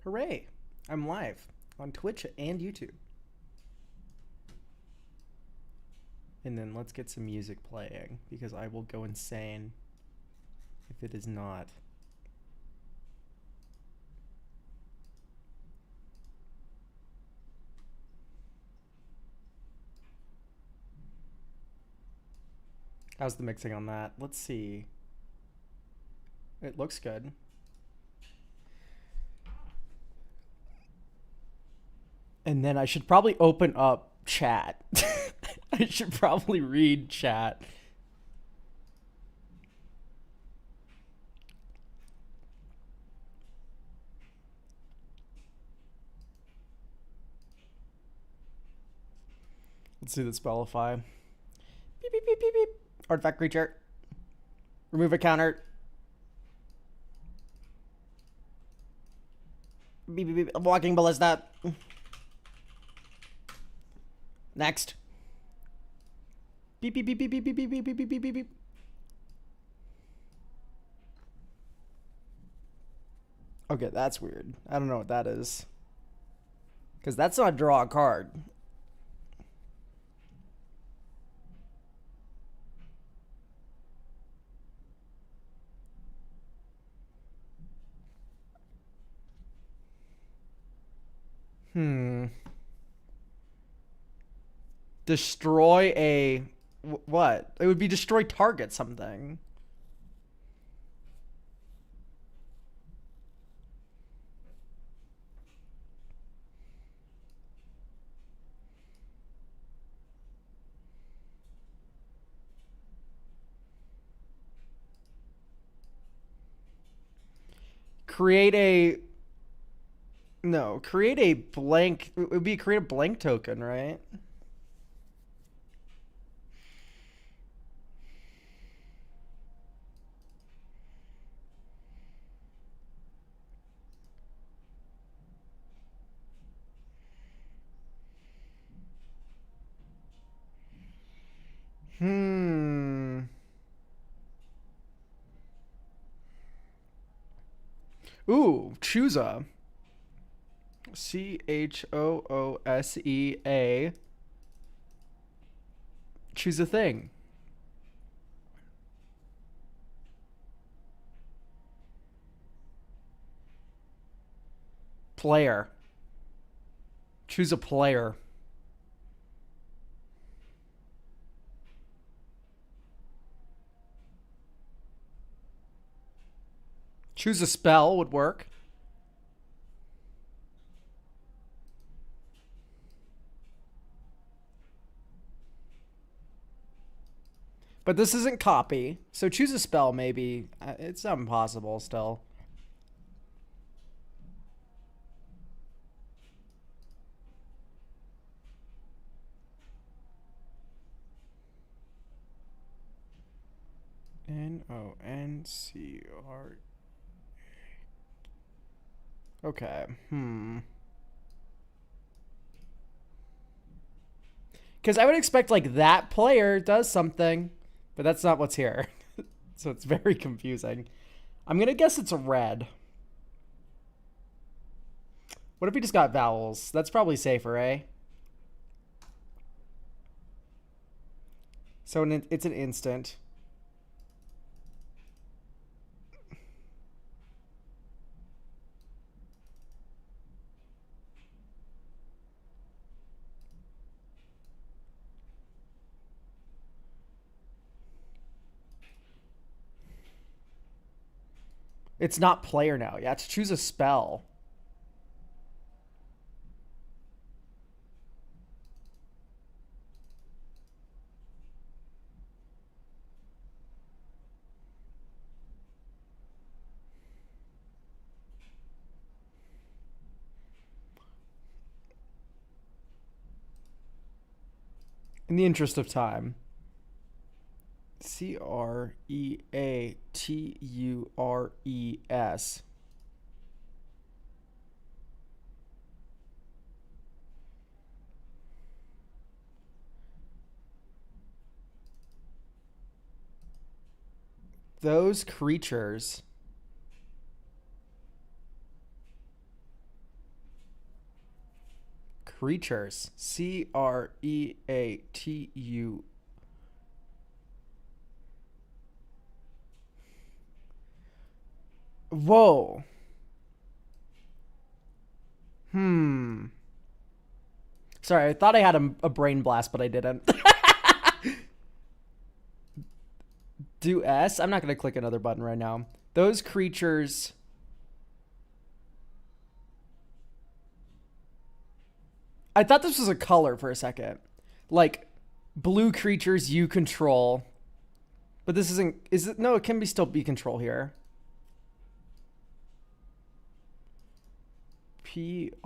Hooray! I'm live on Twitch and YouTube. And then let's get some music playing because I will go insane if it is not. How's the mixing on that? Let's see. It looks good. And then I should probably open up chat. I should probably read chat. Let's do the spellify. Beep, beep, beep, beep, beep. Artifact creature. Remove a counter. Beep, beep, beep. Walking ballista. Next. Beep, beep, beep, beep, beep, beep, beep, beep, beep, beep, beep, beep. Okay, that's weird. I don't know what that is. Because that's not draw a card. Destroy a... What? It would be destroy target something. Create a... No, create a blank... It would be create a blank token, right? Ooh, choose a. CHOOSEA. Choose a thing. Player. Choose a player. Choose a spell would work. But this isn't copy, so choose a spell maybe. It's not impossible still. NONCR. Okay. Because I would expect like that player does something, but that's not what's here. So it's very confusing. I'm gonna guess it's a red. What if we just got vowels? That's probably safer, eh? So it's an instant. It's not player now. Yeah, to choose a spell. In the interest of time. CREATURES. Those creatures creatures. Creatu. Whoa. Sorry, I thought I had a brain blast, but I didn't. Do S? I'm not going to click another button right now. Those creatures... I thought this was a color for a second. Like, blue creatures you control. But this isn't... Is it? No, it can still be control here. Protection.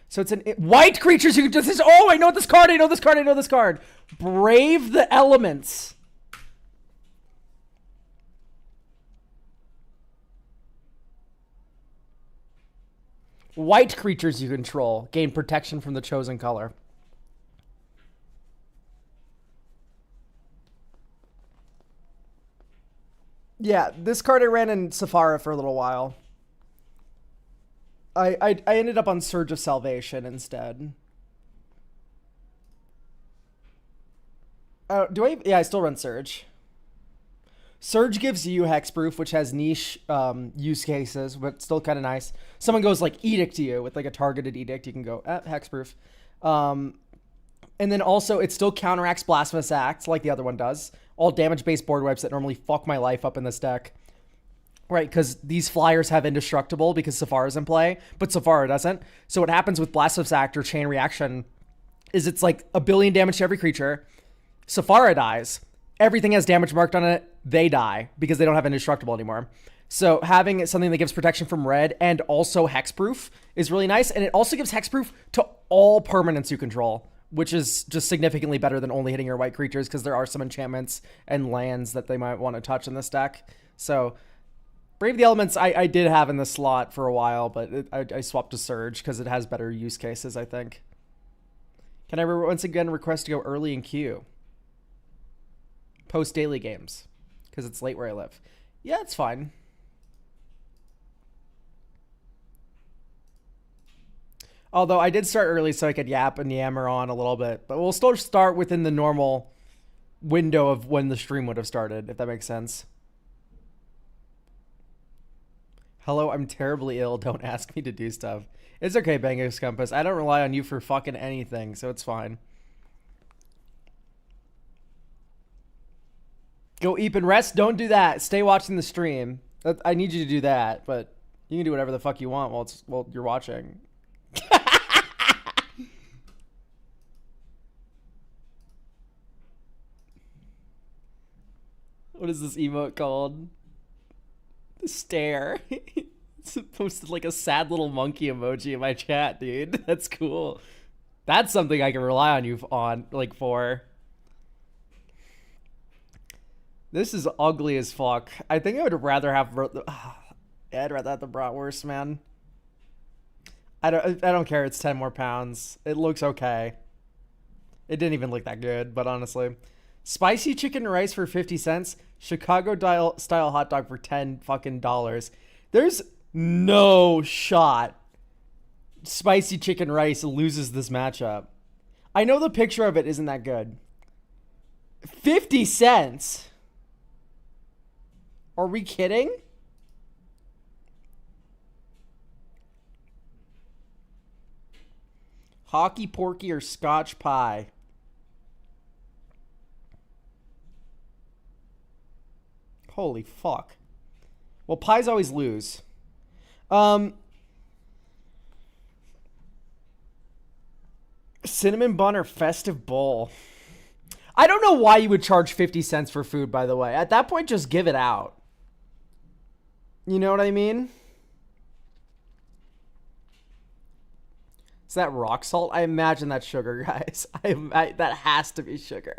So it's white creatures you can just... Oh, I know this card. I know this card. I know this card. Brave the Elements. White creatures you control gain protection from the chosen color. Yeah, this card I ran in Sephara for a little while. I ended up on Surge of Salvation instead. Do I? Yeah, I still run Surge. Surge gives you hexproof, which has niche use cases, but still kind of nice. Someone goes like edict to you with like a targeted edict, you can go hexproof. And then also it still counteracts Blasphemous Act like the other one does. All damage-based board wipes that normally fuck my life up in this deck. Right, because these flyers have indestructible because Sephara's in play, but Sephara doesn't. So what happens with Blasphemous Act or Chain Reaction is it's like 1 billion damage to every creature. Sephara dies. Everything has damage marked on it. They die because they don't have indestructible anymore. So having something that gives protection from red and also hexproof is really nice. And it also gives hexproof to all permanents you control, which is just significantly better than only hitting your white creatures because there are some enchantments and lands that they might want to touch in this deck. So Brave the Elements I did have in the slot for a while, but I swapped to Surge because it has better use cases, I think. Can I once again request to go early in queue? Post daily games because it's late where I live. Yeah, it's fine. Although I did start early so I could yap and yammer on a little bit, but we'll still start within the normal window of when the stream would have started, if that makes sense. Hello, I'm terribly ill. Don't ask me to do stuff. It's okay, Bangos Compass. I don't rely on you for fucking anything, so it's fine. Go eat and rest. Don't do that. Stay watching the stream. I need you to do that, but you can do whatever the fuck you want while you're watching. What is this emote called? The stare. It's posted like a sad little monkey emoji in my chat, dude. That's cool. That's something I can rely on you on, like, for. This is ugly as fuck. I think I would rather have... I'd rather have the bratwurst, man. I don't care. It's 10 more pounds. It looks okay. It didn't even look that good, but honestly. Spicy chicken rice for 50 cents. Chicago style hot dog for $10 fucking dollars. There's no shot spicy chicken rice loses this matchup. I know the picture of it isn't that good. 50 cents? Are we kidding? Hockey Porky or Scotch Pie? Holy fuck. Well, pies always lose. Cinnamon bun or festive bowl? I don't know why you would charge 50 cents for food, by the way. At that point, just give it out. You know what I mean? Is that rock salt? I imagine that's sugar, guys. That has to be sugar.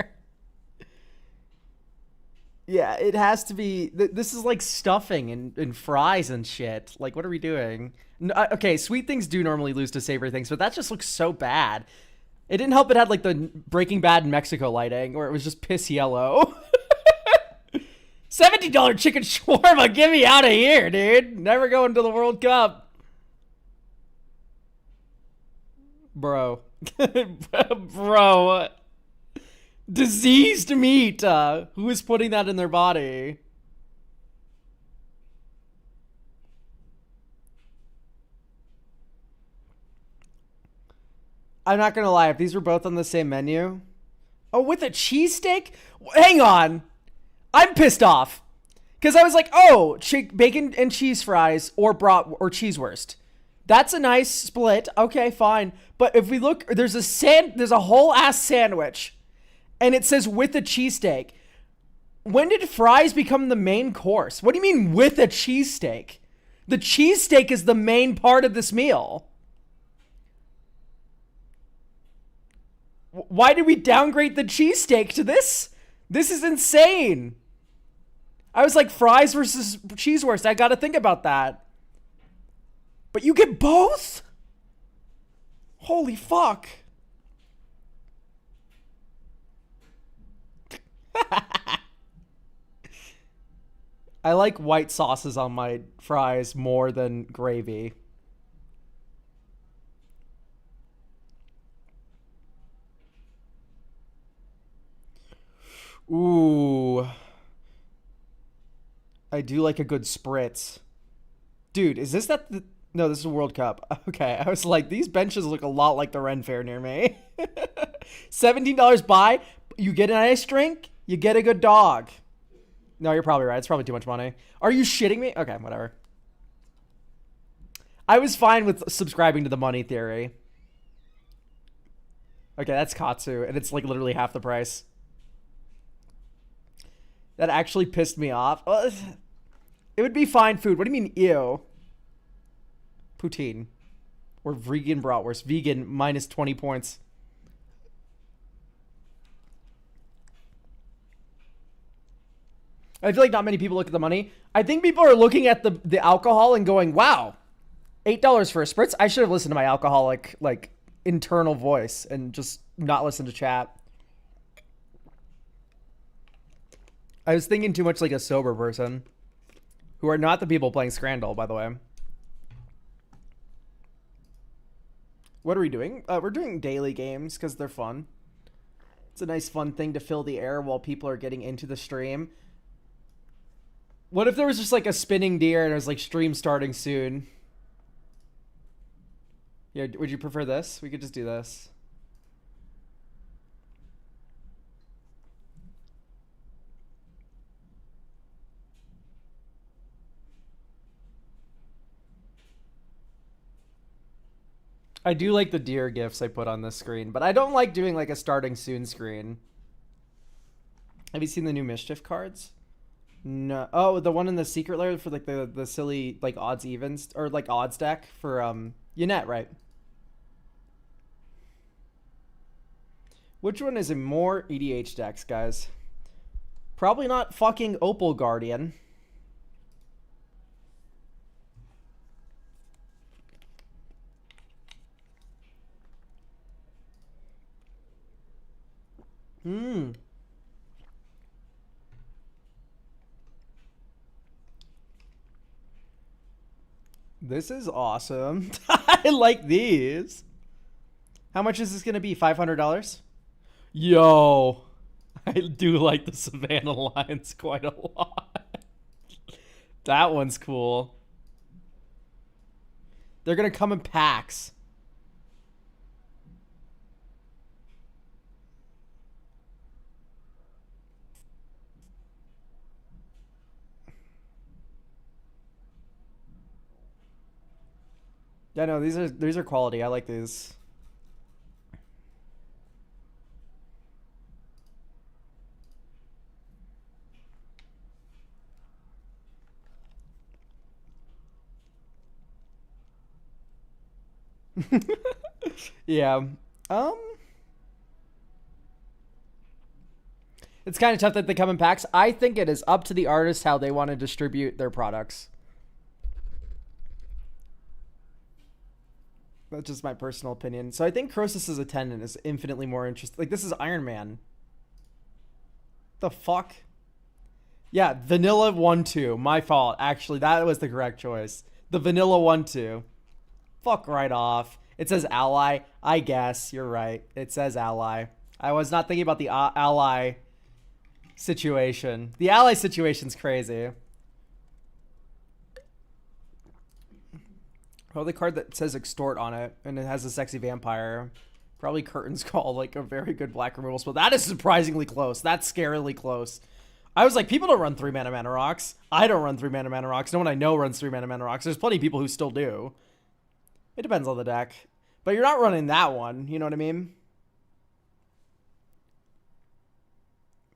Yeah, it has to be. This is like stuffing and fries and shit. Like, what are we doing? Okay, sweet things do normally lose to savory things, but that just looks so bad. It didn't help it had like the Breaking Bad in Mexico lighting, where it was just piss yellow. $70 chicken shawarma. Get me out of here, dude. Never going to the World Cup. Bro. Bro. Diseased meat. Who is putting that in their body? I'm not gonna lie, if these were both on the same menu. Oh, with a cheesesteak? Hang on. I'm pissed off. Because I was like, oh, bacon and cheese fries or cheesewurst. That's a nice split. Okay, fine. But if we look, there's a whole ass sandwich. And it says with a cheesesteak. When did fries become the main course? What do you mean with a cheesesteak? The cheesesteak is the main part of this meal. Why did we downgrade the cheesesteak to this? This is insane. I was like, fries versus cheesewurst. I gotta think about that. But you get both? Holy fuck. I like white sauces on my fries more than gravy. Ooh. I do like a good spritz. Dude, is this No, this is a World Cup. Okay, I was like, these benches look a lot like the Ren Fair near me. $17 buy, you get an ice drink, you get a good dog. No, you're probably right. It's probably too much money. Are you shitting me? Okay, whatever. I was fine with subscribing to the money theory. Okay, that's Katsu, and it's like literally half the price. That actually pissed me off. It would be fine food. What do you mean, ew? Poutine. Or vegan bratwurst. Vegan, minus 20 points. I feel like not many people look at the money. I think people are looking at the alcohol and going, wow, $8 for a spritz? I should have listened to my alcoholic, like, internal voice and just not listen to chat. I was thinking too much like a sober person. Who are not the people playing Scrandal, by the way. What are we doing? We're doing daily games because they're fun. It's a nice fun thing to fill the air while people are getting into the stream. What if there was just like a spinning deer and it was like stream starting soon? Yeah, would you prefer this? We could just do this. I do like the deer gifs I put on this screen, but I don't like doing like a starting soon screen. Have you seen the new Mischief cards? No. Oh, the one in the secret layer for like the silly like odds evens or like odds deck for Yannette, right? Which one is a more EDH decks, guys? Probably not fucking Opal Guardian. This is awesome. I like these. How much is this going to be? $500? Yo. I do like the Savannah Lions quite a lot. That one's cool. They're going to come in packs. Yeah, no, these are quality. I like these. Yeah. It's kind of tough that they come in packs. I think it is up to the artist how they want to distribute their products. That's just my personal opinion. So I think Croesus's attendant is infinitely more interesting. Like, this is Iron Man. The fuck? Yeah, vanilla 1-2. My fault. Actually, that was the correct choice. The vanilla 1-2. Fuck right off. It says ally. I guess you're right. It says ally. I was not thinking about the ally situation. The ally situation's crazy. Oh, the card that says extort on it, and it has a sexy vampire. Probably Curtain's Call, like a very good black removal spell. That is surprisingly close. That's scarily close. I was like, people don't run 3 mana rocks. I don't run 3 mana rocks. No one I know runs 3 mana rocks. There's plenty of people who still do. It depends on the deck. But you're not running that one. You know what I mean?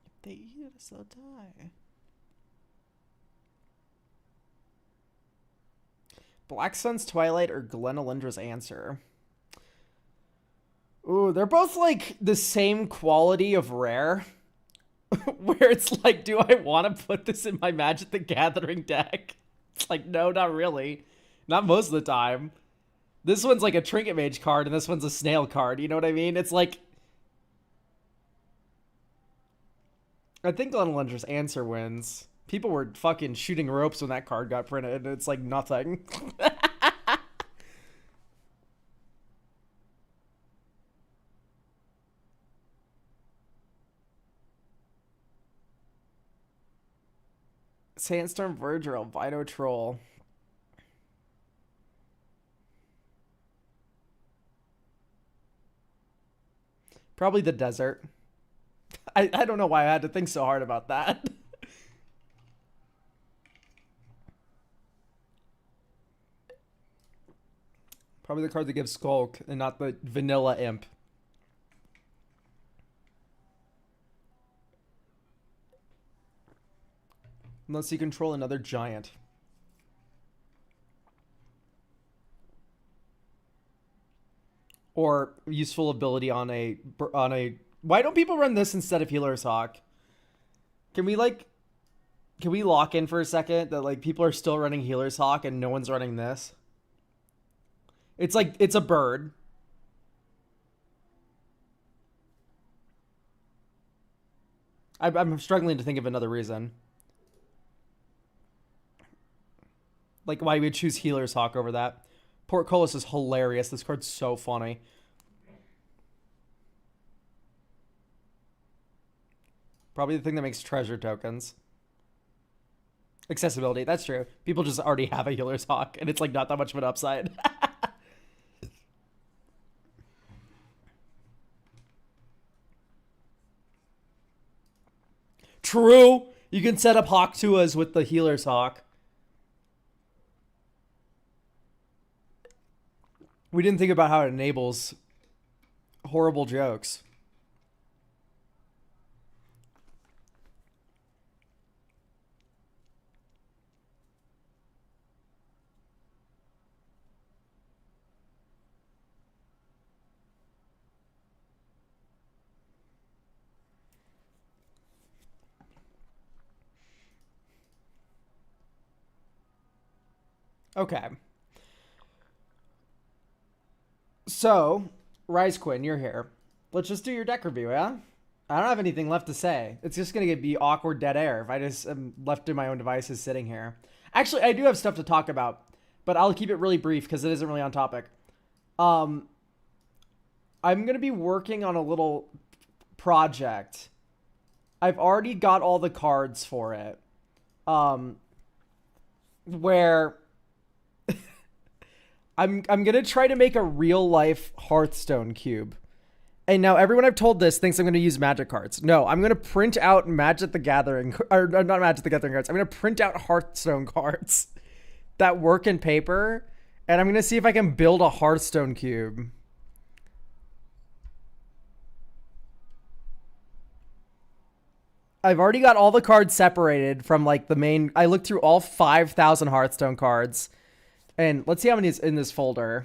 If they eat us, they'll die. Black Sun's Twilight or Glenalindra's Answer? Ooh, they're both like the same quality of rare. Where it's like, do I want to put this in my Magic the Gathering deck? It's like, no, not really. Not most of the time. This one's like a Trinket Mage card, and this one's a Snail card. You know what I mean? It's like... I think Glenalindra's Answer wins. People were fucking shooting ropes when that card got printed, and it's like nothing. Sandstorm Verge or Albino Troll? Probably the desert. I don't know why I had to think so hard about that. Probably the card that gives Skulk and not the vanilla imp. Unless you control another giant. Or useful ability on a... Why don't people run this instead of Healer's Hawk? Can we lock in for a second that like people are still running Healer's Hawk and no one's running this? It's like, it's a bird. I'm struggling to think of another reason. Like why we would choose Healer's Hawk over that. Portcullis is hilarious. This card's so funny. Probably the thing that makes treasure tokens. Accessibility, that's true. People just already have a Healer's Hawk, and it's like not that much of an upside. True! You can set up Hawk Tuas with the Healer's Hawk. We didn't think about how it enables horrible jokes. Okay. So, Rise Quinn, you're here. Let's just do your deck review, yeah? I don't have anything left to say. It's just going to be awkward dead air if I just am left to my own devices sitting here. Actually, I do have stuff to talk about, but I'll keep it really brief because it isn't really on topic. I'm going to be working on a little project. I've already got all the cards for it. Where... I'm gonna try to make a real life Hearthstone cube. And now everyone I've told this thinks I'm gonna use Magic cards. No, I'm gonna print out Magic the Gathering, or not Magic the Gathering cards. I'm gonna print out Hearthstone cards that work in paper, and I'm gonna see if I can build a Hearthstone cube. I've already got all the cards separated from like the main. I looked through all 5,000 Hearthstone cards. And let's see how many is in this folder.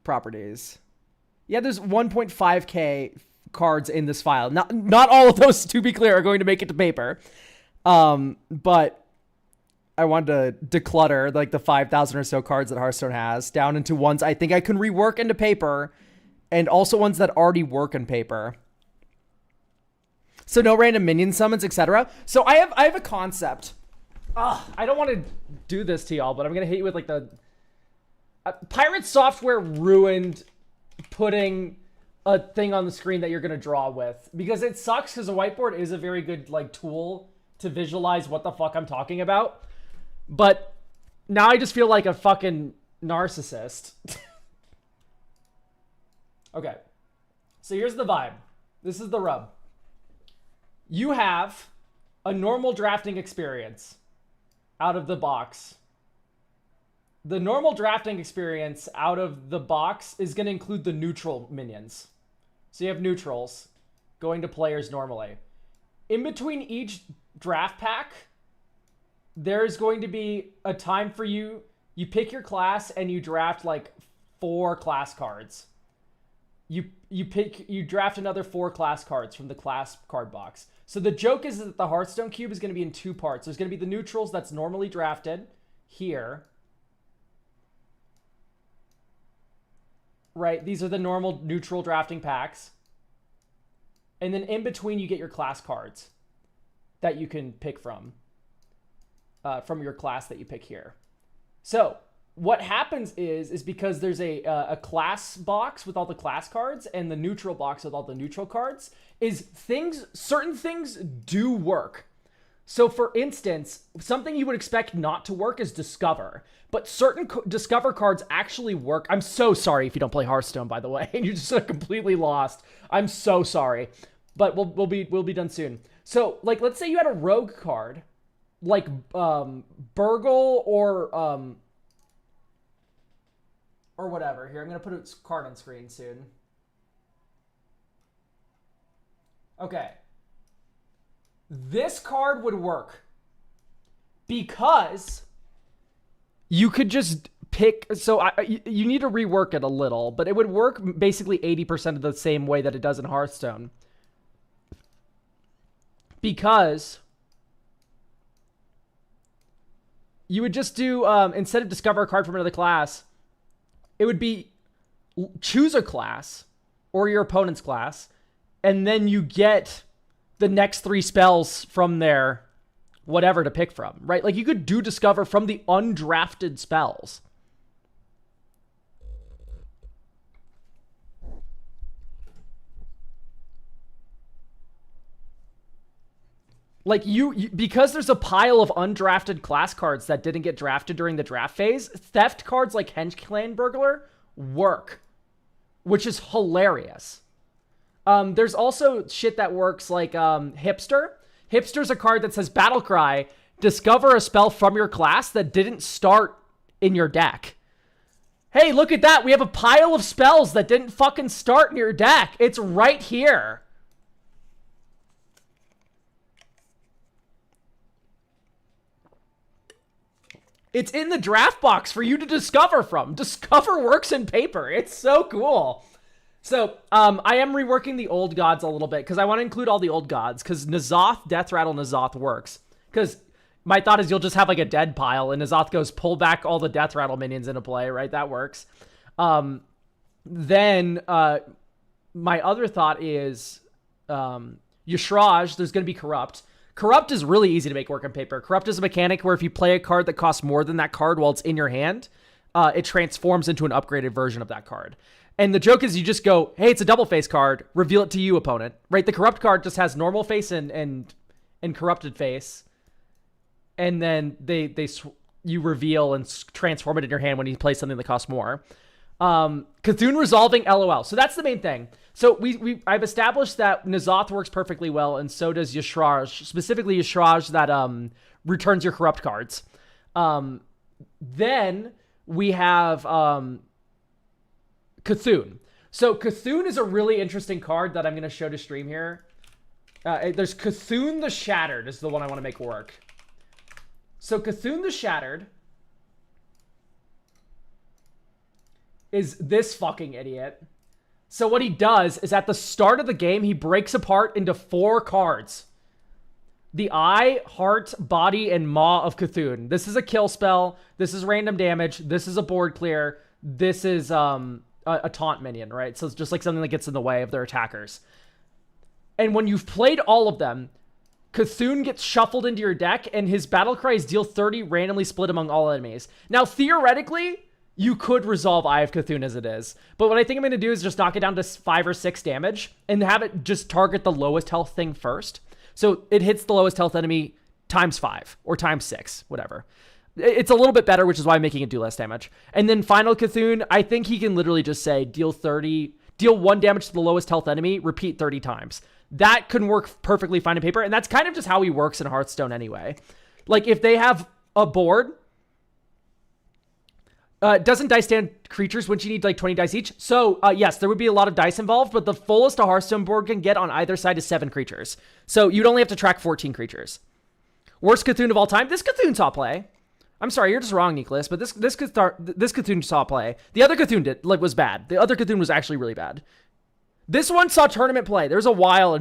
Properties. Yeah, there's 1.5k cards in this file. Not all of those, to be clear, are going to make it to paper. But I wanted to declutter like the 5,000 or so cards that Hearthstone has down into ones I think I can rework into paper, and also ones that already work in paper. So no random minion summons, etc. So I have a concept. I don't want to do this to y'all, but I'm gonna hit you with like the Pirate Software ruined putting a thing on the screen that you're gonna draw with, because it sucks, because a whiteboard is a very good like tool to visualize what the fuck I'm talking about, but now I just feel like a fucking narcissist. Okay, so here's the vibe. This is the rub. You have a normal drafting experience out of the box. The normal drafting experience out of the box is going to include the neutral minions. So you have neutrals going to players normally. In between each draft pack, there's going to be a time for you. You pick your class and you draft like 4 class cards. You draft another 4 class cards from the class card box. So the joke is that the Hearthstone cube is going to be in 2 parts. There's going to be the neutrals that's normally drafted here. Right? These are the normal neutral drafting packs. And then in between you get your class cards that you can pick from your class that you pick here. So what happens is because there's a class box with all the class cards and the neutral box with all the neutral cards, certain things do work. So for instance, something you would expect not to work is Discover, but certain Discover cards actually work. I'm so sorry if you don't play Hearthstone, by the way, and you're just completely lost. I'm so sorry, but we'll be done soon. So like, let's say you had a rogue card, like Burgle or whatever. Here, I'm gonna put a card on screen soon. Okay. This card would work because you could just pick. So you need to rework it a little, but it would work basically 80% of the same way that it does in Hearthstone. Because you would just do, instead of discover a card from another class, it would be choose a class or your opponent's class, and then you get the next 3 spells from there, whatever to pick from, right? Like you could do discover from the undrafted spells. Like because there's a pile of undrafted class cards that didn't get drafted during the draft phase, theft cards like Hench Clan Burglar work, which is hilarious. There's also shit that works like Hipster. Hipster's a card that says Battle Cry, discover a spell from your class that didn't start in your deck. Hey, look at that. We have a pile of spells that didn't fucking start in your deck. It's right here. It's in the draft box for you to discover from. Discover works in paper. It's so cool. So, I am reworking the old gods a little bit because I want to include all the old gods because N'Zoth, Death Rattle N'Zoth works. Because my thought is you'll just have like a dead pile and N'Zoth goes pull back all the Death Rattle minions into play, right? That works. Then my other thought is Yashraj, there's going to be Corrupt. Corrupt is really easy to make work on paper. Corrupt is a mechanic where if you play a card that costs more than that card while it's in your hand, it transforms into an upgraded version of that card. And the joke is you just go, hey, it's a double face card, reveal it to you, opponent. Right? The Corrupt card just has normal face and corrupted face. And then you reveal and transform it in your hand when you play something that costs more. Cthulhu resolving LOL. So that's the main thing. So I've established that N'Zoth works perfectly well, and so does Yashraj, specifically Yashraj that returns your corrupt cards. Then we have Cthulhu. So Cthulhu is a really interesting card that I'm going to show to stream here. There's Cthulhu the Shattered is the one I want to make work. So Cthulhu the Shattered is this fucking idiot. So what he does is at the start of the game, he breaks apart into 4 cards. The Eye, Heart, Body, and Maw of Cthulhu. This is a kill spell. This is random damage. This is a board clear. This is a taunt minion, right? So it's just like something that gets in the way of their attackers. And when you've played all of them, Cthulhu gets shuffled into your deck, and his battle cries deal 30 randomly split among all enemies. Now, theoretically, you could resolve Eye of Cthulhu as it is. But what I think I'm going to do is just knock it down to 5 or 6 damage and have it just target the lowest health thing first. So it hits the lowest health enemy times 5 or times 6, whatever. It's a little bit better, which is why I'm making it do less damage. And then final Cthulhu, I think he can literally just say deal 1 damage to the lowest health enemy, repeat 30 times. That can work perfectly fine in paper, and that's kind of just how he works in Hearthstone anyway. Like, if they have a board, doesn't dice stand creatures, wouldn't you need like 20 dice each? So, yes, there would be a lot of dice involved, but the fullest a Hearthstone board can get on either side is 7 creatures. So you'd only have to track 14 creatures. Worst Cthulhu of all time? This Cthulhu saw play. I'm sorry, you're just wrong, Nicholas, but this Cthulhu saw play. The other Cthulhu was bad. The other Cthulhu was actually really bad. This one saw tournament play. There's a while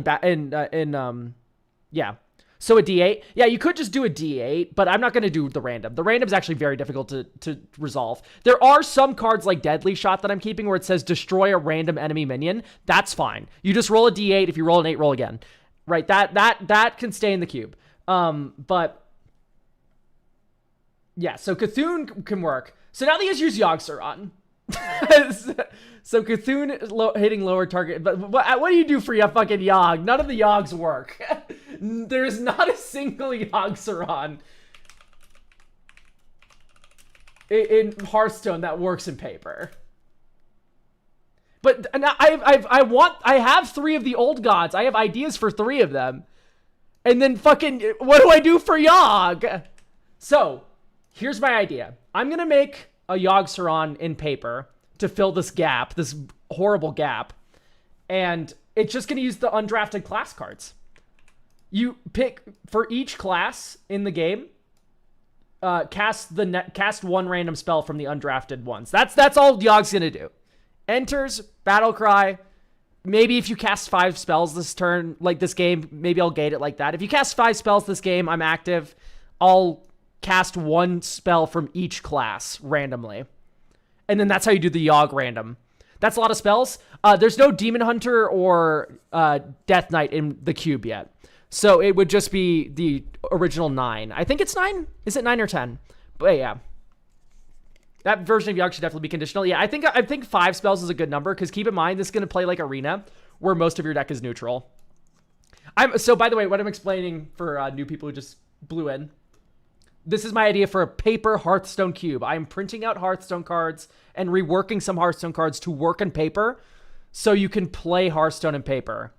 yeah. So a D8. Yeah, you could just do a D8, but I'm not going to do the random. The random is actually very difficult to resolve. There are some cards like Deadly Shot that I'm keeping where it says destroy a random enemy minion. That's fine. You just roll a D8. If you roll an 8, roll again. Right? That can stay in the cube. But yeah, so Cthulhu can work. So now they just use Yogg-Saron. So Cthulhu hitting lower target. But what do you do for your fucking Yogg? None of the Yoggs work. There's not a single Yogg-Saron in Hearthstone that works in paper. But I have 3 of the old gods. I have ideas for 3 of them. And then fucking, what do I do for Yogg? So, here's my idea. I'm going to make a Yogg-Saron in paper to fill this gap, this horrible gap. And it's just going to use the undrafted class cards. You pick, for each class in the game, cast 1 random spell from the undrafted ones. That's all Yogg's going to do. Enters, battle cry. Maybe if you cast 5 spells this turn, like this game, maybe I'll gate it like that. If you cast 5 spells this game, I'm active. I'll cast 1 spell from each class randomly. And then that's how you do the Yogg random. That's a lot of spells. There's no Demon Hunter or Death Knight in the cube yet. So it would just be the original 9. I think it's 9. Is it 9 or 10? But yeah. That version of Yogg should definitely be conditional. Yeah, I think 5 spells is a good number, because keep in mind, this is going to play like Arena, where most of your deck is neutral. So, by the way, what I'm explaining for new people who just blew in, this is my idea for a paper Hearthstone cube. I'm printing out Hearthstone cards and reworking some Hearthstone cards to work in paper, so you can play Hearthstone in paper.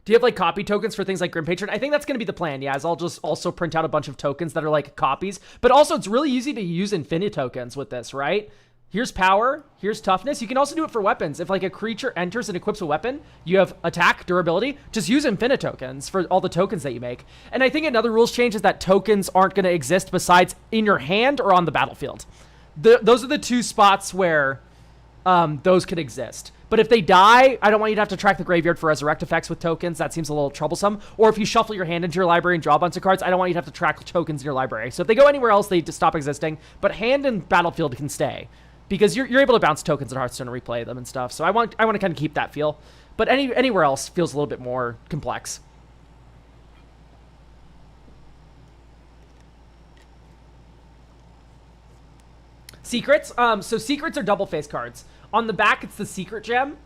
Do you have like copy tokens for things like Grim Patron? I think that's going to be the plan. Yeah, is I'll just also print out a bunch of tokens that are like copies. But also, it's really easy to use infinite tokens with this, right? Here's power. Here's toughness. You can also do it for weapons. If like a creature enters and equips a weapon, you have attack, durability. Just use infinite tokens for all the tokens that you make. And I think another rules change is that tokens aren't going to exist besides in your hand or on the battlefield. Those are the 2 spots where those could exist. But if they die, I don't want you to have to track the graveyard for resurrect effects with tokens. That seems a little troublesome. Or if you shuffle your hand into your library and draw a bunch of cards, I don't want you to have to track tokens in your library. So if they go anywhere else, they just stop existing. But hand and battlefield can stay, because you're able to bounce tokens in Hearthstone and replay them and stuff. So I want to kind of keep that feel. But anywhere else feels a little bit more complex. Secrets. So secrets are double face cards. On the back, it's the secret gem,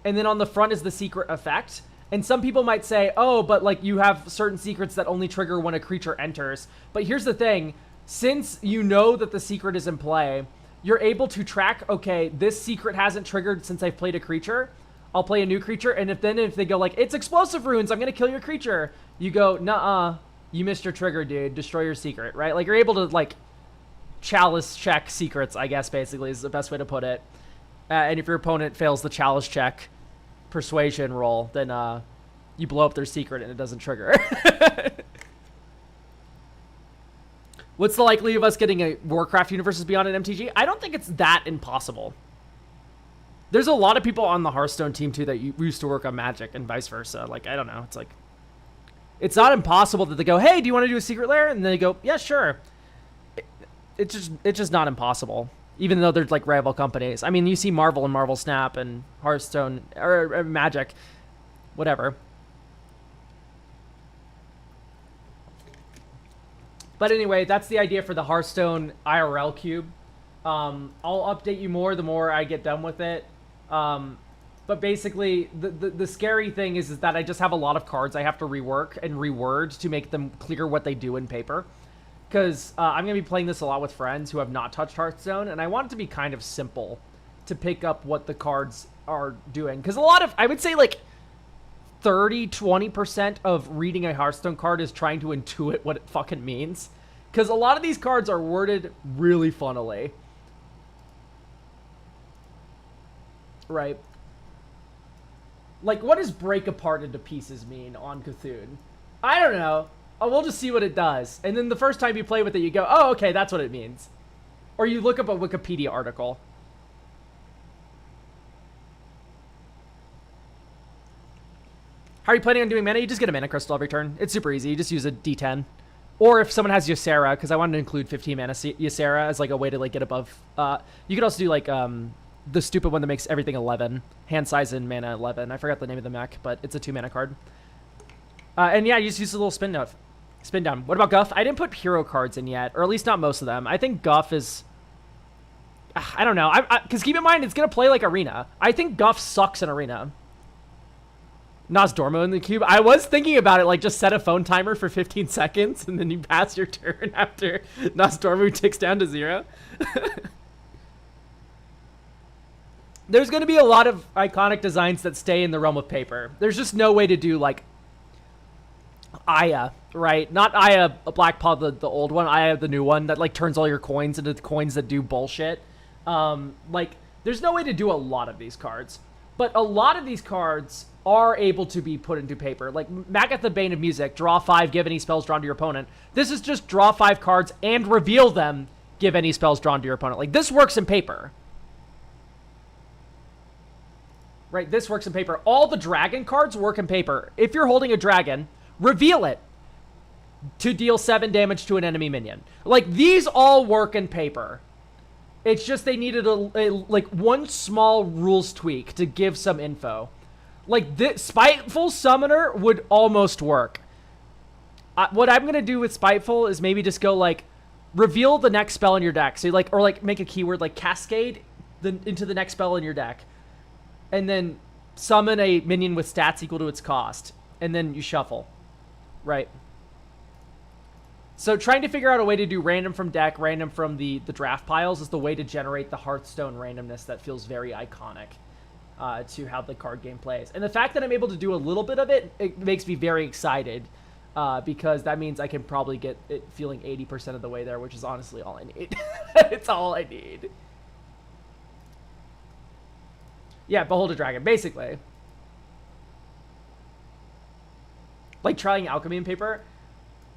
and then on the front is the secret effect. And some people might say, oh, but like you have certain secrets that only trigger when a creature enters. But here's the thing. Since you know that the secret is in play, you're able to track, okay, this secret hasn't triggered since I've played a creature. I'll play a new creature, and if they go like, it's explosive runes, I'm going to kill your creature. You go, nuh-uh, you missed your trigger, dude. Destroy your secret, right? Like, you're able to, like, chalice check secrets, I guess, basically, is the best way to put it. And if your opponent fails the chalice check persuasion roll, then you blow up their secret and it doesn't trigger. What's the likelihood of us getting a Warcraft Universes Beyond an MTG? I don't think it's that impossible. There's a lot of people on the Hearthstone team, too, that used to work on Magic and vice versa. Like, I don't know. It's like, it's not impossible that they go, hey, do you want to do a secret lair? And then they go, yeah, sure. It's just not impossible. even though they're like rival companies. I mean, you see Marvel and Marvel Snap and Hearthstone or Magic, whatever. But anyway, that's the idea for the Hearthstone IRL cube. I'll update you more the more I get done with it. But basically, the scary thing is that I just have a lot of cards I have to rework and reword to make them clear what they do in paper. Because I'm going to be playing this a lot with friends who have not touched Hearthstone, and I want it to be kind of simple to pick up what the cards are doing. Because a lot of, I would say like 30-20% of reading a Hearthstone card is trying to intuit what it fucking means. Because a lot of these cards are worded really funnily. Right. Like, what does break apart into pieces mean on Cthulhu? I don't know. Oh, we'll just see what it does. And then the first time you play with it, you go, oh, okay, that's what it means. Or you look up a Wikipedia article. How are you planning on doing mana? You just get a mana crystal every turn. It's super easy. You just use a D10. Or if someone has Ysera, because I wanted to include 15 mana Ysera as like a way to like get above. You could also do like the stupid one that makes everything 11. Hand size and mana 11. I forgot the name of the mech, but it's a 2 mana card. And yeah, you just use a little spin down. What about Guff? I didn't put hero cards in yet, or at least not most of them. I think Guff is... I don't know. Because keep in mind, it's going to play like Arena. I think Guff sucks in Arena. Nosdormu in the cube. I was thinking about it, like just set a phone timer for 15 seconds, and then you pass your turn after Nosdormu ticks down to 0. There's going to be a lot of iconic designs that stay in the realm of paper. There's just no way to do like Aya, right? Not Aya Black Paw, the old one. Aya, the new one that like turns all your coins into coins that do bullshit. Like there's no way to do a lot of these cards, but a lot of these cards are able to be put into paper. Like Magat the Bane of Music, draw 5, give any spells drawn to your opponent. This is just draw 5 cards and reveal them, give any spells drawn to your opponent. Like this works in paper. Right, this works in paper. All the dragon cards work in paper. If you're holding a dragon, reveal it to deal 7 damage to an enemy minion. Like, these all work in paper. It's just they needed like one small rules tweak to give some info. Like, this Spiteful Summoner would almost work. What I'm going to do with Spiteful is maybe just go, like, reveal the next spell in your deck. So, like, or, like, make a keyword, like, cascade into the next spell in your deck. And then summon a minion with stats equal to its cost. And then you shuffle. Right. So trying to figure out a way to do random from deck, random from the draft piles is the way to generate the Hearthstone randomness that feels very iconic to how the card game plays. And the fact that I'm able to do a little bit of it, it makes me very excited because that means I can probably get it feeling 80% of the way there, which is honestly all I need. It's all I need. Yeah, Behold a Dragon, basically. Like trying alchemy in paper.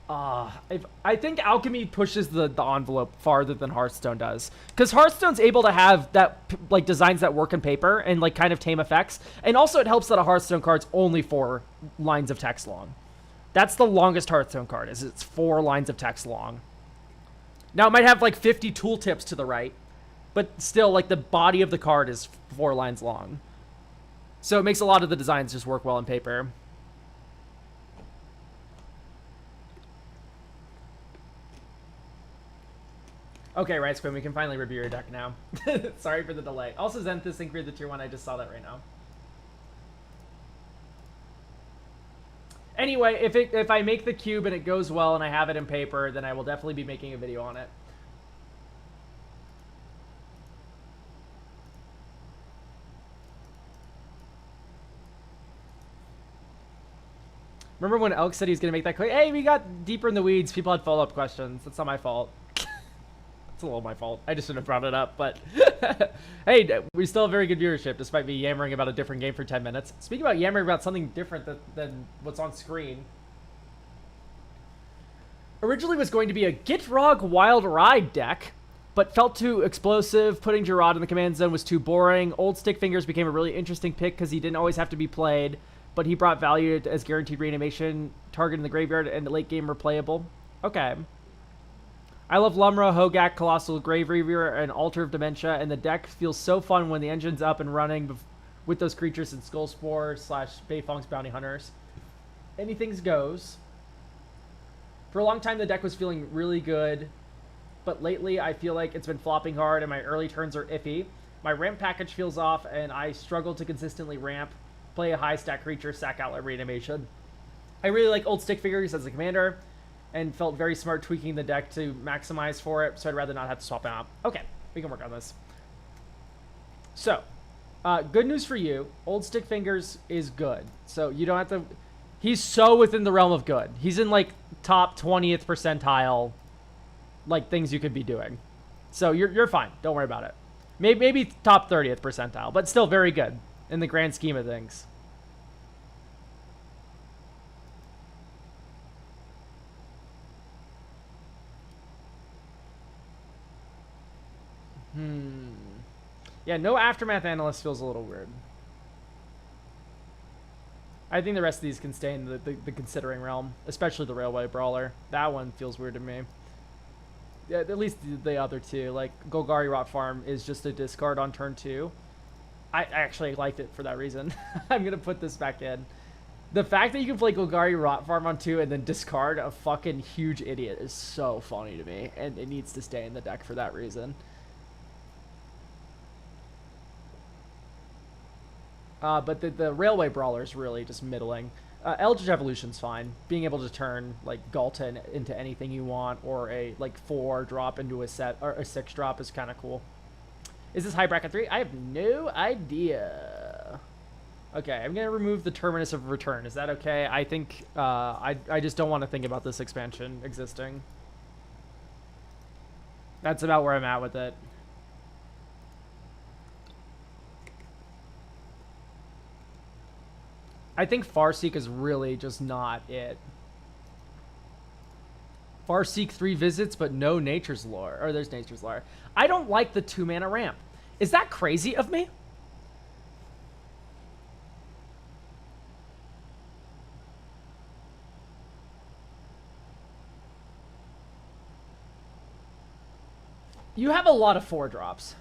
I think alchemy pushes the envelope farther than Hearthstone does, because Hearthstone's able to have that like designs that work in paper and like kind of tame effects, and also it helps that a Hearthstone card's only 4 lines of text long. That's the longest Hearthstone card, is it's 4 lines of text long. Now it might have like 50 tooltips to the right, but still like the body of the card is 4 lines long, so it makes a lot of the designs just work well in paper. Okay, right, Squim, we can finally review your deck now. Sorry for the delay. Also, Zenthis and cleared the tier 1. I just saw that right now. Anyway, if I make the cube and it goes well and I have it in paper, then I will definitely be making a video on it. Remember when Elk said he was going to make that quick? Hey, we got deeper in the weeds. People had follow-up questions. That's not my fault. It's a little my fault. I just shouldn't have brought it up, but hey, we still have very good viewership despite me yammering about a different game for 10 minutes. Speaking about yammering about something different than what's on screen. Originally was going to be a Gitrog Wild Ride deck, but felt too explosive. Putting Gerard in the command zone was too boring. Old Stick Fingers became a really interesting pick because he didn't always have to be played, but he brought value as guaranteed reanimation, target in the graveyard, and late game replayable. Okay. I love Lumra, Hogak, Colossal Grave Reaver, and Altar of Dementia, and the deck feels so fun when the engine's up and running with those creatures and Skullspore / Beifong's Bounty Hunters. Anything goes. For a long time, the deck was feeling really good, but lately I feel like it's been flopping hard and my early turns are iffy. My ramp package feels off, and I struggle to consistently ramp, play a high stack creature, sack Outlet Reanimation. I really like old stick figures as a commander, and felt very smart tweaking the deck to maximize for it, so I'd rather not have to swap out. Okay, we can work on this. So, good news for you. Old Stick Fingers is good. So you don't have to... He's so within the realm of good. He's in, like, top 20th percentile, like, things you could be doing. So you're fine. Don't worry about it. Maybe top 30th percentile, but still very good in the grand scheme of things. Yeah, no Aftermath Analyst feels a little weird. I think the rest of these can stay in the considering realm, especially the Railway Brawler. That one feels weird to me. Yeah, at least the other two, like Golgari Rot Farm is just a discard on turn 2. I actually liked it for that reason. I'm going to put this back in. The fact that you can play Golgari Rot Farm on 2 and then discard a fucking huge idiot is so funny to me, and it needs to stay in the deck for that reason. But the Railway Brawler is really just middling. Eldritch Evolution's fine. Being able to turn like Galton into anything you want, or a like 4-drop into a set or a 6-drop is kind of cool. Is this high bracket 3? I have no idea. Okay, I'm gonna remove the Terminus of Return. Is that okay? I think I just don't want to think about this expansion existing. That's about where I'm at with it. I think Farseek is really just not it. Farseek 3 visits, but no Nature's Lore. Or there's Nature's Lore. I don't like the 2-mana ramp. Is that crazy of me? You have a lot of 4-drops.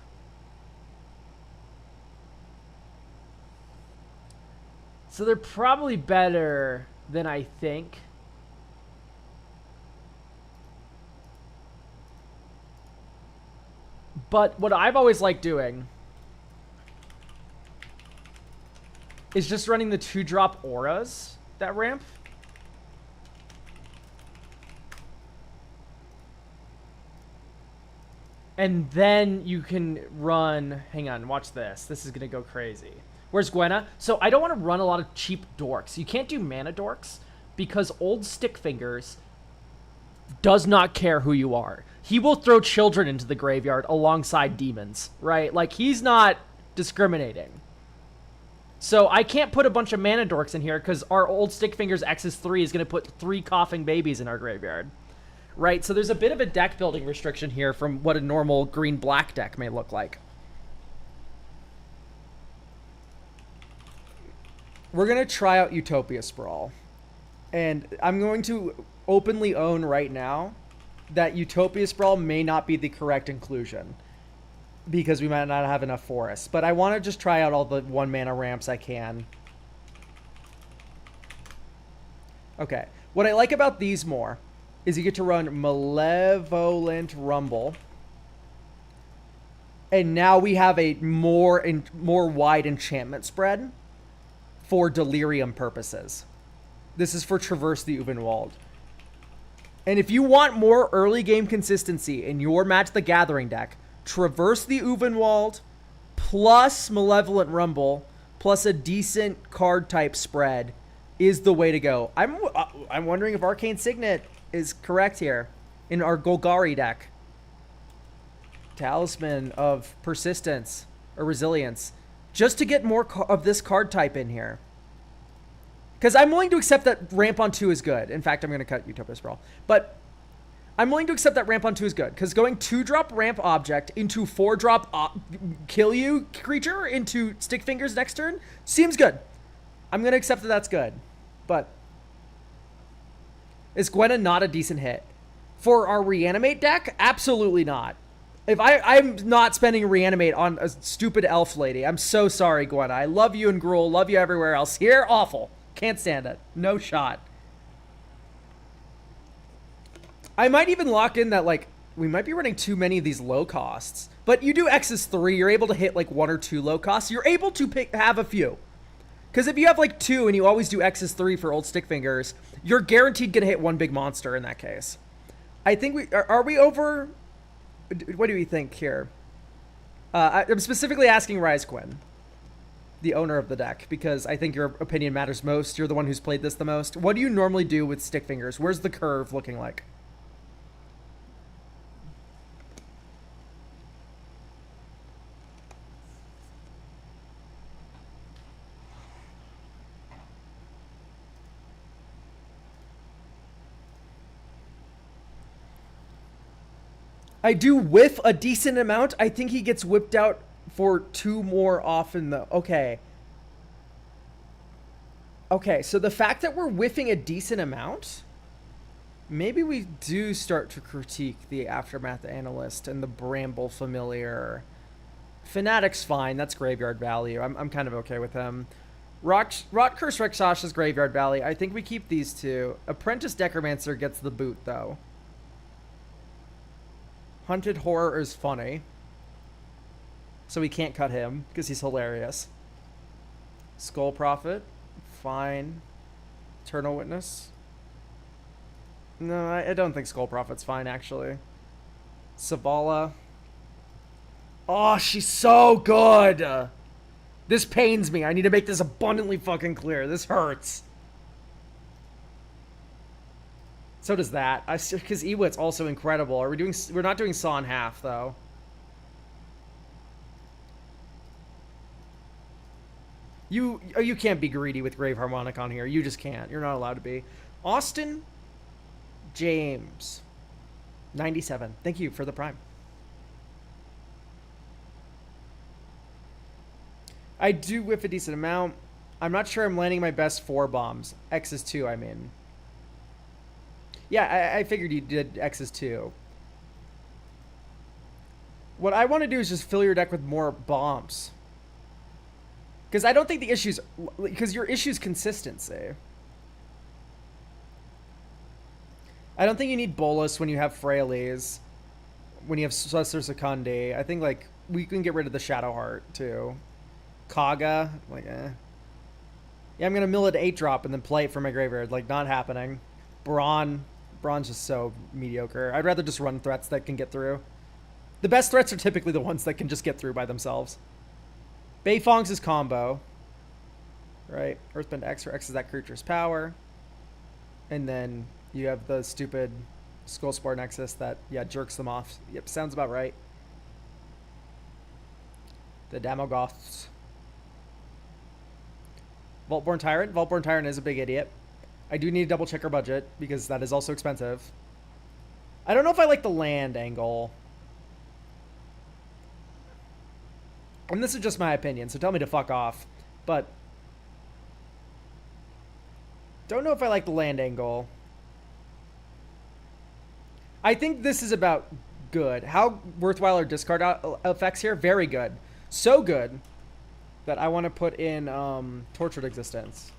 So they're probably better than I think. But what I've always liked doing is just running the 2-drop auras that ramp. And then you can run... Hang on, watch this. This is going to go crazy. Where's Gwenna? So I don't want to run a lot of cheap dorks. You can't do mana dorks because Old Stick Fingers does not care who you are. He will throw children into the graveyard alongside demons, right? Like, he's not discriminating. So I can't put a bunch of mana dorks in here because our Old Stick Fingers X's3 is going to put 3 coughing babies in our graveyard, right? So there's a bit of a deck building restriction here from what a normal green-black deck may look like. We're going to try out Utopia Sprawl. And I'm going to openly own right now that Utopia Sprawl may not be the correct inclusion because we might not have enough forests. But I want to just try out all the 1-mana ramps I can. Okay. What I like about these more is you get to run Malevolent Rumble. And now we have a more wide enchantment spread for delirium purposes. This is for Traverse the Uvenwald. And if you want more early game consistency in your Magic the Gathering deck, Traverse the Uvenwald plus Malevolent Rumble plus a decent card type spread is the way to go. I'm wondering if Arcane Signet is correct here in our Golgari deck. Talisman of Persistence or Resilience. Just to get more of this card type in here. Because I'm willing to accept that ramp on 2 is good. In fact, I'm going to cut Utopia Sprawl. But I'm willing to accept that ramp on 2 is good. Because going 2-drop ramp object into 4-drop kill you creature into Stick Fingers next turn seems good. I'm going to accept that that's good. But is Gwenna not a decent hit? For our reanimate deck, absolutely not. If I'm not spending reanimate on a stupid elf lady. I'm so sorry, Gwen. I love you in Gruul, love you everywhere else. Here, awful. Can't stand it. No shot. I might even lock in that, like, we might be running too many of these low costs. But you do X's 3, you're able to hit, like, 1 or 2 low costs. You're able to have a few. Because if you have, like, 2 and you always do X's 3 for old stick fingers, you're guaranteed gonna hit 1 big monster in that case. I think we... Are we over... What do we think here? I'm specifically asking Rise Quinn, the owner of the deck, because I think your opinion matters most. You're the one who's played this the most. What do you normally do with stick fingers? Where's the curve looking like? I do whiff a decent amount. I think he gets whipped out for 2 more often, though. Okay. Okay, so the fact that we're whiffing a decent amount, maybe we do start to critique the Aftermath Analyst and the Bramble Familiar. Fanatic's fine. That's graveyard value. I'm kind of okay with him. Rot Curse Rexash's graveyard value. I think we keep these 2. Apprentice Necromancer gets the boot, though. Hunted Horror is funny. So we can't cut him, because he's hilarious. Skull Prophet. Fine. Eternal Witness. No, I don't think Skull Prophet's fine, actually. Savala. Oh, she's so good! This pains me. I need to make this abundantly fucking clear. This hurts. So does that. Because Ewit's also incredible. Are we doing... We're not doing Saw in half, though. You can't be greedy with Grave Harmonic on here. You just can't. You're not allowed to be. Austin James. 97. Thank you for the prime. I do whiff a decent amount. I'm not sure I'm landing my best 4 bombs. X is 2, I mean. Yeah, I figured you did X's 2. What I want to do is just fill your deck with more bombs. Because I don't think the issue's... Because your issue's consistency. I don't think you need Bolus when you have Frailes. When you have Sussur Secundi. I think, like, we can get rid of the Shadow Heart, too. Kaga. Like, eh. Yeah, I'm going to mill it 8-drop and then play it for my graveyard. Like, not happening. Brawn. Brawn's just so mediocre. I'd rather just run threats that can get through. The best threats are typically the ones that can just get through by themselves. Beifong's is combo. Right? Earthbend X for X is that creature's power. And then you have the stupid Skullspore Nexus that, yeah, jerks them off. Yep, sounds about right. The Damogoths. Vaultborn Tyrant. Vaultborn Tyrant is a big idiot. I do need to double check our budget, because that is also expensive. I don't know if I like the land angle. And this is just my opinion, so tell me to fuck off. But don't know if I like the land angle. I think this is about good. How worthwhile are discard effects here? Very good. So good that I want to put in Tortured Existence.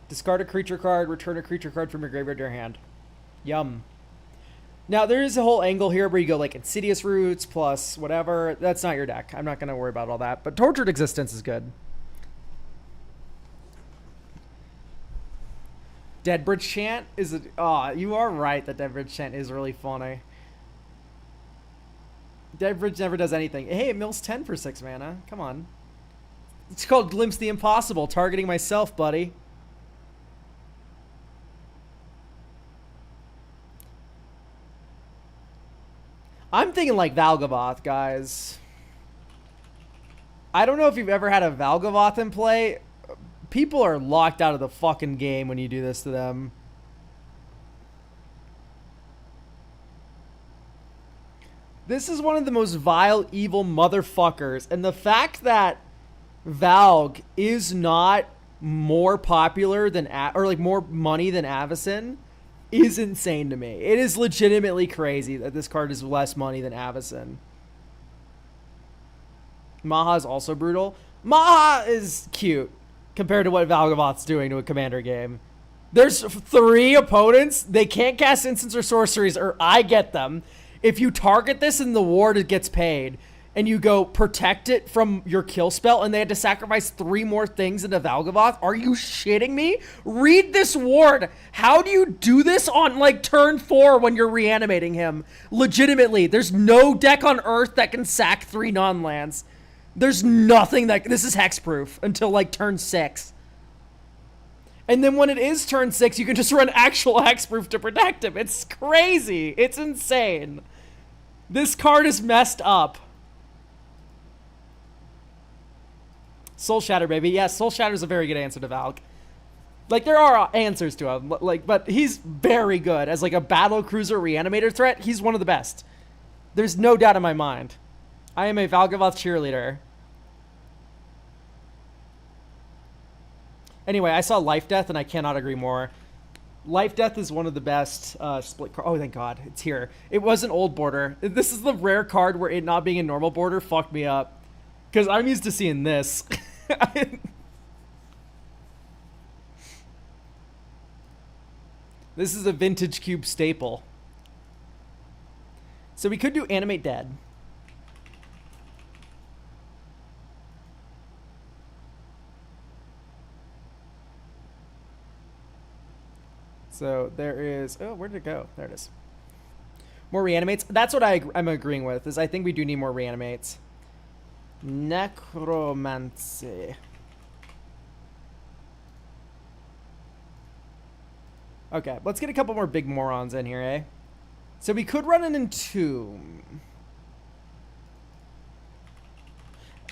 Discard a creature card, return a creature card from your graveyard to your hand. Yum. Now, there is a whole angle here where you go, like, Insidious Roots plus whatever. That's not your deck. I'm not going to worry about all that. But Tortured Existence is good. Deadbridge Chant is a... Oh, you are right that Deadbridge Chant is really funny. Deadbridge never does anything. Hey, it mills 10 for 6 mana. Come on. It's called Glimpse the Impossible. Targeting myself, buddy. I'm thinking like Valgavoth, guys. I don't know if you've ever had a Valgavoth in play. People are locked out of the fucking game when you do this to them. This is one of the most vile, evil motherfuckers. And the fact that Valg is not more popular than or like more money than Avacyn is insane to me. It is legitimately crazy that this card is less money than Avacyn. Maha is also brutal. Maha is cute compared to what Valgavoth's doing to a commander game. There's 3 opponents. They can't cast instants or sorceries, or I get them. If you target this and the ward, it gets paid, and you go protect it from your kill spell, and they had to sacrifice 3 more things into Valgavoth, are you shitting me? Read this ward. How do you do this on, like, turn 4 when you're reanimating him? Legitimately, there's no deck on Earth that can sack 3 non-lands. There's nothing that... This is hexproof until, like, turn 6. And then when it is turn 6, you can just run actual hexproof to protect him. It's crazy. It's insane. This card is messed up. Soul Shatter, baby. Yeah, Soul Shatter is a very good answer to Valk. Like, there are answers to him, like, but he's very good. As, like, a battle cruiser reanimator threat, he's one of the best. There's no doubt in my mind. I am a Valgavoth cheerleader. Anyway, I saw Life Death, and I cannot agree more. Life Death is one of the best split cards. Oh, thank God. It's here. It was an old border. This is the rare card where it not being a normal border fucked me up. Because I'm used to seeing this. This is a Vintage Cube staple. So we could do Animate Dead. So there is... Oh, where did it go? There it is. More reanimates. That's what I'm agreeing with, is I think we do need more reanimates. Necromancy. Okay, let's get a couple more big morons in here, eh? So we could run an Entomb.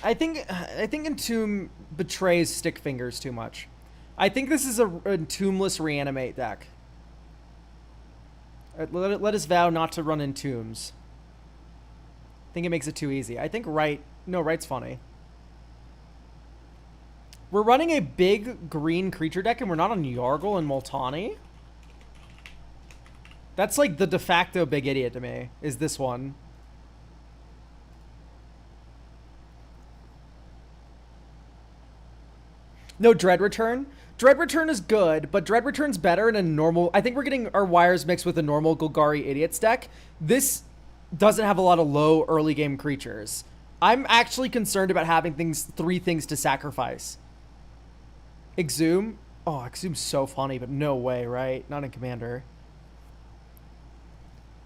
I think Entomb betrays Stick Fingers too much. I think this is a Entombless reanimate deck. Let us vow not to run Entombs. I think it makes it too easy. I think right... No, right's funny. We're running a big green creature deck, and we're not on Yargle and Multani. That's like the de facto big idiot to me, is this one. No Dread Return. Dread Return is good, but Dread Return's better in a normal... I think we're getting our wires mixed with a normal Golgari Idiots deck. This doesn't have a lot of low early game creatures. I'm actually concerned about having 3 things to sacrifice. Exhume? Oh, Exhume's so funny, but no way, right? Not in Commander.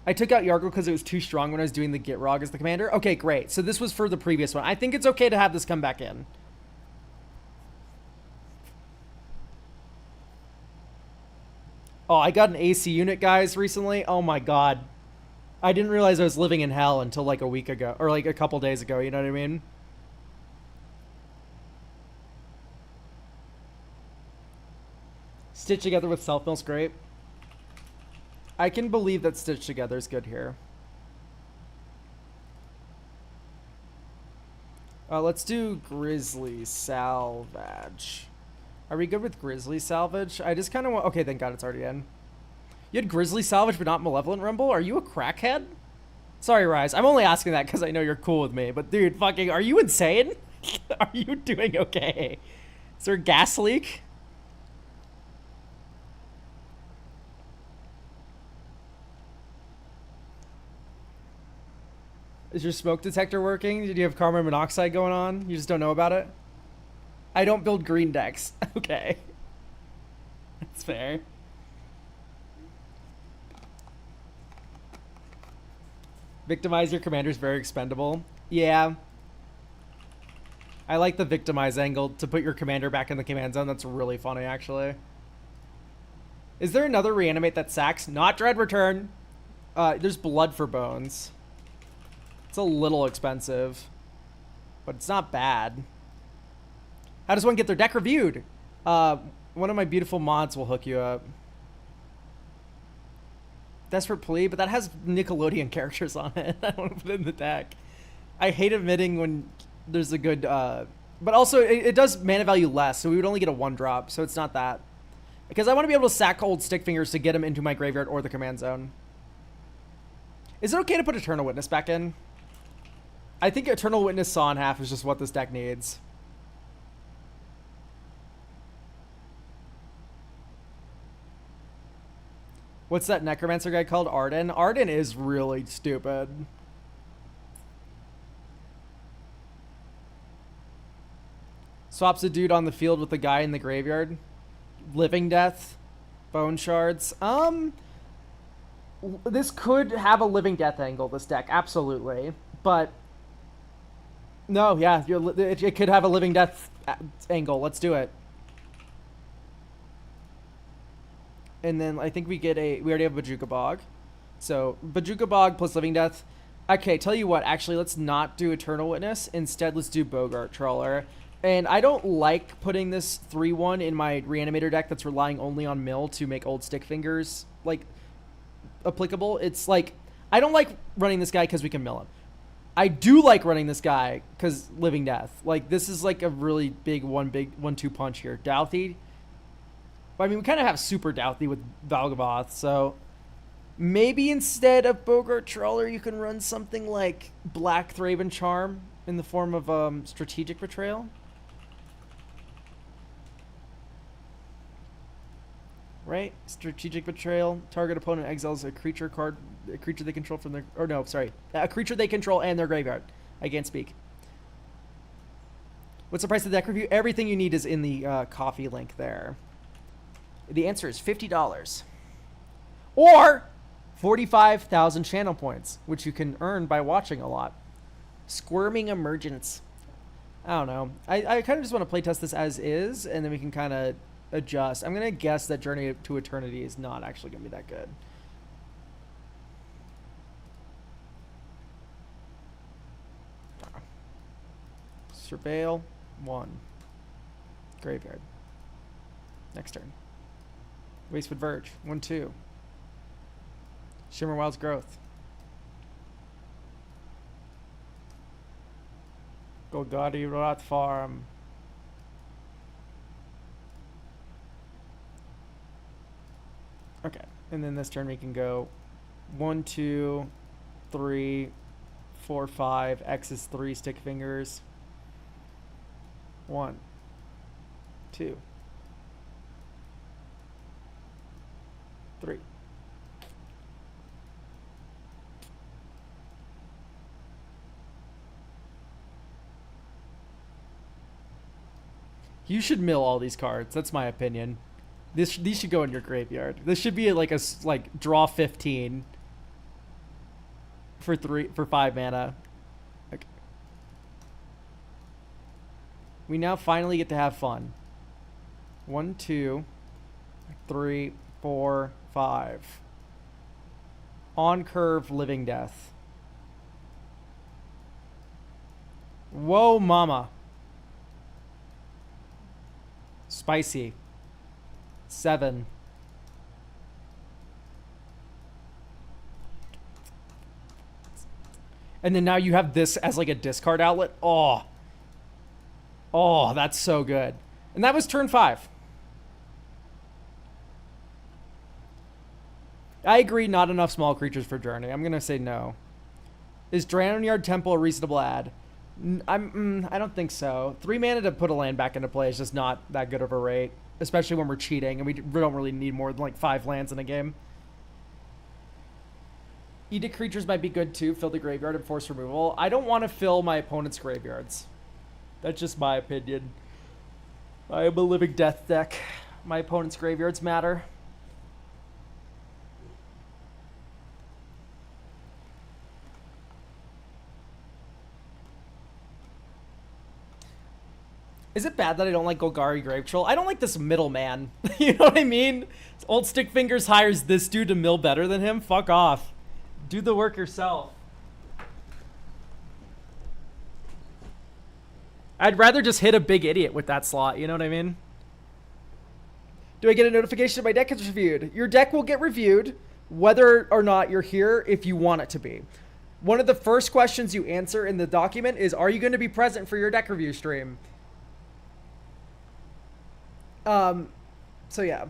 I took out Yargle because it was too strong when I was doing the Gitrog as the Commander. Okay, great. So this was for the previous one. I think it's okay to have this come back in. Oh, I got an AC unit, guys, recently. Oh my God. I didn't realize I was living in hell until like a week ago, or like a couple days ago, you know what I mean? Stitch Together with Self-Mill's great. I can believe that Stitch Together is good here. Let's do Grizzly Salvage. Are we good with Grizzly Salvage? I just kind of want... Okay, thank God it's already in. You had Grizzly Salvage but not Malevolent Rumble? Are you a crackhead? Sorry, Rise. I'm only asking that because I know you're cool with me. But dude, fucking... Are you insane? Are you doing okay? Is there a gas leak? Is your smoke detector working? Did you have carbon monoxide going on? You just don't know about it? I don't build green decks. Okay. That's fair. Victimize your commander's very expendable. Yeah. I like the victimize angle to put your commander back in the command zone. That's really funny, actually. Is there another reanimate that sacks? Not Dread Return. There's Blood for Bones. It's a little expensive, but it's not bad. How does one get their deck reviewed? One of my beautiful mods will hook you up. Desperate Plea, but that has Nickelodeon characters on it. I don't want to put it in the deck. I hate admitting when there's a good But also, it does mana value less, so we would only get a 1-drop, so it's not that. Because I want to be able to sack old Stick Fingers to get them into my graveyard or the command zone. Is it okay to put Eternal Witness back in? I think Eternal Witness Saw in half is just what this deck needs. What's that Necromancer guy called? Arden? Arden is really stupid. Swaps a dude on the field with the guy in the graveyard. Living Death. Bone Shards. This could have a Living Death angle, this deck. Absolutely. But... no, yeah. It could have a Living Death angle. Let's do it. And then I think we get a... we already have Bojuka Bog. So, Bojuka Bog plus Living Death. Okay, tell you what. Actually, let's not do Eternal Witness. Instead, let's do Bogart Trawler. And I don't like putting this 3-1 in my Reanimator deck that's relying only on mill to make old Stick Fingers, like, applicable. It's like... I don't like running this guy because we can mill him. I do like running this guy because Living Death. Like, this is like a really big 1-2 punch here. Douthie... I mean, we kind of have super Douthie with Valgavoth, so maybe instead of Bogart Trawler, you can run something like Black Thraben Charm in the form of Strategic Betrayal. Right? Strategic Betrayal. Target opponent exiles a creature they control from their... or no, sorry. A creature they control and their graveyard. I can't speak. What's the price of the deck review? Everything you need is in the coffee link there. The answer is $50. Or 45,000 channel points, which you can earn by watching a lot. Squirming Emergence. I don't know. I kind of just want to playtest this as is, and then we can kind of adjust. I'm going to guess that Journey to Eternity is not actually going to be that good. Surveil 1. Graveyard. Next turn. Wastewood Verge. 1-2. Shimmer Wild's Growth. Golgari Rot Farm. Okay. And then this turn we can go 1, 2, 3, 4, 5. X is 3 Stick Fingers. 1, 2, 3. You should mill all these cards. That's my opinion. These should go in your graveyard. This should be like a draw 15 for 5 mana. Okay. We now finally get to have fun. 1, 2, 3, 4, 5. On curve, Living Death. Whoa, mama. Spicy. 7. And then now you have this as like a discard outlet. Oh, that's so good. And that was turn 5. I agree, not enough small creatures for Journey. I'm going to say no. Is Drownyard Temple a reasonable add? I don't think so. 3 mana to put a land back into play is just not that good of a rate, especially when we're cheating, and we don't really need more than like 5 lands in a game. Edict creatures might be good too. Fill the graveyard and force removal. I don't want to fill my opponent's graveyards. That's just my opinion. I am a Living Death deck. My opponent's graveyards matter. Is it bad that I don't like Golgari Grave Troll? I don't like this middleman. You know what I mean? Old Stick Fingers hires this dude to mill better than him? Fuck off. Do the work yourself. I'd rather just hit a big idiot with that slot, you know what I mean? Do I get a notification my deck is reviewed? Your deck will get reviewed whether or not you're here if you want it to be. One of the first questions you answer in the document is, are you going to be present for your deck review stream? So yeah.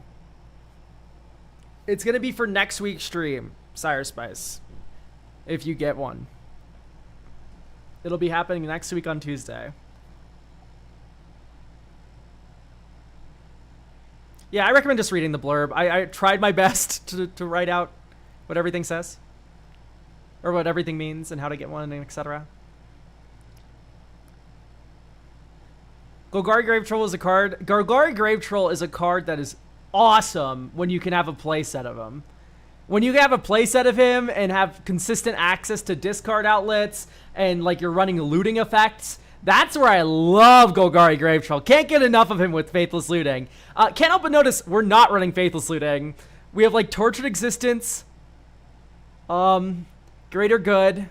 It's gonna be for next week's stream, Sire Spice. If you get one. It'll be happening next week on Tuesday. Yeah, I recommend just reading the blurb. I tried my best to write out what everything says. Or what everything means and how to get one and etc. Golgari Grave Troll is a card. Golgari Grave Troll is a card that is awesome when you can have a playset of him. When you have a playset of him and have consistent access to discard outlets and like you're running looting effects, that's where I love Golgari Grave Troll. Can't get enough of him with Faithless Looting. Can't help but notice we're not running Faithless Looting. We have like Tortured Existence, Greater Good.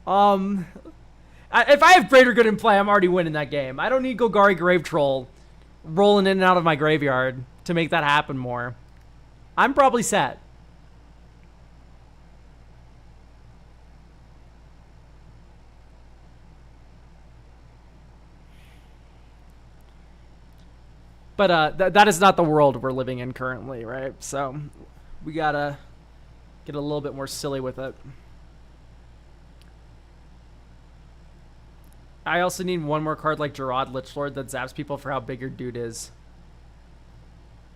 If I have Greater Good in play, I'm already winning that game. I don't need Golgari Grave Troll rolling in and out of my graveyard to make that happen more. I'm probably set. But that is not the world we're living in currently, right? So we gotta get a little bit more silly with it. I also need one more card like Gerard Lichlord that zaps people for how big your dude is.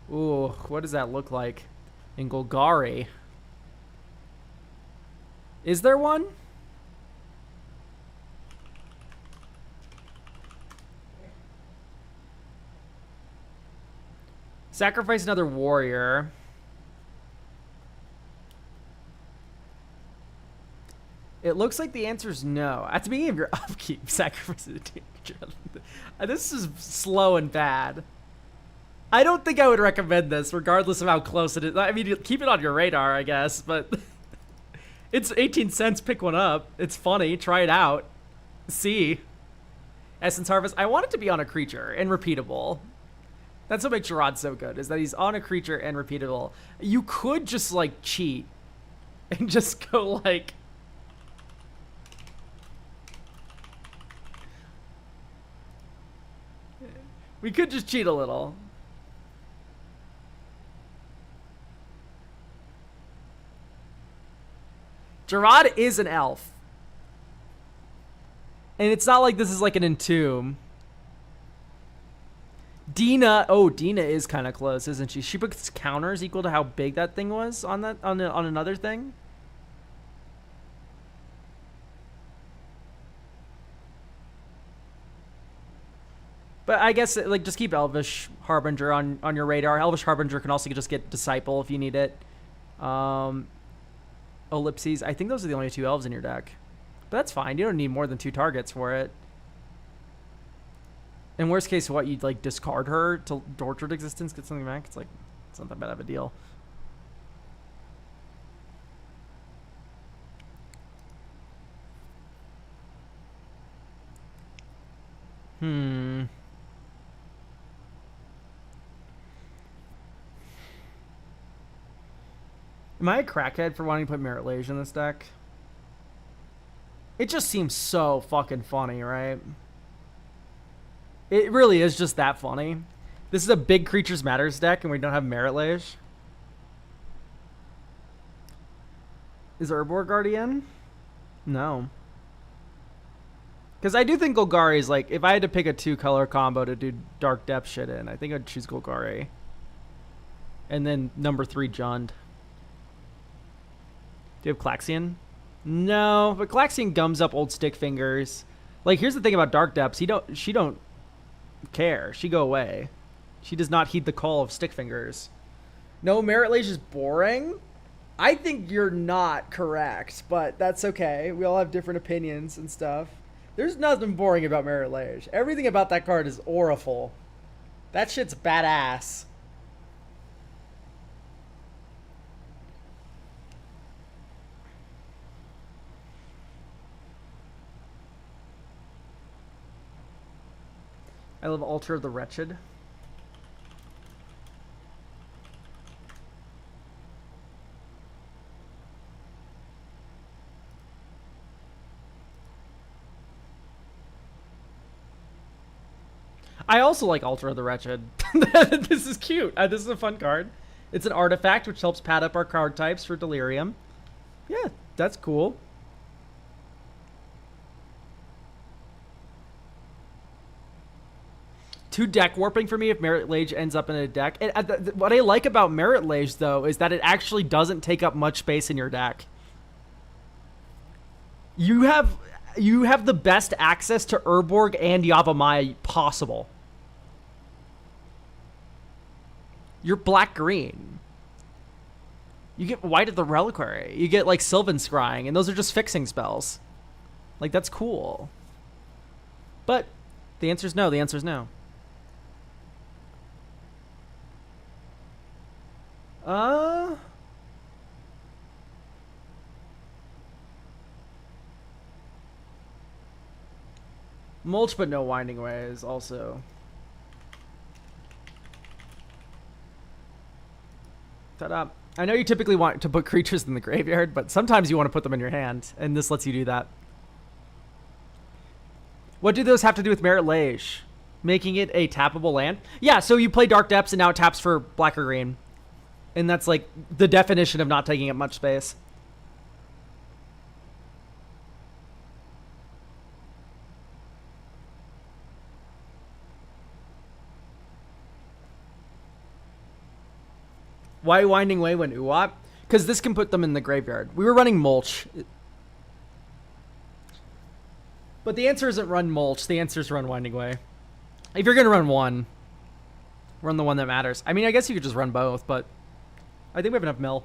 Ooh, what does that look like in Golgari? Is there one? Sacrifice another warrior. It looks like the answer is no. At the beginning of your upkeep, sacrifice a danger. This is slow and bad. I don't think I would recommend this, regardless of how close it is. I mean, keep it on your radar, I guess, but it's 18 cents. Pick one up. It's funny. Try it out. See. Essence Harvest. I want it to be on a creature and repeatable. That's what makes Gerard so good, is that he's on a creature and repeatable. You could just, like, cheat and just go, like... We could just cheat a little. Gerard is an elf. And it's not like this is like an entomb. Dina, oh, Dina is kind of close, isn't she? She puts counters equal to how big that thing was on that on another thing. But I guess like just keep Elvish Harbinger on your radar. Elvish Harbinger can also just get Disciple if you need it. Ellipses. I think those are the only two elves in your deck. But that's fine. You don't need more than 2 targets for it. In worst case, what, you'd like discard her to Tortured Existence, get something back? It's like, it's not that bad of a deal. Am I a crackhead for wanting to put Merit Lage in this deck? It just seems so fucking funny, right? It really is just that funny. This is a big Creatures Matters deck and we don't have Merit Lage. Is Urborg Guardian? No. Because I do think Golgari is like, if I had to pick a 2-color combo to do Dark Depth shit in, I think I'd choose Golgari. And then number 3, Jund. Do you have Klaxion? No, but Klaxion gums up old stick fingers. Like, here's the thing about Dark Depths. She don't care. She go away. She does not heed the call of stick fingers. No, Merit Lage is boring? I think you're not correct, but that's okay. We all have different opinions and stuff. There's nothing boring about Merit Lage. Everything about that card is auriful. That shit's badass. I love Altar of the Wretched. I also like Altar of the Wretched. This is cute. This is a fun card. It's an artifact which helps pad up our card types for Delirium. Yeah, that's cool. Two deck warping for me if Merit Lage ends up in a deck. What I like about Merit Lage, though, is that it actually doesn't take up much space in your deck. You have the best access to Urborg and Yavimaya possible. You're black-green. You get White of the Reliquary. You get, like, Sylvan Scrying, and those are just fixing spells. Like, that's cool. But the answer's no. The answer's no. Mulch, but no Winding Ways, also. Ta-da. I know you typically want to put creatures in the graveyard, but sometimes you want to put them in your hand, and this lets you do that. What do those have to do with Merit Lage? Making it a tappable land? Yeah, so you play Dark Depths, and now it taps for black or green. And that's, like, the definition of not taking up much space. Why Winding Way when Uwat? Because this can put them in the graveyard. We were running Mulch. But the answer isn't run Mulch. The answer is run Winding Way. If you're going to run one, run the one that matters. I mean, I guess you could just run both, but I think we have enough mill.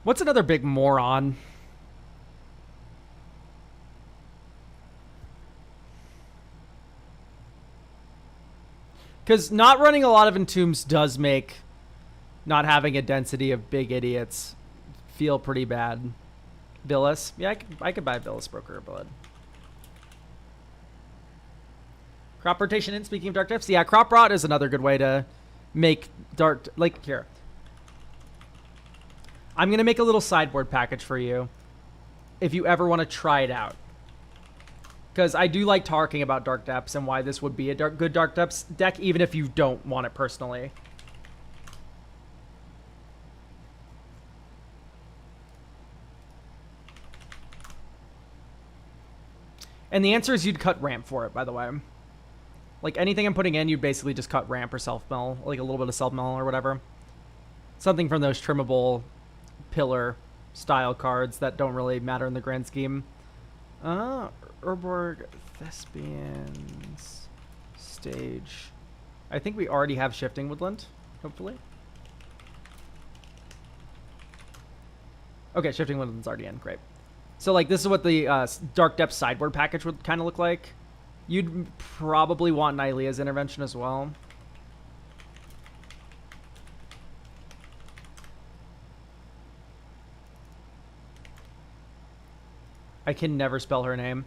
What's another big moron? Because not running a lot of Entombs does make not having a density of big idiots feel pretty bad. Villas? Yeah, I could buy Villas Broker of Blood. Crop rotation in, speaking of Dark Depths. Yeah, Crop Rot is another good way to make dark... Like, here. I'm going to make a little sideboard package for you if you ever want to try it out. Because I do like talking about Dark Depths and why this would be a good Dark Depths deck, even if you don't want it personally. And the answer is you'd cut ramp for it, by the way. Like, anything I'm putting in, you'd basically just cut ramp or self-mill, like a little bit of self-mill or whatever. Something from those trimmable pillar-style cards that don't really matter in the grand scheme. Urborg Thespians Stage. I think we already have Shifting Woodland, hopefully. Okay, Shifting Woodland's already in. Great. So, like, this is what the Dark Depths sideboard package would kind of look like. You'd probably want Nylea's Intervention as well. I can never spell her name.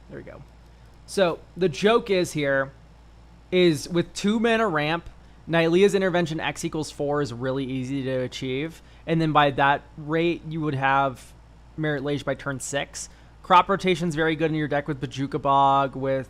There we go. So, the joke is here is with 2 mana ramp, Nylea's Intervention X equals 4 is really easy to achieve. And then by that rate, you would have Merit Lage by turn 6. Crop rotation's very good in your deck with Bajuka Bog, with...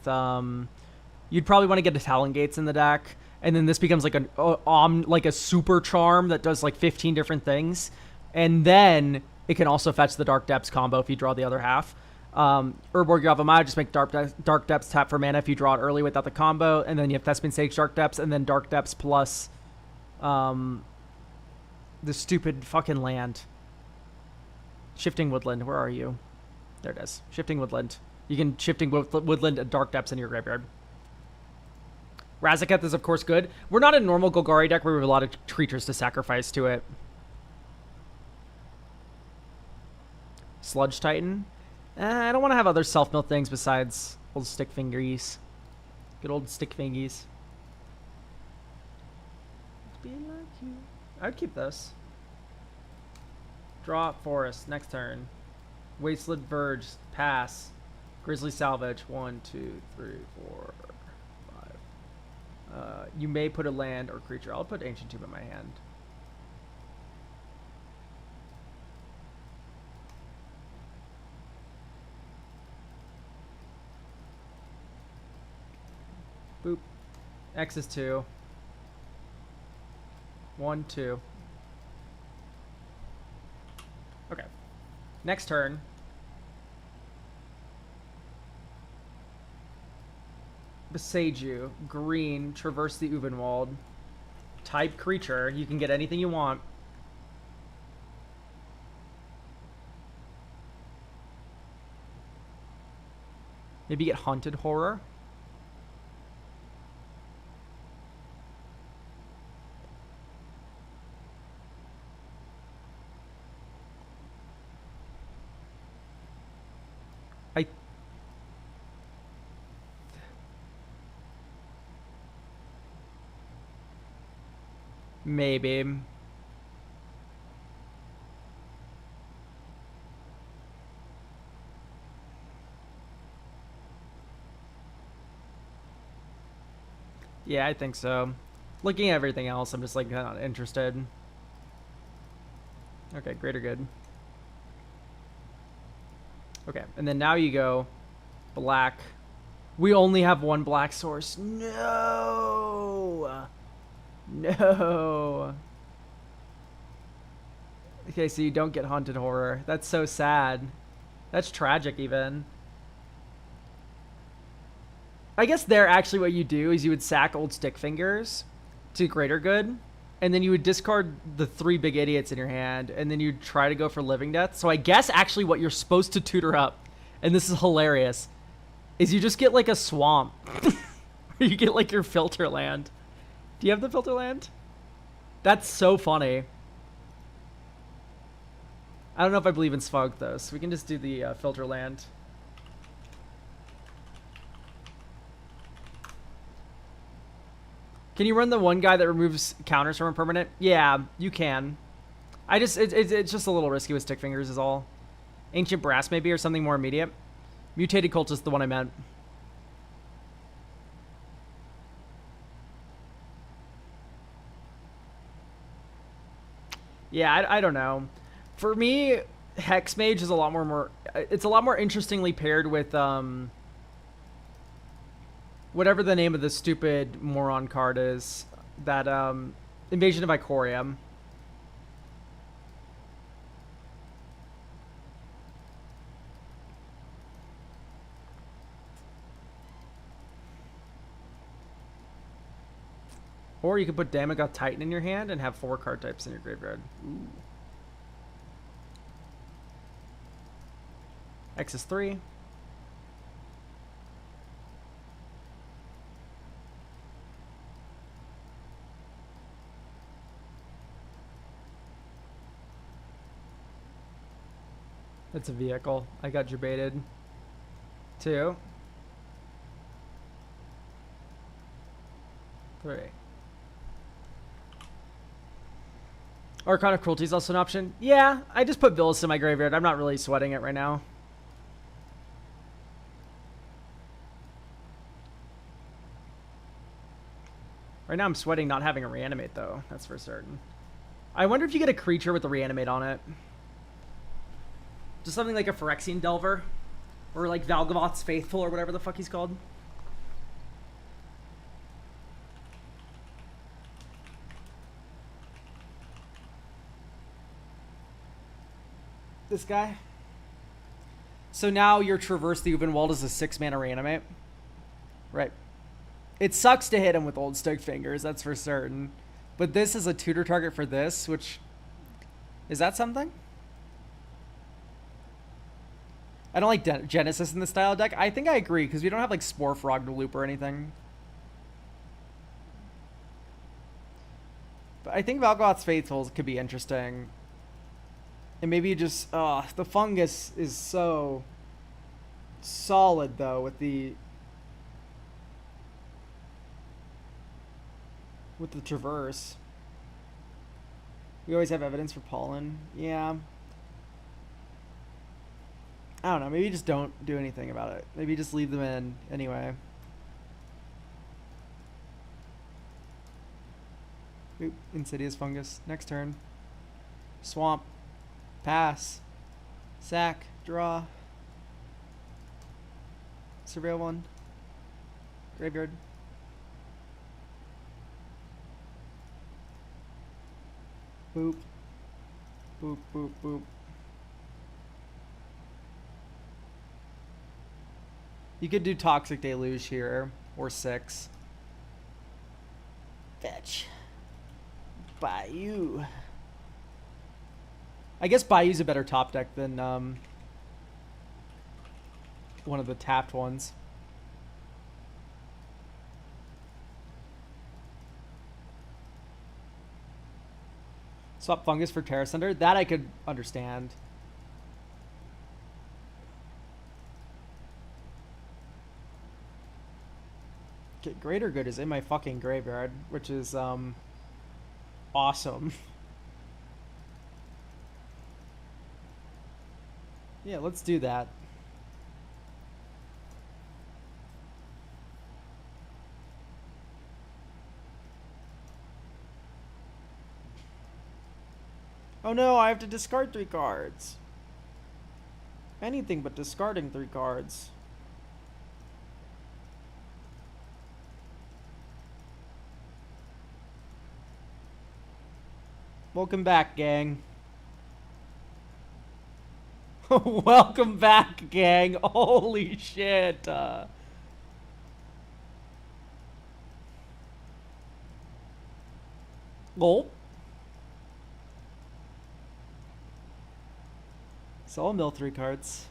you'd probably want to get the Talon Gates in the deck. And then this becomes like a super charm that does like 15 different things. And then it can also fetch the Dark Depths combo if you draw the other half. Urborg Yavimaya, just make Dark Depths tap for mana if you draw it early without the combo. And then you have Thespian Sage Dark Depths, and then Dark Depths plus the stupid fucking land. Shifting Woodland, where are you? There it is. Shifting Woodland. You can Shifting Woodland and Dark Depths in your graveyard. Razaketh is, of course, good. We're not a normal Golgari deck where we have a lot of creatures to sacrifice to it. Sludge Titan. I don't want to have other self-mill things besides old stick fingies. Good old stick fingies. Be like you. I'd keep this. Draw Forest. Next turn. Wasteland Verge. Pass. Grizzly Salvage. 1, 2, 3, 4, 5. You may put a land or creature. I'll put Ancient Tomb in my hand. Boop. X is 2. 1, 2. Okay. Next turn. Beside you. Green. Traverse the Uvenwald. Type creature. You can get anything you want. Maybe get Haunted Horror. Maybe. Yeah, I think so. Looking at everything else, I'm just like not interested. Okay, greater good. Okay, and then now you go black. We only have one black source. No. No. Okay, so you don't get Haunted Horror. That's so sad. That's tragic even. I guess there actually what you do is you would sack old stick fingers to greater good, and then you would discard the 3 big idiots in your hand, and then you'd try to go for living death. So I guess actually what you're supposed to tutor up, and this is hilarious, is you just get like a swamp. Or you get like your filter land. Do you have the filter land? That's so funny. I don't know if I believe in Svog though, so we can just do the filter land. Can you run the one guy that removes counters from a permanent? Yeah, you can. It's just a little risky with stick fingers is all. Ancient Brass maybe, or something more immediate. Mutated Cultist, the one I meant. Yeah, I don't know. For me, Hex Mage is a lot more it's a lot more interestingly paired with whatever the name of the stupid moron card is, that Invasion of Icorium. Or you could put Damogoth Titan in your hand and have 4 card types in your graveyard. Ooh. X is 3. That's a vehicle. I got you baited. 2. 3. Archon of Cruelty is also an option. Yeah, I just put Villas in my graveyard. I'm not really sweating it right now. Right now I'm sweating not having a reanimate though. That's for certain. I wonder if you get a creature with a reanimate on it. Just something like a Phyrexian Delver. Or like Valgavoth's Faithful or whatever the fuck he's called. This guy. So now your Traverse the Uvenwald is a 6-mana reanimate. Right. It sucks to hit him with old stick fingers, that's for certain. But this is a tutor target for this, which... Is that something? I don't like Genesis in the style deck. I think I agree, because we don't have like Spore Frog to loop or anything. But I think Valgoth's Faithful could be interesting. And maybe you just... the fungus is so solid, though, with the Traverse. We always have evidence for pollen. Yeah. I don't know. Maybe just don't do anything about it. Maybe just leave them in anyway. Oop, Insidious Fungus. Next turn. Swamp. Pass. Sack. Draw. Surveil 1. Graveyard. Boop. Boop, boop, boop. You could do Toxic Deluge here, or 6. Fetch. Bayou. I guess Bayou's a better top deck than one of the tapped ones. Swap Fungus for Terra Sunder. That I could understand. Okay, Greater Good is in my fucking graveyard, which is awesome. Yeah, let's do that. Oh no, I have to discard 3 cards. Anything but discarding 3 cards. Welcome back, gang. Welcome back, gang. Holy shit. Gulp. So I'll mill 3 cards.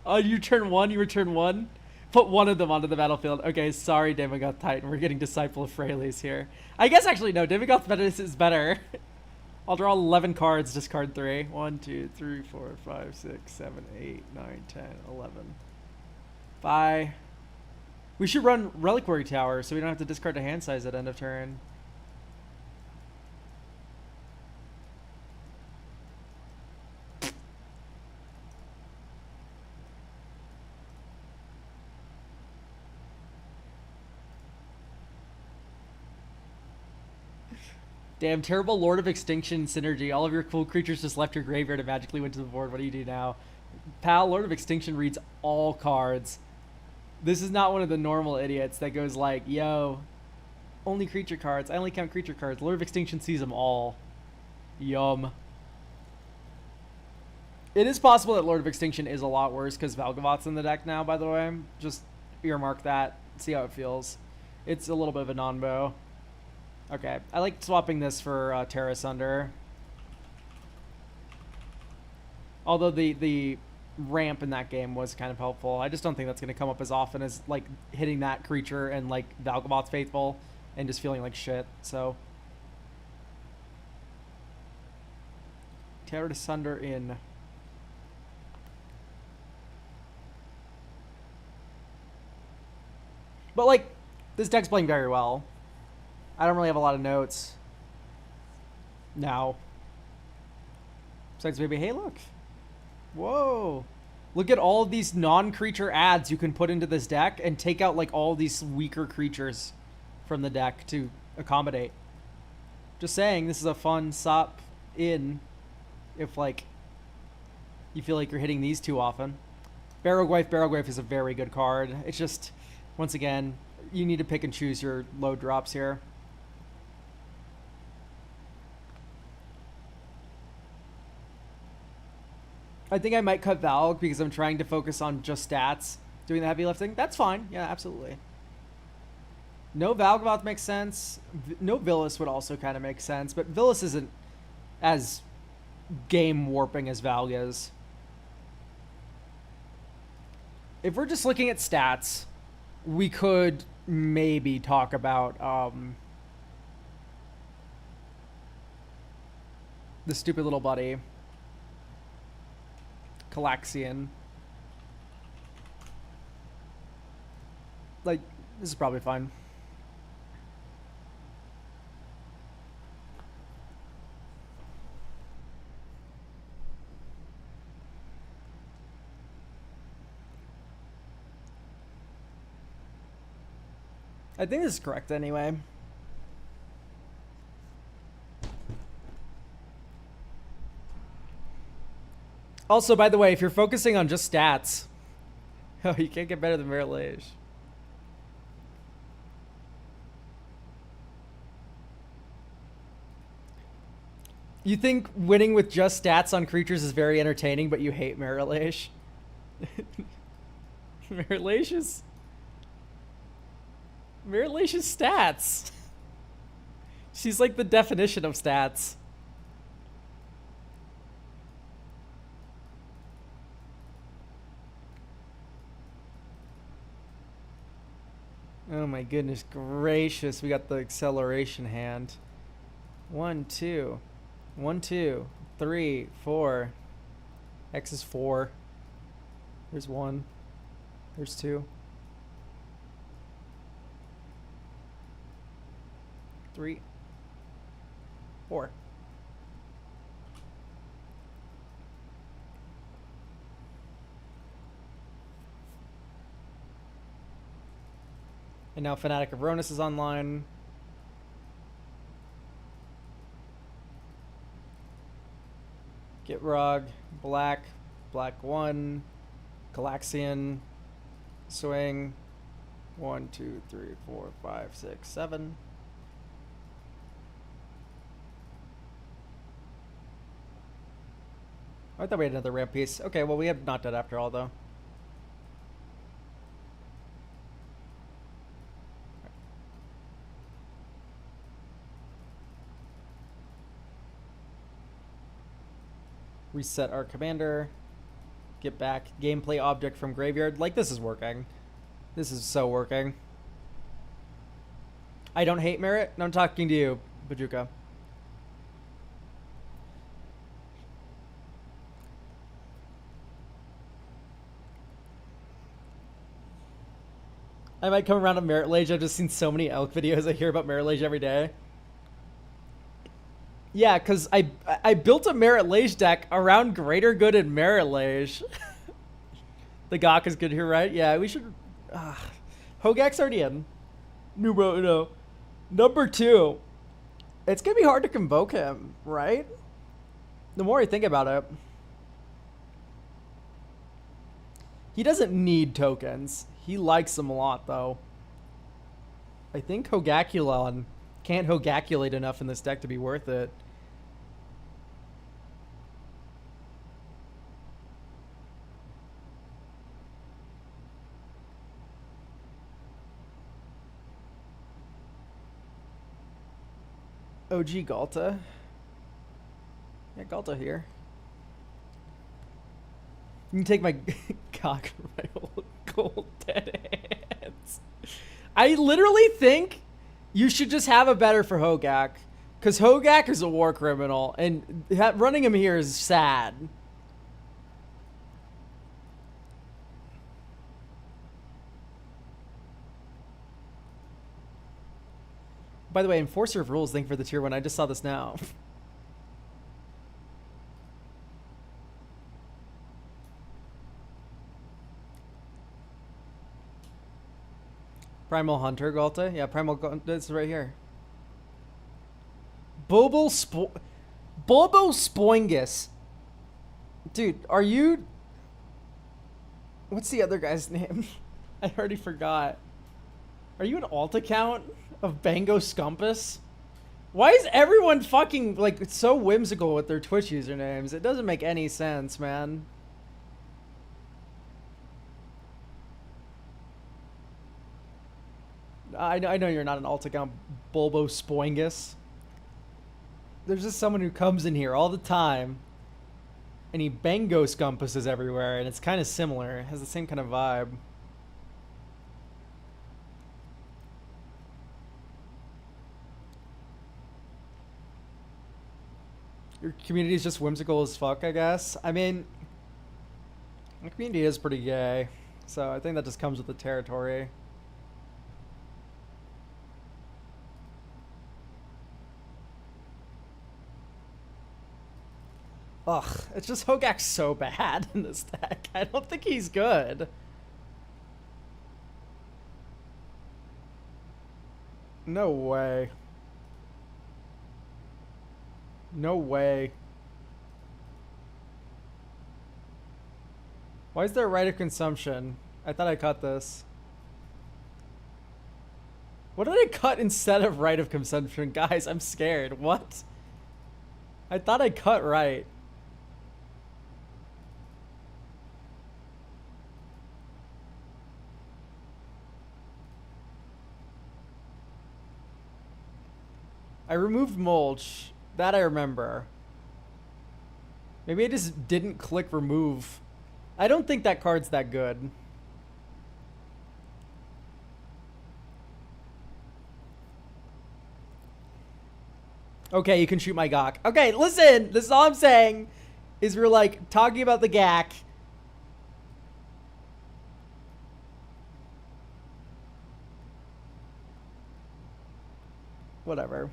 Oh, you turn 1, you return 1? Put one of them onto the battlefield. Okay, sorry, Demigoth Titan. We're getting Disciple of Freyles here. I guess actually, no, Demigoth Menace is better. I'll draw 11 cards, discard 3. 1, 2, 3, 4, 5, 6, 7, 8, 9, 10, 11. Bye. We should run Reliquary Tower so we don't have to discard a hand size at end of turn. Damn, terrible Lord of Extinction synergy. All of your cool creatures just left your graveyard and magically went to the board. What do you do now? Pal, Lord of Extinction reads all cards. This is not one of the normal idiots that goes like, yo, only creature cards. I only count creature cards. Lord of Extinction sees them all. Yum. It is possible that Lord of Extinction is a lot worse because Valgavoth's in the deck now, by the way. Just earmark that. See how it feels. It's a little bit of a non-bow. Okay, I like swapping this for Terra Sunder. Although the ramp in that game was kind of helpful. I just don't think that's going to come up as often as like hitting that creature and like Valgavoth's Faithful and just feeling like shit. So Terra Sunder in. But like this deck's playing very well. I don't really have a lot of notes now. Besides maybe, hey, look. Whoa. Look at all of these non-creature adds you can put into this deck and take out like all these weaker creatures from the deck to accommodate. Just saying, this is a fun sop in if like you feel like you're hitting these too often. Barrowglyph is a very good card. It's just, once again, you need to pick and choose your low drops here. I think I might cut Valg because I'm trying to focus on just stats, doing the heavy lifting. That's fine. Yeah, absolutely. No Valgavoth makes sense. No Villas would also kind of make sense, but Villas isn't as game warping as Valg is. If we're just looking at stats, we could maybe talk about the stupid little buddy. Calaxian. Like, this is probably fine. I think this is correct anyway. Also, by the way, if you're focusing on just stats, oh, you can't get better than Merit Liege. You think winning with just stats on creatures is very entertaining, but you hate Merilage? Merilage's stats. She's like the definition of stats. Oh my goodness gracious, we got the acceleration hand. 1, 2. 1, 2, 3, 4. X is 4. There's 1. There's 2. 3. 4. And now Fanatic of Ronus is online. Gitrog, black, black 1, Galaxian, swing, 1, 2, 3, 4, 5, 6, 7. I thought we had another ramp piece. Okay, well we have not dead after all though. Reset our commander. Get back gameplay object from graveyard. Like, this is working. This is so working. I don't hate Merit. I'm talking to you, Bajuka. I might come around to Merit Lage. I've just seen so many elk videos. I hear about Merit Lage every day. Yeah, because I built a Merit Lage deck around Greater Good and Merit Lage. The Gawk is good here, right? Yeah, we should... Hogak's already in. No. Number 2. It's going to be hard to convoke him, right? The more I think about it. He doesn't need tokens. He likes them a lot, though. I think Hogaculon can't Hogaculate enough in this deck to be worth it. OG Galta. Yeah, Galta here. You can take my cock from my old cold dead hands. I literally think you should just have a better for Hogak. Because Hogak is a war criminal. And running him here is sad. By the way, Enforcer of Rules, thank you for the tier 1. I just saw this now. Primal Hunter, Galta. Yeah, Primal Galta is right here. Bobo Spoingus. Dude, are you... What's the other guy's name? I already forgot. Are you an alt account of Bango Scumpus? Why is everyone fucking, like, so whimsical with their Twitch usernames? It doesn't make any sense, man. I know you're not an alt account, Bulbo Spoingus. There's just someone who comes in here all the time, and he Bango Scumpuses everywhere, and it's kind of similar. It has the same kind of vibe. Your community is just whimsical as fuck, I guess. I mean, the community is pretty gay, so I think that just comes with the territory. Ugh, it's just Hogak's so bad in this deck. I don't think he's good. No way. No way. Why is there a right of consumption? I thought I cut this. What did I cut instead of right of consumption? Guys, I'm scared. What? I thought I cut right. I removed mulch. That I remember. Maybe I just didn't click remove. I don't think that card's that good. Okay, you can shoot my gawk. Okay, listen. This is all I'm saying. Is we're like talking about the gack. Whatever.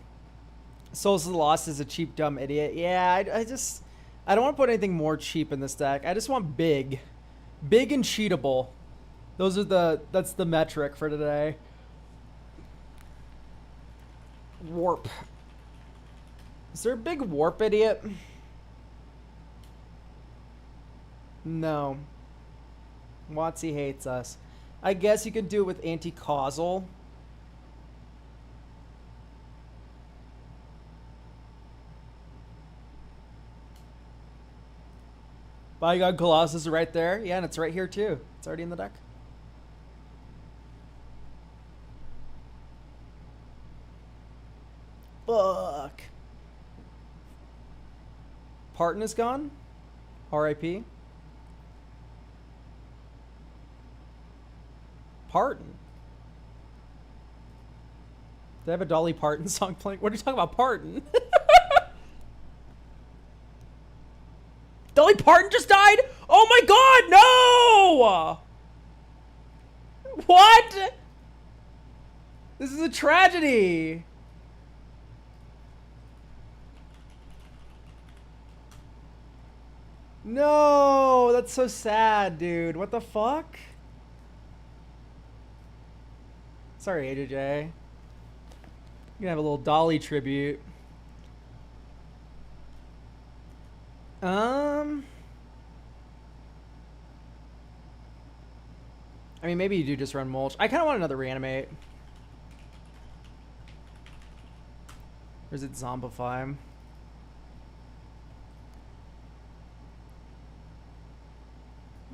Souls of the Lost is a cheap, dumb idiot. Yeah, I don't want to put anything more cheap in this deck. I just want big. Big and cheatable. That's the metric for today. Warp. Is there a big warp idiot? No. WotC hates us. I guess you could do it with anti-causal. Bygone Colossus is right there. Yeah, and it's right here too. It's already in the deck. Fuck. Parton is gone. R.I.P. Parton. Did I have a Dolly Parton song playing? What are you talking about, Parton? Dolly Parton just died? Oh my god, no! What? This is a tragedy. No, that's so sad, dude. What the fuck? Sorry, AJJ. You're gonna have a little Dolly tribute. I mean, maybe you do just run mulch. I kind of want another reanimate. Or is it zombify?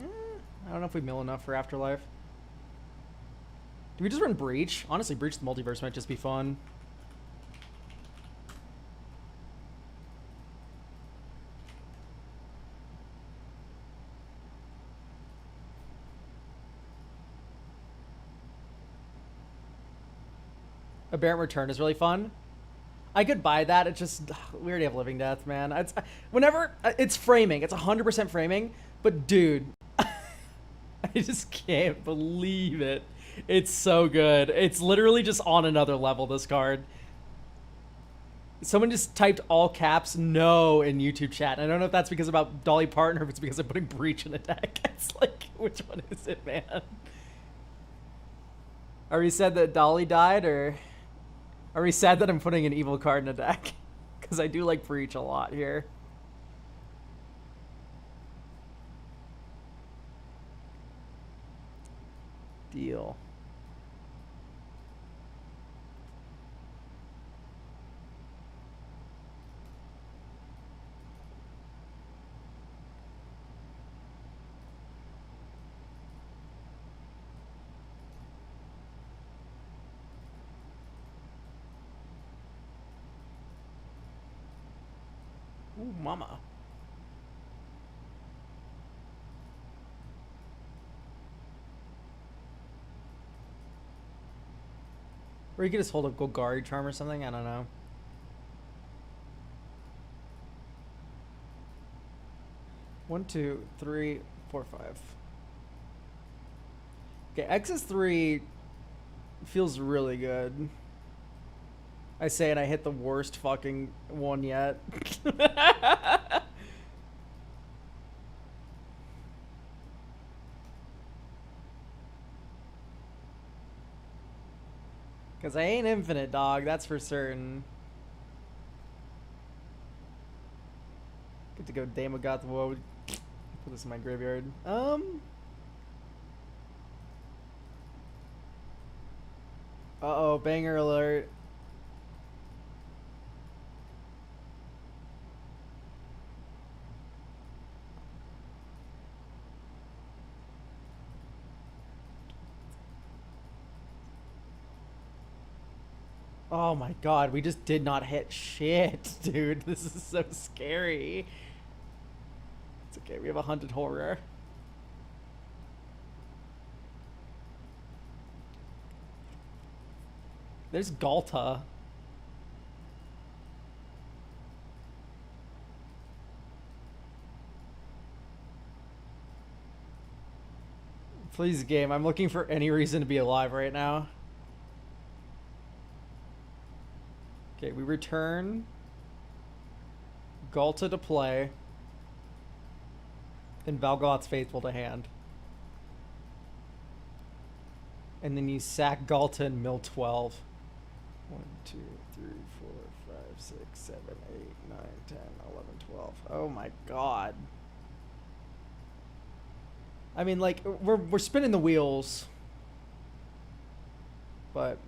I don't know if we mill enough for Afterlife. Do we just run Breach? Honestly, Breach the Multiverse might just be fun. Aberrant Return is really fun. I could buy that. It's just we already have Living Death, man. It's whenever it's framing. It's 100% framing. But dude, I just can't believe it. It's so good. It's literally just on another level. This card. Someone just typed all caps no in YouTube chat. I don't know if that's because about Dolly Parton or if it's because I'm putting Breach in a deck. It's like, which one is it, man? Are we sad that Dolly died, or are we sad that I'm putting an evil card in a deck? Because I do like Breach a lot here. Deal. Ooh, mama. Or you could just hold up Golgari Charm or something. I don't know. One, two, three, four, five. Okay, X's 3 feels really good. I say and I hit the worst fucking one yet. Because I ain't infinite, dog. That's for certain. Get to go Damogoth Woe. Put this in my graveyard. Uh-oh, banger alert. Oh my god, we just did not hit shit, dude. This is so scary. It's okay, we have a hunted horror. There's Galta. Please, game. I'm looking for any reason to be alive right now. Okay, we return Galta to play. And Valgoth's Faithful to hand. And then you sack Galta and mill 12. 1, 2, 3, 4, 5, 6, 7, 8, 9, 10, 11, 12. Oh my god. I mean, like, we're spinning the wheels. But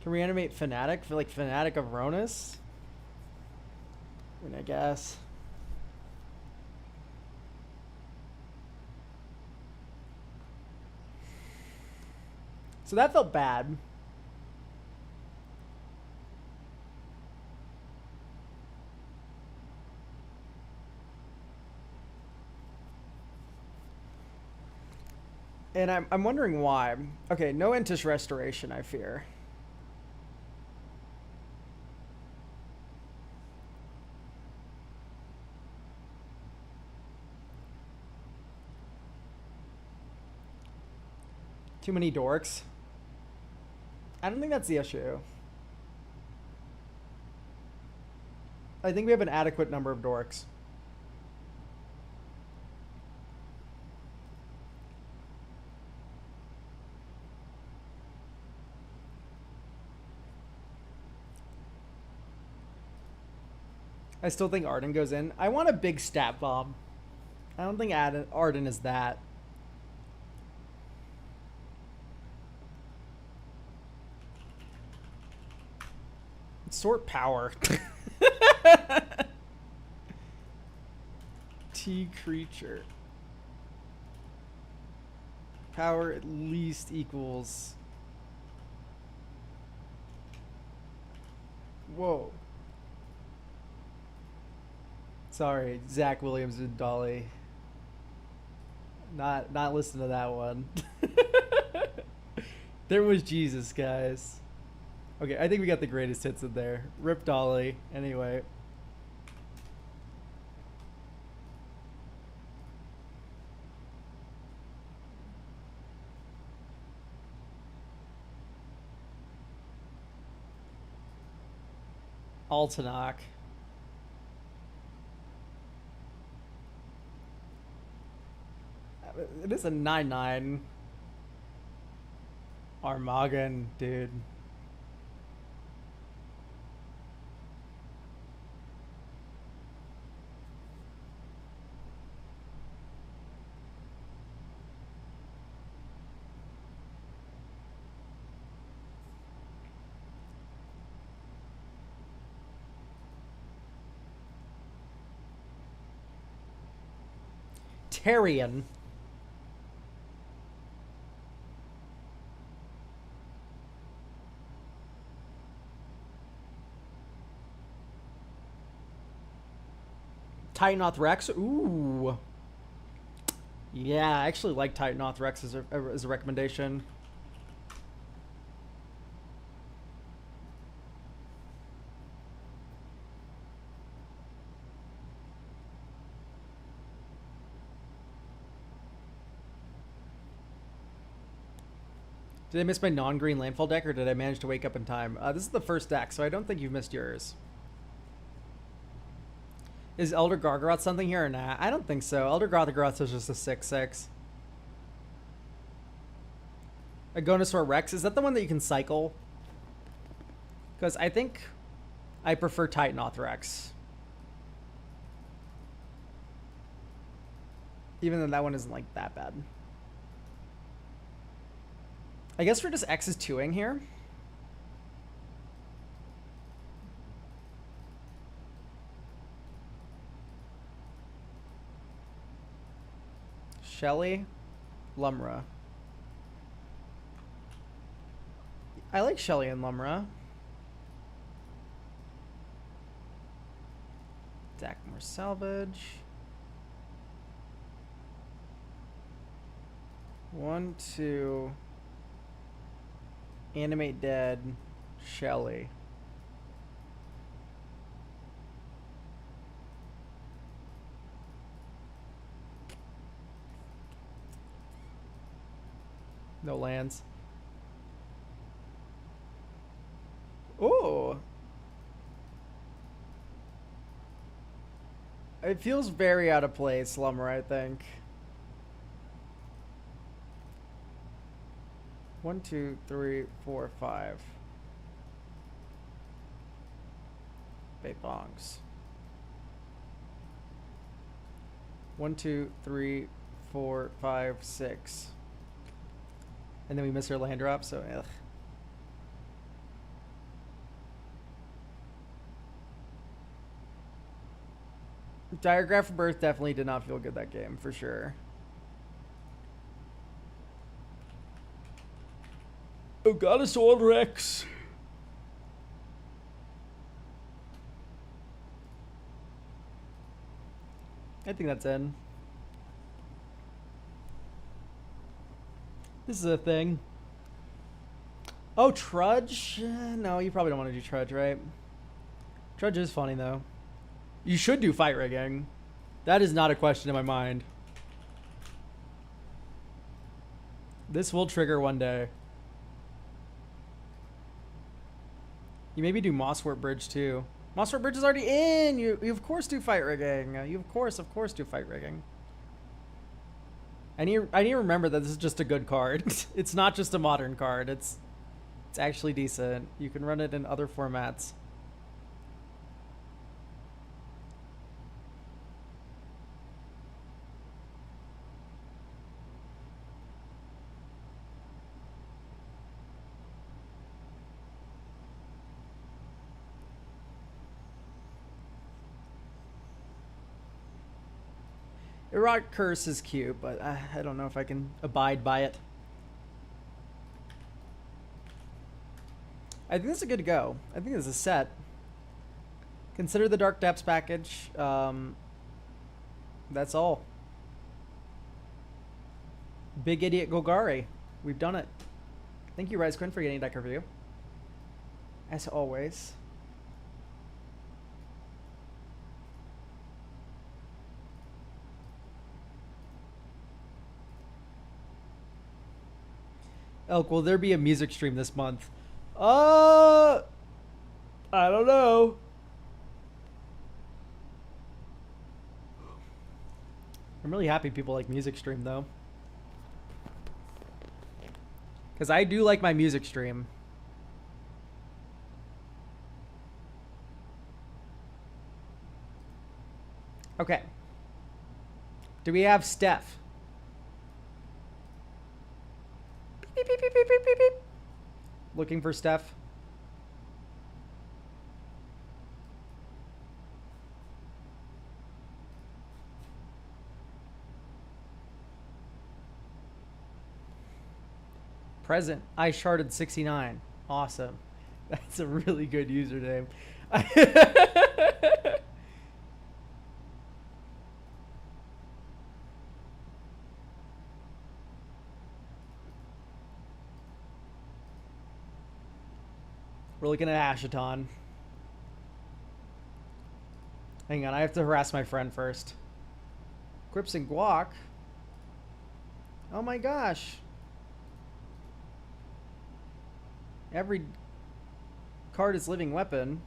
can we animate Fnatic for like Fnatic of Ronus? I mean, I guess. So that felt bad. And I'm wondering why. Okay, no Entish Restoration, I fear. Too many dorks. I don't think that's the issue. I think we have an adequate number of dorks. I still think Arden goes in. I want a big stat bomb. I don't think Arden is that. Sort power. T creature. Power at least equals. Whoa. Sorry, Zach Williams and Dolly. Not listen to that one. There was Jesus, guys. Okay, I think we got the greatest hits in there. Rip Dolly. Anyway. Altanok. It is a 9/9. Armagan, dude. Tyrion. Titanoth Rex. Ooh. Yeah, I actually like Titanoth Rex as a recommendation. Did I miss my non-green landfall deck, or did I manage to wake up in time? This is the first deck, so I don't think you've missed yours. Is Elder Gargaroth something here or nah? I don't think so. Elder Gargaroth is just a 6/6. Agonosaur Rex, is that the one that you can cycle? Because I think I prefer Titanoth Rex. Even though that one isn't like that bad. I guess we're just X's 2ing here. Shelly, Lumra. I like Shelly and Lumra. Attack more salvage. 1, 2. Animate dead. Shelly. No lands. Ooh. It feels very out of place, Slumber, I think. 1, 2, 3, 4, 5. Bongs. 1, 2, 3, 4, 5, 6. And then we miss our land drop, so ugh. Diagraph of Birth definitely did not feel good that game, for sure. Oh, Goddess Rex. I think that's in. This is a thing. Oh, Trudge? No, you probably don't want to do Trudge, right? Trudge is funny, though. You should do fight rigging. That is not a question in my mind. This will trigger one day. You maybe do Mosswort Bridge, too. Mosswort Bridge is already in! You of course do fight rigging. You of course do fight rigging. I need to remember that this is just a good card. It's not just a modern card. It's actually decent. You can run it in other formats. Erotic Curse is cute, but I don't know if I can abide by it. I think this is a good go. I think this is a set. Consider the Dark Depths package. That's all. Big Idiot Golgari. We've done it. Thank you, Rise Quinn, for getting a deck review. As always. Elk, will there be a music stream this month? I don't know. I'm really happy people like music stream, though. Because I do like my music stream. Okay. Do we have Steph? Beep, beep, beep, beep, beep, beep, beep. Looking for Steph. Present. I sharded 69. Awesome. That's a really good username. We're looking at Ashaton. Hang on, I have to harass my friend first. Grips and Guac. Oh my gosh. Every card is living weapon.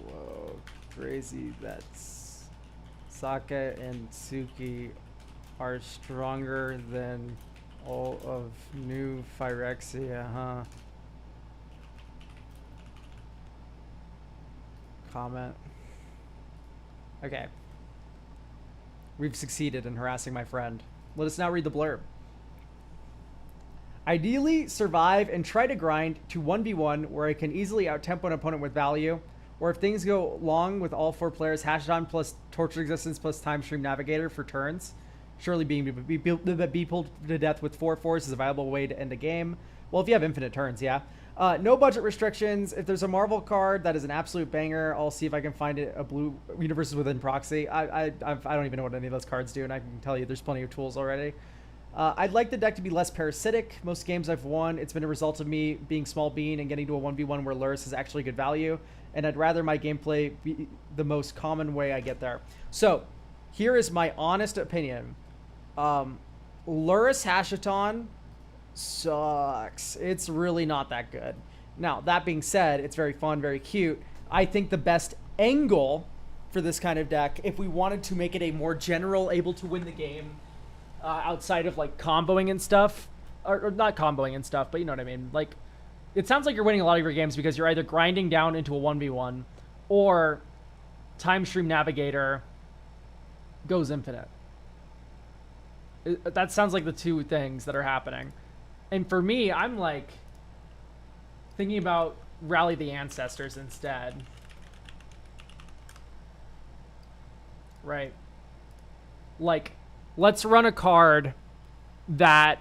Whoa, crazy. That's Sokka and Suki are stronger than all of new Phyrexia, huh? Comment. Okay. We've succeeded in harassing my friend. Let us now read the blurb. Ideally, survive and try to grind to 1v1 where I can easily out-tempo an opponent with value, or if things go long with all 4 players, Hashdown plus Tortured Existence plus Time Stream Navigator for turns. Surely be pulled to death with 4/4s is a viable way to end a game. Well, if you have infinite turns, yeah. No budget restrictions. If there's a Marvel card that is an absolute banger, I'll see if I can find it. A blue Universes Within proxy. I don't even know what any of those cards do, and I can tell you there's plenty of tools already. I'd like the deck to be less parasitic. Most games I've won, it's been a result of me being small bean and getting to a 1v1 where Lurrus is actually good value, and I'd rather my gameplay be the most common way I get there. So, here is my honest opinion. Lurrus Hashaton sucks. It's really not that good. Now, that being said, it's very fun, very cute. I think the best angle for this kind of deck, if we wanted to make it a more general, able to win the game, outside of like comboing and stuff, or not comboing and stuff, but you know what I mean. Like, it sounds like you're winning a lot of your games because you're either grinding down into a 1v1 or Time Stream Navigator goes infinite. That sounds like the two things that are happening. And for me, I'm like thinking about Rally the Ancestors instead. Right. Like, let's run a card that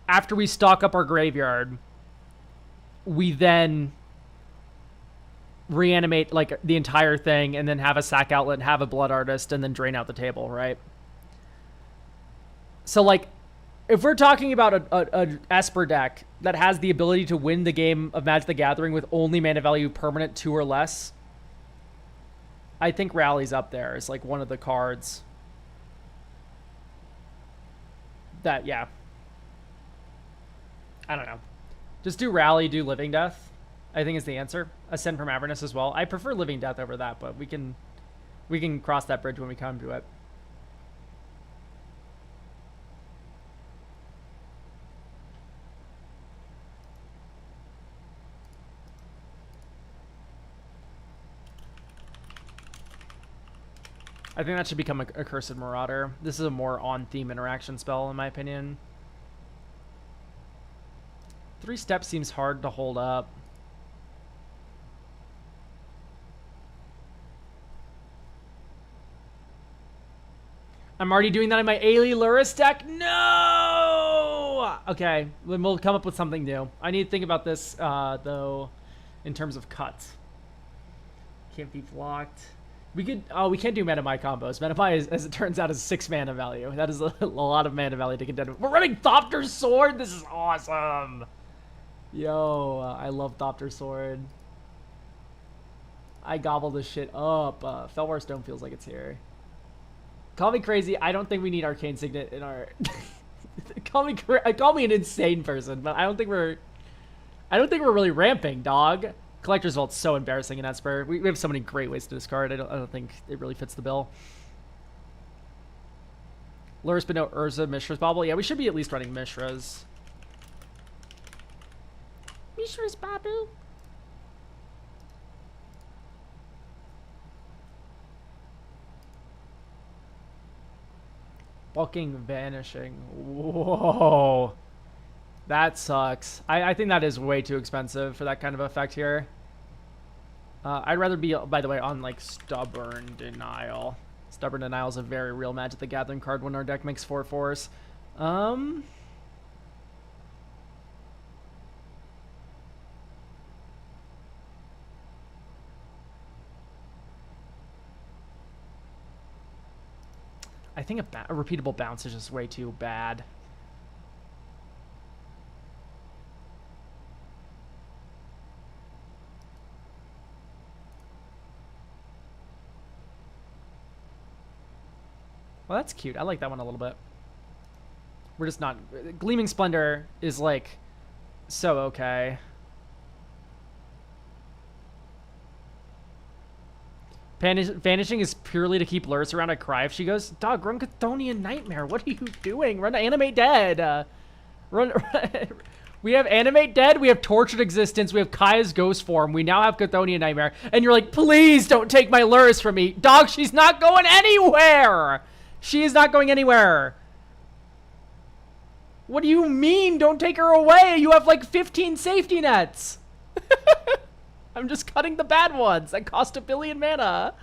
after we stock up our graveyard, we then reanimate like the entire thing and then have a sack outlet, have a blood artist, and then drain out the table, right? So like, if we're talking about a Esper deck that has the ability to win the game of Magic the Gathering with only mana value permanent 2 or less, I think Rally's up there as like one of the cards that, yeah. I don't know. Just do Rally, do Living Death, I think is the answer. Ascend from Avernus as well. I prefer Living Death over that, but we can cross that bridge when we come to it. I think that should become a Cursed Marauder. This is a more on-theme interaction spell, in my opinion. 3 steps seems hard to hold up. I'm already doing that in my Ailey Lurrus deck? No! Okay, then we'll come up with something new. I need to think about this, though, in terms of cuts. Can't be blocked. We could, oh, we can't do Metamai combos. Metamai, as it turns out, is 6 mana value. That is a lot of mana value to contend with. We're running Thopter's Sword? This is awesome. Yo, I love Thopter's Sword. I gobble this shit up. Felwar Stone feels like it's here. Call me crazy. I don't think we need Arcane Signet in our... call me an insane person, but I don't think we're really ramping, dog. Collector's Vault's so embarrassing in Esper. We have so many great ways to discard. I don't think it really fits the bill. Lurrus, but no Urza, Mishra's Bobble. Yeah, we should be at least running Mishra's. Mishra's Babu. Fucking Vanishing. Whoa. That sucks. I think that is way too expensive for that kind of effect here. I'd rather be, by the way, on like Stubborn Denial. Stubborn Denial is a very real Magic the Gathering card when our deck makes 4/4s. I think a repeatable bounce is just way too bad. Well, that's cute. I like that one a little bit. We're just not... Gleaming Splendor is, like, so okay. Vanishing is purely to keep Lurrus around. I cry if she goes, dog, run Chthonian Nightmare. What are you doing? Run Animate Dead. Run... We have Animate Dead, we have Tortured Existence, we have Kaya's Ghost Form, we now have Chthonian Nightmare, and you're like, please don't take my Lurrus from me. Dog, she's not going anywhere! She is not going anywhere. What do you mean? Don't take her away. You have like 15 safety nets. I'm just cutting the bad ones that cost 1 billion mana.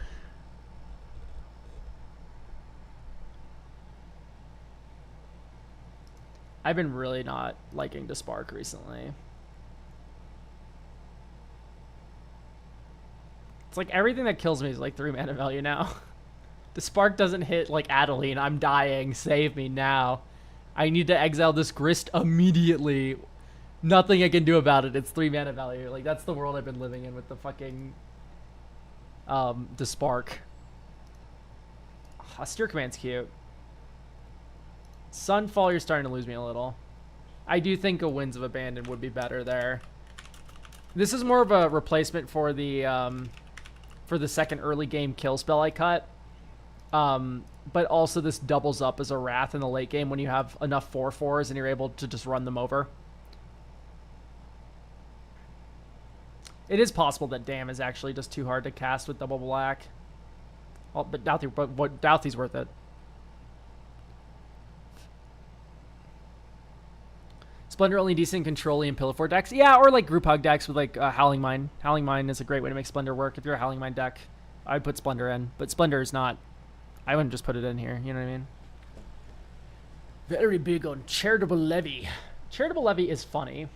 I've been really not liking DeSpark recently. It's like everything that kills me is like 3 mana value now. DeSpark doesn't hit like Adeline. I'm dying. Save me now. I need to exile this Grist immediately. Nothing I can do about it. It's 3 mana value. Like, that's the world I've been living in with the fucking DeSpark. Austere Command's cute. Sunfall, you're starting to lose me a little. I do think a Winds of Abandon would be better there. This is more of a replacement for the second early game kill spell I cut. But also this doubles up as a Wrath in the late game when you have enough 4/4s and you're able to just run them over. It is possible that Dam is actually just too hard to cast with double black. Oh, but Douthy's worth it. Splendor only decent controlling and Pillar 4 decks. Yeah, or like group hug decks with like Howling Mine. Howling Mine is a great way to make Splendor work. If you're a Howling Mine deck, I'd put Splendor in. But Splendor is not... I wouldn't just put it in here, you know what I mean? Very big on Charitable Levy. Charitable Levy is funny.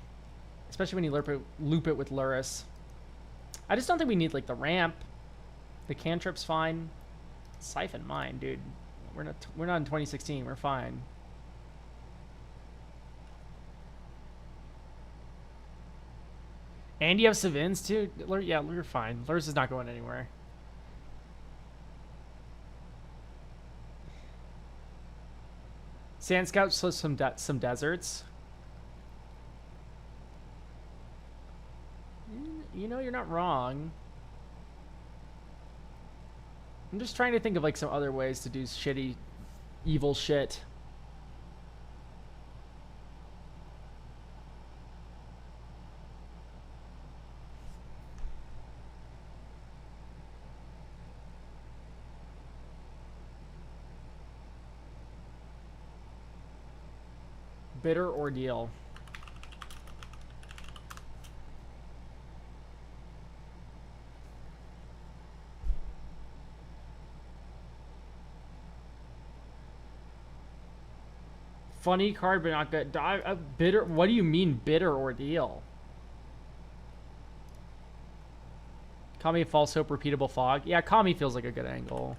Especially when you loop it with Luris. I just don't think we need like the ramp. The cantrip's fine. Siphon Mine, dude. We're not in 2016, we're fine. And you have Savins too? Yeah, you're fine. Luris is not going anywhere. Sand Scout slows some deserts. You know, you're not wrong. I'm just trying to think of like some other ways to do shitty, evil shit. Bitter Ordeal. Funny card, but not good. Bitter. What do you mean, Bitter Ordeal? Kami False Hope, Repeatable Fog. Yeah, Kami feels like a good angle.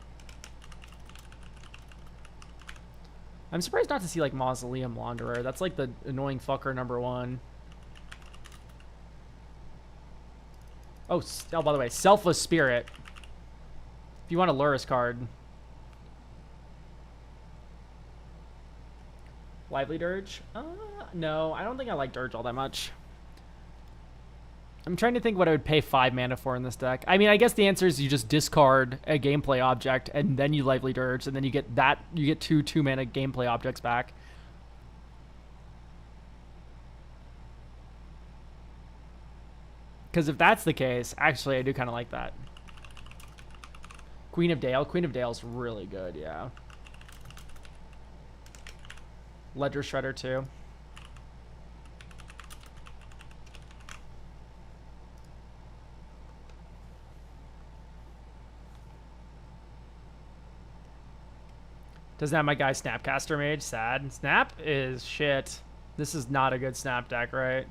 I'm surprised not to see like Mausoleum Wanderer. That's like the annoying fucker #1. Oh, by the way, Selfless Spirit. If you want a Luris card. Lively Dirge? No, I don't think I like Dirge all that much. I'm trying to think what I would pay 5 mana for in this deck. I mean, I guess the answer is you just discard a gameplay object and then you Lively Dirge, and then you get 2 mana gameplay objects back. Because if that's the case, actually I do kind of like that. Queen of Dale. Queen of Dale's really good, yeah. Ledger Shredder too. Doesn't have my guy Snapcaster Mage. Sad. Snap is shit. This is not a good Snap deck, right?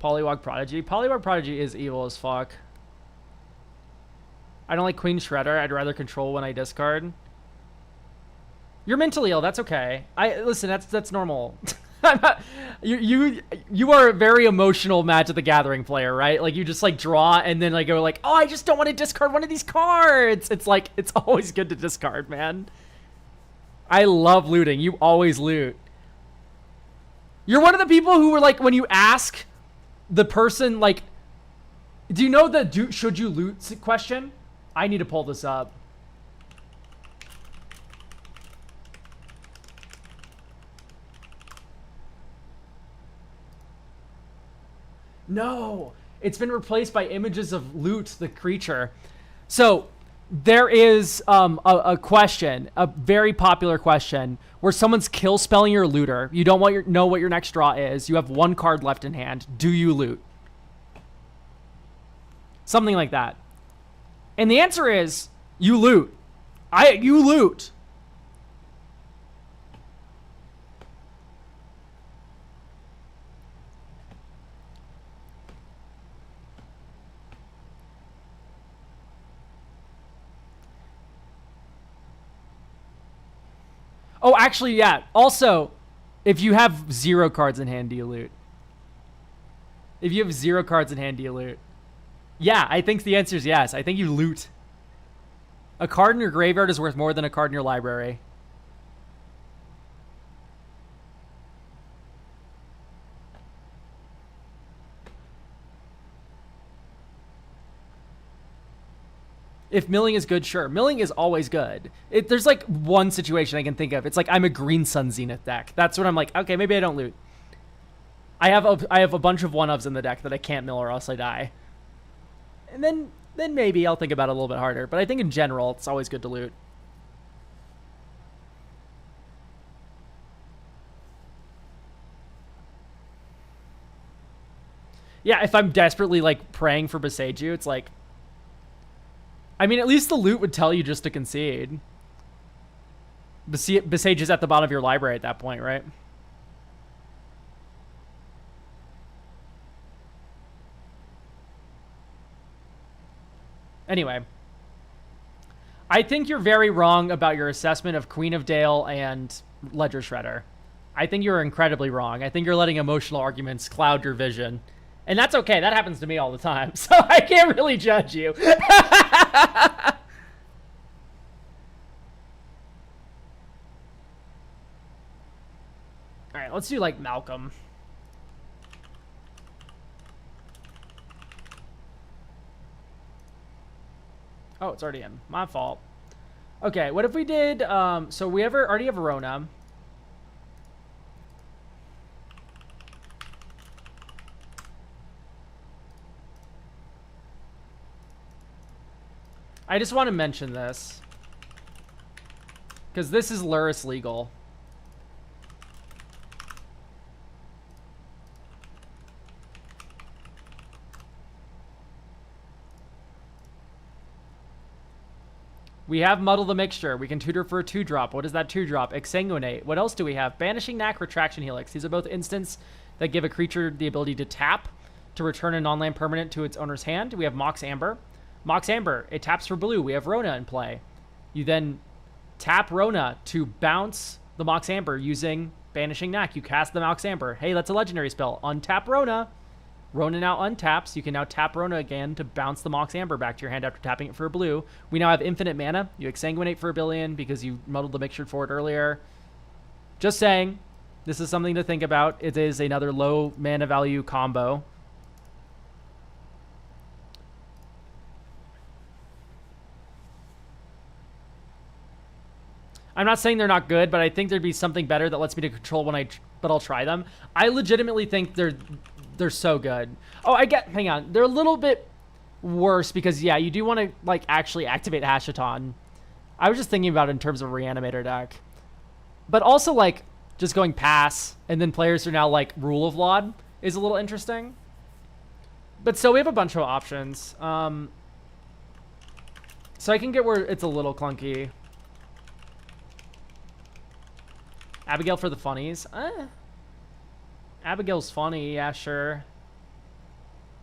Polywog Prodigy. Polywog Prodigy is evil as fuck. I don't like Queen Shredder. I'd rather control when I discard. You're mentally ill. That's okay. Listen. That's normal. You are a very emotional Magic the Gathering player, right? Like you just like draw and then like go like, oh, I just don't want to discard one of these cards. It's like it's always good to discard, man. I love looting. You always loot. You're one of the people who were like, when you ask the person like, do you know the should you loot question? I need to pull this up. No, it's been replaced by images of Loot, the creature. So there is a question, a very popular question, where someone's kill spelling your looter. You don't know what your next draw is. You have 1 card left in hand. Do you loot? Something like that. And the answer is you loot. You loot. Oh, actually, yeah. Also, if you have 0 cards in hand, do you loot? If you have 0 cards in hand, do you loot? Yeah, I think the answer is yes. I think you loot. A card in your graveyard is worth more than a card in your library. If milling is good, sure. Milling is always good. There's like one situation I can think of. It's like I'm a Green Sun Zenith deck. That's when I'm like, okay, maybe I don't loot. I have a bunch of 1-ofs in the deck that I can't mill or else I die. And then maybe I'll think about it a little bit harder. But I think in general, it's always good to loot. Yeah, if I'm desperately like praying for Beseiju, it's like, I mean, at least the loot would tell you just to concede. Besage is at the bottom of your library at that point, right? Anyway. I think you're very wrong about your assessment of Queen of Dale and Ledger Shredder. I think you're incredibly wrong. I think you're letting emotional arguments cloud your vision. And that's okay. That happens to me all the time. So I can't really judge you. All right, let's do like Malcolm. Oh, it's already in. My fault. Okay, what if we did, so we already have Rona. I just want to mention this. Because this is Luris legal. We have Muddle the Mixture. We can tutor for a 2-drop. What is that 2-drop? Exsanguinate. What else do we have? Banishing Knack, Retraction Helix. These are both instants that give a creature the ability to tap to return a non-land permanent to its owner's hand. We have Mox Amber. Mox Amber, it taps for blue. We have Rona in play. You then tap Rona to bounce the Mox Amber using Banishing Knack. You cast the Mox Amber. Hey, that's a legendary spell. Untap Rona. Rona now untaps. You can now tap Rona again to bounce the Mox Amber back to your hand after tapping it for a blue. We now have infinite mana. You exsanguinate for 1 billion because you muddled the mixture for it earlier. Just saying, this is something to think about. It is another low mana value combo. I'm not saying they're not good, but I think there'd be something better that lets me to control but I'll try them. I legitimately think they're so good. Oh, hang on. They're a little bit worse because, yeah, you do want to, like, actually activate Hashaton. I was just thinking about it in terms of Reanimator deck. But also, like, just going pass, and then players are now, like, Rule of Laud is a little interesting. But so we have a bunch of options. So I can get where it's a little clunky. Abigail for the funnies. Abigail's funny, yeah, sure.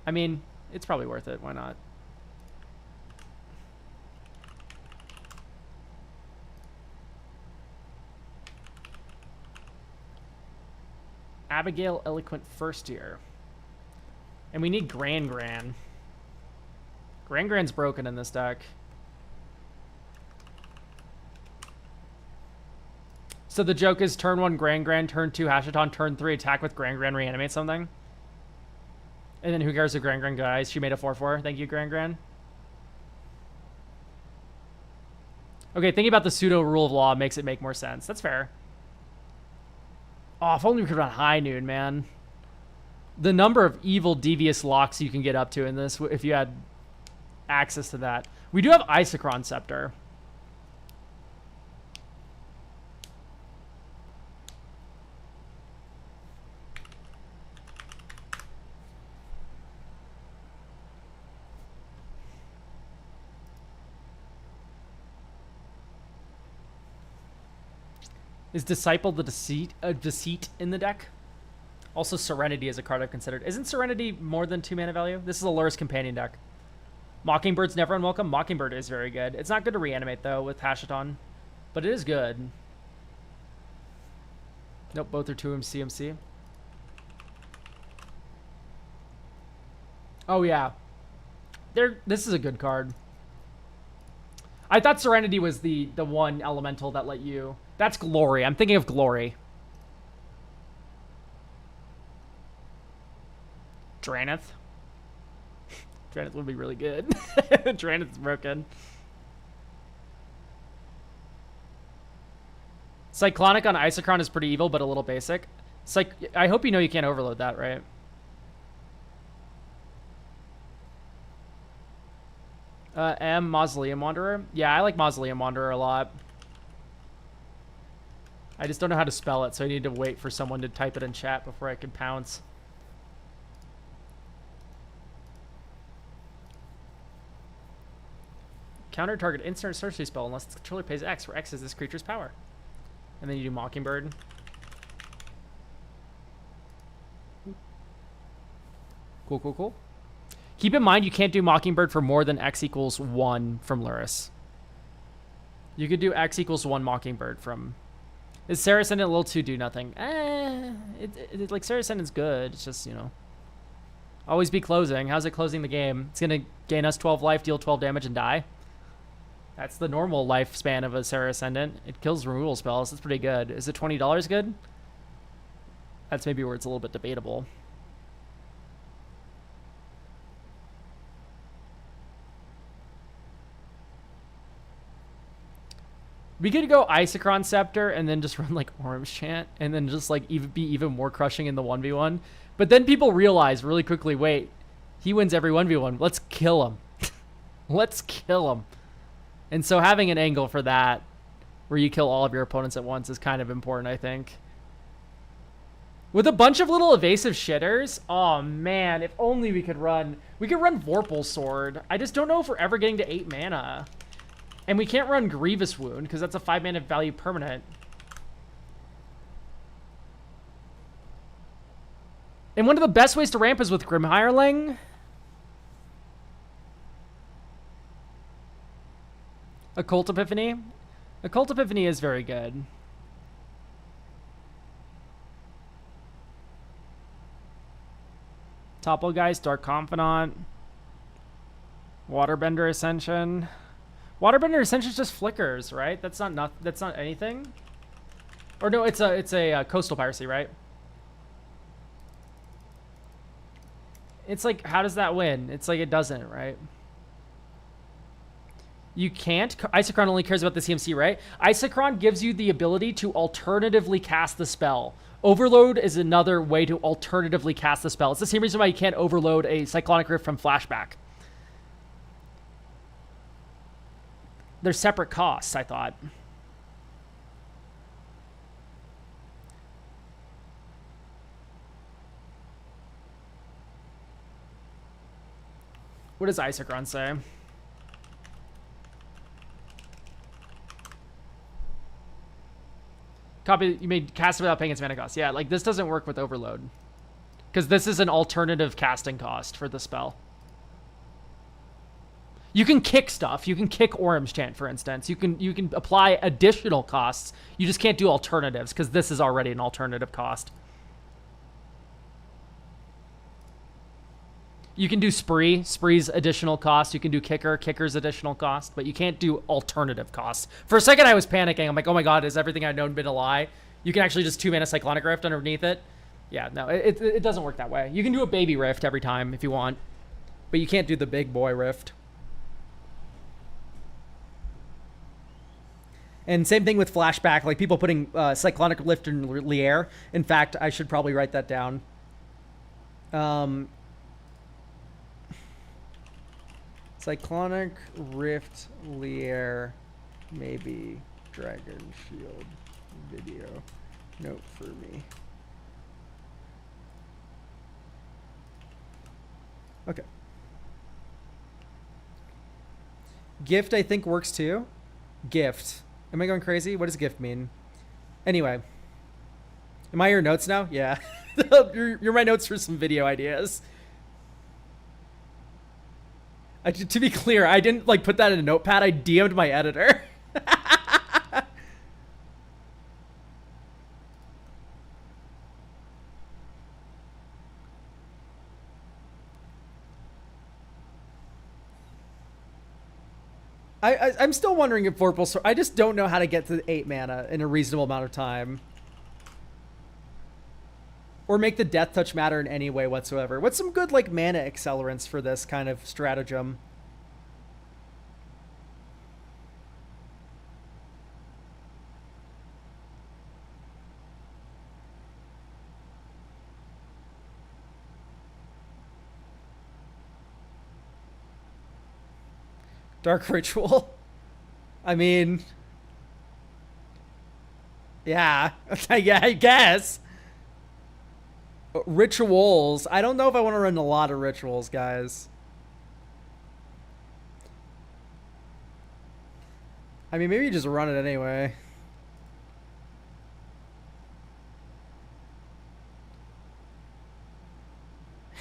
I mean, it's probably worth it. Why not? Abigail Eloquent First Year. And we need Gran Gran. Gran Gran's broken in this deck. So the joke is turn 1 Gran Gran, turn 2 Hashaton, turn 3 attack with Gran Gran, reanimate something. And then who cares if Gran Gran dies? She made a 4/4. Thank you, Gran Gran. Okay, thinking about the pseudo Rule of Law makes it make more sense. That's fair. Oh, if only we could run High Noon, man. The number of evil, devious locks you can get up to in this if you had access to that. We do have Isochron Scepter. Is Disciple the deceit in the deck? Also, Serenity is a card I've considered. Isn't Serenity more than 2 mana value? This is a Luris companion deck. Mockingbird's never unwelcome. Mockingbird is very good. It's not good to reanimate, though, with Hashaton. But it is good. Nope, both are 2 CMC. Oh yeah. This is a good card. I thought Serenity was the one elemental that let you... That's Glory. I'm thinking of Glory. Draneth. Draneth would be really good. Draneth's broken. Cyclonic on Isochron is pretty evil, but a little basic. I hope you know you can't overload that, right? M, Mausoleum Wanderer. Yeah, I like Mausoleum Wanderer a lot. I just don't know how to spell it, so I need to wait for someone to type it in chat before I can pounce. Counter target instant sorcery spell unless the controller pays X, where X is this creature's power. And then you do Mockingbird. Cool, cool, cool. Keep in mind you can't do Mockingbird for more than X equals 1 from Luris. You could do X equals 1 Mockingbird from... Is Sarah Ascendant a little too do nothing? Like, Sarah Ascendant's good. It's just, you know... Always be closing. How's it closing the game? It's going to gain us 12 life, deal 12 damage, and die. That's the normal lifespan of a Sarah Ascendant. It kills removal spells. That's pretty good. Is it $20 good? That's maybe where it's a little bit debatable. We could go Isochron Scepter and then just run like Orange Chant and then just like be even more crushing in the 1v1. But then people realize really quickly, wait, he wins every 1v1. Let's kill him. Let's kill him. And so having an angle for that where you kill all of your opponents at once is kind of important, I think. With a bunch of little evasive shitters, oh man, if only we could run Vorpal Sword. I just don't know if we're ever getting to 8 mana. And we can't run Grievous Wound because that's a 5 mana value permanent. And one of the best ways to ramp is with Grim Hireling. Occult Epiphany. Occult Epiphany is very good. Topplegeist, Dark Confidant. Waterbender Ascension. Waterbender Ascension just flickers, right? That's not anything. Or no, it's a coastal piracy, right? It's like, how does that win? It's like it doesn't, right? You can't. Isochron only cares about the CMC, right? Isochron gives you the ability to alternatively cast the spell. Overload is another way to alternatively cast the spell. It's the same reason why you can't overload a Cyclonic Rift from Flashback. They're separate costs, I thought. What does Isochron say? Copy, you may cast it without paying its mana cost. Yeah, like this doesn't work with Overload. Because this is an alternative casting cost for the spell. You can kick stuff. You can kick Orim's Chant, for instance. You can apply additional costs. You just can't do alternatives because this is already an alternative cost. You can do Spree. Spree's additional cost. You can do Kicker. Kicker's additional cost. But you can't do alternative costs. For a second, I was panicking. I'm like, oh my god, is everything I've known been a lie? You can actually just 2-mana Cyclonic Rift underneath it. Yeah, no, it doesn't work that way. You can do a baby Rift every time if you want. But you can't do the big boy Rift. And same thing with Flashback, like people putting Cyclonic Rift in Lier. In fact, I should probably write that down. Cyclonic Rift Lier, maybe Dragon Shield video. Note for me. Okay. Gift, I think, works too. Gift. Am I going crazy? What does gift mean? Anyway. Am I your notes now? Yeah. you're my notes for some video ideas. To be clear, I didn't like put that in a notepad. I DM'd my editor. I'm still wondering if Vorpal Sword... I just don't know how to get to 8 mana in a reasonable amount of time. Or make the Death Touch matter in any way whatsoever. What's some good, like, mana accelerants for this kind of stratagem? Dark Ritual. I mean... Yeah. Yeah, I guess. Rituals. I don't know if I want to run a lot of rituals, guys. I mean, maybe you just run it anyway.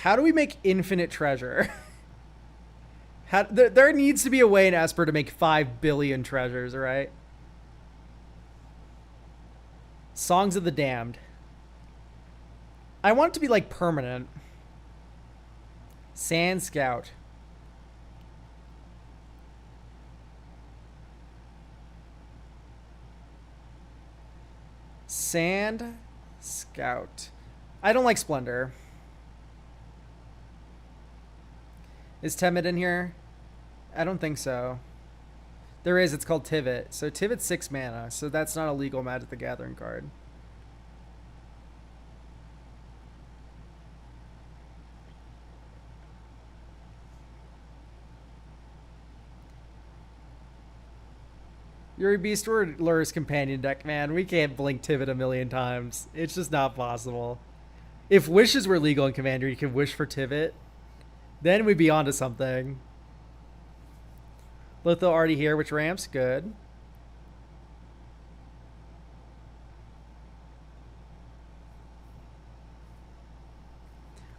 How do we make infinite treasure? There needs to be a way in Esper to make 5 billion treasures, right? Songs of the Damned. I want it to be, like, permanent. Sand Scout. Sand Scout. I don't like Splendor. Is Temid in here? I don't think so. There is. It's called Tivit. So Tivit's 6 mana. So that's not a legal Magic the Gathering card. Yuri Beast or Lur's Companion deck, man. We can't blink Tivit a million times. It's just not possible. If wishes were legal in Commander, you could wish for Tivit. Then we'd be onto something. Litho already here, which ramps? Good.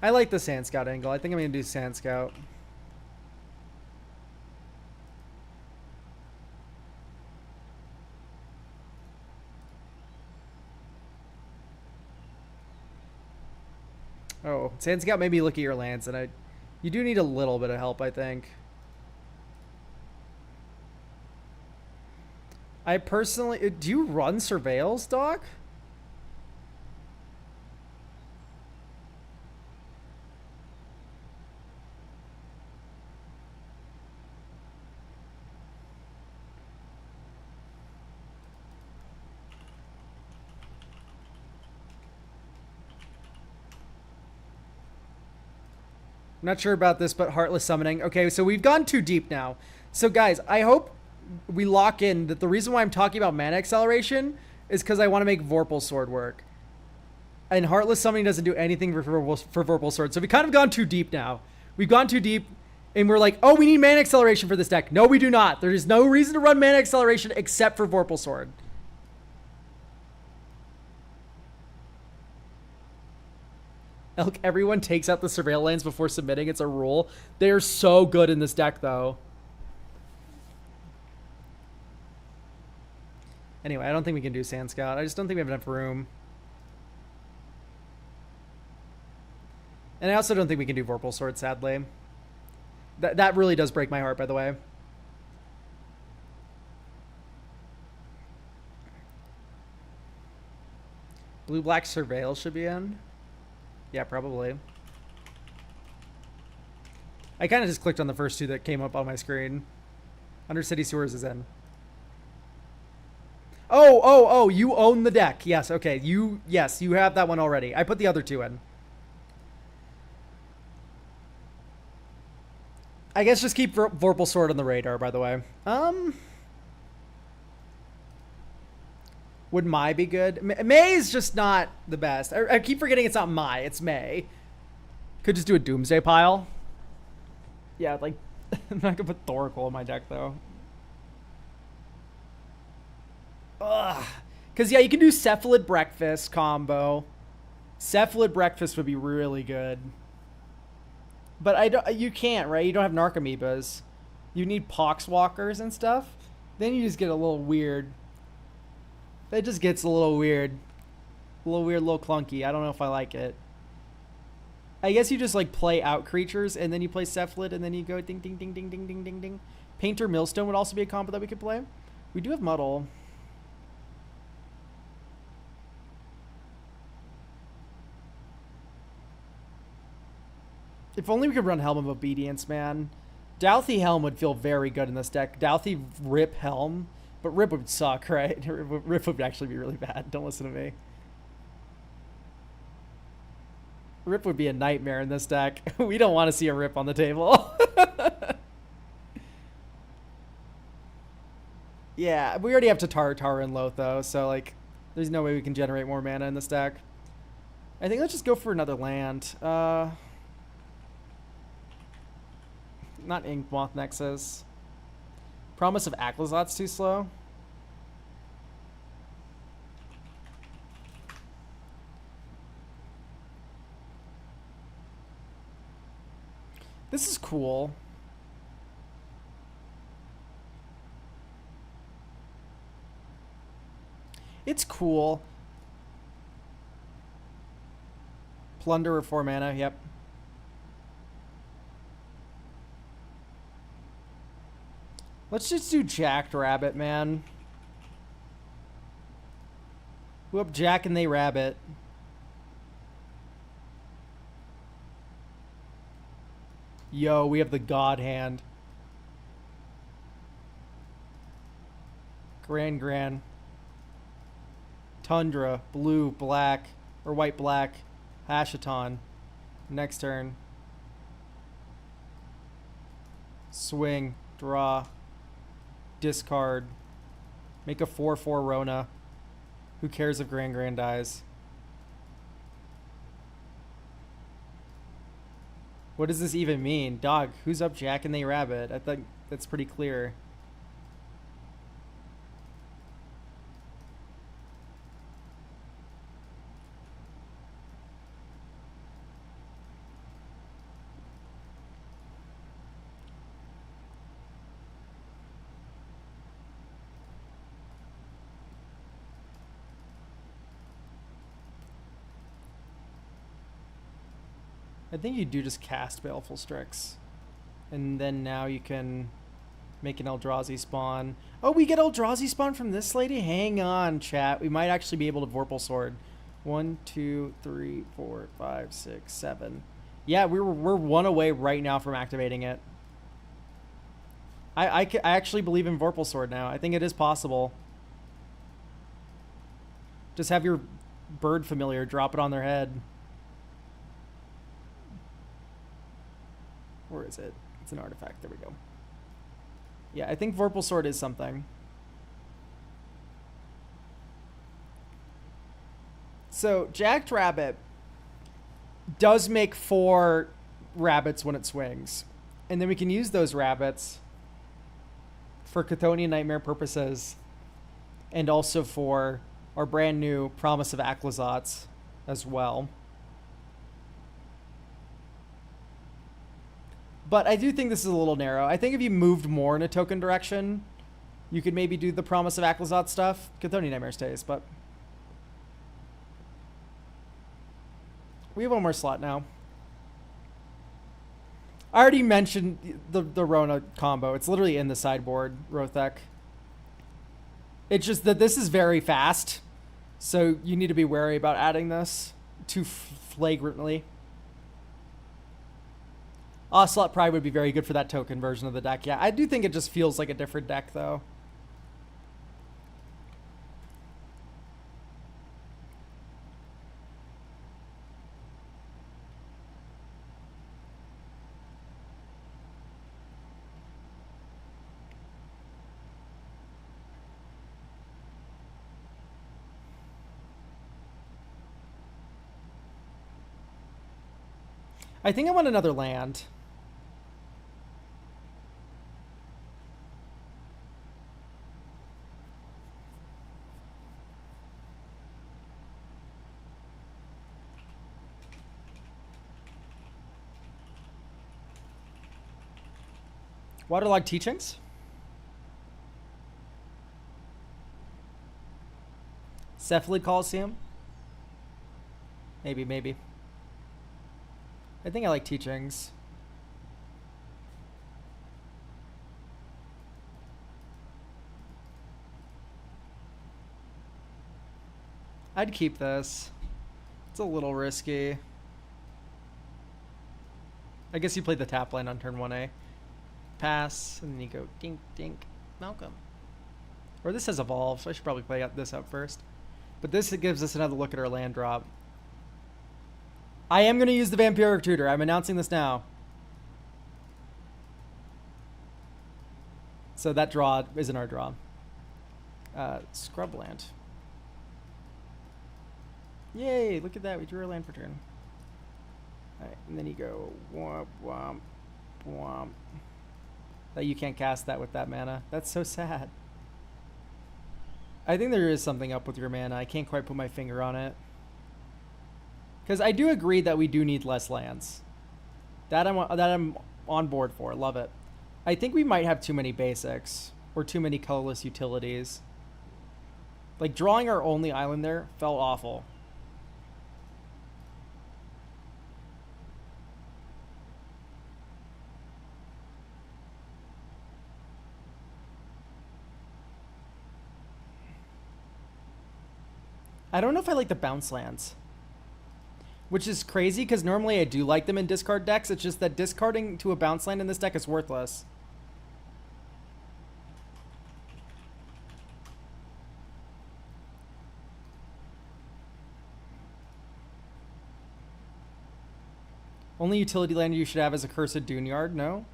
I like the Sand Scout angle. I think I'm going to do Sand Scout. Oh, Sand Scout made me look at your lands, and you do need a little bit of help, I think. I personally... Do you run Surveils, Doc? I'm not sure about this, but Heartless Summoning. Okay, so we've gone too deep now. So guys, I hope we lock in that the reason why I'm talking about mana acceleration is because I want to make Vorpal Sword work. And Heartless Summoning doesn't do anything for Vorpal Sword. So we've kind of gone too deep now. We've gone too deep, and we're like, oh, we need mana acceleration for this deck. No, we do not. There is no reason to run mana acceleration except for Vorpal Sword. Elk, everyone takes out the Surveil lands before submitting. It's a rule. They're so good in this deck, though. Anyway, I don't think we can do Sand Scout. I just don't think we have enough room. And I also don't think we can do Vorpal Sword, sadly. That really does break my heart, by the way. Blue-Black Surveil should be in. Yeah, probably. I kind of just clicked on the first two that came up on my screen. Undercity Sewers is in. Oh, you own the deck. Yes, okay. Yes, you have that one already. I put the other two in. I guess just keep Vorpal Sword on the radar, by the way. Would Mai be good? May is just not the best. I keep forgetting it's not Mai, it's May. Could just do a Doomsday pile. Yeah, like, I'm not gonna put Thoracle in my deck, though. Ugh. Because, yeah, you can do Cephalid Breakfast combo. Cephalid Breakfast would be really good. But you can't, right? You don't have Narcomoebas. You need Poxwalkers and stuff. Then you just get a little weird. It just gets a little weird. A little weird, a little clunky. I don't know if I like it. I guess you just, like, play out creatures, and then you play Cephalid, and then you go ding, ding, ding, ding, ding, ding, ding, ding. Painter Millstone would also be a combo that we could play. We do have Muddle. If only we could run Helm of Obedience, man. Douthie Helm would feel very good in this deck. Douthie Rip Helm. But Rip would suck, right? Rip would actually be really bad. Don't listen to me. Rip would be a nightmare in this deck. We don't want to see a Rip on the table. Yeah, we already have Tatar and Loth, though, so, like, there's no way we can generate more mana in this deck. I think let's just go for another land. Not Inkmoth Nexus. Promise of Aclazot's too slow. This is cool. It's cool. Plunderer 4 mana, yep. Let's just do Jacked Rabbit, man. Whoop Jack and they Rabbit. Yo, we have the God Hand. Grand. Tundra, blue, black, or white, black. Hashaton. Next turn. Swing, draw. Discard. Make a 4/4 Rona. Who cares if Grand dies? What does this even mean? Dog, who's up Jack and they Rabbit? I think that's pretty clear. I think you do just cast Baleful Strix. And then now you can make an Eldrazi spawn. Oh, we get Eldrazi spawn from this lady? Hang on, chat. We might actually be able to Vorpal Sword. 1, 2, 3, 4, 5, 6, 7. Yeah, we're one away right now from activating it. I actually believe in Vorpal Sword now. I think it is possible. Just have your bird familiar drop it on their head. Where is it? It's an artifact. There we go. Yeah, I think Vorpal Sword is something. So, Jacked Rabbit does make 4 rabbits when it swings. And then we can use those rabbits for Chthonian Nightmare purposes. And also for our brand new Promise of Aclazots as well. But I do think this is a little narrow. I think if you moved more in a token direction, you could maybe do the Promise of Aclazot stuff. Chthonian Nightmare stays, but... we have one more slot now. I already mentioned the Rona combo. It's literally in the sideboard, Rothek. It's just that this is very fast, so you need to be wary about adding this too flagrantly. Ocelot Pride would be very good for that token version of the deck. Yeah, I do think it just feels like a different deck, though. I think I want another land. Waterlogged Teachings? Cephalid Coliseum? Maybe. I think I like Teachings. I'd keep this. It's a little risky. I guess you played the tap line on turn 1A. Pass, and then you go dink, dink, Malcolm. Or this has evolve, so I should probably play this up first. But this gives us another look at our land drop. I am going to use the Vampiric Tutor. I'm announcing this now. So that draw isn't our draw. Scrubland. Yay, look at that. We drew our land for turn. Alright, and then you go womp, womp, womp. That you can't cast that with that mana. That's so sad. I think there is something up with your mana. I can't quite put my finger on it. Because I do agree that we do need less lands. That I'm on board for. Love it. I think we might have too many basics. Or too many colorless utilities. Like, drawing our only island there felt awful. I don't know if I like the bounce lands. Which is crazy, because normally I do like them in discard decks. It's just that discarding to a bounce land in this deck is worthless. Only utility land you should have is a Cursed Duneyard, no?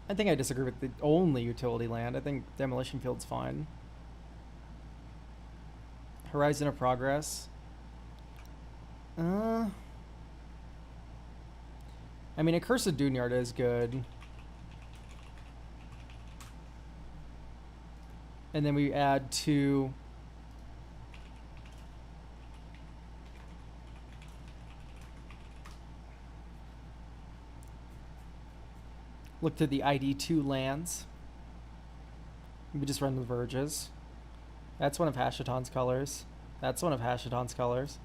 I think I disagree with the only utility land. I think Demolition Field's fine. Horizon of Progress. I mean, a Cursed Duneyard is good. And then we add 2. Look to the ID2 lands. We just run the Verges. That's one of Hashaton's colors. That's one of Hashaton's colors.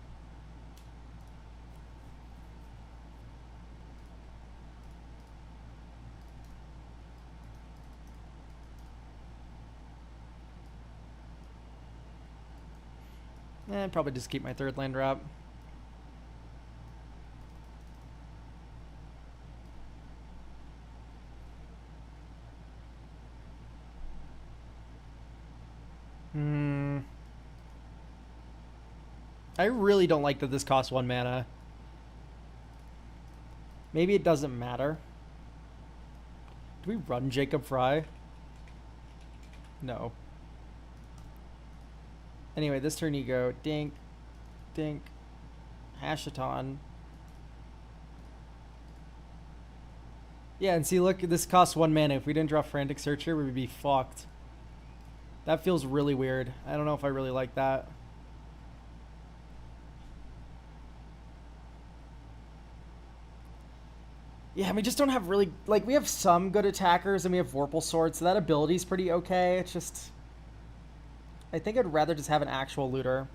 Probably just keep my third land drop. I really don't like that this costs 1 mana. Maybe it doesn't matter. Do we run Jacob Fry? No. Anyway, this turn you go dink, dink, Hashaton. Yeah, and see, look, this costs 1 mana. If we didn't draw Frantic Searcher, we would be fucked. That feels really weird. I don't know if I really like that. Yeah, we just don't have really... Like, we have some good attackers, and we have Vorpal Sword, so that ability's pretty okay. It's just... I think I'd rather just have an actual looter.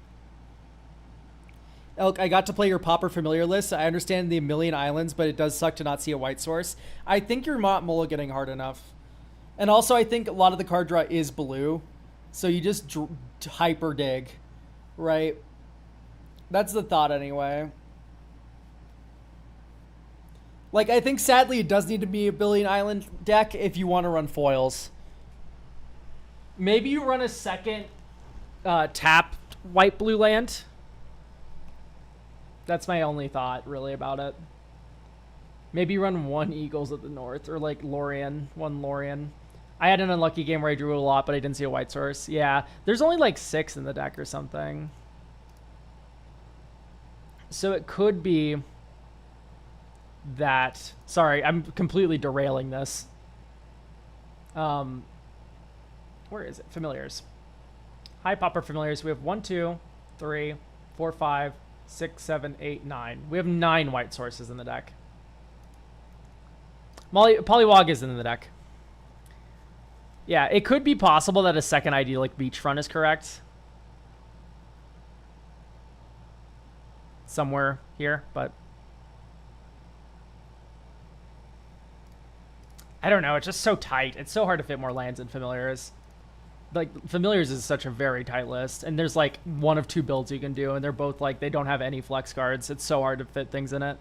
Elk, I got to play your Pauper Familiar list. I understand the million islands, but it does suck to not see a white source. I think you're not mulliganing hard enough. And also, I think a lot of the card draw is blue. So you just hyper dig, right? That's the thought anyway. Like, I think sadly it does need to be a billion island deck if you want to run foils. Maybe you run a second tap white blue land. That's my only thought really about it. Maybe you run 1 Eagles at the north, or like Lorien, 1 Lorien. I had an unlucky game where I drew a lot, but I didn't see a white source. Yeah, there's only like 6 in the deck or something. So it could be that... Sorry, I'm completely derailing this. Where is it? Familiars. Hi, Pauper Familiars. We have 1, 2, 3, 4, 5, 6, 7, 8, 9. We have 9 white sources in the deck. Polywog is in the deck. Yeah, it could be possible that a second idyllic beachfront is correct. Somewhere here, but... I don't know, it's just so tight. It's so hard to fit more lands in Familiars. like familiars is such a very tight list, and there's like one of two builds you can do, and they're both like they don't have any flex cards. It's so hard to fit things in it.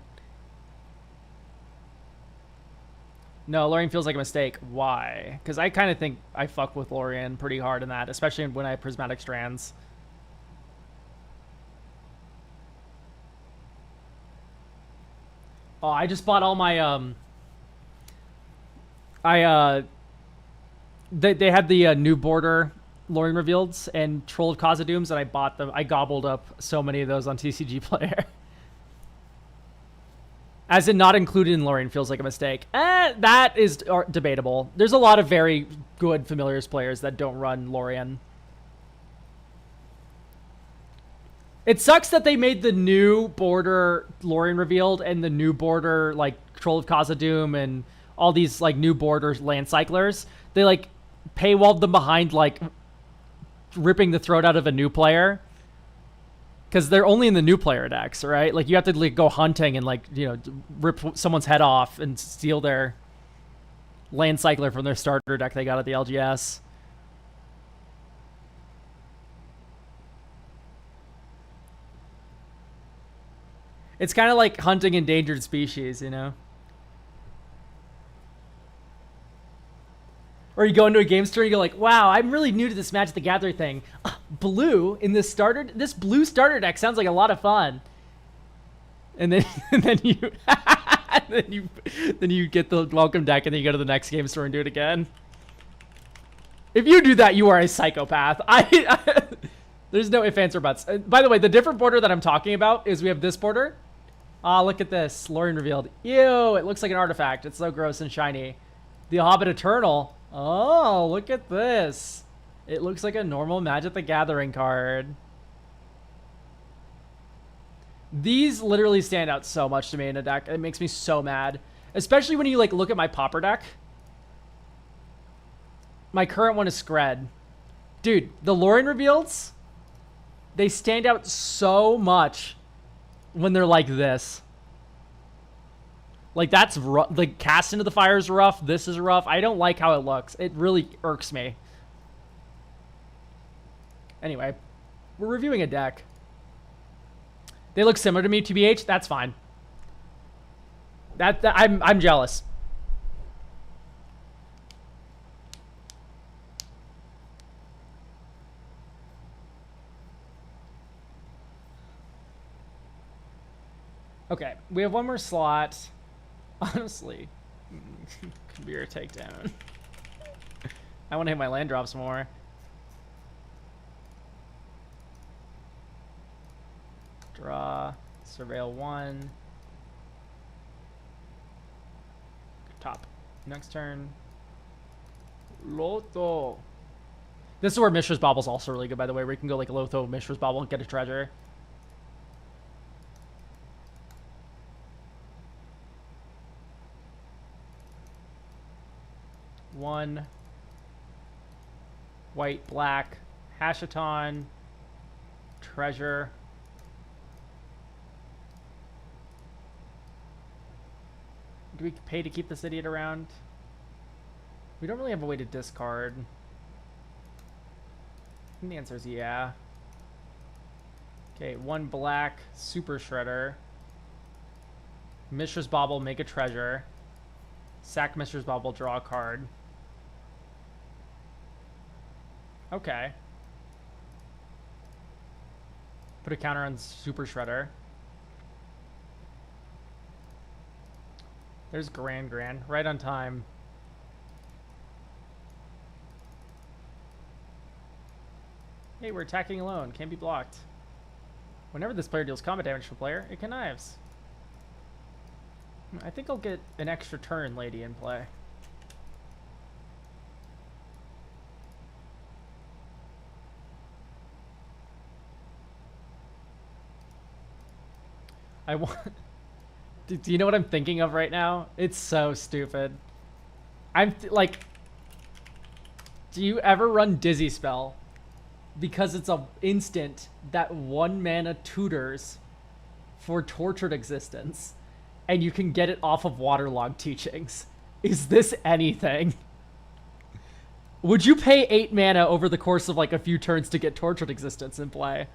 No, Lorien feels like a mistake. Why? Because I kind of think I fuck with Lorien pretty hard in that, especially when I have Prismatic Strands. Oh, I just bought all my they had the new border Lorien revealeds and Troll of Khazad-dûms, and I bought them. I gobbled up so many of those on TCG Player. As in not included in Lorien feels like a mistake. That is debatable. There's a lot of very good Familiars players that don't run Lorien. It sucks that they made the new border Lorien revealed and the new border like Troll of Khazad-dûm and all these like new border land cyclers. They like paywalled them behind like ripping the throat out of a new player. Because they're only in the new player decks, right? Like, you have to like go hunting and, like, you know, rip someone's head off and steal their land cycler from their starter deck they got at the LGS. It's kind of like hunting endangered species, you know? Or you go into a game store and you go like, wow, I'm really new to this Magic the Gathering thing. Blue in this blue starter deck sounds like a lot of fun. And then then you get the welcome deck and then you go to the next game store and do it again. If you do that, you are a psychopath. There's no ifs, ands, or buts. By the way, the different border that I'm talking about is we have this border. Look at this. Lorien revealed. Ew, it looks like an artifact. It's so gross and shiny. The Hobbit Eternal. Oh, look at this. It looks like a normal Magic the Gathering card. These literally stand out so much to me in a deck. It makes me so mad. Especially when you like look at my Pauper deck. My current one is Skred. Dude, the Lorien reveals, they stand out so much when they're like this. Like, that's rough. Like, Cast Into the Fire is rough. This is rough. I don't like how it looks. It really irks me. Anyway, we're reviewing a deck. They look similar to me, TBH. That's fine. I'm jealous. Okay, we have one more slot. Honestly, could be a takedown. I want to hit my land drops more. Draw, surveil 1. Top. Next turn. Lotho. This is where Mishra's Bauble is also really good, by the way, where you can go like Lotho, Mishra's Bauble, and get a treasure. One. White, black, Hashaton, treasure. Do we pay to keep this idiot around? We don't really have a way to discard. And the answer is yeah. Okay, one black, Super Shredder. Mishra's Bauble, make a treasure. Sack Mishra's Bauble, draw a card. Okay. Put a counter on Super Shredder. There's Grand. Right on time. Hey, we're attacking alone. Can't be blocked. Whenever this player deals combat damage to a player, it connives. I think I'll get an extra turn lady in play. I want... Do you know what I'm thinking of right now? It's so stupid. Like... Do you ever run Dizzy Spell? Because it's a instant that 1 mana tutors for Tortured Existence. And you can get it off of Waterlogged Teachings. Is this anything? Would you pay 8 mana over the course of like a few turns to get Tortured Existence in play?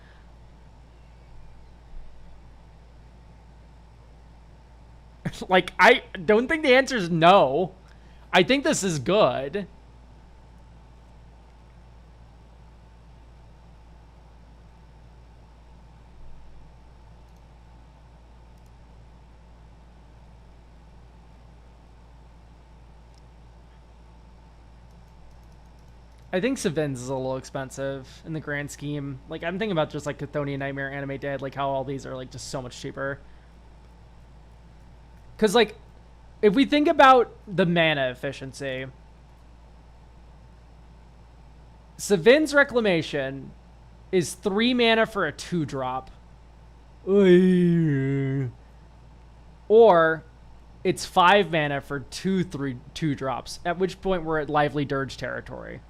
Like, I don't think the answer is no. I think this is good. I think Savins is a little expensive in the grand scheme. Like, I'm thinking about just like Chthonian Nightmare, Animate Dead, like how all these are like just so much cheaper. Because, like, if we think about the mana efficiency, Savin's Reclamation is 3 mana for a 2-drop. Or it's 5 mana for 2 drops, at which point we're at Lively Dirge territory.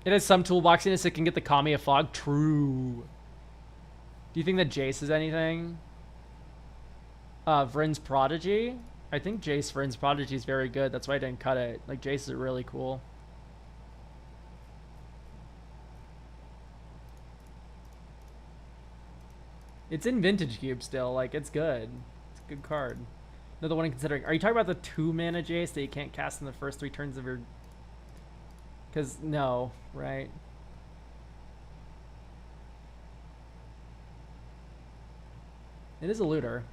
It has some toolboxiness. It can get the Kami of Fog. True. Do you think that Jace is anything? Vryn's Prodigy? I think Jace Vryn's Prodigy is very good. That's why I didn't cut it. Like, Jace is really cool. It's in Vintage Cube still. Like, it's good. It's a good card. Another one I'm considering. Are you talking about the 2 mana Jace that you can't cast in the first 3 turns of your... Because, no, right? It is a looter.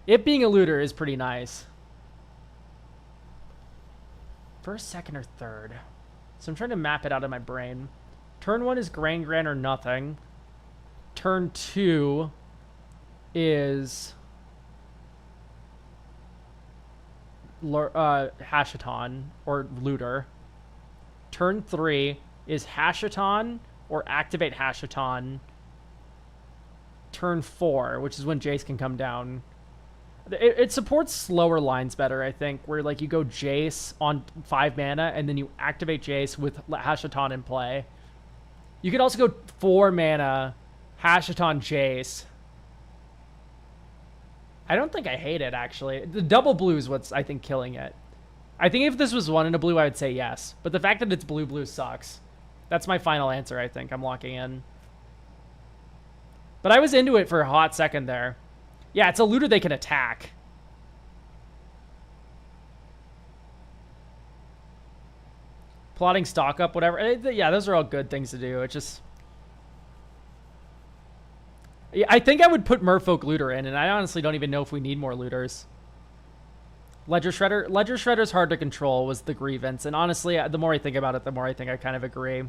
It being a looter is pretty nice. First, second, or third. So I'm trying to map it out in my brain. Turn 1 is Grand or nothing. Turn 2 is... Hashaton or looter. Turn 3 is Hashaton or activate Hashaton. Turn 4, which is when Jace can come down. It supports slower lines better, I think, where like you go Jace on 5 mana and then you activate Jace with Hashaton in play. You could also go 4 mana Hashaton Jace. I don't think I hate it, actually. The double blue is what's, I think, killing it. I think if this was 1 in a blue, I would say yes. But the fact that it's blue sucks. That's my final answer, I think. I'm locking in. But I was into it for a hot second there. Yeah, it's a looter they can attack. Plotting stock up, whatever. Yeah, those are all good things to do. It just... Yeah, I think I would put Merfolk Looter in, and I honestly don't even know if we need more looters. Ledger Shredder's hard to control was the grievance, and honestly, the more I think about it, the more I think I kind of agree.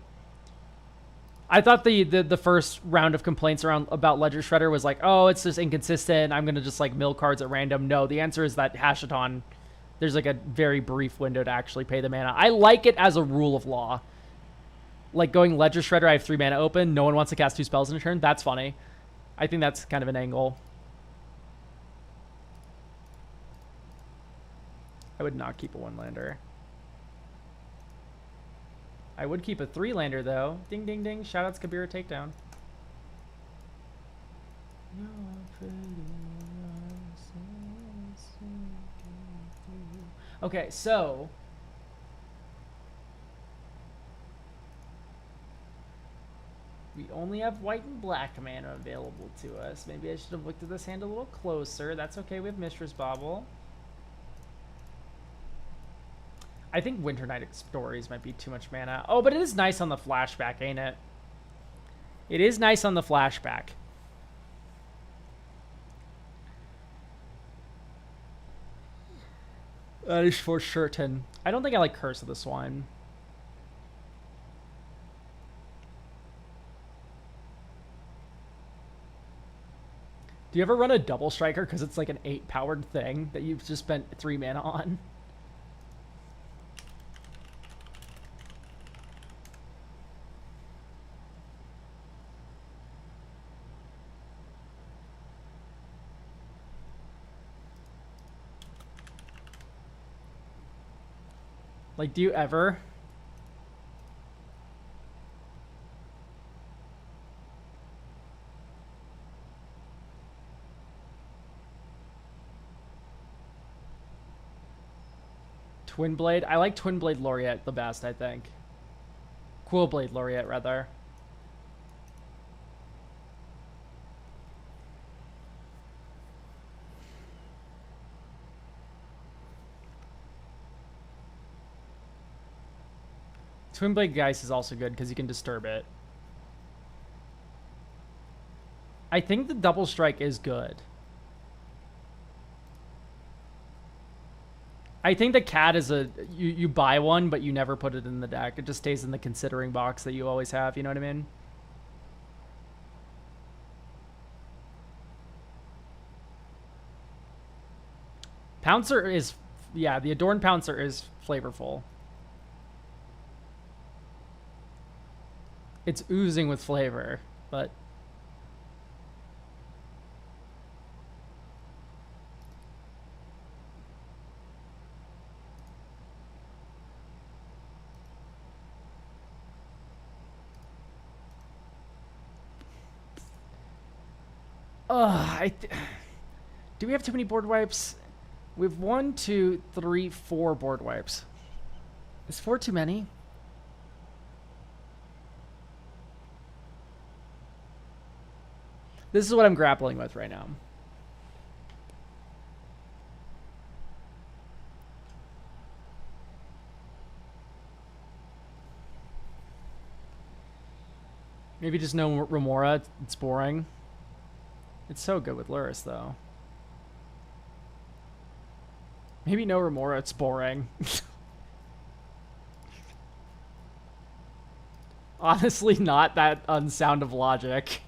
I thought the first round of complaints about Ledger Shredder was like, oh, it's just inconsistent, I'm gonna just like mill cards at random. No, the answer is that Hashaton, there's like a very brief window to actually pay the mana. I like it as a rule of law. Like going Ledger Shredder, I have 3 mana open, no one wants to cast 2 spells in a turn, that's funny. I think that's kind of an angle. I would not keep a 1-lander. I would keep a 3-lander, though. Ding, ding, ding. Shoutouts Kabira Takedown. Okay, so... we only have white and black mana available to us. Maybe I should have looked at this hand a little closer. That's okay, we have Mishra's Bauble. I think Winter Night Stories might be too much mana. Oh, but it is nice on the flashback, ain't it? It is nice on the flashback. That is for certain. I don't think I like Curse of the Swine. Do you ever run a double striker because it's like an 8-powered thing that you've just spent 3 mana on? Like, do you ever? Twin Blade. I like Twin Blade Laureate the best, I think. Quill Blade Laureate, rather. Twin Blade Geist is also good because you can disturb it. I think the double strike is good. I think the cat is you buy one, but you never put it in the deck. It just stays in the considering box that you always have. You know what I mean? Pouncer is, yeah, the Adorned Pouncer is flavorful. It's oozing with flavor, but do we have too many board wipes? We have 1, 2, 3, 4 board wipes. Is 4 too many? This is what I'm grappling with right now. Maybe just no Remora. It's boring. It's so good with Luris, though. Maybe no Remora. It's boring. Honestly, not that unsound of logic.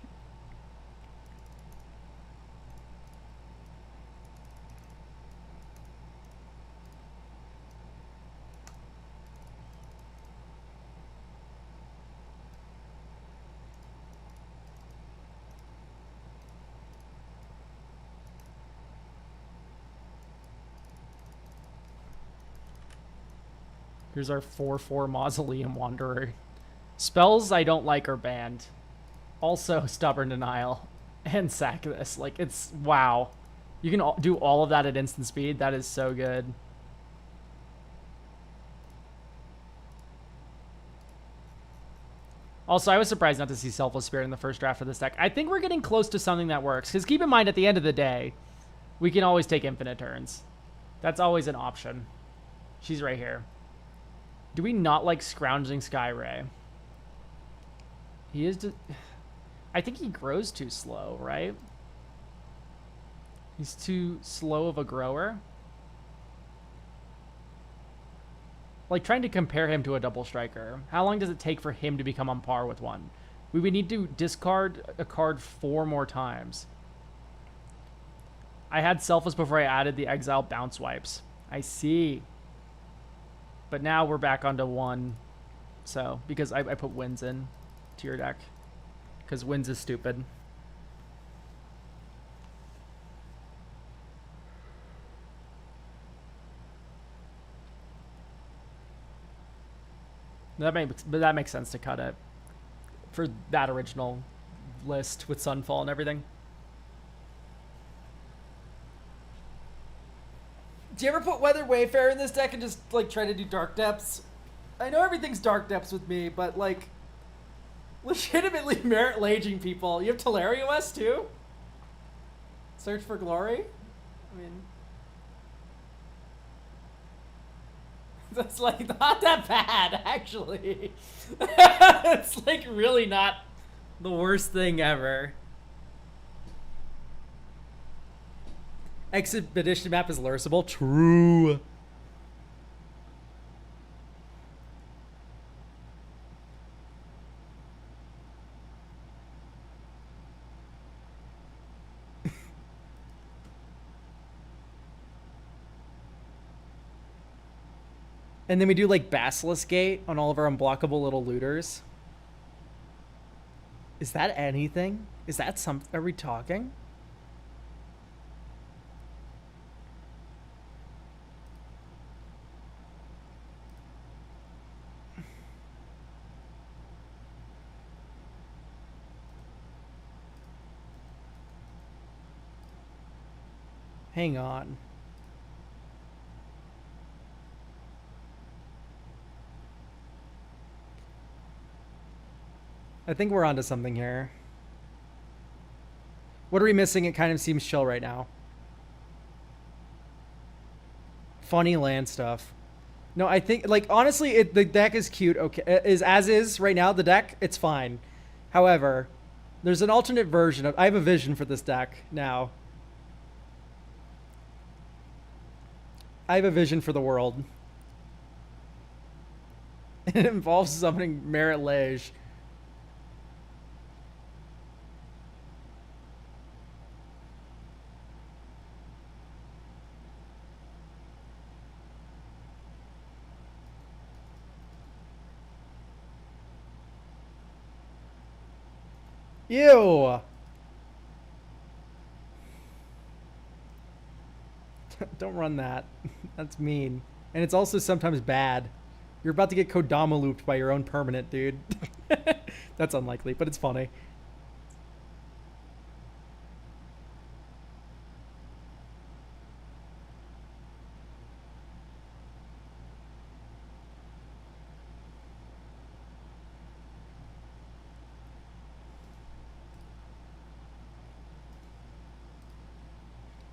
Here's our 4/4 Mausoleum Wanderer. Spells I don't like are banned. Also, Stubborn Denial. And sack this. Like, it's... Wow. You can do all of that at instant speed. That is so good. Also, I was surprised not to see Selfless Spirit in the first draft of this deck. I think we're getting close to something that works. Because keep in mind, at the end of the day, we can always take infinite turns. That's always an option. She's right here. Do we not like Scrounging Skyray? He is... I think he grows too slow, right? He's too slow of a grower. Like, trying to compare him to a double striker. How long does it take for him to become on par with one? We would need to discard a card 4 more times. I had Selfless before I added the Exile bounce wipes. I see. But now we're back onto 1. So, because I put Winds in to your deck. Because Winds is stupid. But that makes sense to cut it. For that original list with Sunfall and everything. Do you ever put Weather Wayfarer in this deck and just, like, try to do Dark Depths? I know everything's Dark Depths with me, but, like, legitimately Merit Laging people. You have Teleria West, too? Search for Glory? I mean... That's, like, not that bad, actually. It's, like, really not the worst thing ever. Expedition map is Lurisable? True. And then we do, like, Basilisk Gate on all of our unblockable little looters. Is that anything? Is that something? Are we talking? Hang on. I think we're onto something here. What are we missing? It kind of seems chill right now. Funny land stuff. No, I think, like, honestly, the deck is cute. Okay, is right now. The deck, it's fine. However, there's an alternate version of. I have a vision for this deck now. I have a vision for the world. It involves summoning Merit Lage. Ew. Don't run that. That's mean. And it's also sometimes bad. You're about to get Kodama looped by your own permanent, dude. That's unlikely, but it's funny.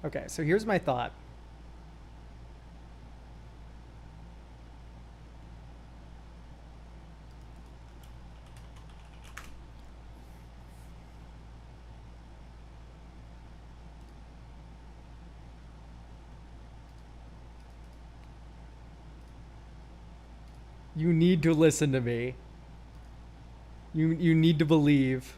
Okay, so here's my thought. You need to listen to me. You need to believe.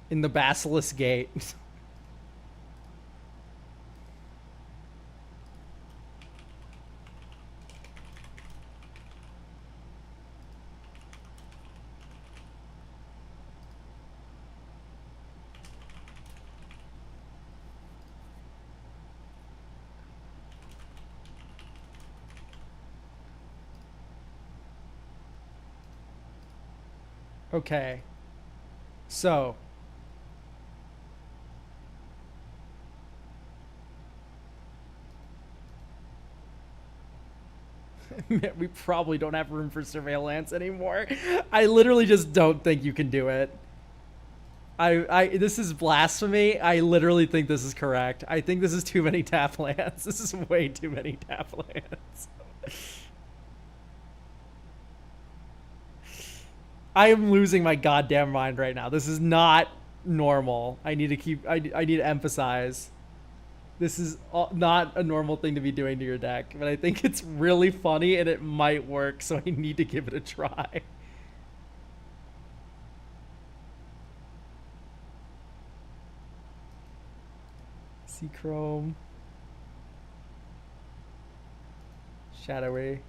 In the Basilisk Gate. Okay. So. We probably don't have room for surveillance anymore. I literally just don't think you can do it. This is blasphemy. I literally think this is correct. I think this is too many tap lands. This is way too many tap lands. I am losing my goddamn mind right now. This is not normal. I need to emphasize. This is not a normal thing to be doing to your deck, but I think it's really funny and it might work, so I need to give it a try. Sea Chrome. Shadowy.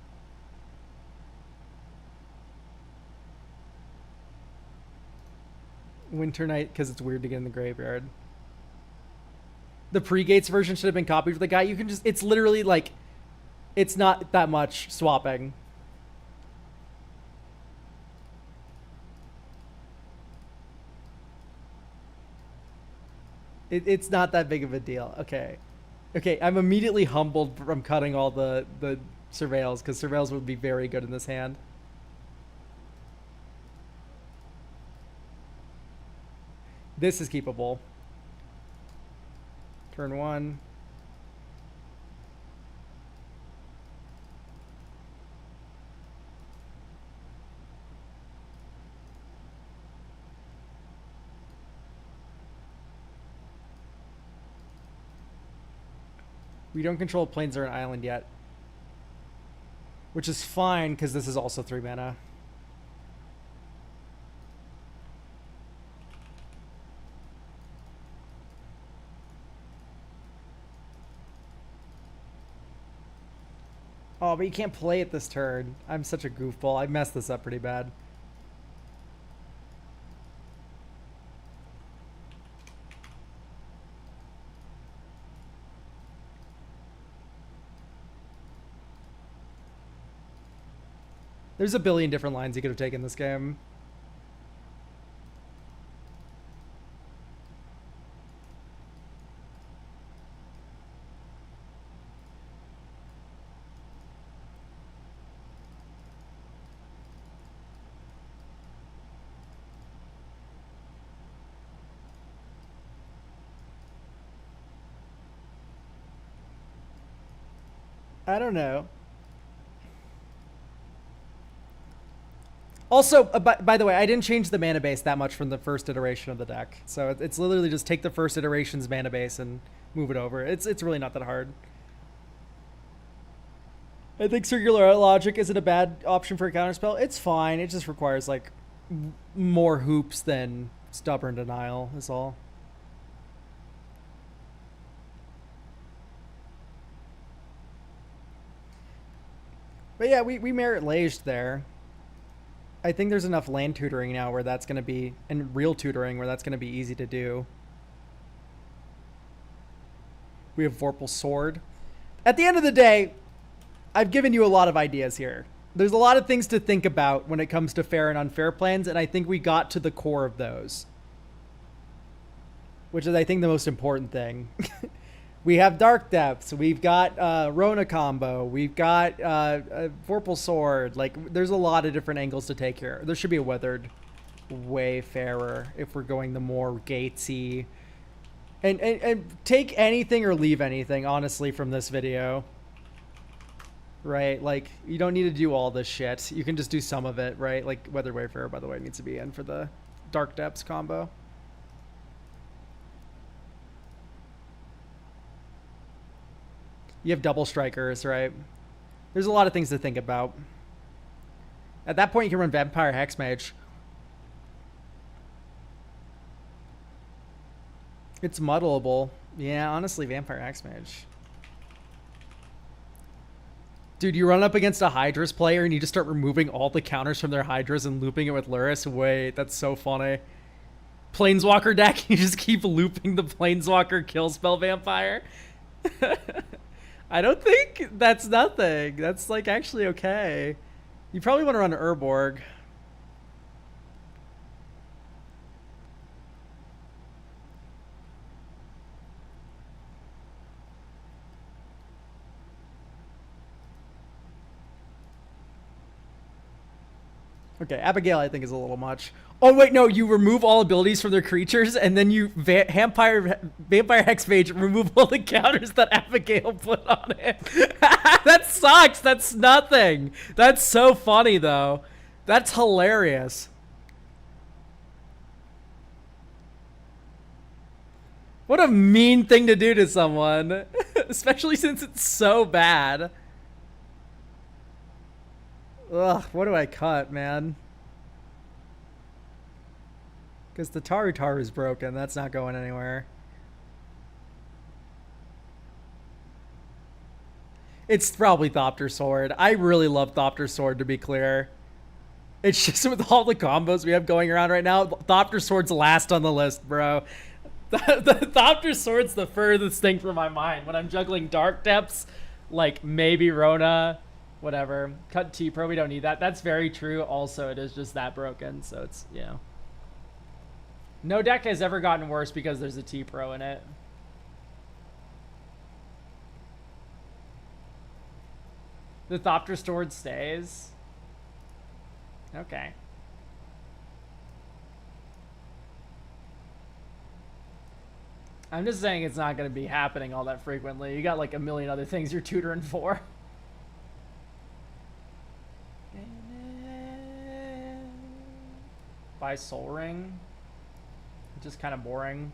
Winter Night, because it's weird to get in the graveyard. The pre-gates version should have been copied for the guy. You can just, it's literally like, it's not that much swapping. It's not that big of a deal. Okay. Okay, I'm immediately humbled from cutting all the surveils, because surveils would be very good in this hand. This is keepable. Turn 1. We don't control plains or an island yet. Which is fine, because this is also 3 mana. Oh, but you can't play it this turn. I'm such a goofball. I messed this up pretty bad. There's a billion different lines you could have taken this game. I don't know. Also, by the way, I didn't change the mana base that much from the first iteration of the deck. So it's literally just take the first iteration's mana base and move it over. It's really not that hard. I think Circular Logic isn't a bad option for a counterspell. It's fine. It just requires, like, more hoops than Stubborn Denial is all. But yeah, we merit Laged there. I think there's enough land tutoring now where that's going to be, and real tutoring where that's going to be easy to do. We have Vorpal Sword. At the end of the day, I've given you a lot of ideas here. There's a lot of things to think about when it comes to fair and unfair plans, and I think we got to the core of those. Which is, I think, the most important thing. We have Dark Depths. We've got Rona combo. We've got Vorpal Sword. Like, there's a lot of different angles to take here. There should be a Weathered Wayfarer if we're going the more gatesy. And take anything or leave anything, honestly, from this video. Right? Like, you don't need to do all this shit. You can just do some of it, right? Like, Weathered Wayfarer, by the way, needs to be in for the Dark Depths combo. You have double strikers, right? There's a lot of things to think about. At that point, you can run Vampire Hexmage. It's muddleable. Yeah, honestly, Vampire Hexmage. Dude, you run up against a Hydra's player and you just start removing all the counters from their Hydras and looping it with Luris. Wait, that's so funny. Planeswalker deck, you just keep looping the Planeswalker kill spell vampire. I don't think that's nothing. That's, like, actually okay. You probably want to run Urborg. Okay, Abigail I think is a little much. Oh wait, no, you remove all abilities from their creatures, and then you Vampire Hexmage remove all the counters that Abigail put on it. That sucks. That's nothing. That's so funny though. That's hilarious. What a mean thing to do to someone, especially since it's so bad. Ugh, what do I cut, man? Because the Taru is broken. That's not going anywhere. It's probably Thopter Sword. I really love Thopter Sword, to be clear. It's just with all the combos we have going around right now, Thopter Sword's last on the list, bro. The Thopter Sword's the furthest thing from my mind. When I'm juggling Dark Depths, like maybe Rona, whatever. Cut T-Pro, we don't need that. That's very true. Also, it is just that broken, so it's, you know. No deck has ever gotten worse because there's a T-Pro in it. The Thopter Sword stays. Okay. I'm just saying it's not going to be happening all that frequently. You got like a million other things you're tutoring for. Buy Soul Ring. Just kind of boring.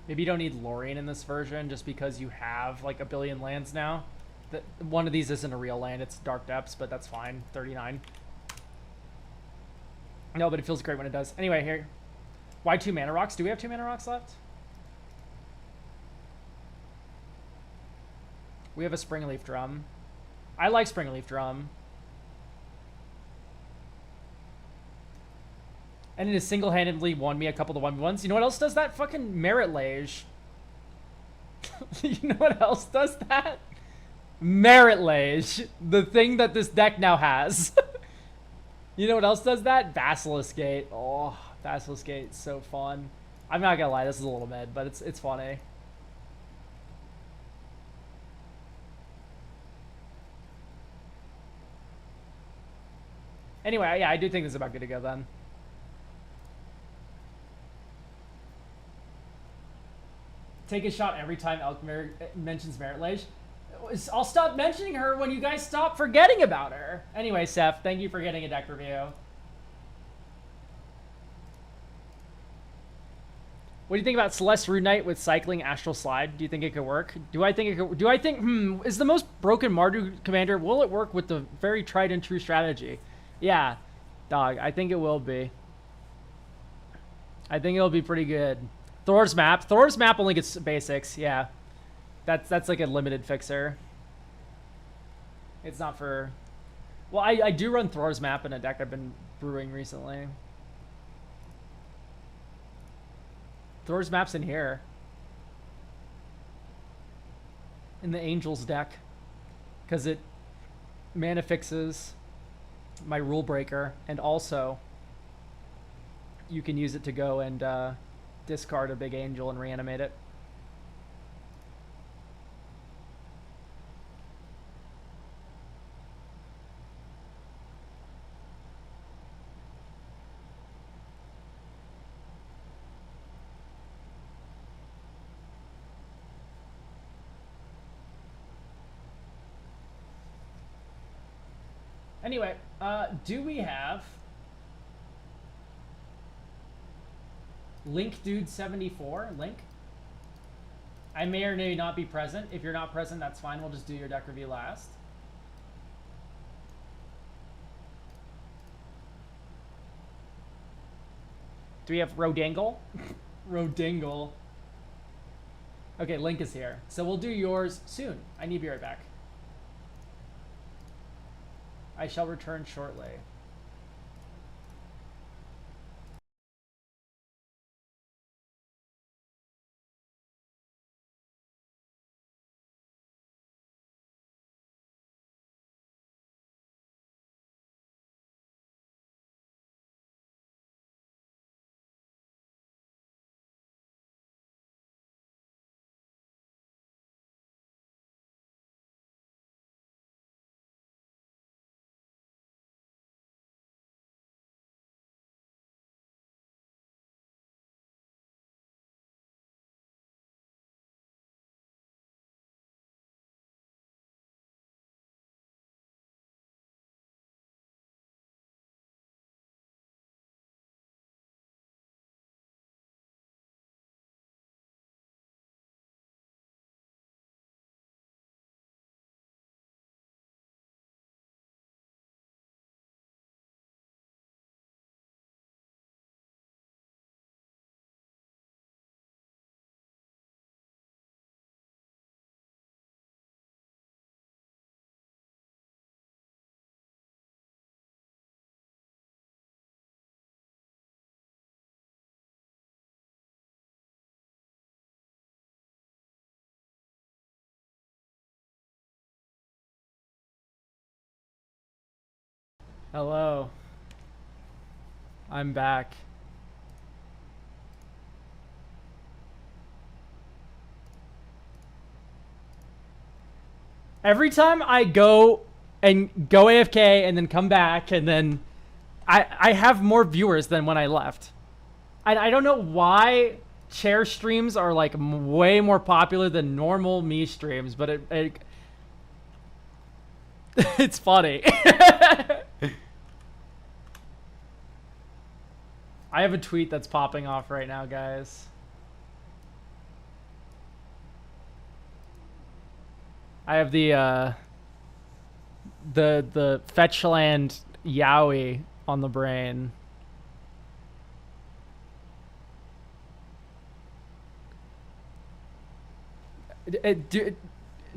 Maybe you don't need Lorien in this version just because you have like a billion lands now. One of these isn't a real land, it's Dark Depths, but that's fine. 39. No, but it feels great when it does. Anyway, here. Why 2 mana rocks? Do we have 2 mana rocks left? We have a Springleaf Drum. I like Springleaf Drum. And it has single-handedly won me a couple of 1v1s. You know what else does that? Fucking Merit Lage. You know what else does that? Merit Lage. The thing that this deck now has. You know what else does that? Basilisk Gate. Oh, Basilisk Gate, so fun. I'm not gonna lie, this is a little mid, but it's funny. Anyway, yeah, I do think this is about good to go then. take a shot every time Elk mentions Merit Lage. I'll stop mentioning her when you guys stop forgetting about her. Anyway, Seth, thank you for getting a deck review. What do you think about Celeste Rune Knight with cycling Astral Slide? Do you think it could work? Is the most broken Mardu commander, will it work with the very tried and true strategy? Yeah, dog, I think it will be. I think it'll be pretty good. Thor's map only gets basics, yeah. That's like a limited fixer. It's not for... Well, I do run Thor's map in a deck I've been brewing recently. Thor's map's in here. In the Angels deck. Because it mana fixes my rule breaker, and also you can use it to go and discard a big angel and reanimate it. Anyway, do we have Link Dude 74? Link? I may or may not be present. If you're not present, that's fine. We'll just do your deck review last. Do we have Rodangle? Rodangle. Okay, Link is here. So we'll do yours soon. I need to be right back. I shall return shortly. Hello. I'm back. Every time I go AFK and then come back and then I have more viewers than when I left. I don't know why chair streams are like way more popular than normal me streams, but it's funny. I have a tweet that's popping off right now, guys. I have the Fetchland Yowie on the brain.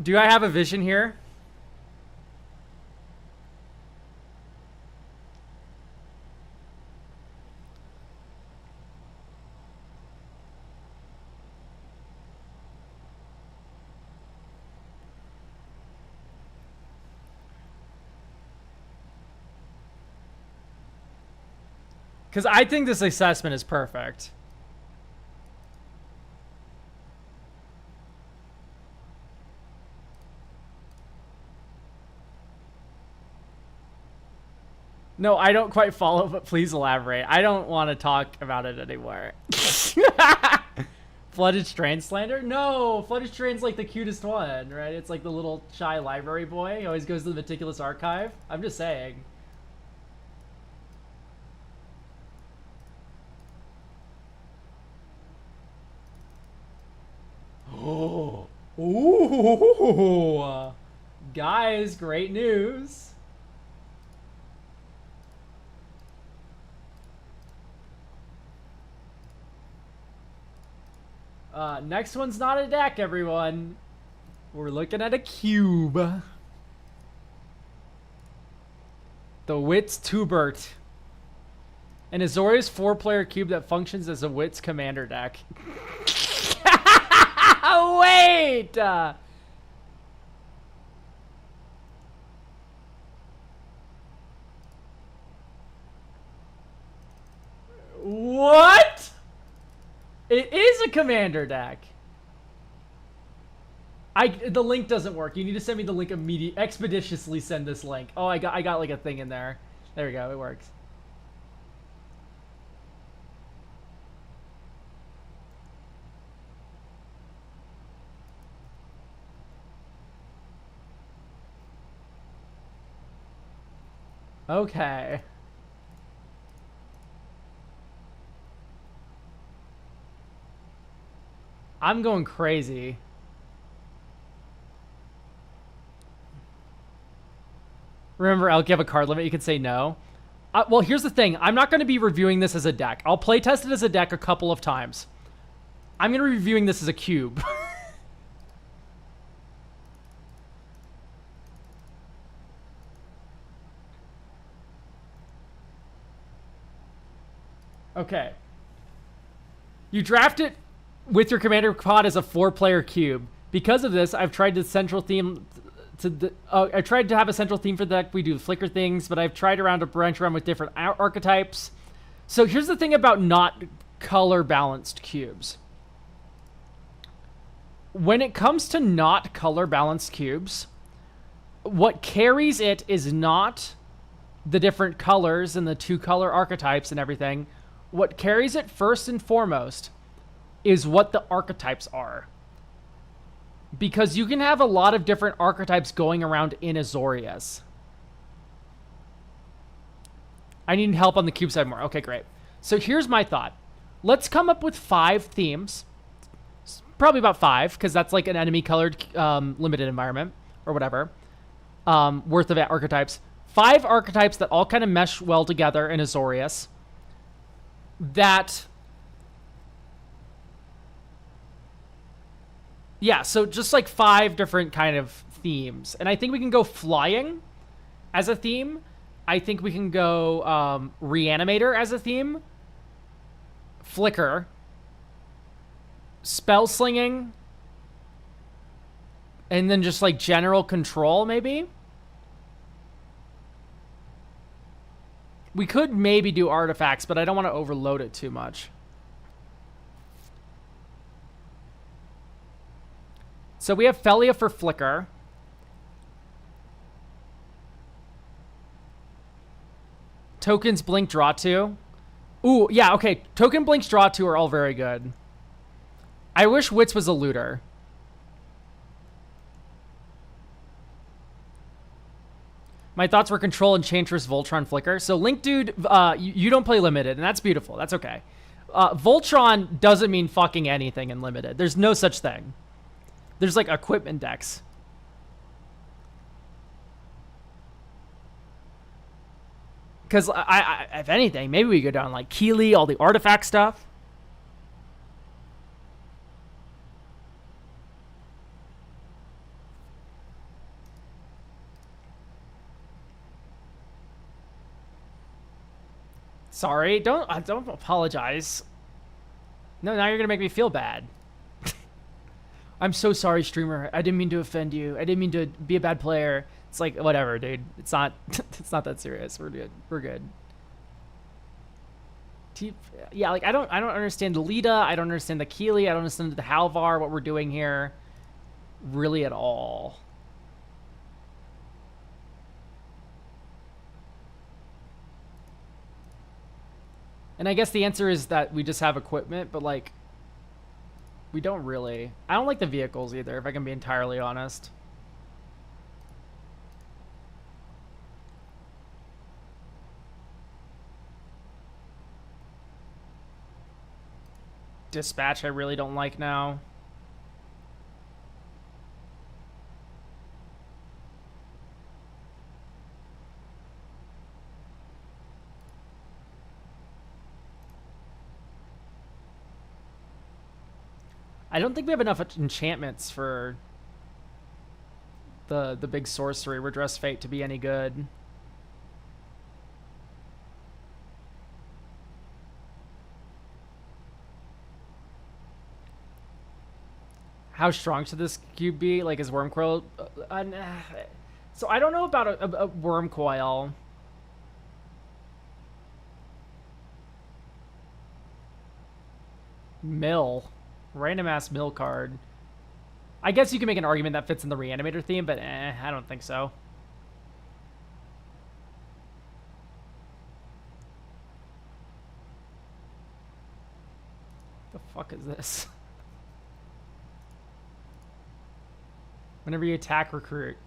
Do I have a vision here? Because I think this assessment is perfect. No, I don't quite follow, but please elaborate. I don't want to talk about it anymore. Flooded Translator? No, Flooded Train's like the cutest one, right? It's like the little shy library boy. He always goes to the meticulous archive. I'm just saying. Oh, ooh, guys, great news. Next one's not a deck, everyone. We're looking at a cube. The Wits Tubert. An Azorius 4-player cube that functions as a Wits commander deck. Wait! What? It is a commander deck. The link doesn't work. You need to send me the link immediately. Expeditiously send this link. Oh, I got like a thing in there. There we go. It works. Okay. I'm going crazy. Remember, Elk, you have a card limit. You can say no. Well, here's the thing. I'm not going to be reviewing this as a deck. I'll play test it as a deck a couple of times. I'm going to be reviewing this as a cube. Okay. You draft it with your commander pod as a 4-player cube. Because of this, I've tried to central theme I tried to have a central theme for the deck. We do flicker things, but I've tried around to branch around with different archetypes. So here's the thing about not color balanced cubes. When it comes to not color balanced cubes, what carries it is not the different colors and the 2-color archetypes and everything. What carries it first and foremost is what the archetypes are. Because you can have a lot of different archetypes going around in Azorius. I need help on the cube side more. Okay, great. So here's my thought. Let's come up with 5 themes. Probably about 5, because that's like an enemy-colored limited environment, or whatever, worth of archetypes. 5 archetypes that all kind of mesh well together in Azorius. That... Yeah, so just like 5 different kind of themes. And I think we can go flying as a theme. I think we can go reanimator as a theme. Flicker. Spell slinging. And then just like general control, maybe. We could maybe do artifacts, but I don't want to overload it too much. So we have Felia for Flicker. Tokens Blink Draw 2. Ooh, yeah, okay. Token Blinks Draw 2 are all very good. I wish Wits was a looter. My thoughts were Control, Enchantress, Voltron, Flicker. So Link Dude, you don't play Limited, and that's beautiful. That's okay. Voltron doesn't mean fucking anything in Limited. There's no such thing. There's like equipment decks. Because if anything, maybe we go down like Keeley, all the artifact stuff. Sorry, don't apologize. No, now you're gonna make me feel bad. I'm so sorry, streamer. I didn't mean to offend you. I didn't mean to be a bad player. It's like, whatever, dude. It's not it's not that serious. We're good. We're good. Yeah, like I don't understand the Lita. I don't understand the Keeley. I don't understand the Halvar, what we're doing here. Really at all. And I guess the answer is that we just have equipment, but like We don't really. I don't like the vehicles either, if I can be entirely honest. Dispatch I really don't like now. I don't think we have enough enchantments for the big sorcery, Redress Fate, to be any good. How strong should this cube be? Like, is Wormcoil... so I don't know about a Wormcoil. Mill. Random ass mill card. I guess you can make an argument that fits in the Reanimator theme, but I don't think so. The fuck is this? Whenever you attack, recruit.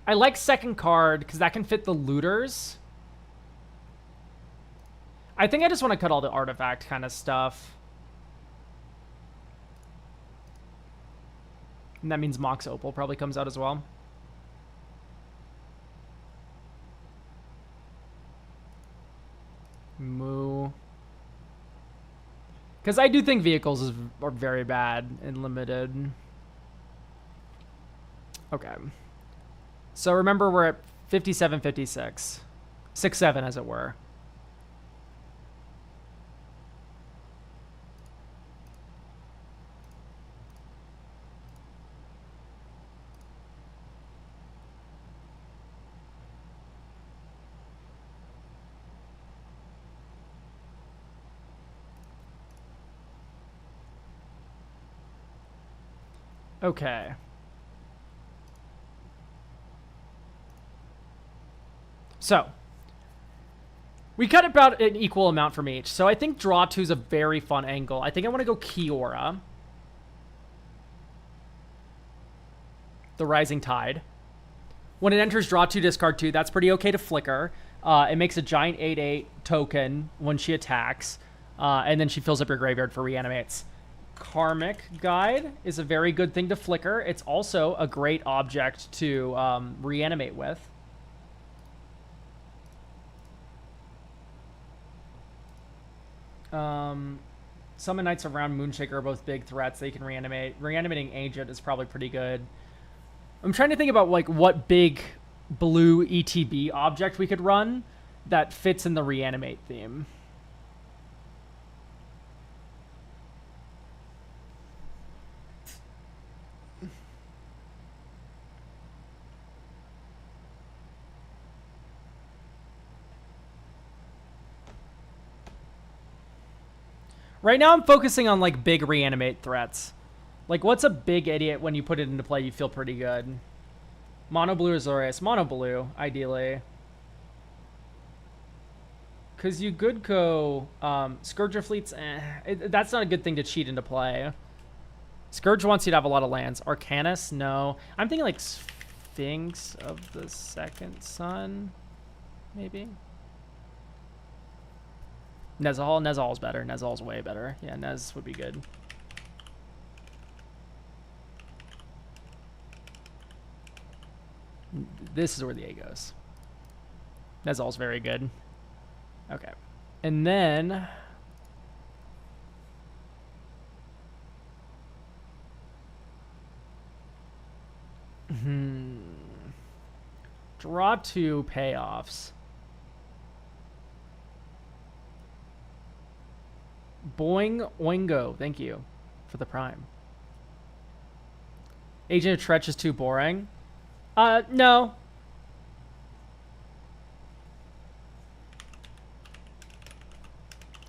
I like second card because that can fit the looters. I think I just want to cut all the artifact kind of stuff. And that means Mox Opal probably comes out as well. Moo. Because I do think vehicles are very bad and limited. Okay. So remember, we're at 57, 56. 6-7, as it were. Okay. So, we cut about an equal amount from each. So I think draw 2 is a very fun angle. I think I want to go Kiora. The Rising Tide. When it enters draw 2, discard 2, that's pretty okay to flicker. It makes a giant 8/8 token when she attacks. And then she fills up your graveyard for reanimates. Karmic Guide is a very good thing to flicker. It's also a great object to reanimate with. Summon Knights around Moonshaker are both big threats that you can reanimate. Reanimating Agent is probably pretty good. I'm trying to think about like what big blue ETB object we could run that fits in the reanimate theme. Right now I'm focusing on like big reanimate threats. Like what's a big idiot when you put it into play you feel pretty good? Mono blue or Zorius? Mono blue, ideally. Cause you could go Scourger Fleets, that's not a good thing to cheat into play. Scourge wants you to have a lot of lands. Arcanus, no. I'm thinking like Sphinx of the Second Sun, maybe. Nezahal is better. Nezahal is way better. Yeah, Nez would be good. This is where the A goes. Nezahal is very good. Okay. And then... Draw 2 payoffs. Boing Oingo, thank you for the prime. Agent of Tretch is too boring. No.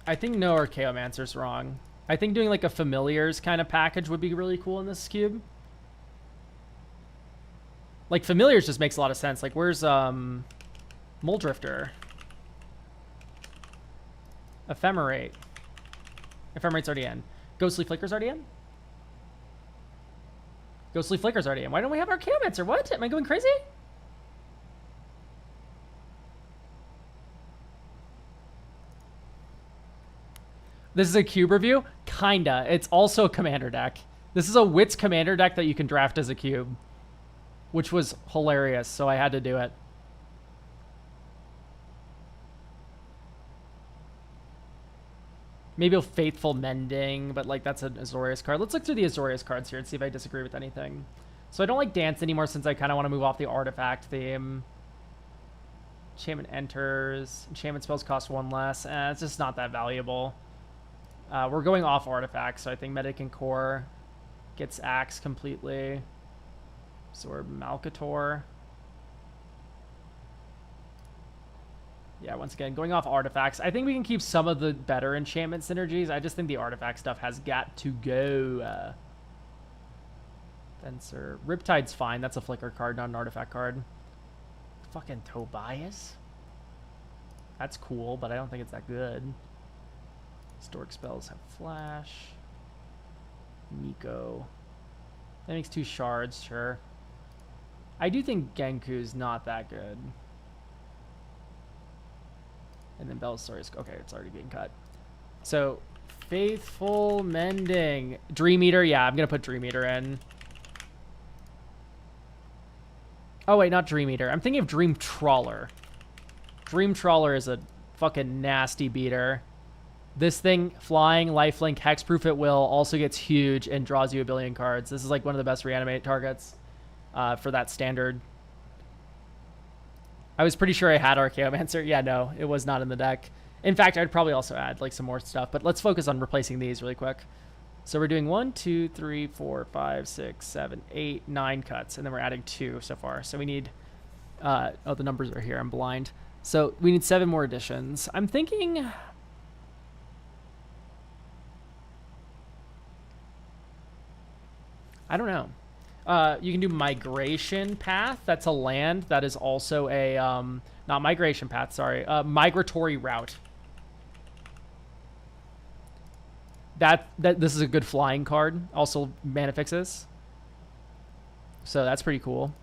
I think no Archaeomancer's wrong. I think doing like a Familiars kind of package would be really cool in this cube. Like, familiars just makes a lot of sense. Like, where's Mole Drifter? Ephemerate. Ephemerate's already in. Ghostly Flicker's already in? Ghostly Flicker's already in. Why don't we have our Chaomancer? What? Am I going crazy? This is a cube review? Kinda. It's also a commander deck. This is a Wits commander deck that you can draft as a cube, which was hilarious, so I had to do it. Maybe a Faithful Mending, but like that's an Azorius card. Let's look through the Azorius cards here and see if I disagree with anything. So I don't like Dance anymore since I kind of want to move off the artifact theme. Enchantment enters. Enchantment spells cost 1 less. It's just not that valuable. We're going off artifacts, so I think Medican Core gets axed completely. Absorb Malcator. Yeah, once again, going off artifacts. I think we can keep some of the better enchantment synergies. I just think the artifact stuff has got to go. Fencer. Riptide's fine. That's a flicker card, not an artifact card. Fucking Tobias. That's cool, but I don't think it's that good. Historic spells have flash. Nico. That makes 2 shards, sure. I do think Genku's not that good. And then Belisarius. Okay, it's already being cut. So, Faithful Mending. Dream Eater. Yeah, I'm going to put Dream Eater in. Oh, wait, not Dream Eater. I'm thinking of Dream Trawler. Dream Trawler is a fucking nasty beater. This thing, flying, lifelink, hexproof at will, also gets huge and draws you a billion cards. This is like one of the best reanimate targets for that standard. I was pretty sure I had Archaeomancer. Yeah, no, it was not in the deck. In fact, I'd probably also add like some more stuff, but let's focus on replacing these really quick. So we're doing 1, 2, 3, 4, 5, 6, 7, 8, 9 cuts, and then we're adding 2 so far. So we need, oh, the numbers are here. I'm blind. So we need 7 more additions. I'm thinking, I don't know. You can do Migration Path. That's a land. That is also a, not Migration Path, sorry. Migratory Route. This is a good flying card. Also mana fixes. So that's pretty cool.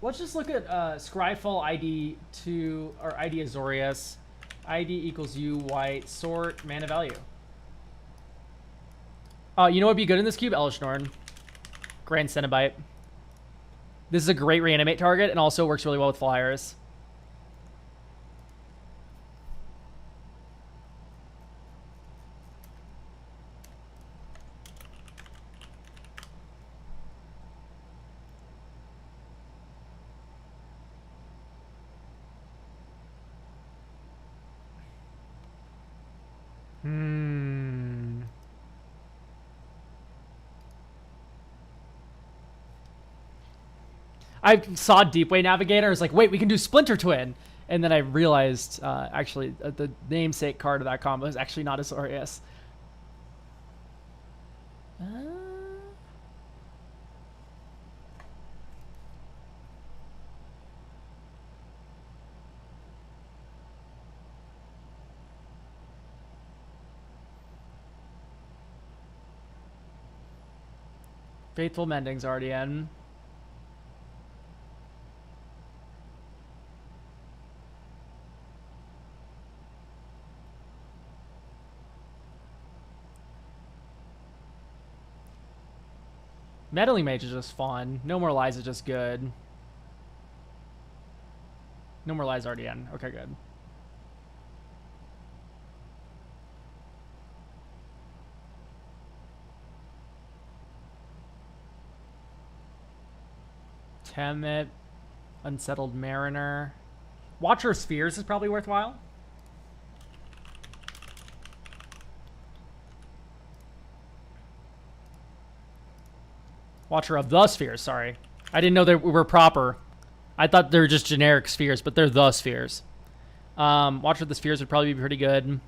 Let's just look at Scryfall ID 2 or ID Azorius. ID equals U, white, sort, mana value. You know what would be good in this cube? Elish Norn. Grand Cenobite. This is a great reanimate target and also works really well with flyers. I saw Deepway Navigator. I was like, wait, we can do Splinter Twin. And then I realized, actually, the namesake card of that combo is actually not Azorius. Faithful Mending's already in. Meddling Mage is just fun. No More Lies is just good. No More Lies already in. Okay, good. Temet. Unsettled Mariner. Watcher of Spheres is probably worthwhile. Watcher of the Spheres, sorry. I didn't know they were proper. I thought they were just generic spheres, but they're the spheres. Watcher of the Spheres would probably be pretty good.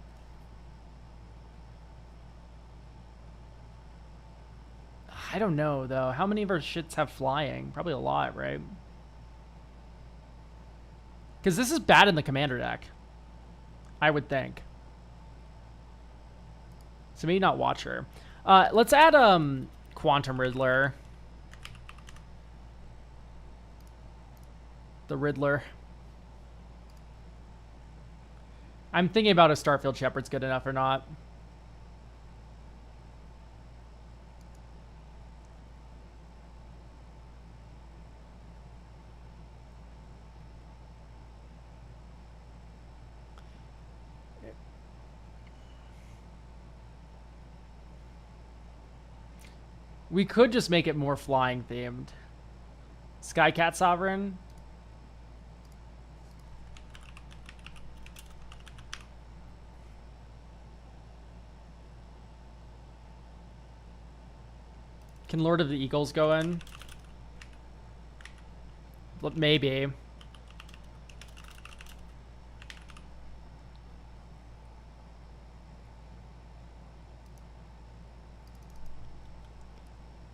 I don't know, though. How many of our shits have flying? Probably a lot, right? Because this is bad in the commander deck, I would think. So maybe not Watcher. Let's add Quantum Riddler. The Riddler. I'm thinking about if Starfield Shepherd's good enough or not. We could just make it more flying themed. Skycat Sovereign. Can Lord of the Eagles go in? Maybe.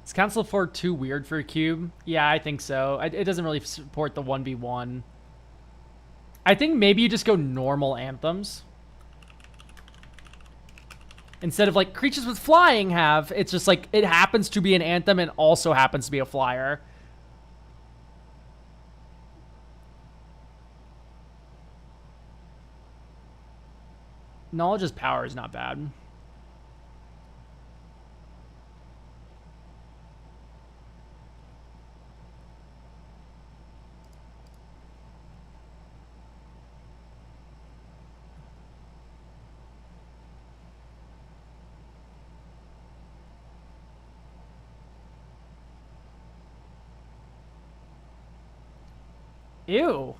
Is Council 4 too weird for a cube? Yeah, I think so. It doesn't really support the 1v1. I think maybe you just go normal anthems. Instead of like creatures with flying have, it's just like it happens to be an anthem and also happens to be a flyer. Knowledge's power is not bad. Ew.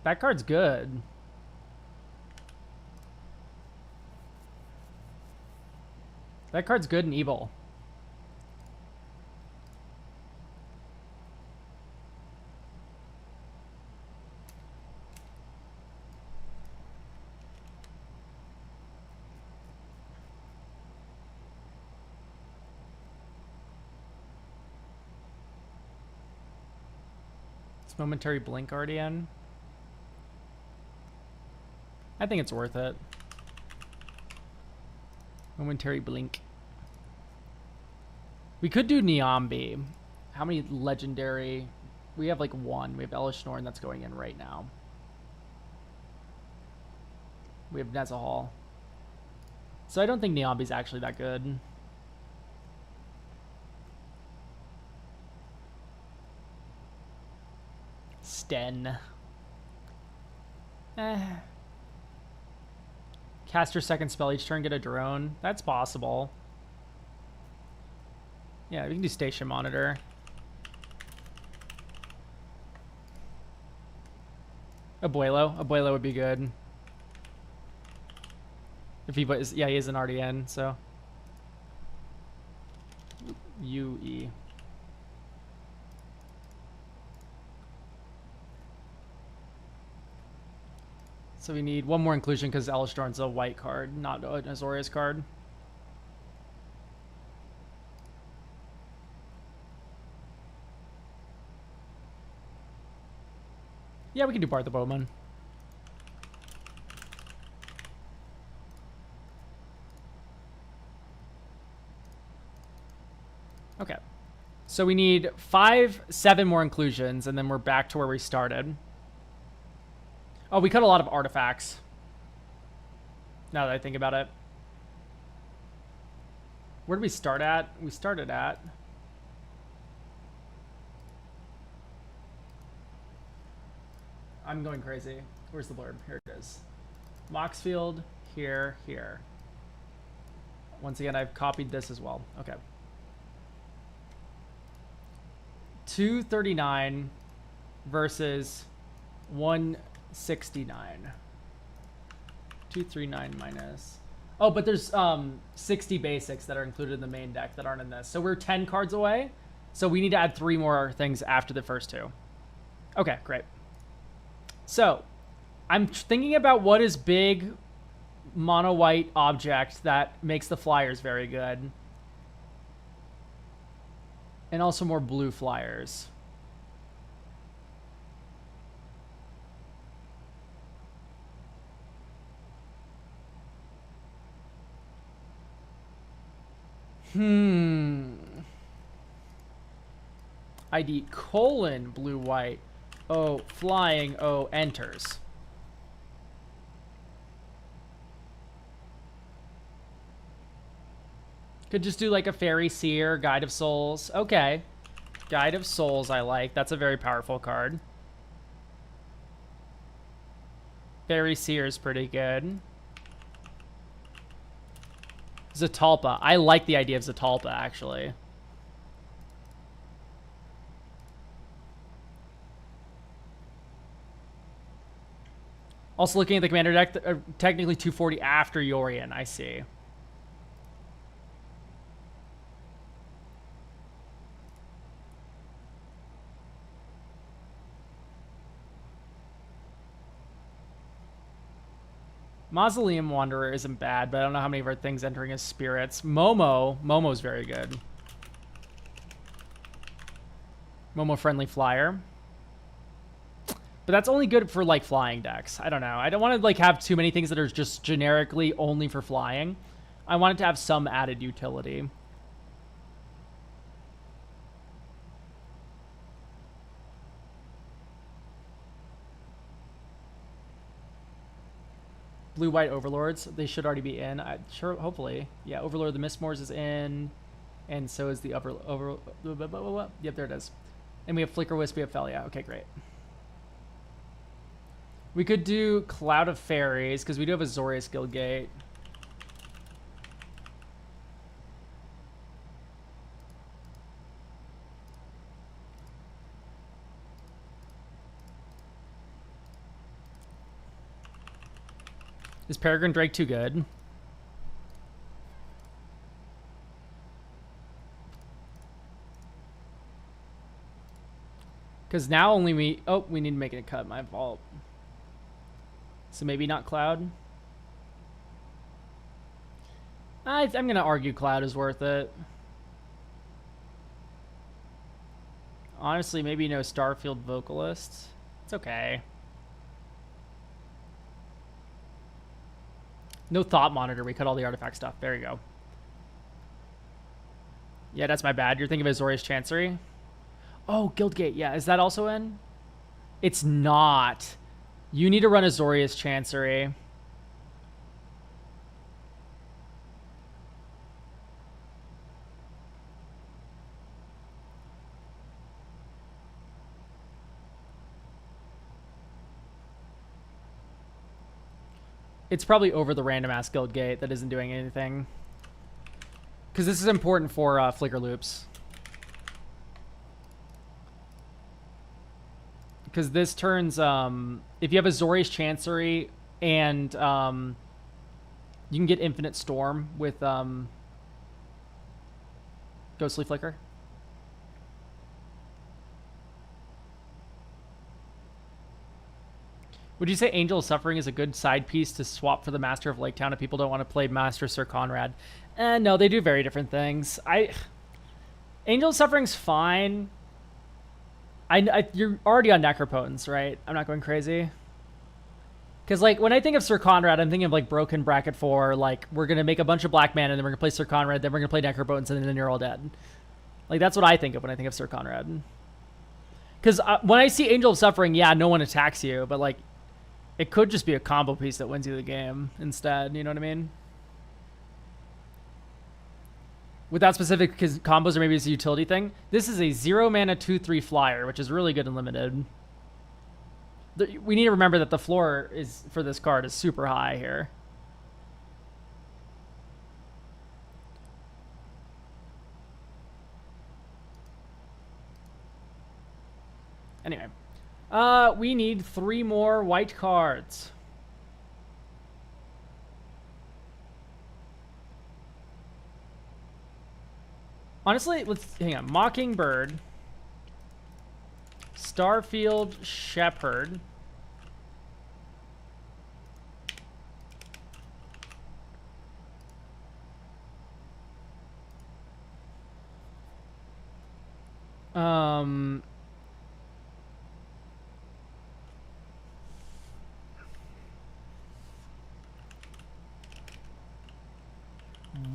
That card's good. That card's good and evil. Is Momentary Blink already in? I think it's worth it. Momentary Blink. We could do Neon Beam. How many legendary? We have like one. We have Elishnorn that's going in right now. We have Nezahal. So I don't think Neon Beam's actually that good. Sten. Cast your second spell each turn, get a drone. That's possible. Yeah, we can do Station Monitor. Abuelo. Abuelo would be good. If he was, yeah, he isn't already in, so. UE. So we need one more inclusion because Elishnorn's a white card, not an Azorius card. Yeah, we can do Bart the Bowman. Okay. So we need 7 more inclusions, and then we're back to where we started. Oh, we cut a lot of artifacts. Now that I think about it. Where did we start at? We started at... I'm going crazy. Where's the blurb? Here it is. Moxfield, here, here. Once again, I've copied this as well. Okay. 239 versus 169. 239 minus... Oh, but there's 60 basics that are included in the main deck that aren't in this. So we're 10 cards away. So we need to add 3 more things after the first 2. Okay, great. So I'm thinking about what is big mono white object that makes the flyers very good. And also more blue flyers. ID colon blue white. Oh, flying. Oh, enters. Could just do like a Fairy Seer, Guide of Souls. Okay. Guide of Souls I like. That's a very powerful card. Fairy Seer is pretty good. Zatalpa. I like the idea of Zatalpa, actually. Also looking at the commander deck, technically 240 after Yorion, I see. Mausoleum Wanderer isn't bad, but I don't know how many of our things entering as spirits. Momo's very good. Momo friendly flyer. But that's only good for like flying decks. I don't know. I don't want to like have too many things that are just generically only for flying. I want it to have some added utility. Blue-white Overlords, they should already be in. Sure, hopefully. Yeah, Overlord of the Mistmoors is in, and so is the Yep, there it is. And we have Flicker Wisp, we have Felia. Okay, great. We could do Cloud of Fairies, because we do have Azorius Guildgate. Is Peregrine Drake too good? Because now only we... Oh, we need to make it a cut. My fault. So maybe not Cloud. I'm going to argue Cloud is worth it. Honestly, maybe no Starfield Vocalist. It's okay. No Thought Monitor. We cut all the artifact stuff. There you go. Yeah, that's my bad. You're thinking of Azorius Chancery? Oh, Guildgate. Yeah, is that also in? It's not. You need to run Azorius Chancery. It's probably over the random ass Guildgate that isn't doing anything. Because this is important for Flicker Loops. Because this turns, if you have Azorius Chancery and you can get Infinite Storm with Ghostly Flicker. Would you say Angel of Suffering is a good side piece to swap for the Master of Lake Town if people don't want to play Master Sir Conrad? No, they do very different things. Angel of Suffering's fine. You're already on Necropotence, right? I'm not going crazy. Because, like, when I think of Sir Conrad, I'm thinking of, like, Broken Bracket 4. Like, we're going to make a bunch of black mana, and then we're going to play Sir Conrad, then we're going to play Necropotence, and then you're all dead. Like, that's what I think of when I think of Sir Conrad. Because when I see Angel of Suffering, yeah, no one attacks you, but, like, it could just be a combo piece that wins you the game instead. You know what I mean? Without specific, because combos are maybe it's a utility thing. This is a 0 mana 2/3 flyer, which is really good and limited. We need to remember that the floor is for this card is super high here. Anyway, we need 3 more white cards. Honestly, let's hang on. Mockingbird, Starfield Shepherd,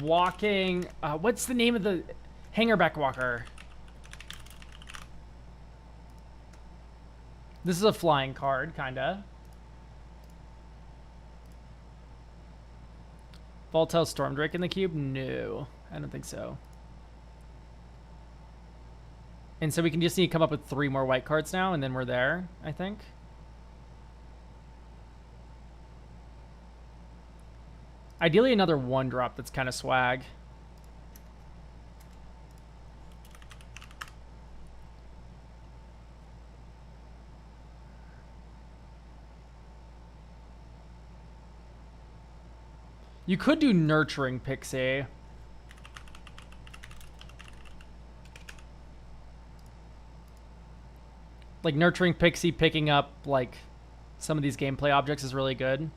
Walking. What's the name of the hangerback walker? This is a flying card, kinda. Voltail Stormdrake in the cube? No, I don't think so. And so we can just need to come up with 3 more white cards now, and then we're there, I think. Ideally, another 1-drop that's kind of swag. You could do Nurturing Pixie. Like, Nurturing Pixie picking up, like, some of these gameplay objects is really good.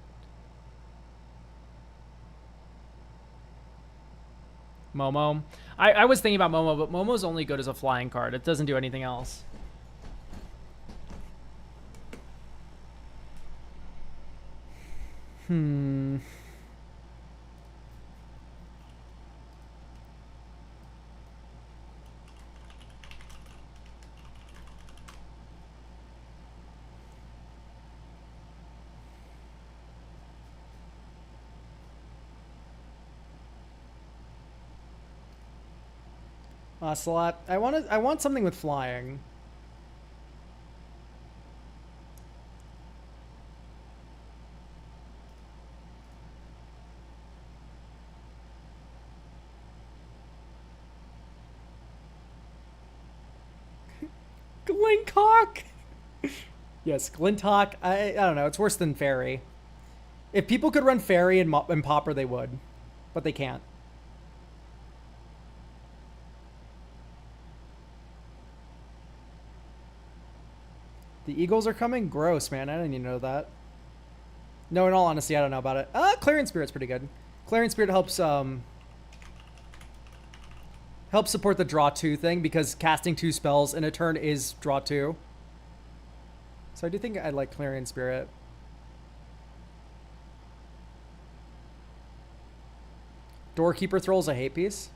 Momo. I was thinking about Momo, but Momo's only good as a flying card. It doesn't do anything else. Ocelot. I want something with flying. Glinthawk. Yes, Glinthawk. I don't know. It's worse than Fairy. If people could run Fairy and Popper, they would, but they can't. The Eagles are coming? Gross, man. I didn't even know that. No, in all honesty, I don't know about it. Clarion Spirit's pretty good. Clarion Spirit helps support the draw 2 thing, because casting 2 spells in a turn is draw 2. So I do think I like Clarion Spirit. Doorkeeper Thrall's a hate piece.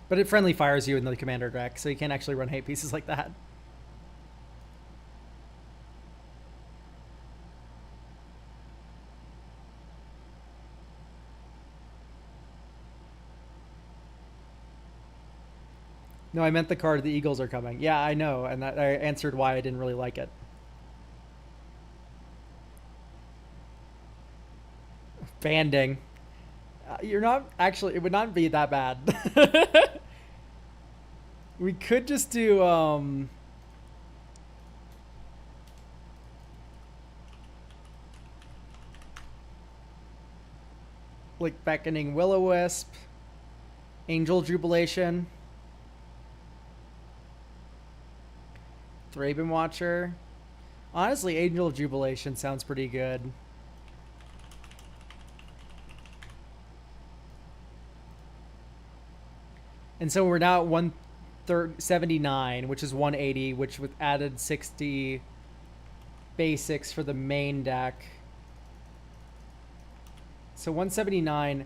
But it friendly fires you in the commander deck, so you can't actually run hate pieces like that. No, I meant the card, the Eagles are coming. Yeah, I know, and I answered why I didn't really like it. Banding. You're not actually, it would not be that bad. We could just do like Beckoning Will-O-Wisp, Angel Jubilation, Thraben Watcher. Honestly, Angel Jubilation sounds pretty good. And so we're now at 179, which is 180, which with added 60 basics for the main deck. So 179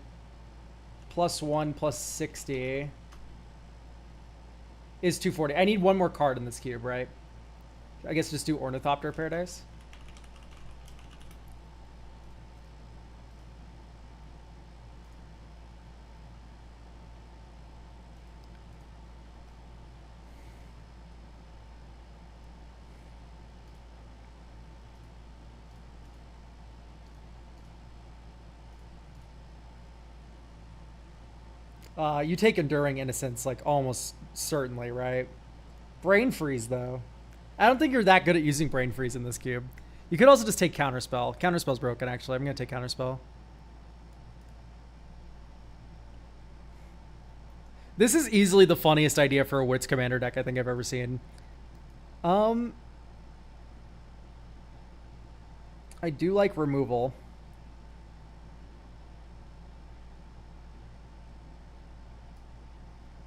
plus 1 plus 60 is 240. I need one more card in this cube, right? I guess just do Ornithopter Paradise. You take Enduring Innocence, like, almost certainly, right? Brain Freeze, though. I don't think you're that good at using Brain Freeze in this cube. You could also just take Counterspell. Counterspell's broken, actually. I'm going to take Counterspell. This is easily the funniest idea for a Wits Commander deck I think I've ever seen. I do like removal.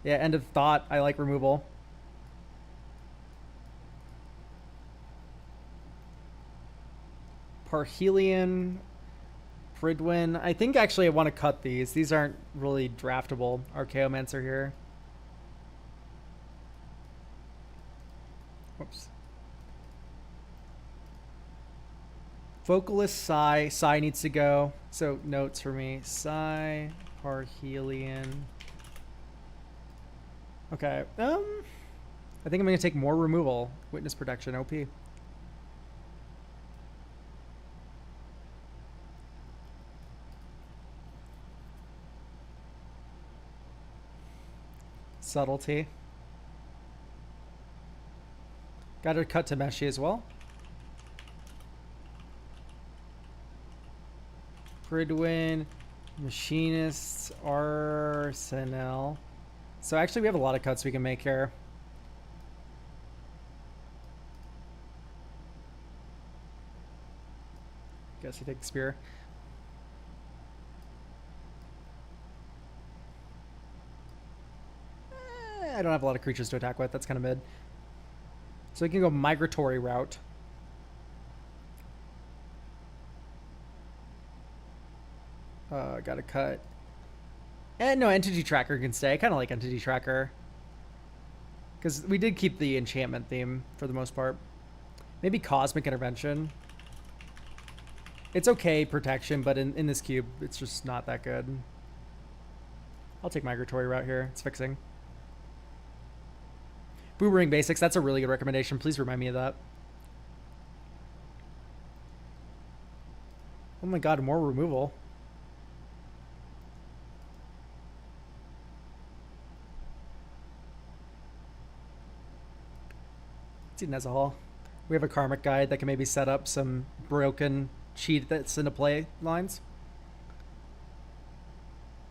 Yeah, end of thought. I like removal. Parhelion, Fridwin. I think actually I want to cut these. These aren't really draftable. Archaeomancer here. Whoops. Vocalist, Psy needs to go. So notes for me. Psy, Parhelion. Okay. I think I'm going to take more removal. Witness protection, OP. Subtlety. Got to cut to Meshi as well. Fridwin, Machinists, Arsenal. So actually we have a lot of cuts we can make here. Guess you take the spear. I don't have a lot of creatures to attack with. That's kind of mid. So we can go migratory route. Gotta cut. And no, Entity Tracker can stay. I kind of like Entity Tracker. Because we did keep the enchantment theme for the most part. Maybe Cosmic Intervention. It's okay, protection, but in this cube, it's just not that good. I'll take migratory route here. It's fixing. Boomerang Basics, that's a really good recommendation. Please remind me of that. Oh my god, more removal. It's as a whole. We have a Karmic Guide that can maybe set up some broken cheat that's into play lines.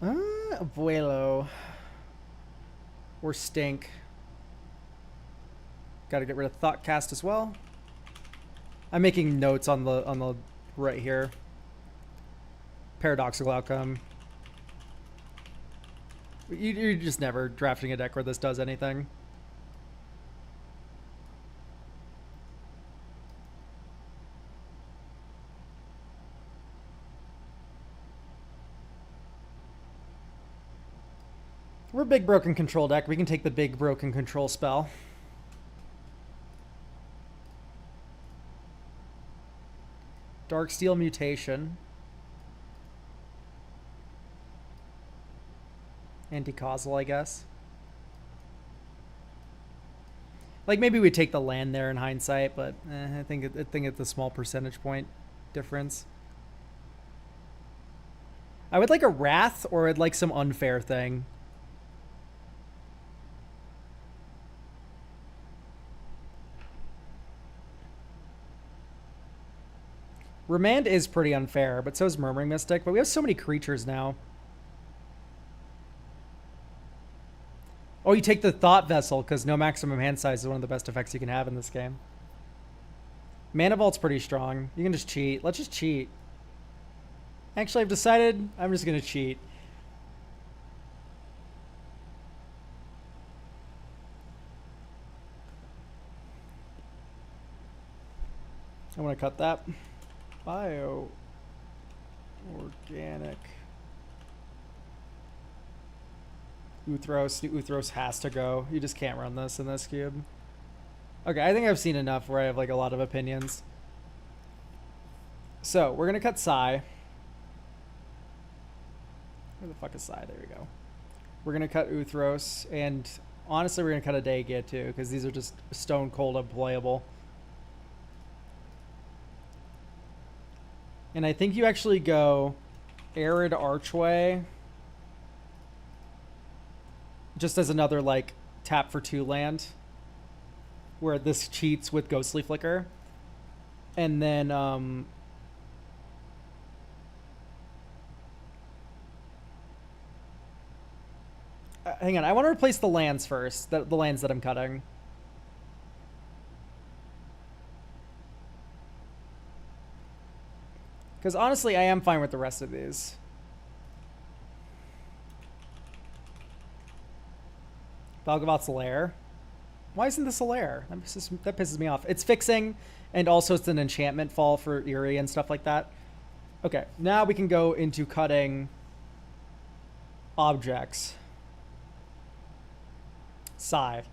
Abuelo. Or Stink. Gotta get rid of Thoughtcast as well. I'm making notes on the right here. Paradoxical Outcome. You're just never drafting a deck where this does anything. We're a big broken control deck. We can take the big broken control spell. Darksteel Mutation. Anti-causal, I guess. Like maybe we take the land there in hindsight, but I think it's a small percentage point difference. I would like a Wrath, or I'd like some unfair thing. Remand is pretty unfair, but so is Murmuring Mystic. But we have so many creatures now. Oh, you take the Thought Vessel, because no maximum hand size is one of the best effects you can have in this game. Mana Vault's pretty strong. You can just cheat. Let's just cheat. Actually, I've decided I'm just going to cheat. I want to cut that. Bio. Organic. Uthros has to go. You just can't run this in this cube. Okay, I think I've seen enough where I have like a lot of opinions. So, we're going to cut Psy. Where the fuck is Psy? There we go. We're going to cut Uthros. And honestly, we're going to cut a Daygia too, because these are just stone cold unplayable. And I think you actually go Arid Archway just as another like tap for 2 land where this cheats with Ghostly Flicker. And then hang on, I want to replace the lands first, the lands that I'm cutting. Because honestly, I am fine with the rest of these. Balgavot's Lair. Why isn't this a lair? That pisses me off. It's fixing, and also it's an enchantment fall for Eerie and stuff like that. Okay, now we can go into cutting objects. Scythe.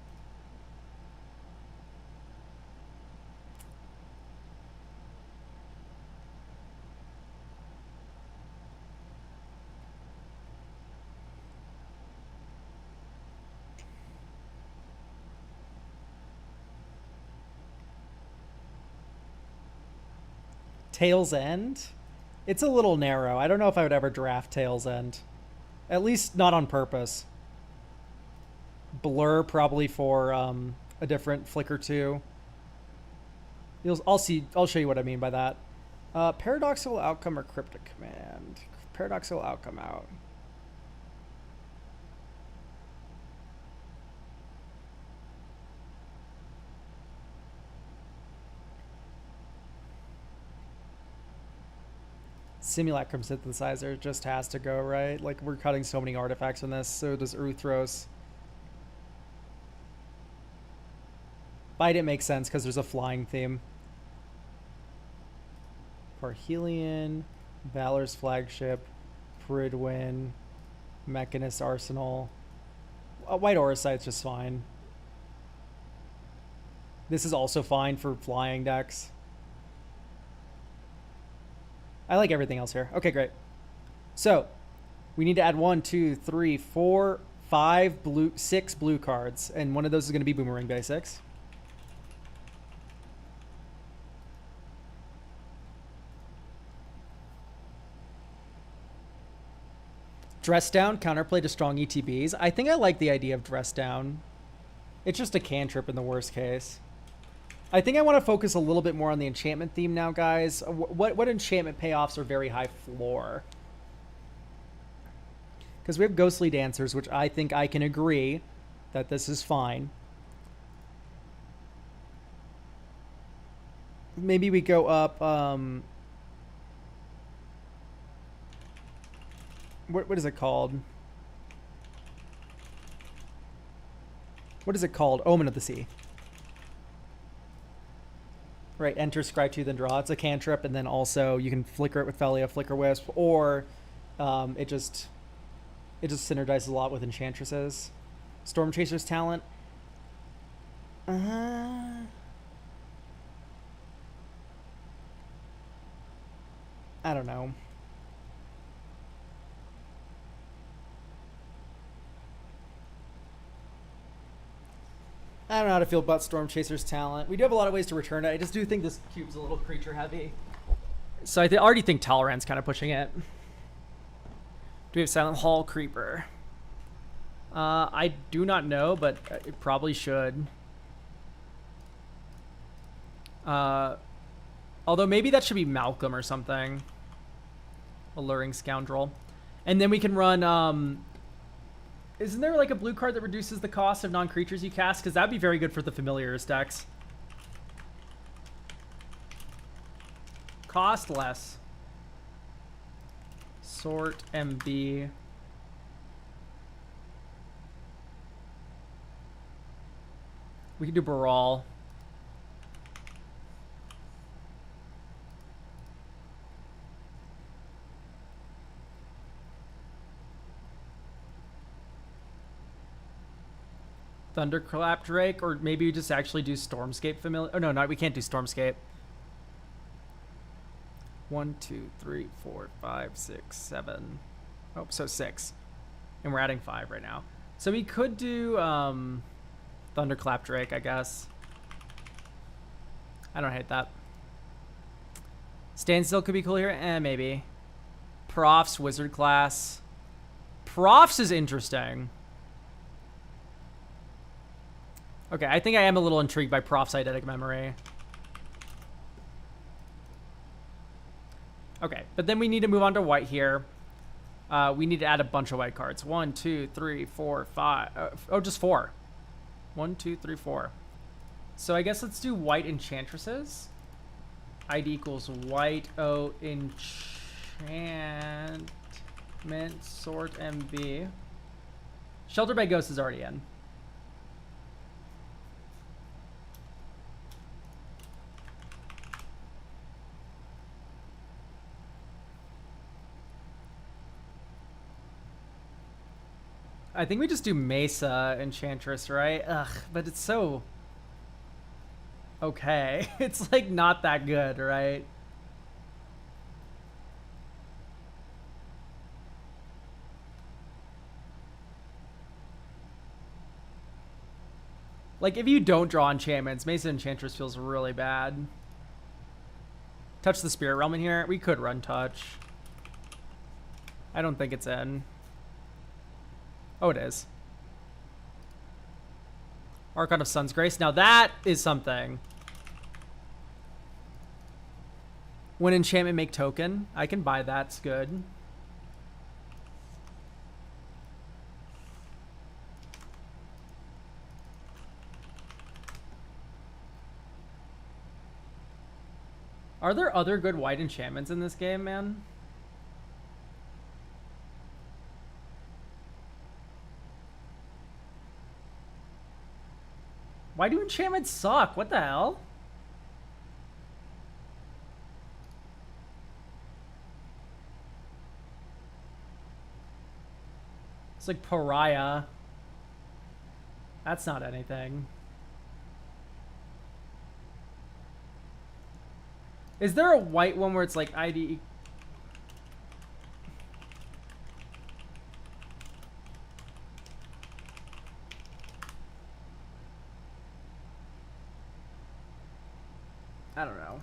Tail's End? It's a little narrow. I don't know if I would ever draft Tail's End. At least not on purpose. Blur probably for a different flick or two. I'll show you what I mean by that. Paradoxical Outcome or Cryptic Command? Paradoxical Outcome out. Simulacrum Synthesizer just has to go, right? Like, we're cutting so many artifacts on this, so does Uthros. Bite it makes sense because there's a flying theme. Parhelion, Valor's Flagship, Pridwin, Mechanist Arsenal. White Auracite's just fine. This is also fine for flying decks. I like everything else here. Okay, great. So we need to add 1, 2, 3, 4, 5 blue, 6 blue cards, and one of those is going to be Boomerang Basics. Dress Down, counterplay to strong ETBs. I think I like the idea of Dress Down. It's just a cantrip in the worst case. I think I want to focus a little bit more on the enchantment theme now, guys. What enchantment payoffs are very high floor? Because we have Ghostly Dancers, which I think I can agree that this is fine. Maybe we go up... What is it called? What is it called? Omen of the Sea. Right, enter Scrytooth and draw. It's a cantrip, and then also you can flicker it with Felia, Flicker Wisp, or it just synergizes a lot with Enchantresses. Storm Chaser's Talent. I don't know. I don't know how to feel about Storm Chaser's Talent. We do have a lot of ways to return it. I just do think this cube's a little creature heavy. So I already think Talrand's kind of pushing it. Do we have Silent Hall Creeper? I do not know, but it probably should. Although maybe that should be Malcolm or something. Alluring Scoundrel. And then we can run... Isn't there like a blue card that reduces the cost of non-creatures you cast? Because that'd be very good for the Familiars decks. Cost less. Sort MB. We can do Baral. Thunderclap Drake, or maybe we just actually do Stormscape Familiar. Oh no, we can't do Stormscape. 1, 2, 3, 4, 5, 6, 7. Oh, so 6. And we're adding 5 right now. So we could do Thunderclap Drake, I guess. I don't hate that. Standstill could be cool here. Maybe. Profs, Wizard class. Profs is interesting. Okay, I think I am a little intrigued by Prof's Eidetic Memory. Okay, but then we need to move on to white here. We need to add a bunch of white cards. 1, 2, 3, 4, 5. Just 4. 1, 2, 3, 4. So I guess let's do white Enchantresses. ID equals white O enchantment sort MB. Shelter by Ghost is already in. I think we just do Mesa Enchantress, right? Ugh, but it's so okay. It's like not that good, right? Like if you don't draw enchantments, Mesa Enchantress feels really bad. Touch the Spirit Realm in here. We could run touch. I don't think it's in. Oh, it is. Archon of Sun's Grace. Now that is something. When enchantment make token, I can buy that. It's good. Are there other good white enchantments in this game, man? Why do enchantments suck? What the hell? It's like Pariah. That's not anything. Is there a white one where it's like ID? I don't know.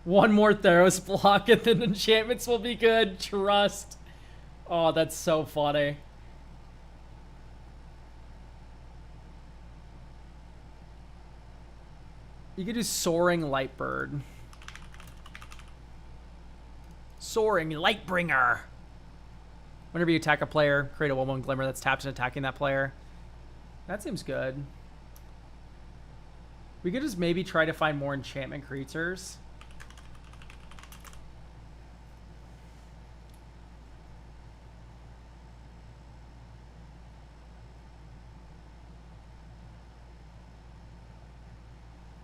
One more Theros block and then enchantments will be good. Trust. Oh, that's so funny. You could do Soaring Lightbird. Soaring Lightbringer. Whenever you attack a player, create a 1/1 Glimmer that's tapped and attacking that player. That seems good. We could just maybe try to find more enchantment creatures.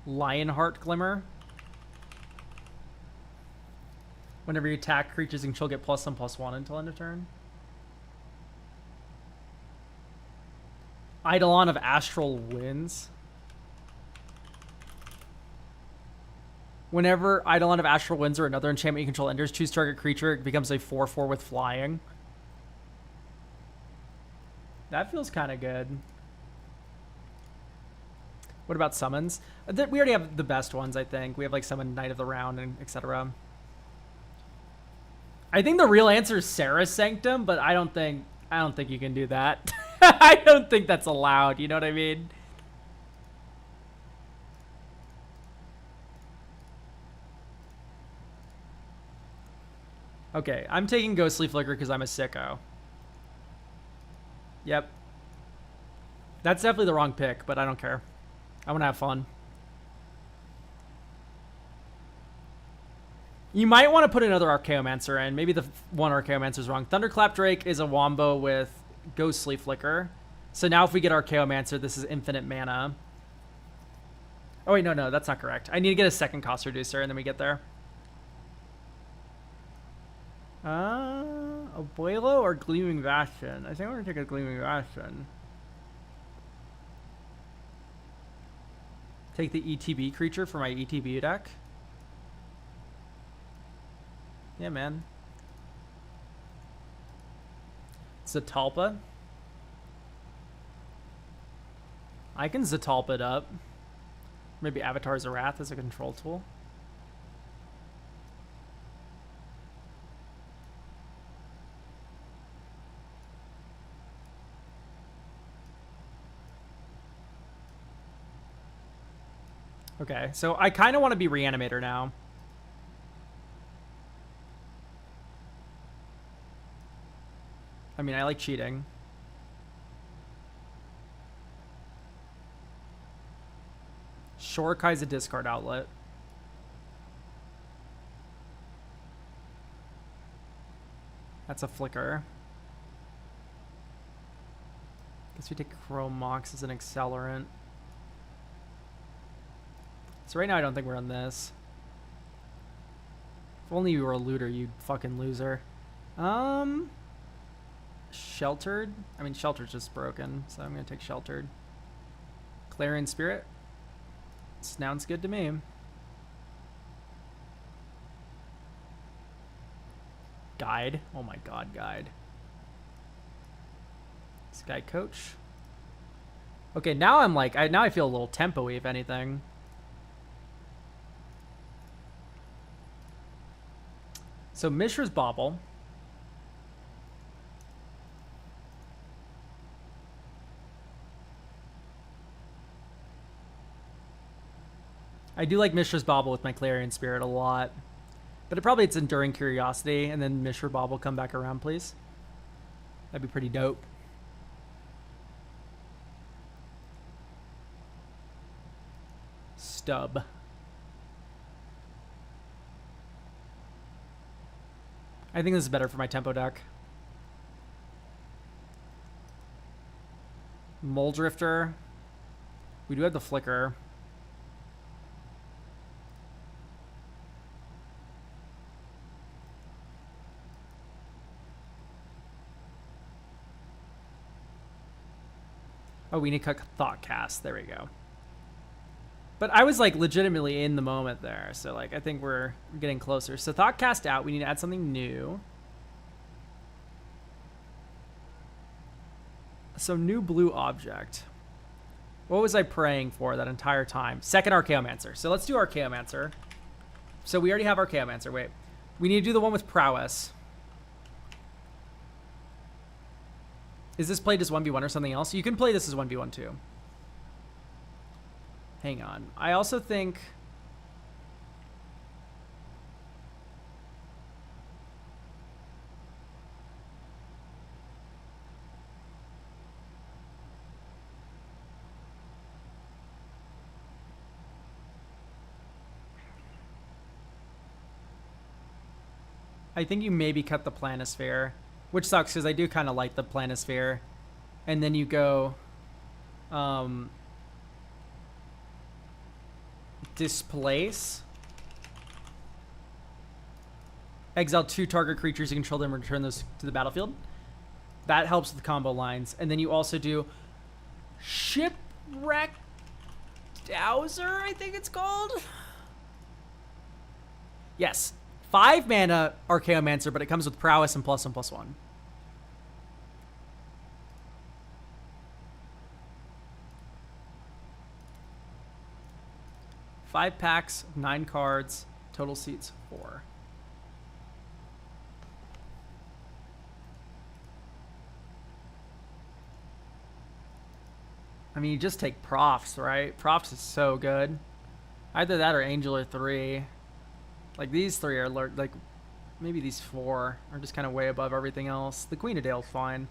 Lionheart Glimmer. Whenever you attack creatures, she'll get +1/+1 until end of turn. Eidolon of Astral Winds. Whenever Eidolon of Astral Winds or another enchantment you control enters, choose target creature. It becomes a 4/4 with flying. That feels kind of good. What about summons? We already have the best ones, I think. We have like summon Knight of the Round and etc. I think the real answer is Sarah's Sanctum, but I don't think you can do that. I don't think that's allowed. You know what I mean? Okay, I'm taking Ghostly Flicker because I'm a sicko. Yep. That's definitely the wrong pick, but I don't care. I want to have fun. You might want to put another Archaeomancer in. Maybe the one Archaeomancer is wrong. Thunderclap Drake is a wombo with Ghostly Flicker. So now if we get Archaeomancer, this is infinite mana. Oh, wait, no, that's not correct. I need to get a second cost reducer, and then we get there. Abuelo or Gleaming Bastion? I think we're going to take a Gleaming Bastion. Take the ETB creature for my ETB deck. Yeah, man. Zatalpa. I can Zatalpa it up. Maybe Avatar Zerath as a control tool. Okay, so I kind of want to be Reanimator now. I mean, I like cheating. Shorikai's a discard outlet. That's a flicker. Guess we take Chrome Mox as an accelerant. So right now I don't think we're on this. If only you were a looter, you fucking loser. Sheltered. I mean, Sheltered's just broken, so I'm going to take Sheltered. Clarion Spirit. Sounds good to me. Guide. Oh my god, Guide. Sky Coach. Okay, now I'm like, now I feel a little tempo-y, if anything. So Mishra's Bauble. I do like Mishra's Bauble with my Clarion Spirit a lot. But it's Enduring Curiosity, and then Mishra Bauble come back around, please. That'd be pretty dope. Stub. I think this is better for my tempo deck. Mole Drifter. We do have the Flicker. Oh, we need to Thoughtcast. There we go. But I was like legitimately in the moment there, so like I think we're getting closer. So Thoughtcast out. We need to add something new. So new blue object. What was I praying for that entire time? Second Archaeomancer. So let's do Archaeomancer. So we already have Archaeomancer. Wait. We need to do the one with Prowess. Is this played as 1v1 or something else? You can play this as 1v1 too. Hang on. I also think... I think you maybe cut the Planisphere. Which sucks because I do kind of like the Planisphere. And then you go... Displace. Exile 2 target creatures. You control them and return those to the battlefield. That helps with the combo lines. And then you also do... Shipwreck Dowser, I think it's called? Yes. 5 mana Archaeomancer, but it comes with Prowess and +1/+1. 5 packs, 9 cards, total seats 4. I mean, you just take Profs, right? Profs is so good. Either that or Angel or 3. Like, these 3 are, like, maybe these 4 are just kind of way above everything else. The Queen of Dale's fine.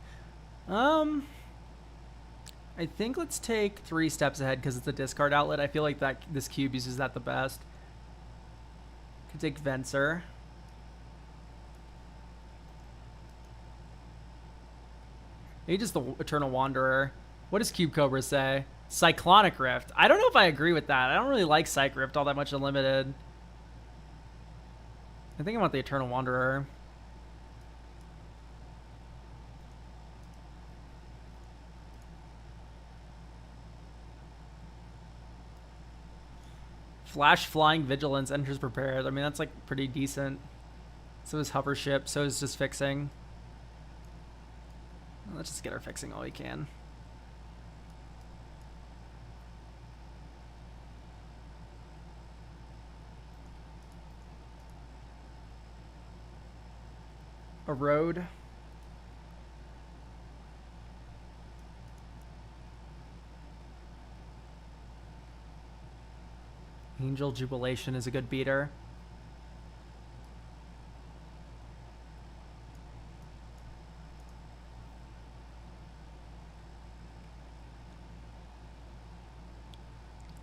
I think let's take 3 steps ahead because it's a discard outlet. I feel like that this cube uses that the best. Could take Venser. Maybe just the Eternal Wanderer. What does Cube Cobra say? Cyclonic Rift. I don't know if I agree with that. I don't really like Cyc Rift all that much in Limited. I think I want the Eternal Wanderer. Flash Flying Vigilance enters prepared. I mean, that's like pretty decent. So is Hover Ship. So is just fixing. Let's just get our fixing all we can. Erode. Angel Jubilation is a good beater.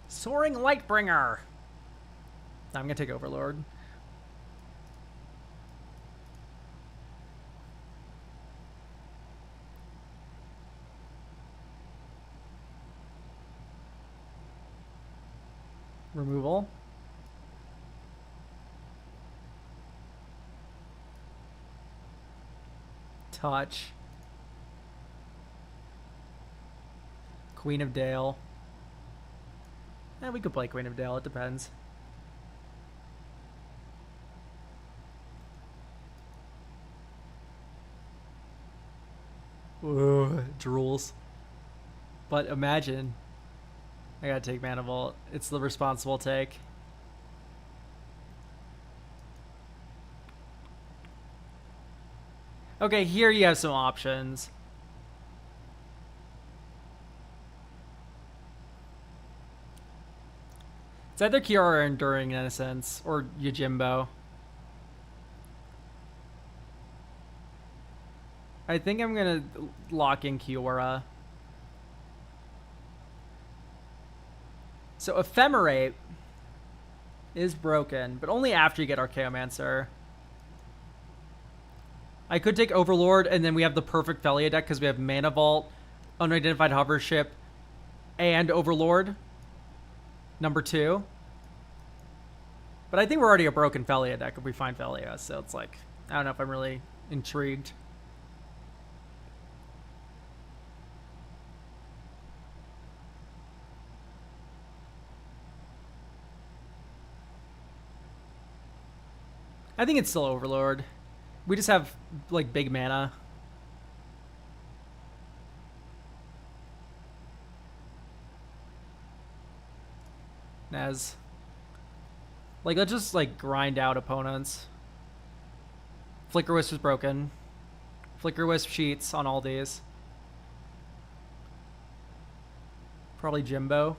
Soaring Lightbringer. I'm gonna take Overlord. Removal. Touch. Queen of Dale. We could play Queen of Dale. It depends. Ooh, drools. But imagine. I gotta take Mana Vault. It's the responsible take. Okay, here you have some options. It's either Kiora or Enduring Innocence, or Yojimbo. I think I'm gonna lock in Kiora. So Ephemerate is broken, but only after you get Archaeomancer. I could take Overlord, and then we have the perfect Felia deck because we have Mana Vault, Unidentified Hovership, and Overlord. Number 2. But I think we're already a broken Felia deck if we find Felia, so it's like, I don't know if I'm really intrigued. I think it's still Overlord. We just have, like, big mana. As, like, let's just, like, grind out opponents. Flicker Wisp is broken. Flicker Wisp cheats on all these. Probably Jimbo.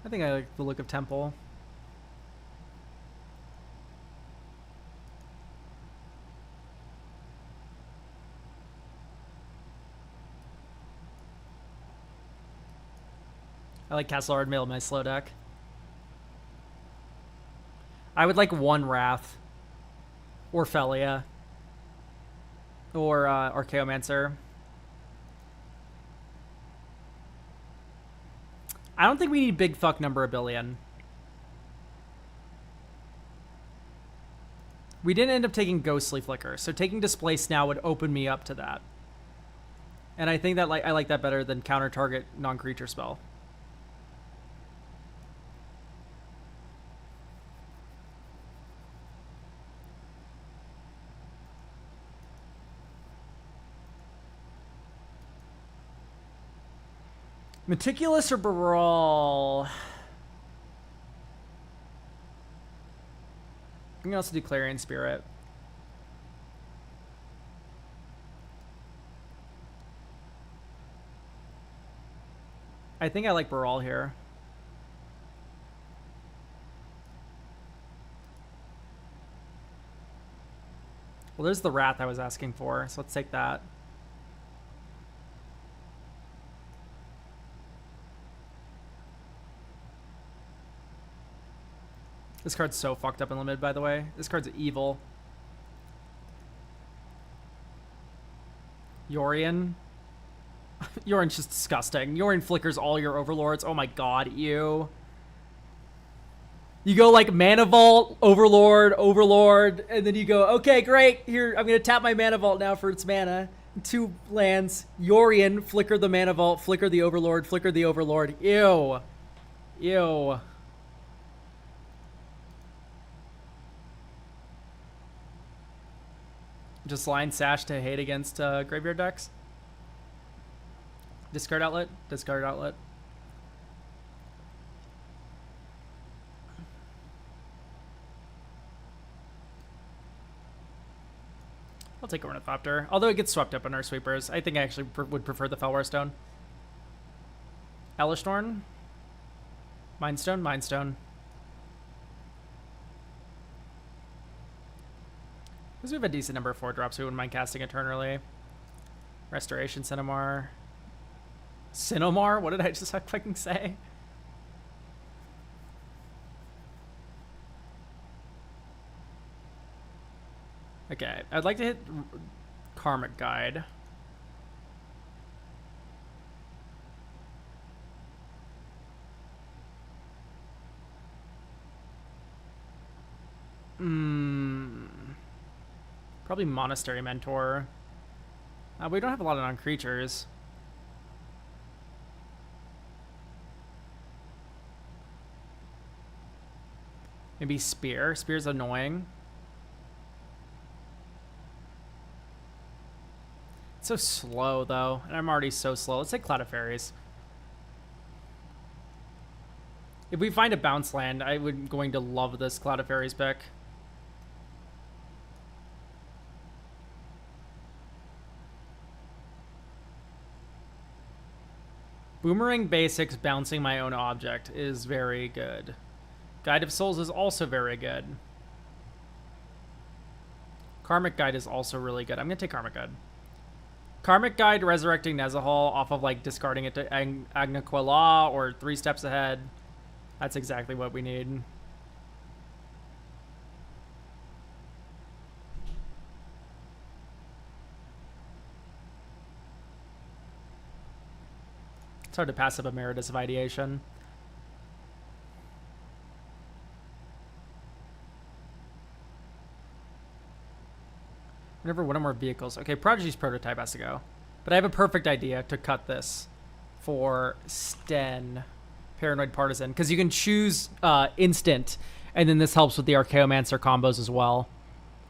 I think I like the look of Temple. I like Castle Ardmail in my slow deck. I would like one Wrath. Or Felia. Or Archaeomancer. I don't think we need big fuck number a billion. We didn't end up taking Ghostly Flicker, so taking Displace now would open me up to that. And I think that I like that better than counter target non-creature spell. Meticulous or Brawl? I'm gonna also do Clarion Spirit. I think I like Brawl here. Well, there's the Wrath I was asking for, so let's take that. This card's so fucked up in limit, by the way. This card's evil. Yorion. Yorion's just disgusting. Yorion flickers all your overlords. Oh my god, ew. You go like Mana Vault, Overlord, Overlord, and then you go, okay, great. Here, I'm going to tap my Mana Vault now for its mana. 2 lands. Yorion, flicker the Mana Vault, flicker the Overlord, flicker the Overlord. Ew. Ew. Just line Sash to hate against graveyard decks. Discard outlet. Discard outlet. I'll take Ornithopter. Although it gets swept up in our sweepers. I think I actually would prefer the Felwar Stone. Elishnorn. Mindstone. Mindstone. Because we have a decent number of 4-drops, we wouldn't mind casting a turn early. Restoration, Cinemar. Cinemar? What did I just fucking say? Okay, I'd like to hit Karmic Guide. Probably Monastery Mentor. We don't have a lot of non-creatures. Maybe Spear. Spear's annoying. It's so slow, though. And I'm already so slow. Let's take Cloud of Fairies. If we find a bounce land, I would going to love this Cloud of Fairies pick. Boomerang Basics bouncing my own object is very good. Guide of Souls is also very good. Karmic Guide is also really good. I'm going to take Karmic Guide. Karmic Guide resurrecting Nezahal off of like discarding it to Agnaquila or 3 steps ahead. That's exactly what we need. It's hard to pass up Emeritus of Ideation. Whenever one or more vehicles. Okay, Prodigy's prototype has to go. But I have a perfect idea to cut this for Sten, Paranoid Partisan. Because you can choose instant, and then this helps with the Archaeomancer combos as well.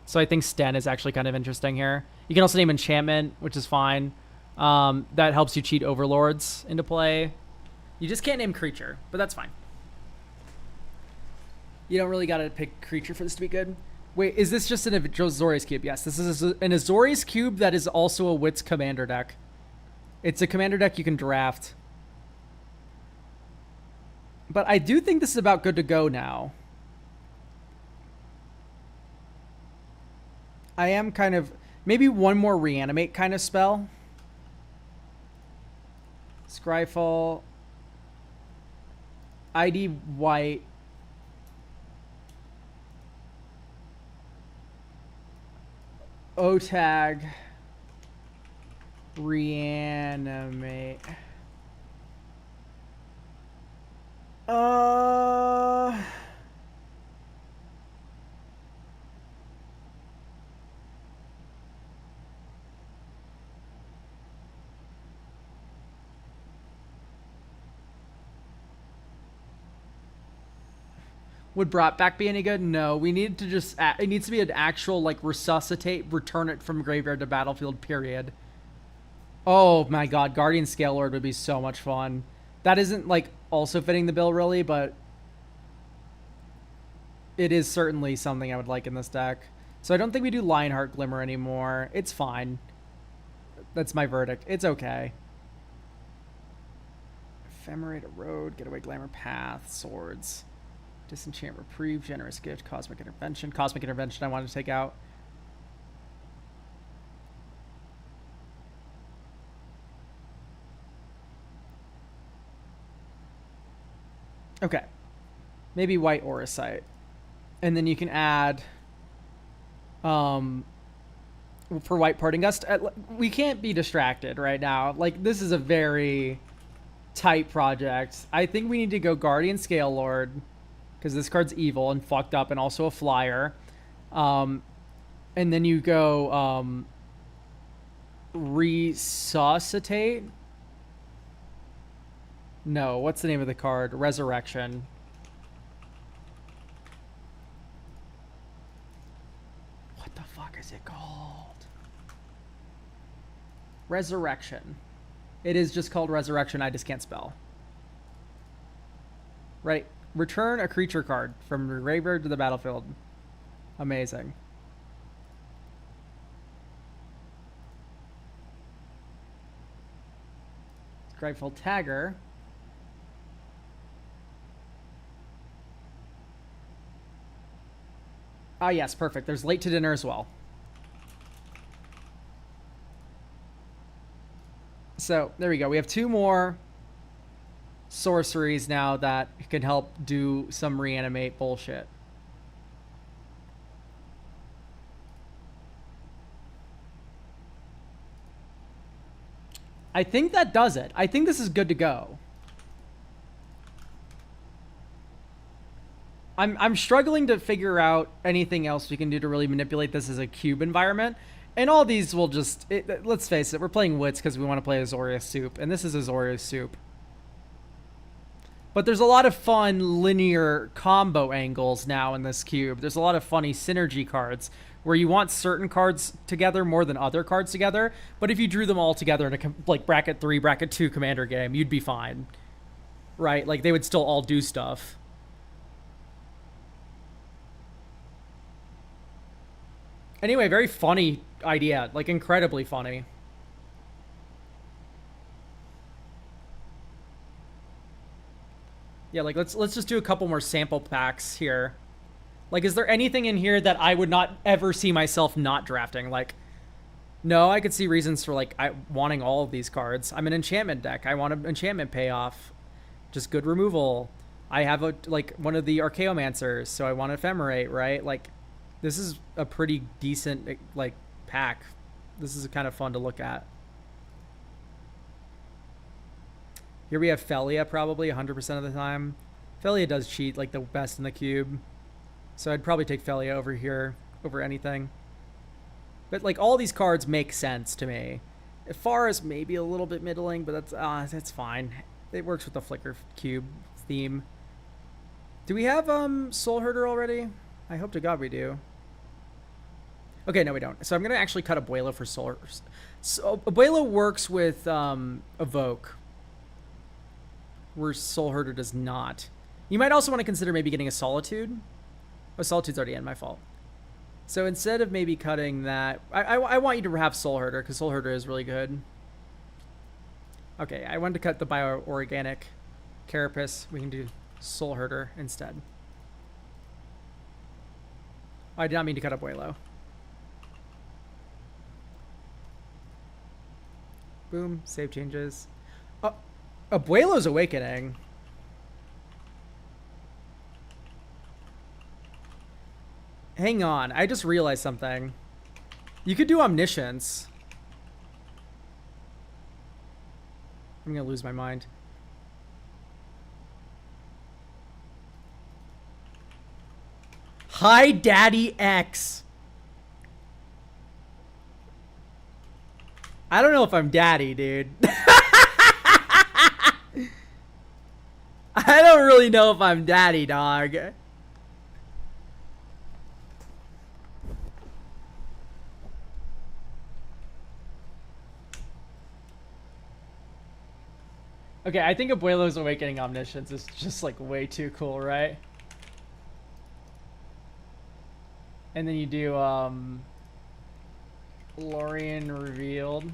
So I think Sten is actually kind of interesting here. You can also name Enchantment, which is fine. That helps you cheat Overlords into play. You just can't name Creature, but that's fine. You don't really got to pick Creature for this to be good. Wait, is this just an Azorius Cube? Yes, this is an Azorius Cube that is also a Wits Commander deck. It's a Commander deck you can draft. But I do think this is about good to go now. I am kind of... Maybe one more Reanimate kind of spell. Scryfall. ID White. O-Tag. Reanimate. Would Brought Back be any good? No. We need to just... It needs to be an actual, like, resuscitate, return it from graveyard to battlefield, period. Oh, my God. Guardian Scale Lord would be so much fun. That isn't, like, also fitting the bill, really, but... It is certainly something I would like in this deck. So I don't think we do Lionheart Glimmer anymore. It's fine. That's my verdict. It's okay. Ephemerate, Erode, Getaway Glamour Path, Swords... Disenchant, Reprieve, Generous Gift, Cosmic Intervention. Cosmic Intervention I wanted to take out. Okay. Maybe White Auracite. And then you can add... for White Parting Gust, we can't be distracted right now. Like, this is a very tight project. I think we need to go Guardian Scale Lord... because this card's evil and fucked up and also a flyer. And then you go Resuscitate? No, what's the name of the card? Resurrection. What the fuck is it called? Resurrection. It is just called Resurrection, I just can't spell. Right. Return a creature card from your graveyard to the battlefield. Amazing. Scribeful Tagger. Ah, yes, perfect. There's Late to Dinner as well. So, there we go. We have 2 more sorceries now that can help do some reanimate bullshit. I think that does it. I think this is good to go. I'm struggling to figure out anything else we can do to really manipulate this as a cube environment. And all these will just... let's face it, we're playing Wits because we want to play Azorius Soup. And this is Azorius Soup. But there's a lot of fun linear combo angles now in this cube. There's a lot of funny synergy cards where you want certain cards together more than other cards together. But if you drew them all together in a like bracket 3, bracket 2 commander game, you'd be fine. Right? Like they would still all do stuff. Anyway, very funny idea. Like incredibly funny. Yeah, like let's just do a couple more sample packs here. Like, is there anything in here that I would not ever see myself not drafting? Like, no, I could see reasons for like wanting all of these cards. I'm an enchantment deck. I want an enchantment payoff. Just good removal. I have one of the Archaeomancers, so I want Ephemerate, right? Like, this is a pretty decent like pack. This is kind of fun to look at. Here we have Felia probably 100% of the time. Felia does cheat like the best in the cube. So I'd probably take Felia over here over anything. But like all these cards make sense to me. Far is maybe a little bit middling, but that's fine. It works with the Flicker cube theme. Do we have Soul Herder already? I hope to God we do. Okay, no we don't. So I'm gonna actually cut Abuelo for Soul. So Abuelo works with Evoke, where Soul Herder does not. You might also want to consider maybe getting a Solitude. Oh, Solitude's already in, my fault. So instead of maybe cutting that, I want you to have Soul Herder, because Soul Herder is really good. Okay, I wanted to cut the Bio-Organic Carapace. We can do Soul Herder instead. I did not mean to cut Abuelo. Boom, save changes. Abuelo's Awakening. Hang on, I just realized something. You could do Omniscience. I'm gonna lose my mind. Hi, Daddy X. I don't know if I'm daddy, dude. I don't really know if I'm daddy, dog. Okay, I think Abuelo's Awakening Omniscience is just like way too cool, right? And then you do Lorien Revealed.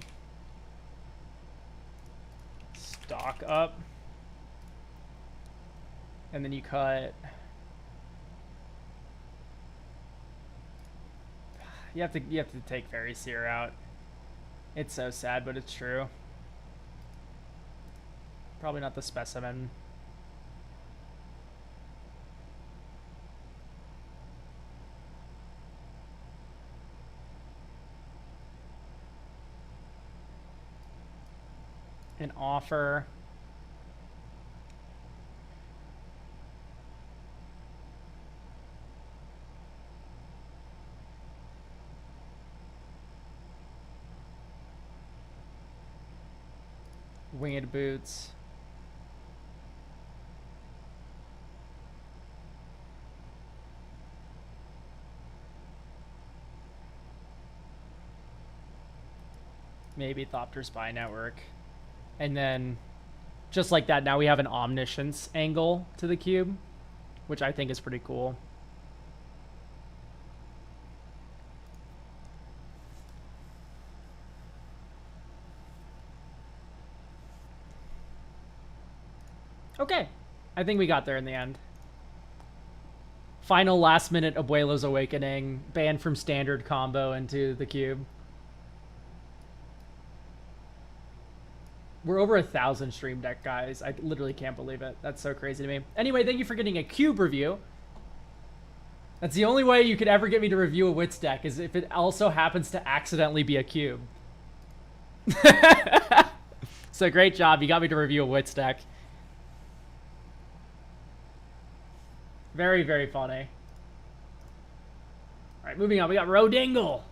Stock up. And then you cut. You have to take Fairy Seer out. It's so sad, but it's true. Probably not the specimen. An offer. Winged Boots. Maybe Thopter Spy Network. And then, just like that, now we have an Omniscience angle to the cube, which I think is pretty cool. Okay, I think we got there in the end. Final last minute Abuelo's Awakening, banned from standard combo into the cube. We're over 1,000 stream deck, guys. I literally can't believe it. That's so crazy to me. Anyway, thank you for getting a cube review. That's the only way you could ever get me to review a Wits deck, is if it also happens to accidentally be a cube. So great job. You got me to review a Wits deck. Very, very funny. All right, moving on. We got Rodingle.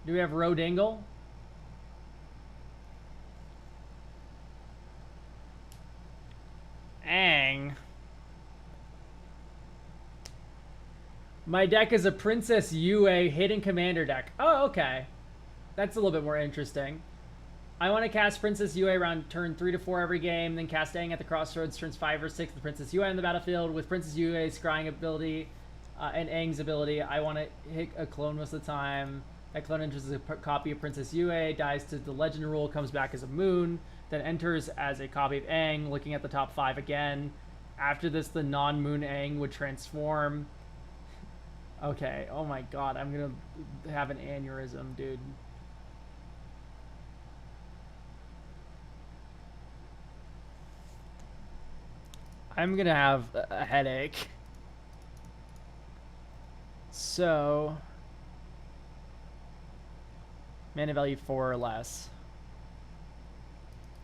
Do we have Rodingle? Ang. My deck is a Princess Yue Hidden Commander deck. Oh, okay. That's a little bit more interesting. I want to cast Princess Yue around turn 3 to 4 every game, then cast Aang at the crossroads turns 5 or 6 with Princess Yue on the battlefield. With Princess Yue's scrying ability and Aang's ability, I want to hit a clone most of the time. That clone enters as a copy of Princess Yue, dies to the legend rule, comes back as a moon, then enters as a copy of Aang, looking at the top 5 again. After this, the non-moon Aang would transform. Okay, oh my god, I'm gonna have an aneurysm, dude. I'm gonna have a headache. So, mana value 4 or less.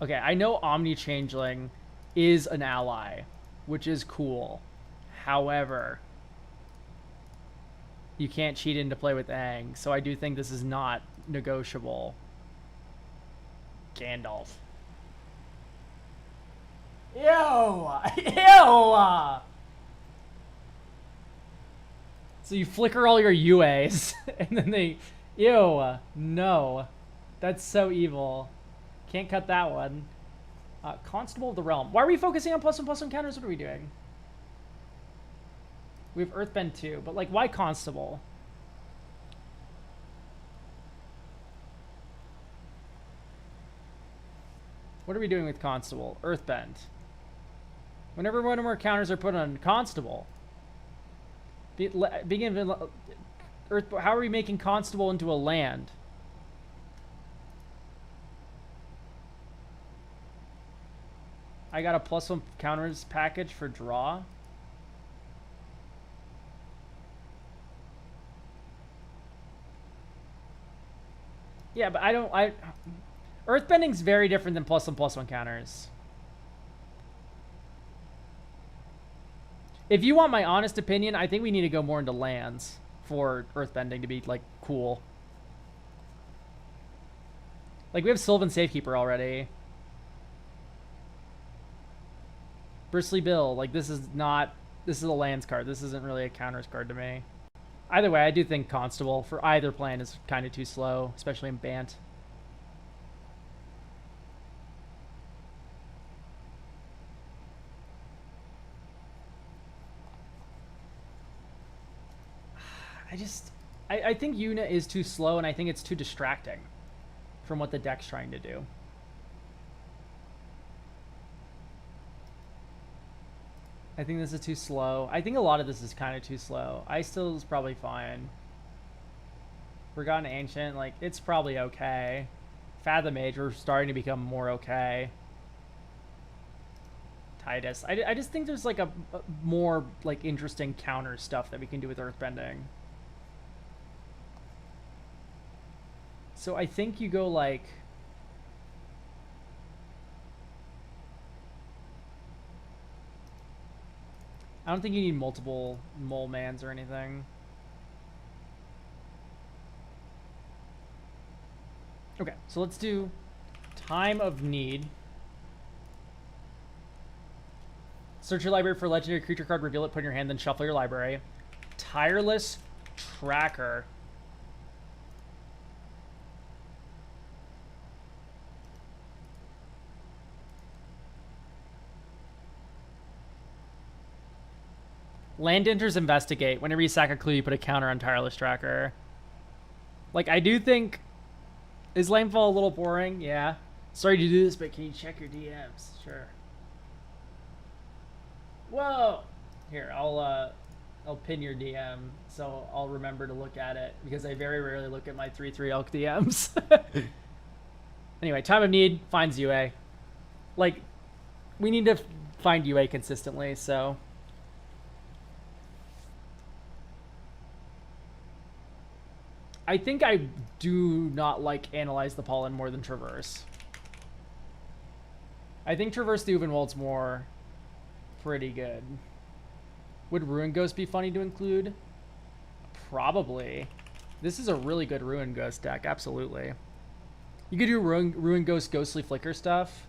Okay, I know Omni Changeling is an ally, which is cool. However, you can't cheat into play with Aang, so I do think this is not negotiable. Gandalf. Ew! Ew! So you flicker all your UAs, and then they... Ew. No. That's so evil. Can't cut that one. Constable of the Realm. Why are we focusing on +1/+1 counters? What are we doing? We have Earthbend too, but like, why Constable? What are we doing with Constable? Earthbend. Whenever one or more counters are put on Constable, how are we making Constable into a land? I got a +1 counters package for draw. Yeah, but Earthbending's very different than +1/+1 counters. If you want my honest opinion, I think we need to go more into lands for Earthbending to be, like, cool. Like, we have Sylvan Safekeeper already. Bristly Bill, like, this is a lands card. This isn't really a counters card to me. Either way, I do think Constable for either plan is kind of too slow, especially in Bant. I think Yuna is too slow, and I think it's too distracting from what the deck's trying to do. I think this is too slow. I think a lot of this is kind of too slow. Ice still is probably fine. Forgotten Ancient, like, it's probably okay. Fathom Age, we're starting to become more okay. Titus. I just think there's, like, a more, like, interesting counter stuff that we can do with Earthbending. So I think you go, like... I don't think you need multiple mole mans or anything. Okay, so let's do Time of Need. Search your library for a legendary creature card, reveal it, put it in your hand, then shuffle your library. Tireless Tracker. Land enters Investigate. Whenever you sack a clue, you put a counter on Tireless Tracker. Like, I do think... Is Landfall a little boring? Yeah. Sorry to do this, but can you check your DMs? Sure. Whoa! Here, I'll pin your DM, so I'll remember to look at it, because I very rarely look at my 3/3 Elk DMs. Anyway, Time of Need finds UA. Like, we need to find UA consistently, so... I think I do not like Analyze the Pollen more than Traverse. I think Traverse the Uvenwald's more pretty good. Would Ruin Ghost be funny to include? Probably. This is a really good Ruin Ghost deck, absolutely. You could do Ruin Ghost Ghostly Flicker stuff.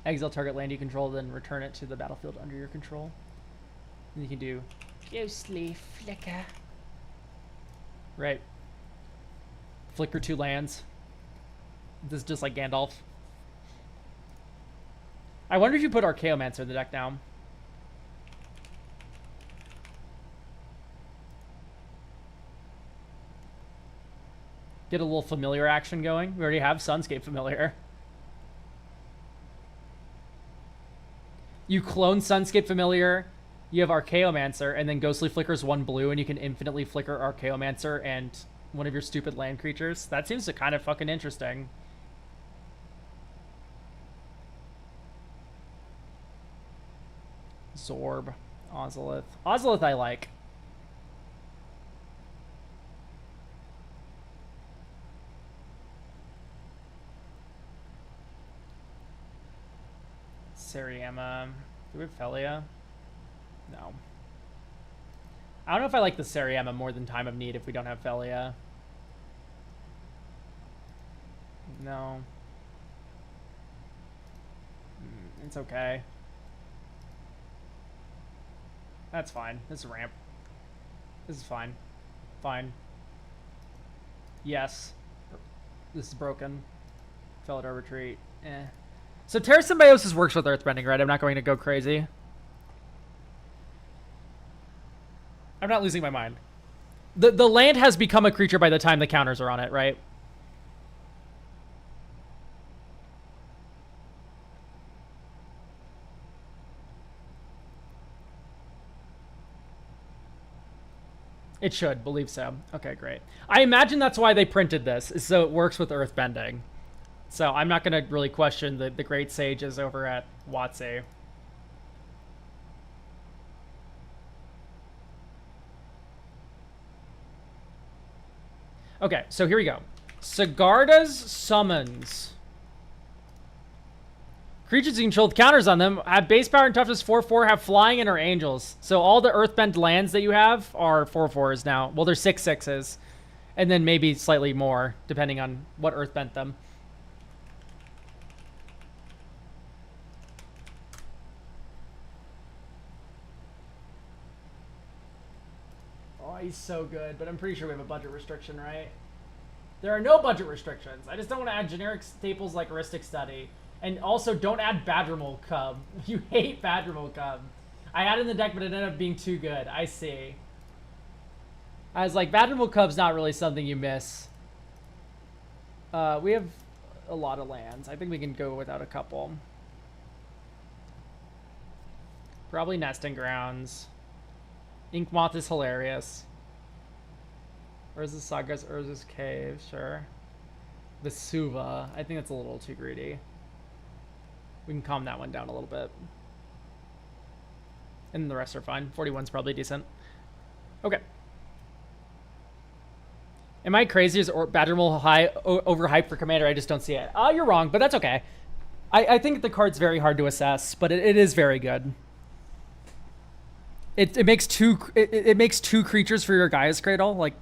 Exile target land you control, then return it to the battlefield under your control. And you can do Ghostly Flicker. Right. Flicker 2 lands. This is just like Gandalf. I wonder if you put Archaeomancer in the deck now. Get a little familiar action going. We already have Sunscape Familiar. You clone Sunscape Familiar, you have Archaeomancer, and then Ghostly Flicker's 1 blue, and you can infinitely flicker Archaeomancer and one of your stupid land creatures. That seems kind of fucking interesting. Zorb. Ozolith. Ozolith I like. Seriema. Do we have Felia? No. I don't know if I like the Seriema more than Time of Need if we don't have Felia. No. It's okay. That's fine. This is ramp. This is fine. Fine. Yes. This is broken. Felidar Retreat. Eh. So Terra Symbiosis works with Earthbending, right? I'm not going to go crazy. I'm not losing my mind. The land has become a creature by the time the counters are on it, right? It should, believe so. Okay, great. I imagine that's why they printed this, is so it works with Earthbending. So I'm not going to really question the great sages over at WotC. Okay, so here we go. Sigarda's Summons. Creatures you control with counters on them have base power and toughness 4/4, have flying, and are angels. So all the Earthbend lands that you have are 4/4s now. Well, they're 6/6s. And then maybe slightly more, depending on what Earthbent them. Oh, he's so good, but I'm pretty sure we have a budget restriction, right? There are no budget restrictions. I just don't want to add generic staples like Aristic Study. And also, don't add Badramel Cub. You hate Badramel Cub. I added in the deck, but it ended up being too good. I see. I was like, Badramel Cub's not really something you miss. We have a lot of lands. I think we can go without a couple. Probably Nesting Grounds. Inkmoth is hilarious. Urza's Saga's Urza's Cave, sure. The Suva. I think that's a little too greedy. We can calm that one down a little bit. And the rest are fine. 41's probably decent. Okay. Am I crazy? Is Badgermole high overhyped for Commander? I just don't see it. You're wrong, but that's okay. I think the card's very hard to assess, but it is very good. It makes two creatures for your Gaia's Cradle. Like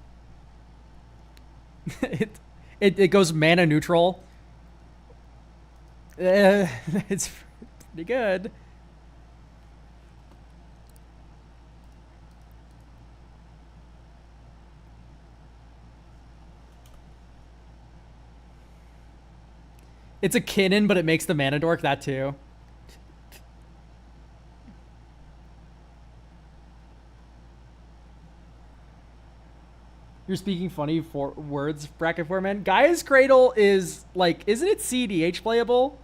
it goes mana neutral. It's pretty good. It's a Kinnan, but it makes the mana dork that too. You're speaking funny for words, bracket four man. Gaia's Cradle is like, isn't it CDH playable?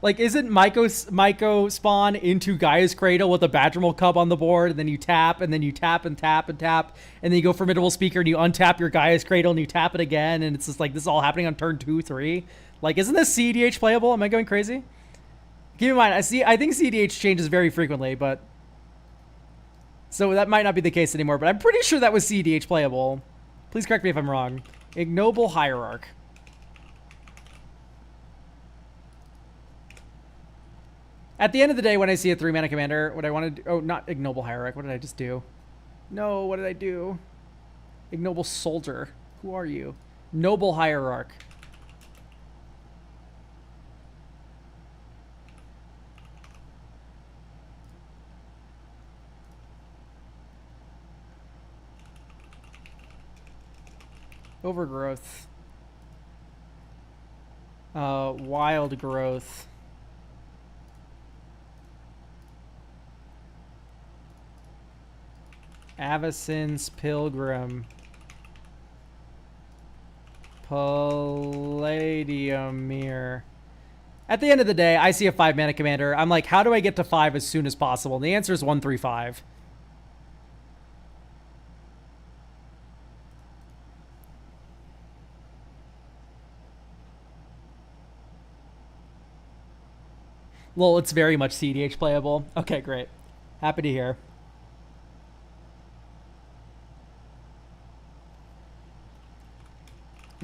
Like, isn't Myco spawn into Gaia's Cradle with a Badgermole Cub on the board, and then you tap, and then you tap and tap and tap, and then you go Formidable Speaker and you untap your Gaia's Cradle and you tap it again, and it's just like this is all happening on turn 2, 3. Like, isn't this CDH playable? Am I going crazy? Keep in mind, I think CDH changes very frequently, but so that might not be the case anymore. But I'm pretty sure that was CDH playable. Please correct me if I'm wrong. Ignoble Hierarch. At the end of the day, when I see a 3-mana commander, what I want to do... Oh, not Ignoble Hierarch. What did I just do? No, what did I do? Ignoble Soldier. Who are you? Noble Hierarch. Overgrowth. Wild Growth. Avacyn's Pilgrim. Palladium Mirror. At the end of the day, I see a 5-mana commander. I'm like, how do I get to 5 as soon as possible? And the answer is 135. Lol, it's very much CDH playable. Okay, great. Happy to hear.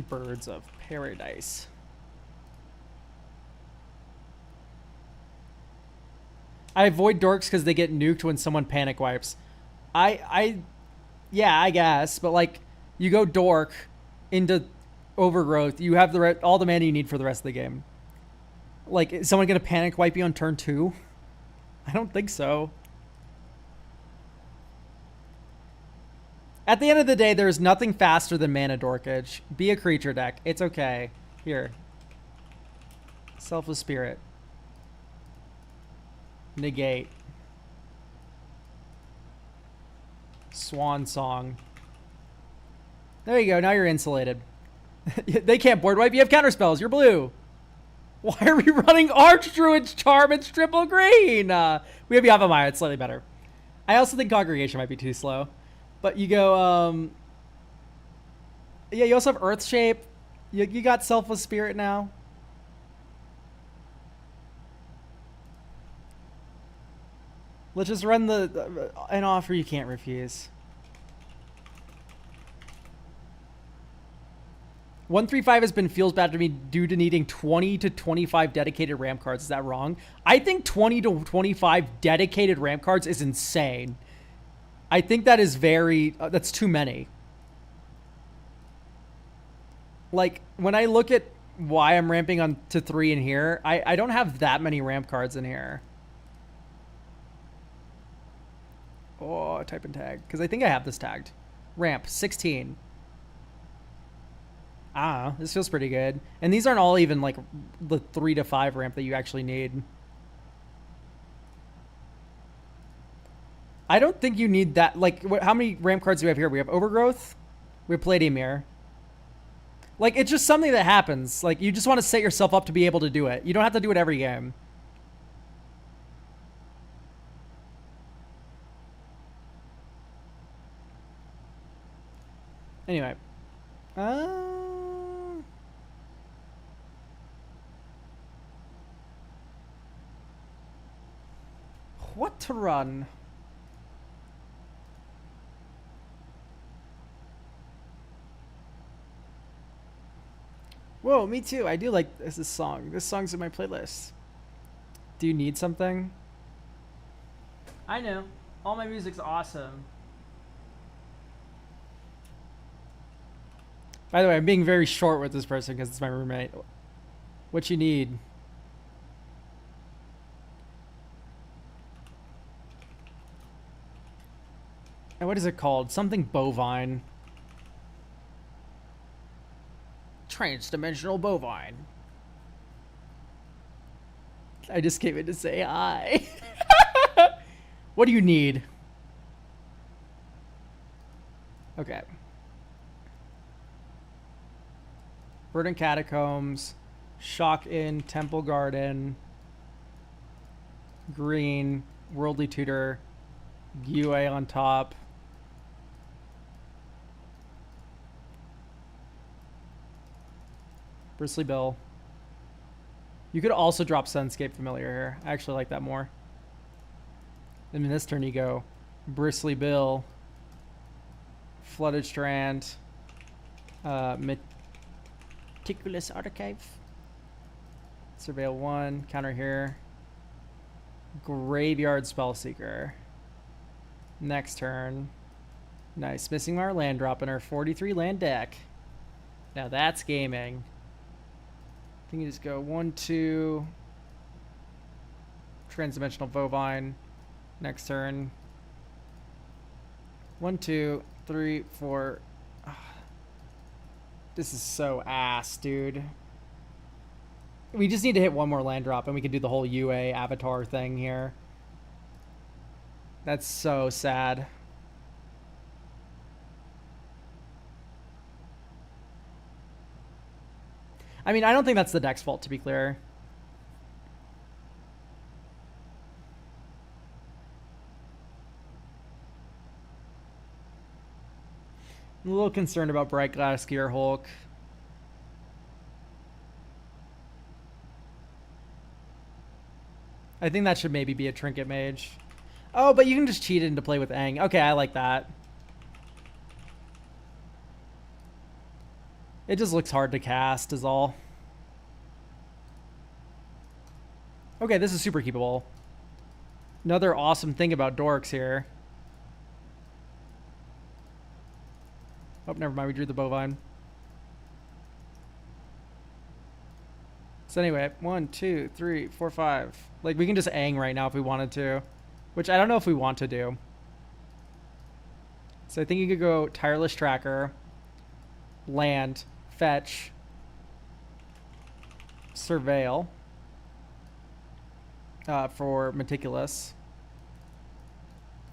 Birds of Paradise. I avoid dorks because they get nuked when someone panic wipes. Yeah, I guess, but like, you go dork into Overgrowth, you have all the mana you need for the rest of the game. Like, is someone gonna panic wipe you on turn 2? I don't think so. At the end of the day, there is nothing faster than mana dorkage. Be a creature deck. It's okay. Here. Selfless Spirit. Negate. Swan Song. There you go. Now you're insulated. They can't board wipe. You have counterspells. You're blue. Why are we running Archdruid's Charm? It's triple green. We have Yavimaya. It's slightly better. I also think Congregation might be too slow. But you go, yeah, you also have Earth Shape. You got Selfless Spirit now. Let's just run an offer you can't refuse. 135 has been feels bad to me due to needing 20 to 25 dedicated ramp cards. Is that wrong? I think 20 to 25 dedicated ramp cards is insane. I think that is that's too many. Like, when I look at why I'm ramping on to 3 in here, I don't have that many ramp cards in here. Oh, type and tag. Because I think I have this tagged. Ramp, 16. Ah, this feels pretty good. And these aren't all even, like, the 3 to 5 ramp that you actually need. I don't think you need that. Like, how many ramp cards do we have here? We have Overgrowth. We have Palladium Mirror. Like, it's just something that happens. Like, you just want to set yourself up to be able to do it. You don't have to do it every game. Anyway. What to run? Whoa, me too. I do like this song. This song's in my playlist. Do you need something? I know. All my music's awesome. By the way, I'm being very short with this person because it's my roommate. What you need? And what is it called? Something bovine. Transdimensional bovine. I just came in to say hi. What do you need? Okay. Verdant Catacombs, Shock Inn, Temple Garden, Green, Worldly Tutor, UA on top. Bristly Bill. You could also drop Sunscape Familiar here. I actually like that more. And in this turn you go Bristly Bill, Flooded Strand, Meticulous Archive, Surveil 1, counter here. Graveyard Spellseeker. Next turn. Nice. Missing our land drop in our 43 land deck. Now that's gaming. I think you just go 1, 2. Transdimensional Bovine. Next turn. 1, 2, 3, 4. This is so ass, dude. We just need to hit one more land drop and we can do the whole UA avatar thing here. That's so sad. I mean, I don't think that's the deck's fault, to be clear. I'm a little concerned about Bright Glass Gear Hulk. I think that should maybe be a Trinket Mage. Oh, but you can just cheat it into play with Aang. Okay, I like that. It just looks hard to cast is all. Okay, this is super keepable. Another awesome thing about dorks here. Oh, never mind. We drew the bovine. So anyway, 1, 2, 3, 4, 5. Like, we can just Aang right now if we wanted to. Which I don't know if we want to do. So I think you could go Tireless Tracker. Land. Fetch. Surveil. For Meticulous.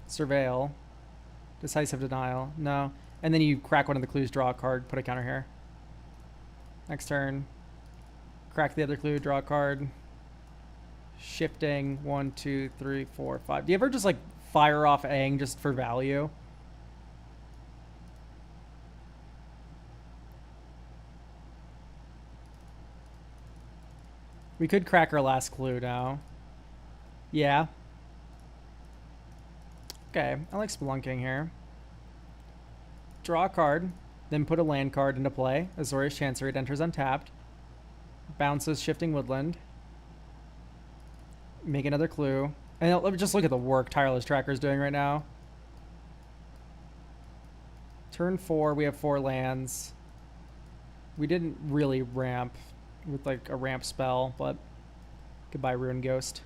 Surveil. Decisive Denial. No. And then you crack one of the clues, draw a card, put a counter here. Next turn. Crack the other clue, draw a card. Shifting. 1, 2, 3, 4, 5. Do you ever just like fire off Aang just for value? We could crack our last clue now. Yeah. Okay, I like spelunking here. Draw a card, then put a land card into play. Azorius Chancery, it enters untapped. Bounces Shifting Woodland. Make another clue. And let me just look at the work Tireless Tracker is doing right now. Turn 4, we have 4 lands. We didn't really ramp with like a ramp spell, but goodbye Ruin Ghost.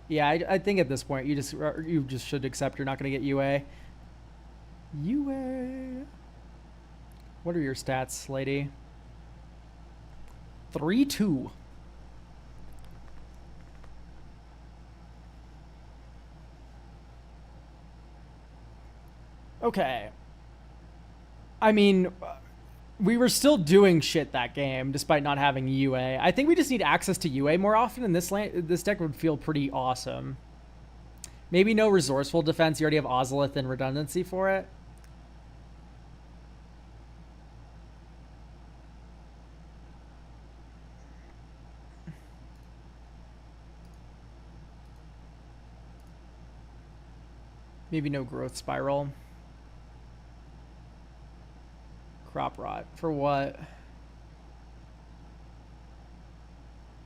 Yeah, I think at this point you just should accept you're not going to get UA. UA. What are your stats, lady? 3-2. Okay. I mean, we were still doing shit that game despite not having UA. I think we just need access to UA more often, and this deck would feel pretty awesome. Maybe no Resourceful Defense. You already have Ozolith and redundancy for it. Maybe no Growth Spiral. Crop Rot. For what?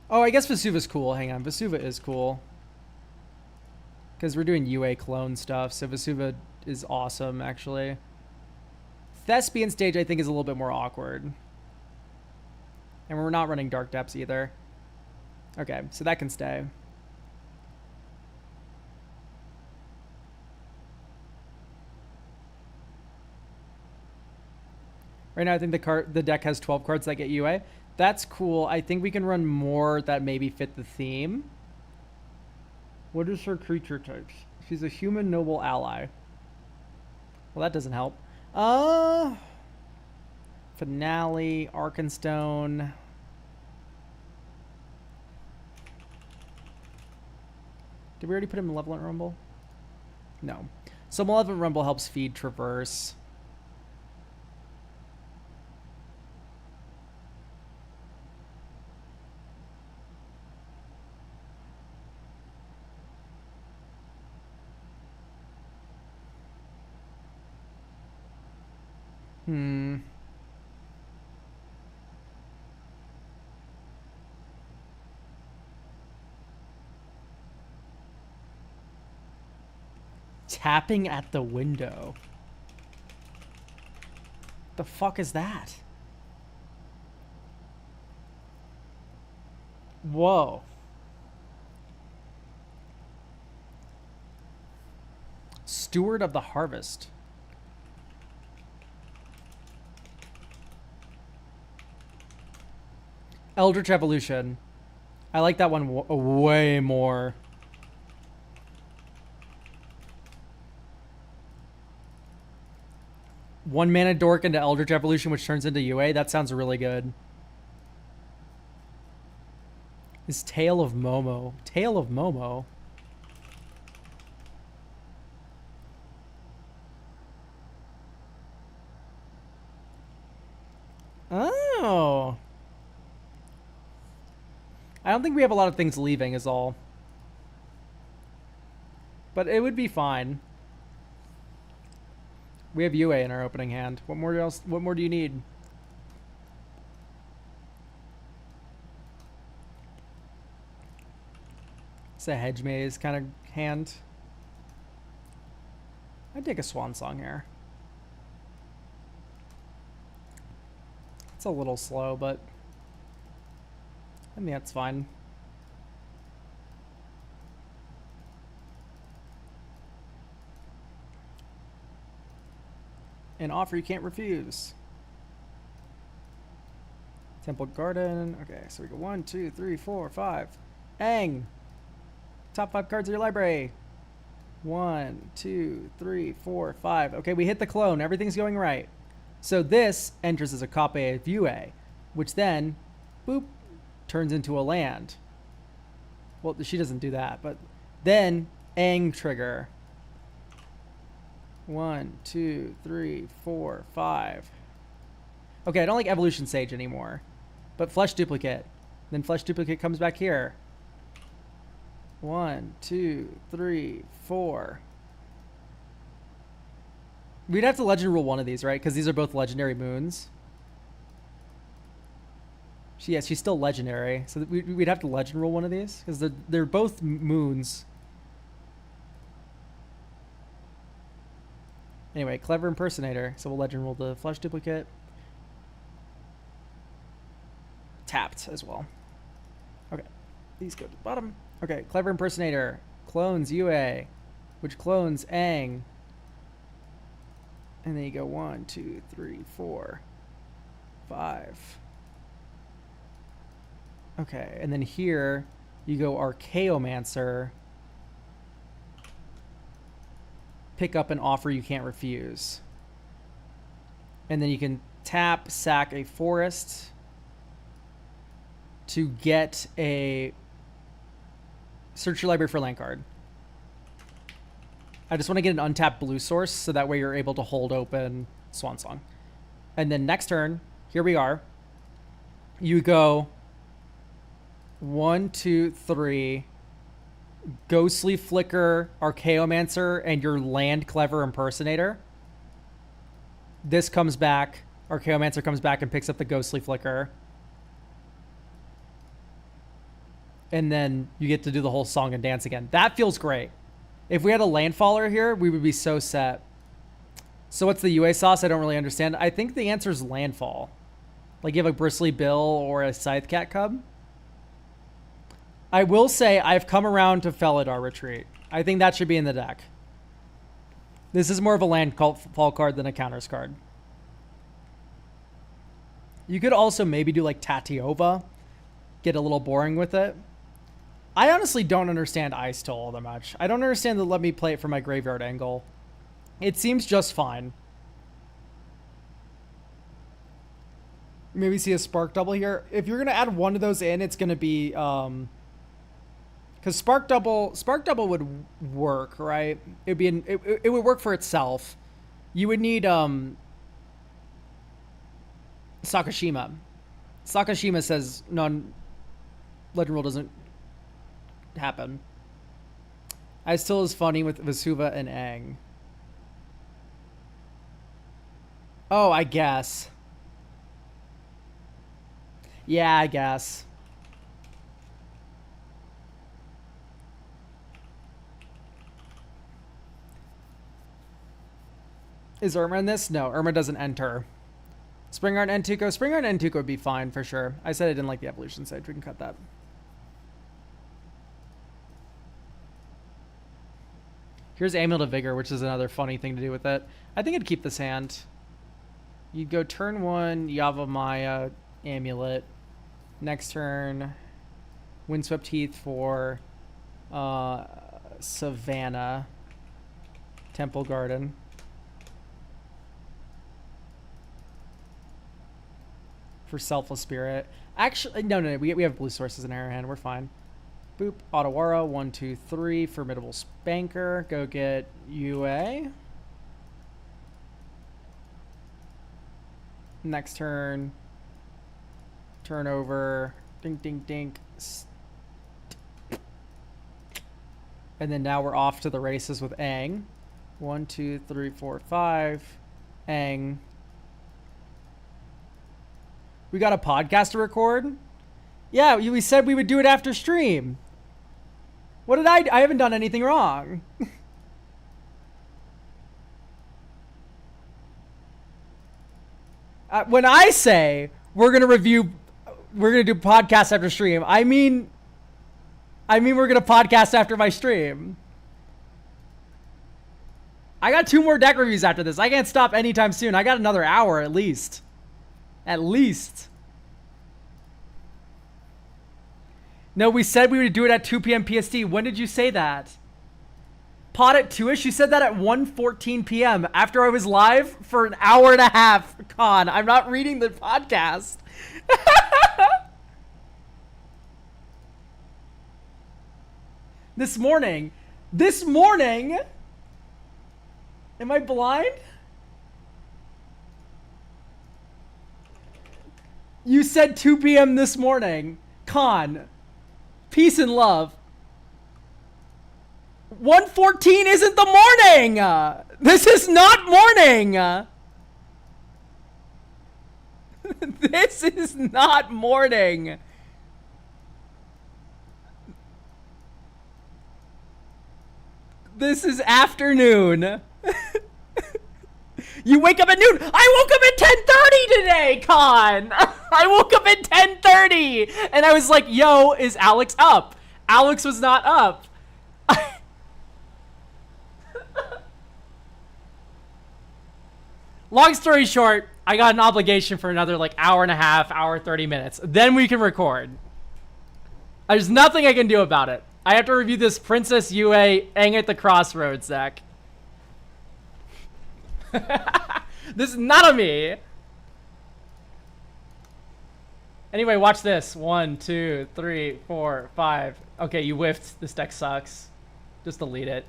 Oh, I guess Vesuva's cool. Hang on. Vesuva is cool. Because we're doing UA clone stuff, so Vesuva is awesome, actually. Thespian Stage, I think, is a little bit more awkward. And we're not running Dark Depths either. Okay, so that can stay. Right now, I think the deck has 12 cards that get UA. That's cool. I think we can run more that maybe fit the theme. What is her creature types? She's a human noble ally. Well, that doesn't help. Finale, Arkenstone. Did we already put in Malevolent Rumble? No. So Malevolent Rumble helps feed Traverse. Tapping at the window. The fuck is that? Whoa. Steward of the Harvest. Eldritch Evolution. I like that one way more. One mana dork into Eldritch Evolution, which turns into UA. That sounds really good. Is Tale of Momo. Tale of Momo. Oh. I don't think we have a lot of things leaving is all. But it would be fine. We have UA in our opening hand. What more do you need? It's a hedge maze kind of hand. I'd take a swan song here. It's a little slow, but I mean that's fine. An offer you can't refuse. Temple Garden. Okay, so we go 1, 2, 3, 4, 5. Aang. Top 5 cards of your library. 1, 2, 3, 4, 5. Okay, we hit the clone. Everything's going right. So this enters as a copy of UA, which then, boop, turns into a land. Well, she doesn't do that, but then Aang trigger. 1, 2, 3, 4, 5. Okay, I don't like Evolution Sage anymore. But Flesh Duplicate. Then Flesh Duplicate comes back here. 1, 2, 3, 4. We'd have to legend rule one of these, right? Because these are both legendary moons. Yeah, she's still legendary. So we'd have to legend rule one of these. Because they're both moons. Anyway, Clever Impersonator. So we'll legend rule the Flesh Duplicate. Tapped as well. Okay. These go to the bottom. Okay, Clever Impersonator. Clones UA. Which clones Aang. And then you go 1, 2, 3, 4, 5. Okay, and then here you go Archaeomancer. Pick up an offer you can't refuse. And then you can tap, sack a forest to get a search your library for land card. I just want to get an untapped blue source so that way you're able to hold open Swan Song. And then next turn, here we are. You go 1, 2, 3, Ghostly Flicker, Archaeomancer, and your land Clever Impersonator. This comes back. Archaeomancer comes back and picks up the Ghostly Flicker. And then you get to do the whole song and dance again. That feels great. If we had a landfaller here, we would be so set. So what's the UA sauce? I don't really understand. I think the answer is landfall. Like you have a Bristly Bill or a Scythe Cat Cub. I will say I've come around to Felidar Retreat. I think that should be in the deck. This is more of a landfall card than a counters card. You could also maybe do like Tatiova. Get a little boring with it. I honestly don't understand Ice Toll all that much. I don't understand the let me play it for my graveyard angle. It seems just fine. Maybe see a Spark Double here. If you're going to add one of those in, it's going to be... because Spark Double would work, right? It'd be it would work for itself. You would need Sakashima. Sakashima says legend rule doesn't happen. I still is funny with Vasuva and Aang. Oh, I guess. Yeah, I guess. Is Irma in this? No, Irma doesn't enter. Springheart and Tuco. Springheart and Tuco would be fine for sure. I said I didn't like the evolution stage. We can cut that. Here's Amulet of Vigor, which is another funny thing to do with it. I think I'd keep this hand. You'd go turn 1, Yavimaya, Amulet. Next turn, Windswept Heath for Savannah, Temple Garden. For Selfless Spirit. Actually, no. We have blue sources in our hand. We're fine. Boop. Otawara. 1, 2, 3. Formidable Spanker. Go get UA. Next turn. Turn over. Dink, dink, dink. And then now we're off to the races with Aang. 1, 2, 3, 4, 5. Aang. We got a podcast to record? Yeah, we said we would do it after stream. What did I do? I haven't done anything wrong. When I say we're going to do podcast after stream, I mean we're going to podcast after my stream. I got 2 more deck reviews after this. I can't stop anytime soon. I got another hour at least. At least. No, we said we would do it at 2 p.m. PST. When did you say that? Pod at 2ish? You said that at 1:14 p.m. after I was live for an hour and a half. Con, I'm not reading the podcast. This morning. Am I blind? You said 2 p.m. this morning. Con. Peace and love. 1:14 isn't the morning! This is not morning! This is not morning! This is afternoon. You wake up at noon. I woke up at 10:30 today, Con. I woke up at 10:30, and I was like, "Yo, is Alex up?" Alex was not up. Long story short, I got an obligation for another like hour and a half, hour 30 minutes. Then we can record. There's nothing I can do about it. I have to review this Princess Yue Aang at the Crossroads deck. This is not a me. Anyway, watch this. 1, 2, 3, 4, 5. Okay, you whiffed. This deck sucks. Just delete it.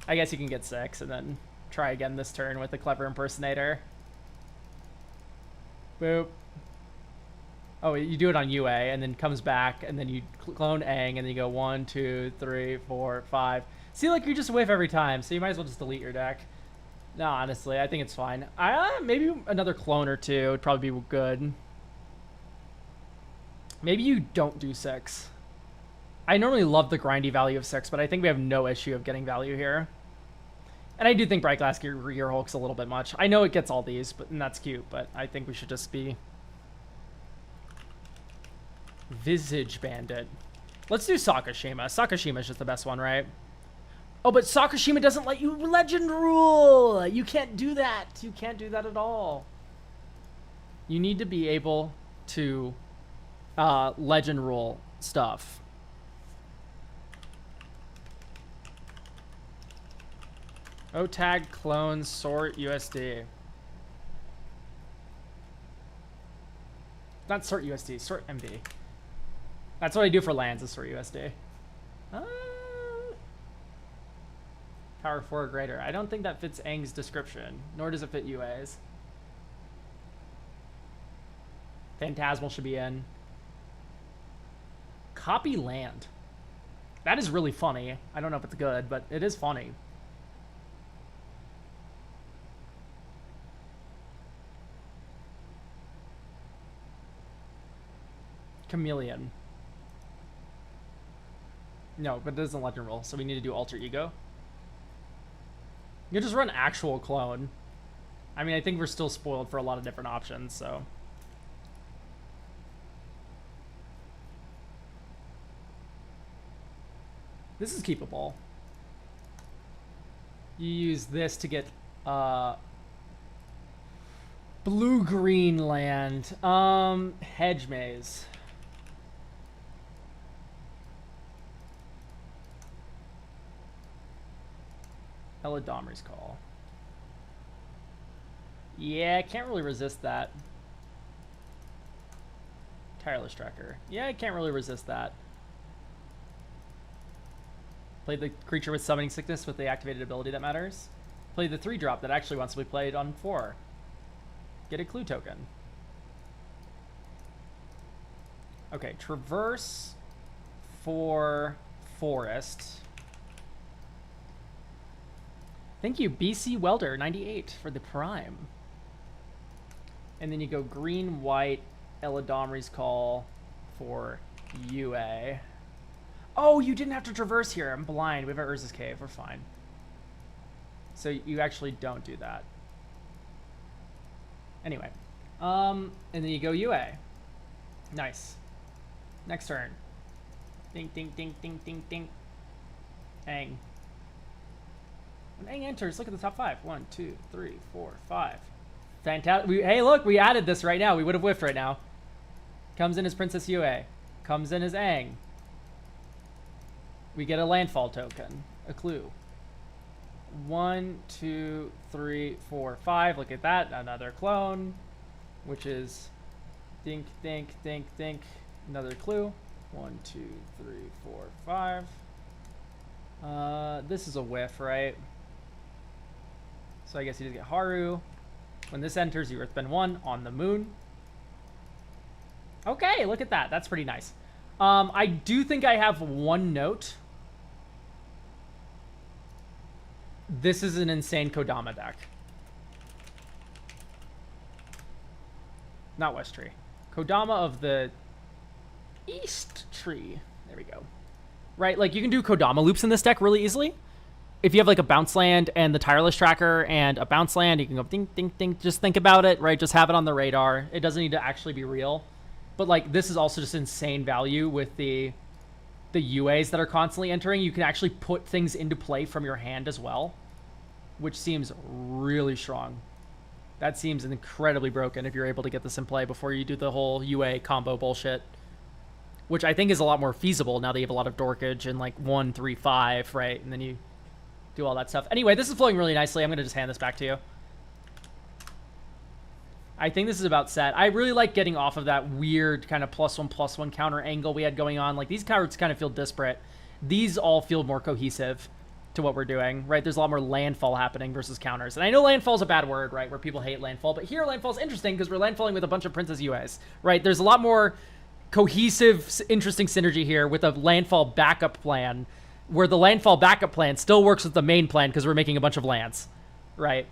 I guess you can get 6 and then try again this turn with the Clever Impersonator. Boop. Oh, you do it on UA and then comes back and then you clone Aang and then you go 1, 2, 3, 4, 5. See, like you just whiff every time, so you might as well just delete your deck. No, honestly, I think it's fine. Maybe another clone or 2 would probably be good. Maybe you don't do 6. I normally love the grindy value of 6, but I think we have no issue of getting value here. And I do think Bright Glass Gear Hulk's a little bit much. I know it gets all these, and that's cute, but I think we should just be... Visage Bandit. Let's do Sakashima. Sakashima's just the best one, right? Oh, but Sakashima doesn't let you legend rule! You can't do that! You can't do that at all. You need to be able to legend rule stuff. OTAG clone sort USD. Not sort USD, sort MD. That's what I do for lands, is sort USD. Power 4 or greater. I don't think that fits Aang's description, nor does it fit UA's. Phantasmal should be in. Copy land. That is really funny. I don't know if it's good, but it is funny. Chameleon. No, but it doesn't legend roll, so we need to do alter ego. You just run actual clone. I mean, I think we're still spoiled for a lot of different options, so. This is keepable. You use this to get blue-green land. Hedge maze. Eladomri's Call. Yeah, I can't really resist that. Tireless Tracker. Yeah, I can't really resist that. Play the creature with Summoning Sickness with the activated ability that matters. Play the 3-drop that actually wants to be played on 4. Get a clue token. Okay, Traverse for Forest. Thank you, BC Welder 98 for the Prime. And then you go green, white, Eladomri's Call for UA. Oh, you didn't have to traverse here. I'm blind. We have our Urza's Cave. We're fine. So you actually don't do that. Anyway. And then you go UA. Nice. Next turn. Ding, ding, ding, ding, ding, ding. Ang. When Ang enters, look at the top 5. 1, 2, 3, 4, 5. Fantastic. Hey, look, we added this right now. We would have whiffed right now. Comes in as Princess UA. Comes in as Ang. We get a landfall token. A clue. 1, 2, 3, 4, 5. Look at that. Another clone. Which is dink, dink, dink, dink. Another clue. 1, 2, 3, 4, 5. This is a whiff, right? So I guess you just get Haru. When this enters, you Earthbend 1 on the moon. Okay, look at that. That's pretty nice. I do think I have one note. This is an insane Kodama deck. Not West Tree. Kodama of the East Tree. There we go. Right, like you can do Kodama loops in this deck really easily. If you have like a bounce land and the Tireless Tracker and a bounce land, you can go ding, ding, ding. Just think about it, right? Just have it on the radar. It doesn't need to actually be real. But like this is also just insane value with the UAs that are constantly entering. You can actually put things into play from your hand as well, which seems really strong. That seems incredibly broken if you're able to get this in play before you do the whole UA combo bullshit, which I think is a lot more feasible now that you have a lot of dorkage and like 1, 3, 5, right? And then you do all that stuff. Anyway, this is flowing really nicely. I'm going to just hand this back to you. I think this is about set. I really like getting off of that weird kind of +1/+1 counter angle we had going on. Like these cards kind of feel disparate. These all feel more cohesive to what we're doing, right? There's a lot more landfall happening versus counters. And I know landfall is a bad word, right? Where people hate landfall, but here landfall is interesting because we're landfalling with a bunch of Princess UAs, right? There's a lot more cohesive, interesting synergy here with a landfall backup plan, where the landfall backup plan still works with the main plan because we're making a bunch of lands, right?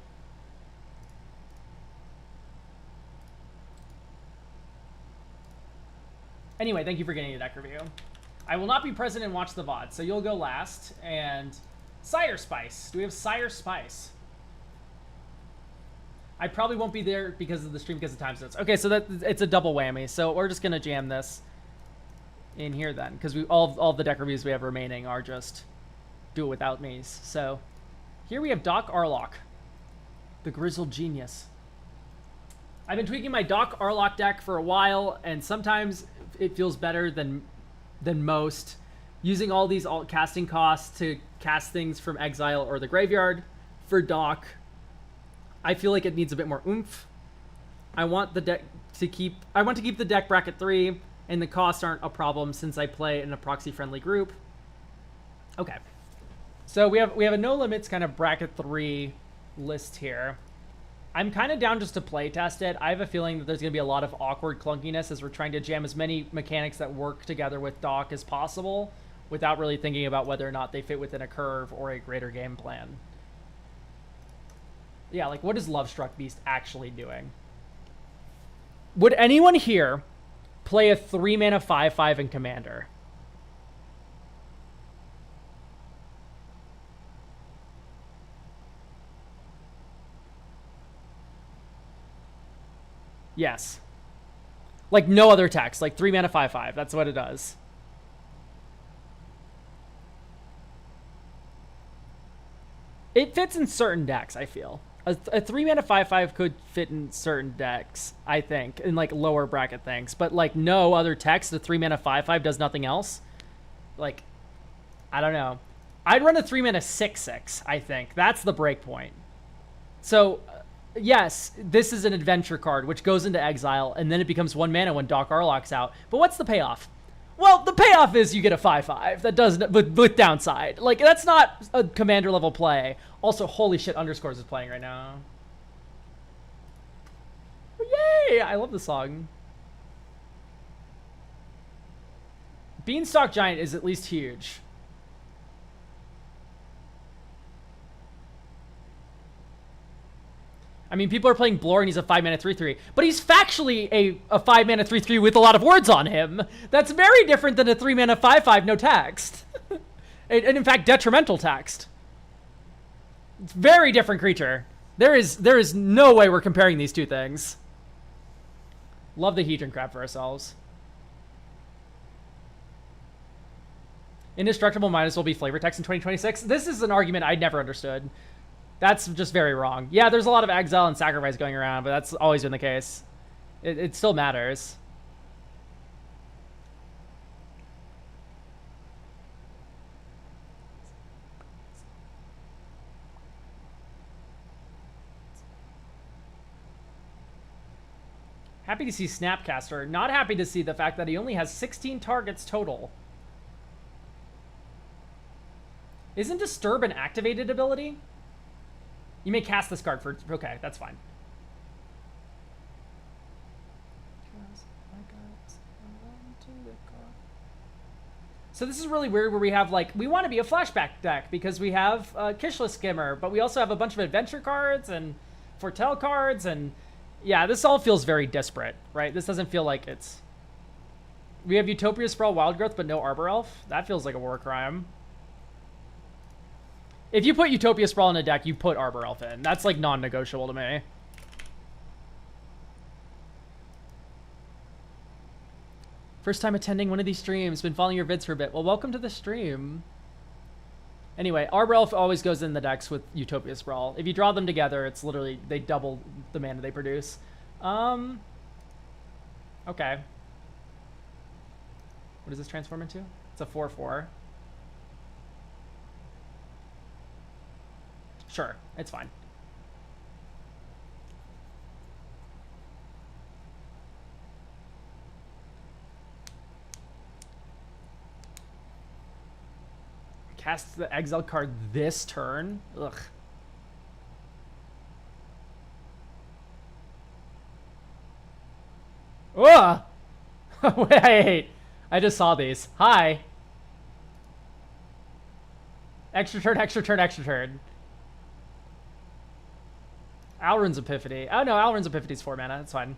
Anyway, thank you for getting a deck review. I will not be present and watch the VOD, so you'll go last. And Sire Spice. Do we have Sire Spice? I probably won't be there because of the stream because of time zones. Okay, so it's a double whammy. So we're just gonna jam this in here then, because we all the deck reviews we have remaining are just do it without me's. So here we have Doc Arlock, the Grizzled Genius. I've been tweaking my Doc Arlock deck for a while, and sometimes it feels better than most, using all these alt casting costs to cast things from exile or the graveyard. For Doc, I feel like it needs a bit more oomph. I want to keep the deck bracket 3, and the costs aren't a problem since I play in a proxy friendly group. Okay, so we have a no limits kind of bracket 3 list here. I'm kind of down just to play test it. I have a feeling that there's going to be a lot of awkward clunkiness as we're trying to jam as many mechanics that work together with Doc as possible without really thinking about whether or not they fit within a curve or a greater game plan. Yeah, like what is Lovestruck Beast actually doing? Would anyone here play a 3-mana 5/5 in Commander? Yes. Like no other text. Like 3 mana 5/5. That's what it does. It fits in certain decks, I feel. A 3 mana 5/5 could fit in certain decks, I think, in like lower bracket things. But like no other text, the 3 mana 5/5 does nothing else. Like, I don't know. I'd run a 3 mana 6/6, I think. That's the break point. So, yes, this is an adventure card, which goes into exile, and then it becomes 1 mana when Doc Arlock's out. But what's the payoff? Well, the payoff is you get a 5/5 that does with downside. Like, that's not a commander level play. Also, holy shit, Underscores is playing right now. Yay! I love the song. Beanstalk Giant is at least huge. I mean, people are playing Blore and he's a 5 mana 3/3, but he's factually a 5 mana 3/3 with a lot of words on him. That's very different than a 3 mana 5/5 no text. and in fact, detrimental text. It's a very different creature. There is no way we're comparing these two things. Love the Hedron crap for ourselves. Indestructible might as well be flavor text in 2026. This is an argument I never understood. That's just very wrong. Yeah, there's a lot of exile and sacrifice going around, but that's always been the case. It still matters. Happy to see Snapcaster. Not happy to see the fact that he only has 16 targets total. Isn't Disturb an activated ability? You may cast this card for... Okay, that's fine. So this is really weird where we have, like... We want to be a flashback deck because we have Kishla Skimmer, but we also have a bunch of adventure cards and Foretell cards, and... Yeah, this all feels very disparate, right? This doesn't feel like it's... We have Utopia Sprawl Wildgrowth, but no Arbor Elf? That feels like a war crime. If you put Utopia Sprawl in a deck, you put Arbor Elf in. That's, like, non-negotiable to me. First time attending one of these streams. Been following your vids for a bit. Well, welcome to the stream. Anyway, Arbor Elf always goes in the decks with Utopia Sprawl. If you draw them together, it's literally... They double the mana they produce. Okay. What does this transform into? It's a 4/4. Sure, it's fine. Cast the exile card this turn? Ugh. Ugh! Wait, I just saw these. Hi. Extra turn, extra turn, extra turn. Alrund's Epiphany. Oh no, Alrund's Epiphany's 4 mana. That's fine.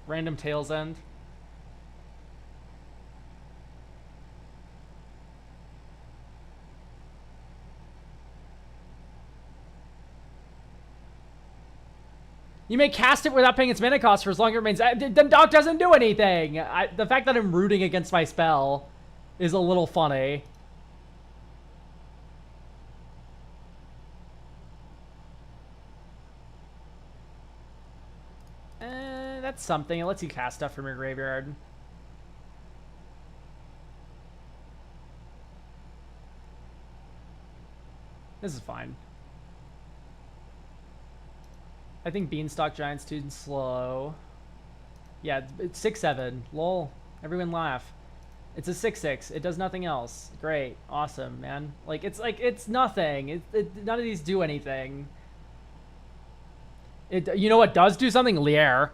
Random Tail's End. You may cast it without paying its mana cost for as long as it remains. Then Doc doesn't do anything. The fact that I'm rooting against my spell is a little funny. That's something. It lets you cast stuff from your graveyard. This is fine. I think Beanstalk Giant's too slow. Yeah, it's 6/7. Lol. Everyone laugh. It's a 6/6. It does nothing else. Great. Awesome, man. It's nothing. None of these do anything. You know what does do something? Lier.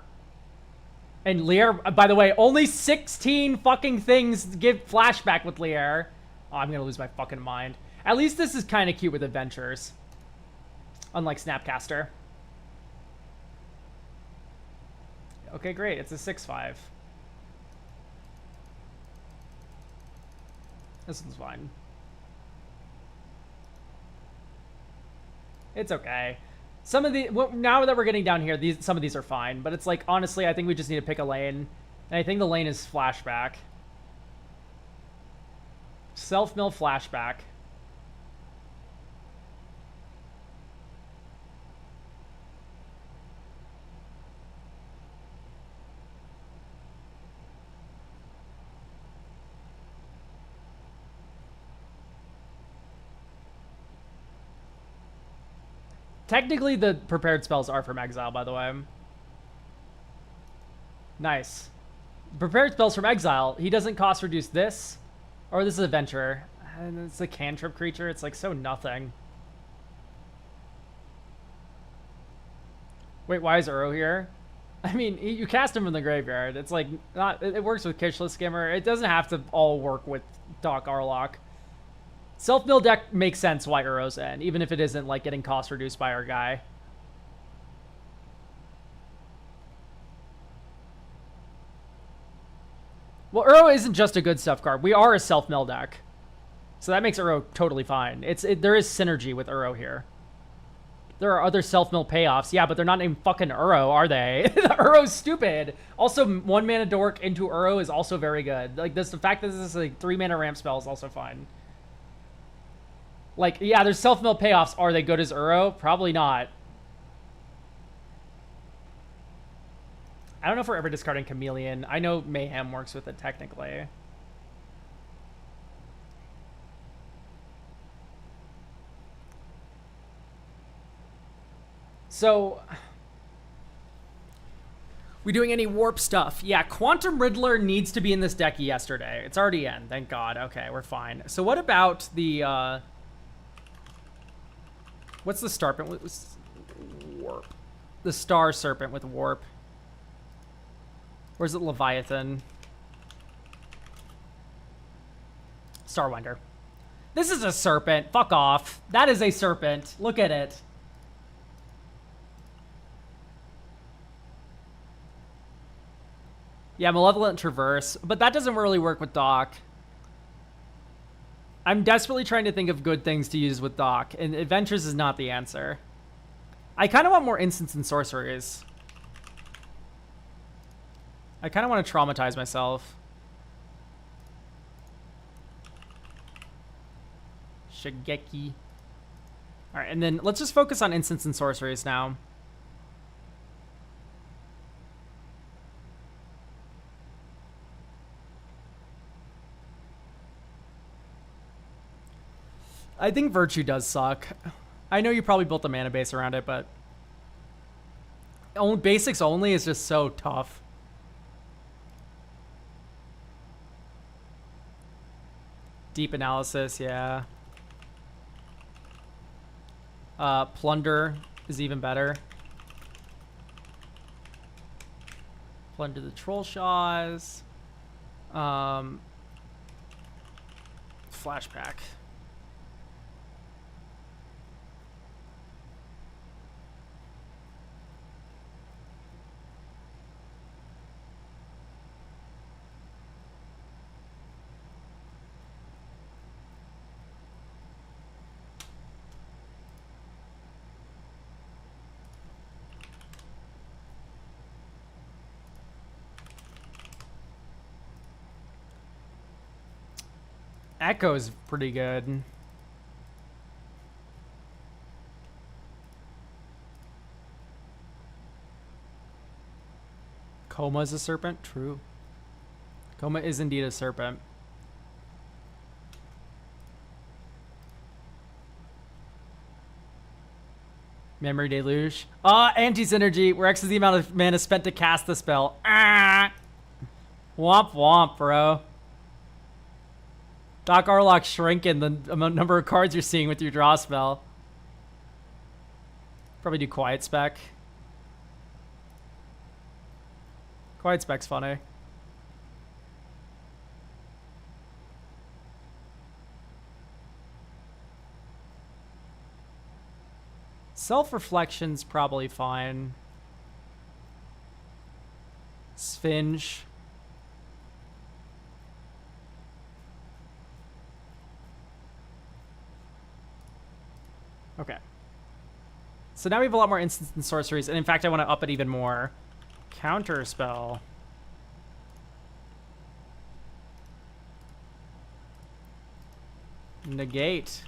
And Lier, by the way, only 16 fucking things give flashback with Lier. Oh, I'm gonna lose my fucking mind. At least this is kind of cute with adventures. Unlike Snapcaster. Okay, great. It's a 6/5. This one's fine. It's okay. Some of the now that we're getting down here, some of these are fine, but it's like honestly, I think we just need to pick a lane, and I think the lane is flashback. Self-mill flashback. Technically, the prepared spells are from Exile, by the way. Nice. Prepared spells from Exile. He doesn't cost reduce this. Or this is Adventurer. And it's a cantrip creature. It's like so nothing. Wait, why is Uro here? I mean, you cast him from the graveyard. It's like, not. It works with Kishless Skimmer. It doesn't have to all work with Doc Arlock. Self-mill deck makes sense why Uro's in, even if it isn't like getting cost reduced by our guy. Well, Uro isn't just a good stuff card. We are a self-mill deck. So that makes Uro totally fine. There is synergy with Uro here. There are other self-mill payoffs. Yeah, but they're not named fucking Uro, are they? Uro's stupid. Also, 1 mana dork into Uro is also very good. Like, the fact that this is a 3 mana ramp spell is also fine. Like, yeah, there's self-mill payoffs. Are they good as Uro? Probably not. I don't know if we're ever discarding Chameleon. I know Mayhem works with it technically. So, we doing any warp stuff? Yeah, Quantum Riddler needs to be in this deck yesterday. It's already in, thank God. Okay, we're fine. So what about the, what's the Starpent with warp? The Star Serpent with warp. Or is it Leviathan? Starwinder. This is a serpent. Fuck off. That is a serpent. Look at it. Yeah, Malevolent Traverse. But that doesn't really work with Doc. I'm desperately trying to think of good things to use with Doc, and Adventures is not the answer. I kind of want more instants and sorceries. I kind of want to traumatize myself. Shigeki. Alright, and then let's just focus on instants and sorceries now. I think Virtue does suck. I know you probably built the mana base around it, but basics only is just so tough. Deep analysis, yeah. Plunder is even better. Plunder the Troll Shaws. Flashback. Echo's pretty good. Coma is a serpent? True. Coma is indeed a serpent. Memory Deluge. Anti-synergy, where X is the amount of mana spent to cast the spell. Ah! Womp womp, bro. Doc Arlock shrinking the number of cards you're seeing with your draw spell. Probably do Quiet Spec. Quiet Spec's funny. Self-Reflection's probably fine. Sphinge. Okay. So now we have a lot more instants and sorceries, and in fact, I want to up it even more. Counter spell. Negate.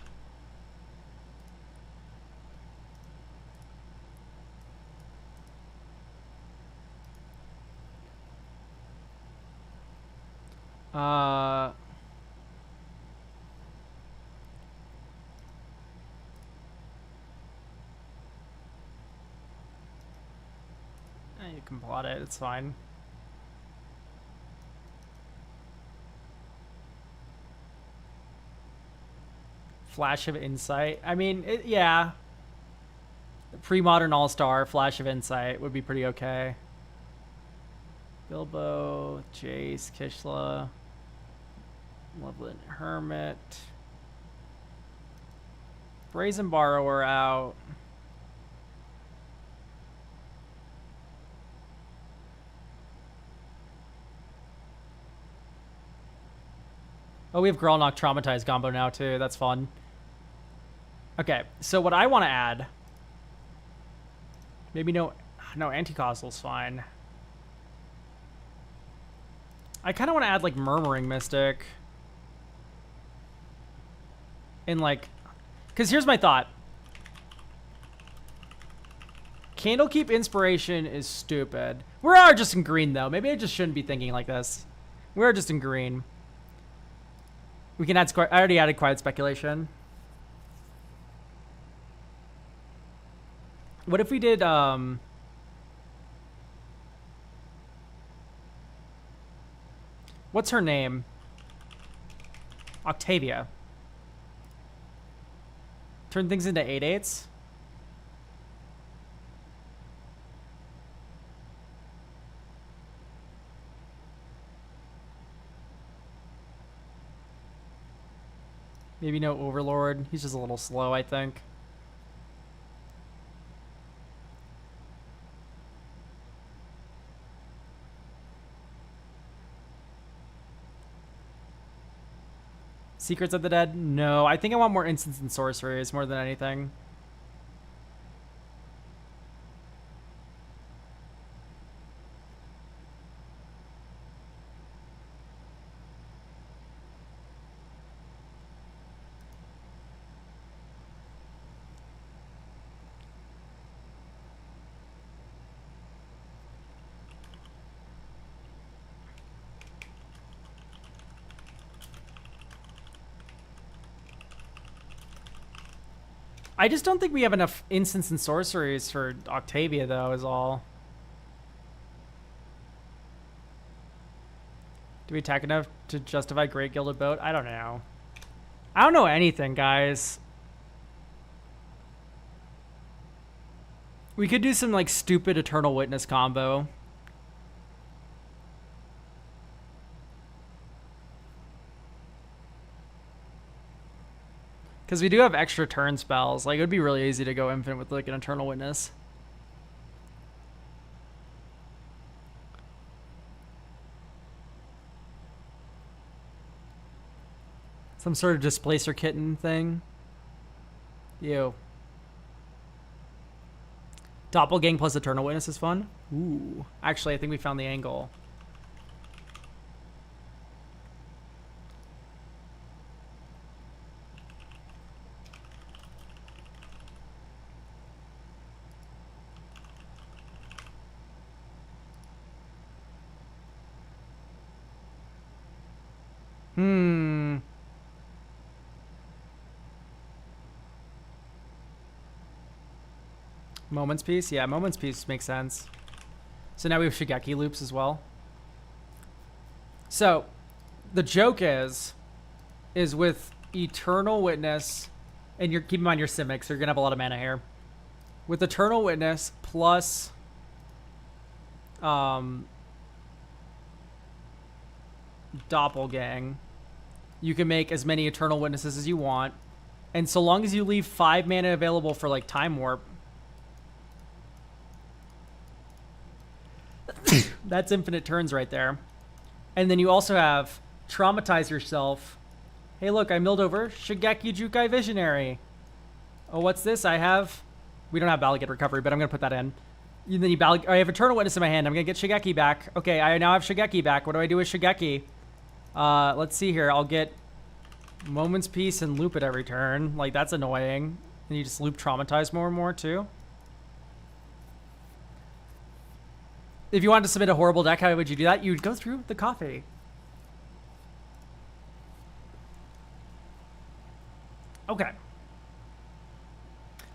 You can plot it, it's fine. Flash of Insight. I mean, yeah. Pre-modern all-star, Flash of Insight would be pretty okay. Bilbo, Jace, Kishla, Loveland Hermit. Brazen Borrower out. Oh, we have Gralnock Traumatized combo now, too. That's fun. Okay, so what I want to add... Maybe no Anti-Causal's fine. I kind of want to add, like, Murmuring Mystic. And, like... Because here's my thought. Candlekeep Inspiration is stupid. We are just in green, though. Maybe I just shouldn't be thinking like this. We are just in green. We can add... I already added Quiet Speculation. What if we did... What's her name? Octavia. Turn things into 8/8s. Maybe no Overlord. He's just a little slow, I think. Secrets of the Dead? No, I think I want more instants and sorceries more than anything. I just don't think we have enough instants and sorceries for Octavia, though, is all. Do we attack enough to justify Great Gilded Boat? I don't know. I don't know anything, guys. We could do some, like, stupid Eternal Witness combo. Because we do have extra turn spells. Like, it would be really easy to go infinite with, like, an Eternal Witness. Some sort of Displacer Kitten thing. Ew. Doppelgang plus Eternal Witness is fun. Ooh. Actually, I think we found the angle. Moment's Peace? Yeah, Moment's Peace makes sense. So now we have Shigeki loops as well. So, the joke is with Eternal Witness, and keep in mind your Simic, so you're going to have a lot of mana here. With Eternal Witness plus Doppelgang, you can make as many Eternal Witnesses as you want. And so long as you leave 5 mana available for, like, Time Warp, that's infinite turns right there. And then you also have Traumatize Yourself. Hey, look, I milled over Shigeki Jukai Visionary. Oh, what's this? I have We don't have Balagate recovery, but I'm gonna put that in. Then you I have Eternal Witness in my hand. I'm gonna get Shigeki back. Okay, I now have Shigeki back. What do I do with Shigeki? Let's see here. I'll get Moment's Peace and loop it every turn. Like, that's annoying. And you just loop Traumatize more and more, too. If you wanted to submit a horrible deck, how would you do that? You'd go through the coffee. Okay.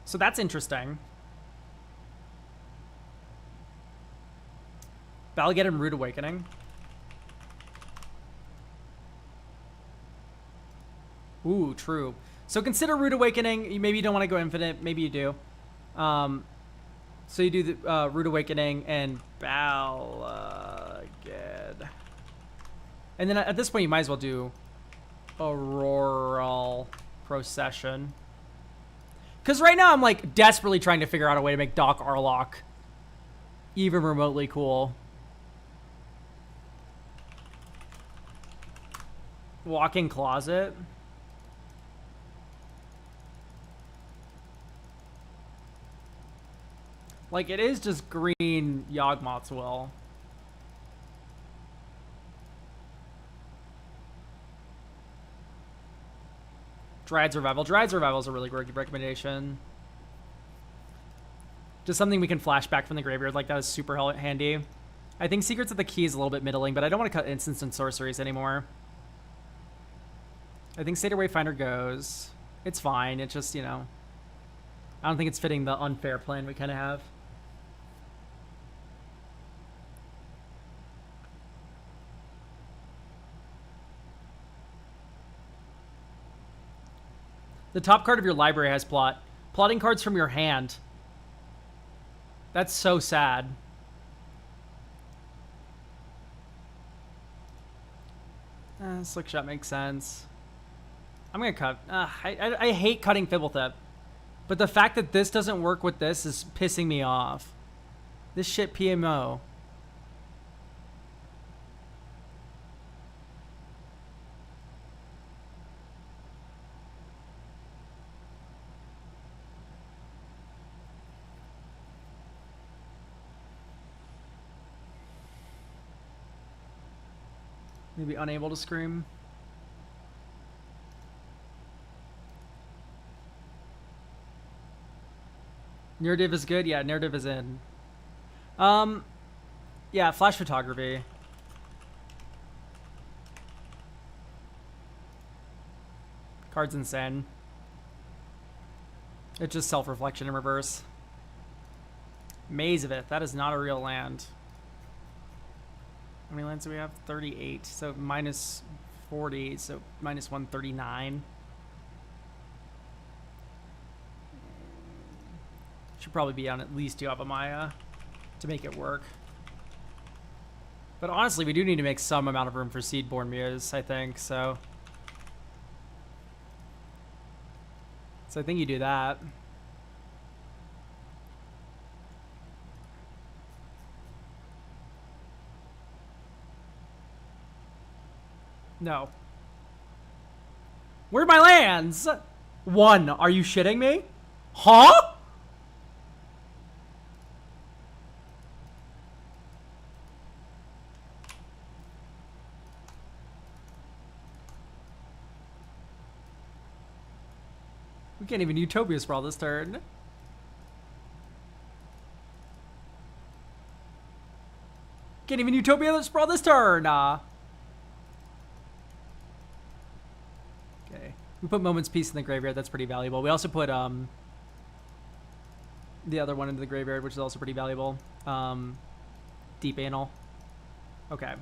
So that's interesting. Balagate and Rude Awakening. Ooh, true. So consider Rude Awakening. Maybe you don't want to go infinite. Maybe you do. So you do the Rude Awakening and Balagate. And then at this point, you might as well do Auroral Procession. Because right now, I'm like desperately trying to figure out a way to make Doc Arlock even remotely cool. Walk-in Closet. Like, it is just green Yawgmoth's Will. Dryad's Revival. Dryad's Revival is a really great recommendation. Just something we can flash back from the graveyard like that is super handy. I think Secrets of the Key is a little bit middling, but I don't want to cut instants and sorceries anymore. I think Seder Wayfinder goes. It's fine. It's just, you know, I don't think it's fitting the unfair plan we kind of have. The top card of your library has plot. Plotting cards from your hand. That's so sad. Slick Shot makes sense. I'm going to cut. I hate cutting Fibblethip. But the fact that this doesn't work with this is pissing me off. This shit PMO. Maybe unable to scream. Narrative is good. Yeah, narrative is in. Yeah, flash photography. Card's insane. It's just self-reflection in reverse. Maze of It. That is not a real land. How many lands do we have? 38. So minus 40. So minus 139. Should probably be on at least 2 Avamaya to make it work. But honestly, we do need to make some amount of room for Seedborn Muse, I think. So I think you do that. No. Where are my lands? 1. Are you shitting me? Huh? We can't even Utopia Sprawl this turn. Can't even Utopia Sprawl this turn. Okay. We put Moment's Peace in the graveyard. That's pretty valuable. We also put the other one into the graveyard, which is also pretty valuable. Deep Anal. Okay.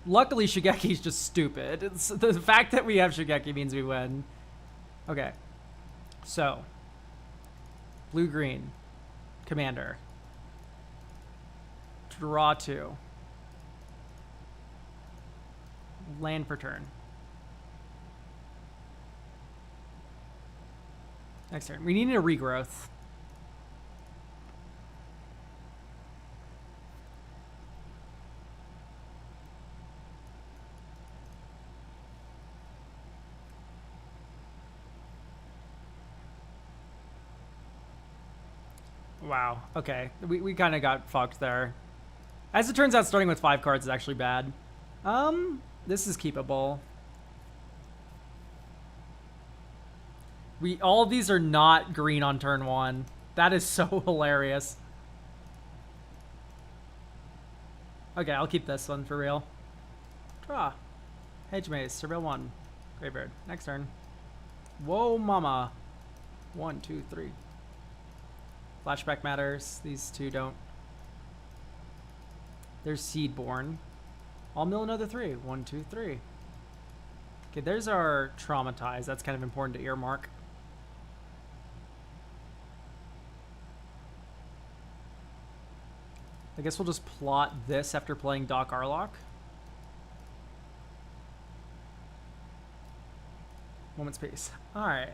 Luckily, Shigeki's just stupid. It's, the fact that we have Shigeki means we win. Okay. So. Blue-green. Commander. Draw 2. Land per turn. Next turn. We need a regrowth. Wow. Okay. We kind of got fucked there. As it turns out, starting with 5 cards is actually bad. This is keepable. All of these are not green on turn 1. That is so hilarious. Okay, I'll keep this one for real. Draw. Hedge Maze, Surveil 1. Graveyard. Next turn. Whoa, mama. 1, 2, 3. Flashback matters. These two don't. There's Seedborn. I'll mill another 3. 1, 2, 3. Okay, there's our Traumatize. That's kind of important to earmark. I guess we'll just plot this after playing Doc Arlock. Moment's peace. Alright.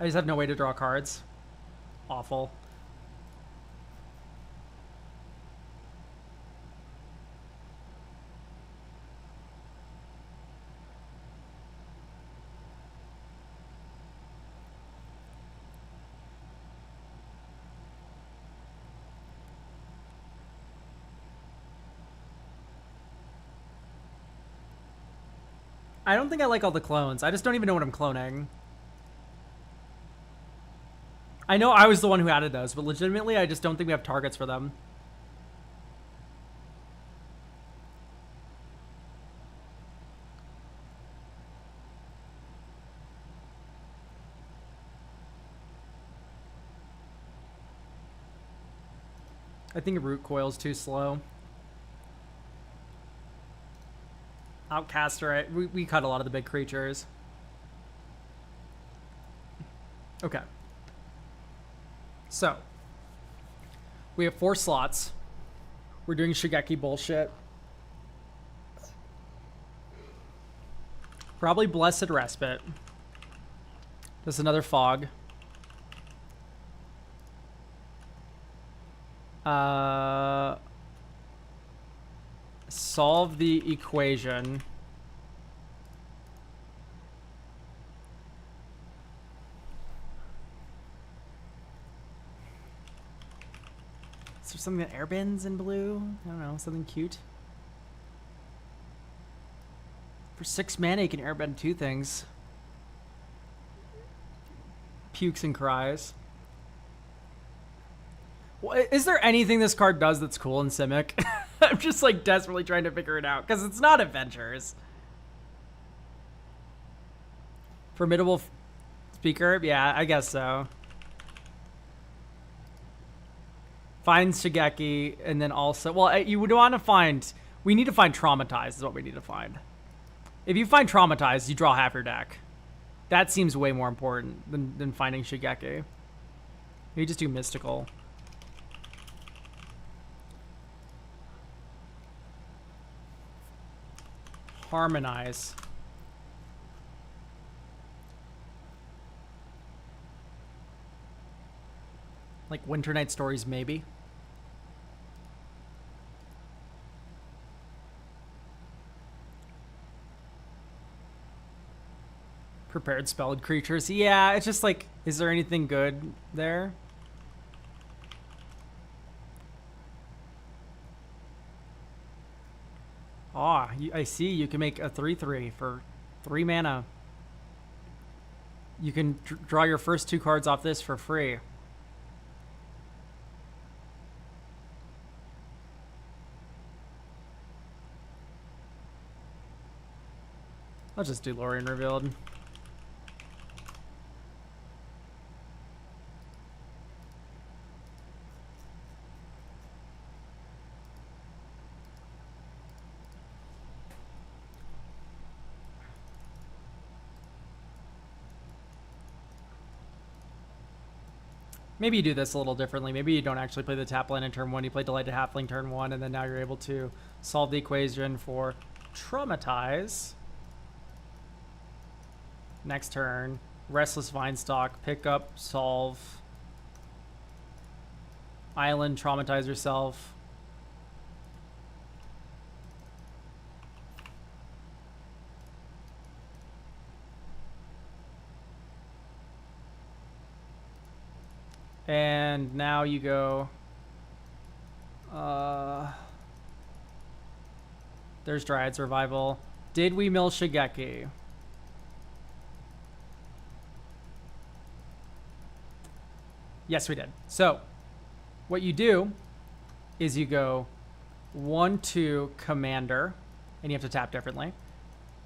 I just have no way to draw cards. Awful. I don't think I like all the clones. I just don't even know what I'm cloning. I know I was the one who added those, but legitimately I just don't think we have targets for them. I think Root Coil's too slow. Outcaster, we cut a lot of the big creatures. Okay. So, we have 4 slots. We're doing Shigeki bullshit. Probably Blessed Respite. Just another Fog. Solve the equation. Is there something that airbends in blue? I don't know, something cute. For 6 mana, you can airbend 2 things. Pukes and cries. Well, is there anything this card does that's cool in Simic? I'm just like desperately trying to figure it out because it's not Adventures. Formidable Speaker? Yeah, I guess so. Find Shigeki, and then also... Well, you would want to find... We need to find Traumatize is what we need to find. If you find Traumatize, you draw half your deck. That seems way more important than finding Shigeki. You just do Mystical. Harmonize. Like Winter Night Stories, maybe. Prepared spelled creatures. Yeah, it's just like, is there anything good there? Ah, I see. You can make a 3/3 for 3 mana. You can draw your first 2 cards off this for free. I'll just do Lorien Revealed. Maybe you do this a little differently. Maybe you don't actually play the tap land in turn 1. You play Delighted Halfling turn 1, and then now you're able to solve the equation for Traumatize. Next turn, Restless Vinestalk, pick up, solve. Island, Traumatize yourself. And now you go... there's Dryad Survival. Did we mill Shigeki? Yes, we did. So, what you do is you go 1-2 Commander, and you have to tap differently.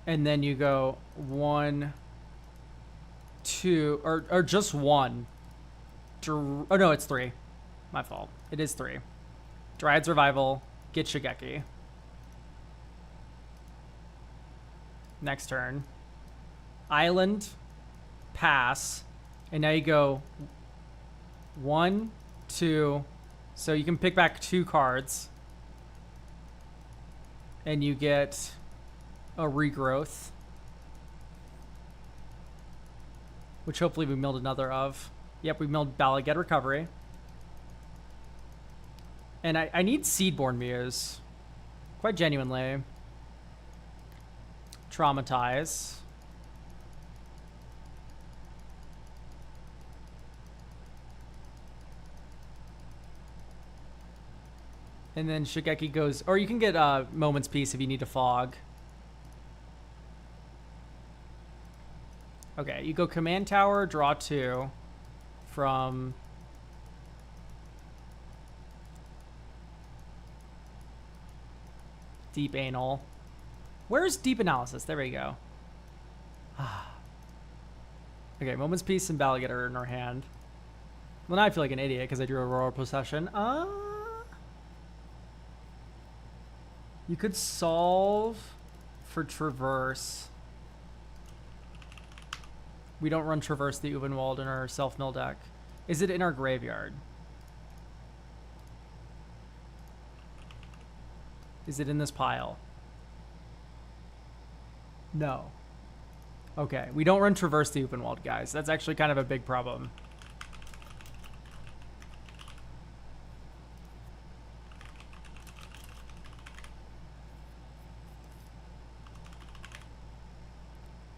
And then you go 1-2, or just 1. Oh no, it's 3. My fault. It is 3. Dryad Survival, get Shigeki. Next turn. Island, pass, and now you go 1, 2, so you can pick back 2 cards. And you get a regrowth, which hopefully we milled another of. Yep, we milled Bala, get recovery. And I need Seedborn Muse. Quite genuinely. Traumatize. And then Shigeki goes, or you can get Moment's Peace if you need to fog. Okay, you go Command Tower, draw 2 from Deep Anal. Where's Deep Analysis? There we go. Okay, Moment's Peace and Ballagator are in our hand. Well, now I feel like an idiot because I drew a Royal Possession. You could solve for Traverse. We don't run Traverse the Uvenwald in our self-mill deck. Is it in our graveyard? Is it in this pile? No. Okay, we don't run Traverse the Uvenwald, guys. That's actually kind of a big problem.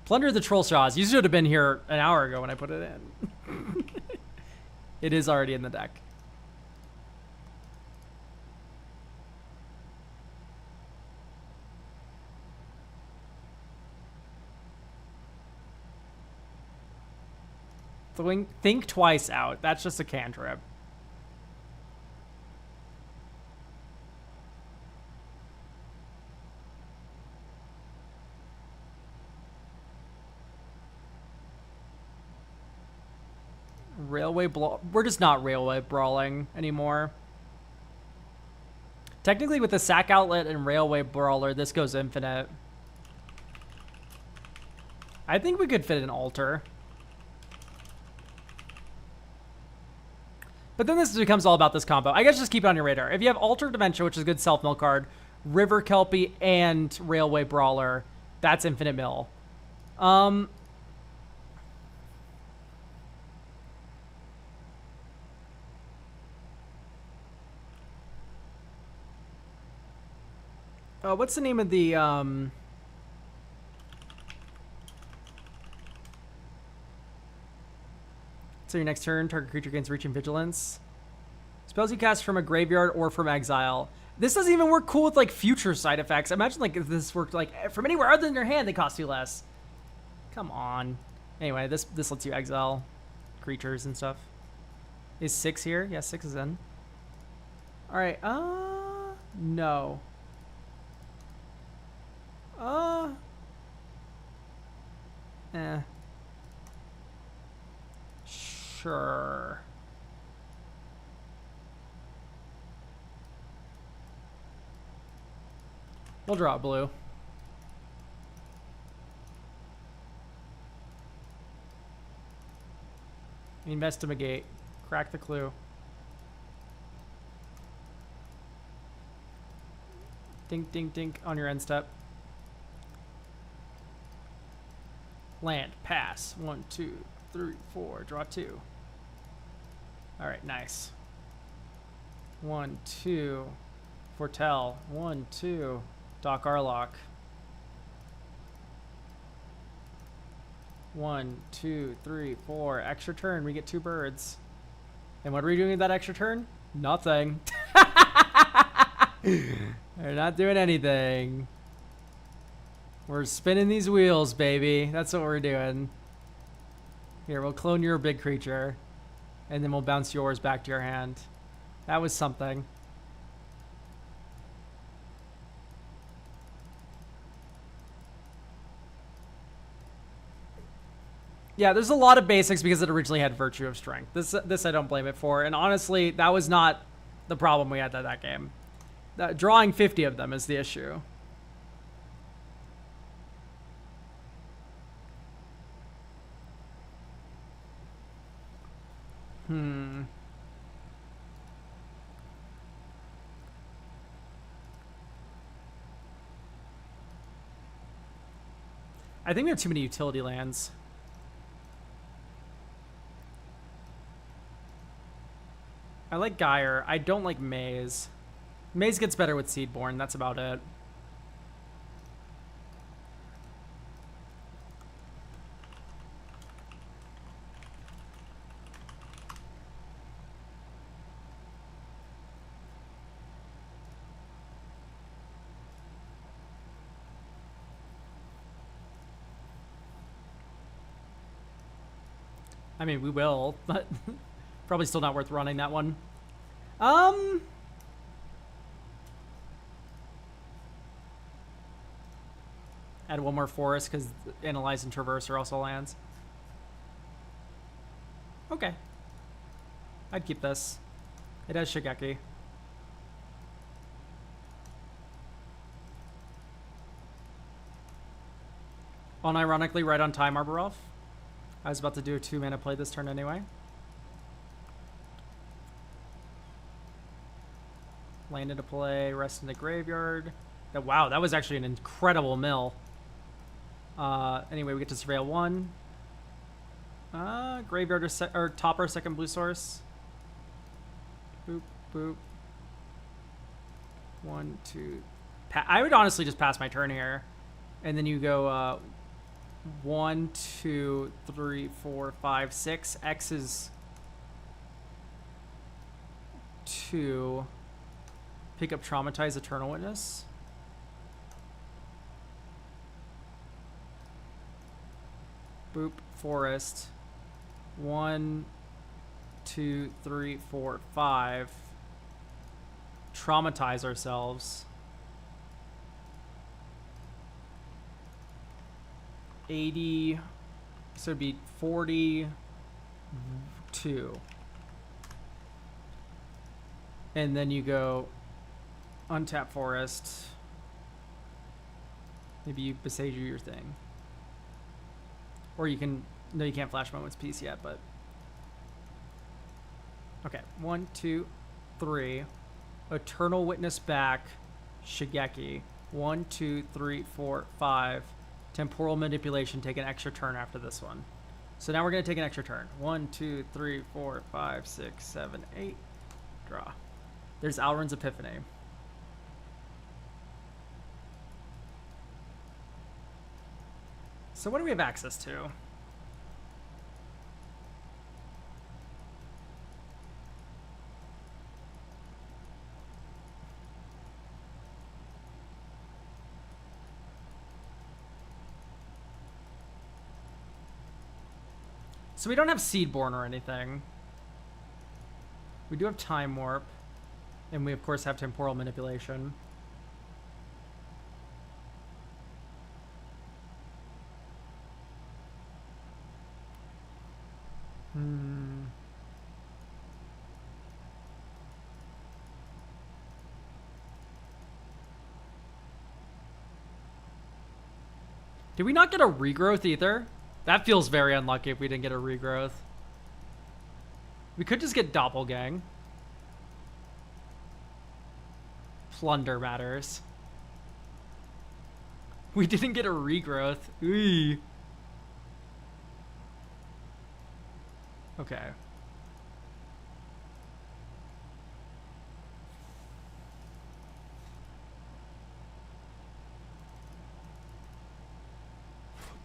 Plunder the Troll Shaws. You should have been here an hour ago when I put it in. It is already in the deck. Think twice out. That's just a cantrip. We're just not railway brawling anymore. Technically, with the sack outlet and railway brawler, this goes infinite. I think we could fit an altar. But then this becomes all about this combo. I guess just keep it on your radar. If you have Altar Dementia, which is a good self-mill card, River Kelpie, and Railway Brawler, that's infinite mill. What's the name of the so your next turn, target creature gains reach and vigilance. Spells you cast from a graveyard or from exile. This doesn't even work cool with like future side effects. Imagine like if this worked like from anywhere other than your hand, they cost you less. Come on. Anyway, this lets you exile creatures and stuff. Is 6 here? Yeah, 6 is in. All right. No. Sure. We'll draw a blue. Investigate. Crack the clue. Dink, dink, dink on your end step. Land, pass. 1, 2, 3, 4. Draw 2. All right, nice. 1, 2. Foretell. 1, 2. Doc Arlock. 1, 2, 3, 4. Extra turn. We get 2 birds. And what are we doing with that extra turn? Nothing. We're not doing anything. We're spinning these wheels, baby. That's what we're doing. Here, we'll clone your big creature. And then we'll bounce yours back to your hand. That was something. Yeah, there's a lot of basics because it originally had Virtue of Strength. This I don't blame it for. And honestly, that was not the problem we had at that game. Drawing 50 of them is the issue. I think we have too many utility lands. I like Gyre. I don't like Maze. Maze gets better with Seedborn. That's about it. I mean, we will, but probably still not worth running that one. Add one more forest because Analyze and Traverse are also lands. Okay. I'd keep this. It has Shigeki. Unironically, right on time, Arborelf. I was about to do a 2-mana play this turn anyway. Land into play, rest in the graveyard. Wow, that was actually an incredible mill. Anyway, we get to surveil 1. Graveyard or topper, second blue source. Boop, boop. 1, 2. I would honestly just pass my turn here. And then you go 1, 2, 3, 4, 5, 6. X is 2. Pick up Traumatize Eternal Witness. Boop, forest. 1, 2, 3, 4, 5. Traumatize ourselves. 80, so it'd be 42. And then you go untap forest. Maybe you Besage your thing. Or you can, no, you can't Flash Moment's piece yet, but. Okay, 1, 2, 3. Eternal Witness back, Shigeki. 1, 2, 3, 4, 5. Temporal Manipulation, take an extra turn after this one. So now we're going to take an extra turn. 1, 2, 3, 4, 5, 6, 7, 8. Draw. There's Alrund's Epiphany. So what do we have access to? So we don't have Seedborn or anything. We do have Time Warp. And we, of course, have Temporal Manipulation. Did we not get a regrowth either? That feels very unlucky if we didn't get a regrowth. We could just get Doppelgang. Plunder matters. We didn't get a regrowth. Ooh. Okay.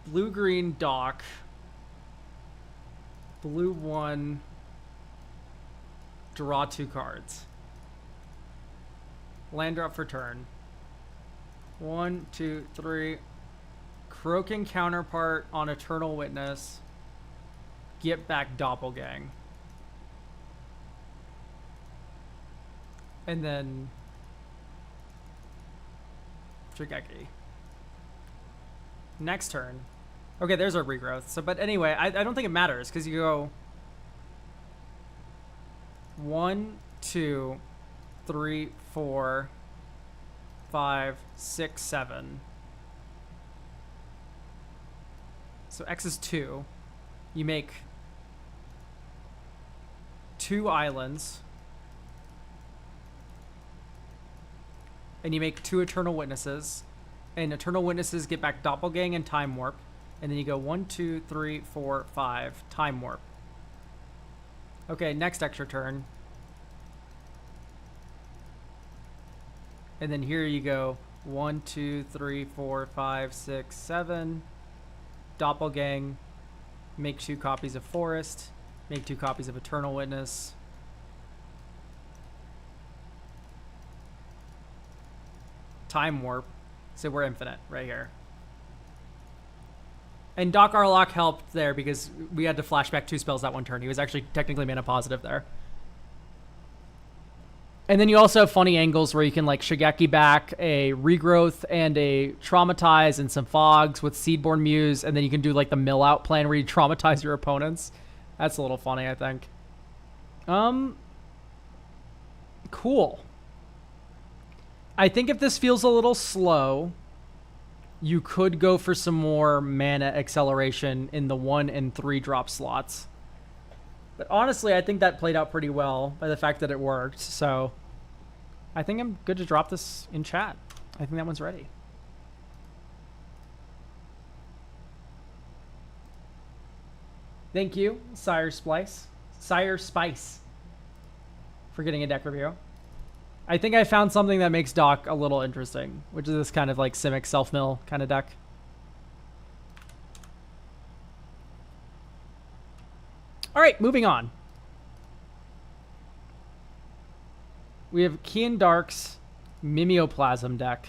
Blue-green dock. Blue 1. Draw 2 cards. Land drop for turn. 1, 2, 3. Croaking Counterpart on Eternal Witness. Get back Doppelgang. And then Shigeki. Next turn. Okay, there's our regrowth. So, but anyway, I don't think it matters because you go 1, 2, 3, 4, 5, 6, 7. So X is 2. You make 2 islands. And you make 2 Eternal Witnesses. And Eternal Witnesses get back Doppelgang and Time Warp. And then you go 1, 2, 3, 4, 5. Time Warp. Okay, next extra turn. And then here you go 1, 2, 3, 4, 5, 6, 7. Doppelgang. Make 2 copies of Forest. Make 2 copies of Eternal Witness. Time Warp. So we're infinite right here. And Doc Arlock helped there because we had to flashback 2 spells that one turn. He was actually technically mana positive there. And then you also have funny angles where you can like Shigeki back a Regrowth and a Traumatize and some Fogs with Seedborn Muse, and then you can do like the mill out plan where you traumatize your opponents. That's a little funny, I think. Cool. I think if this feels a little slow, you could go for some more mana acceleration in the 1 and 3 drop slots. But honestly, I think that played out pretty well by the fact that it worked. So I think I'm good to drop this in chat. I think that one's ready. Thank you, Sire Spice, for getting a deck review. I think I found something that makes Doc a little interesting, which is this kind of like Simic self-mill kind of deck. All right, moving on. We have Kian Dark's Mimeoplasm deck.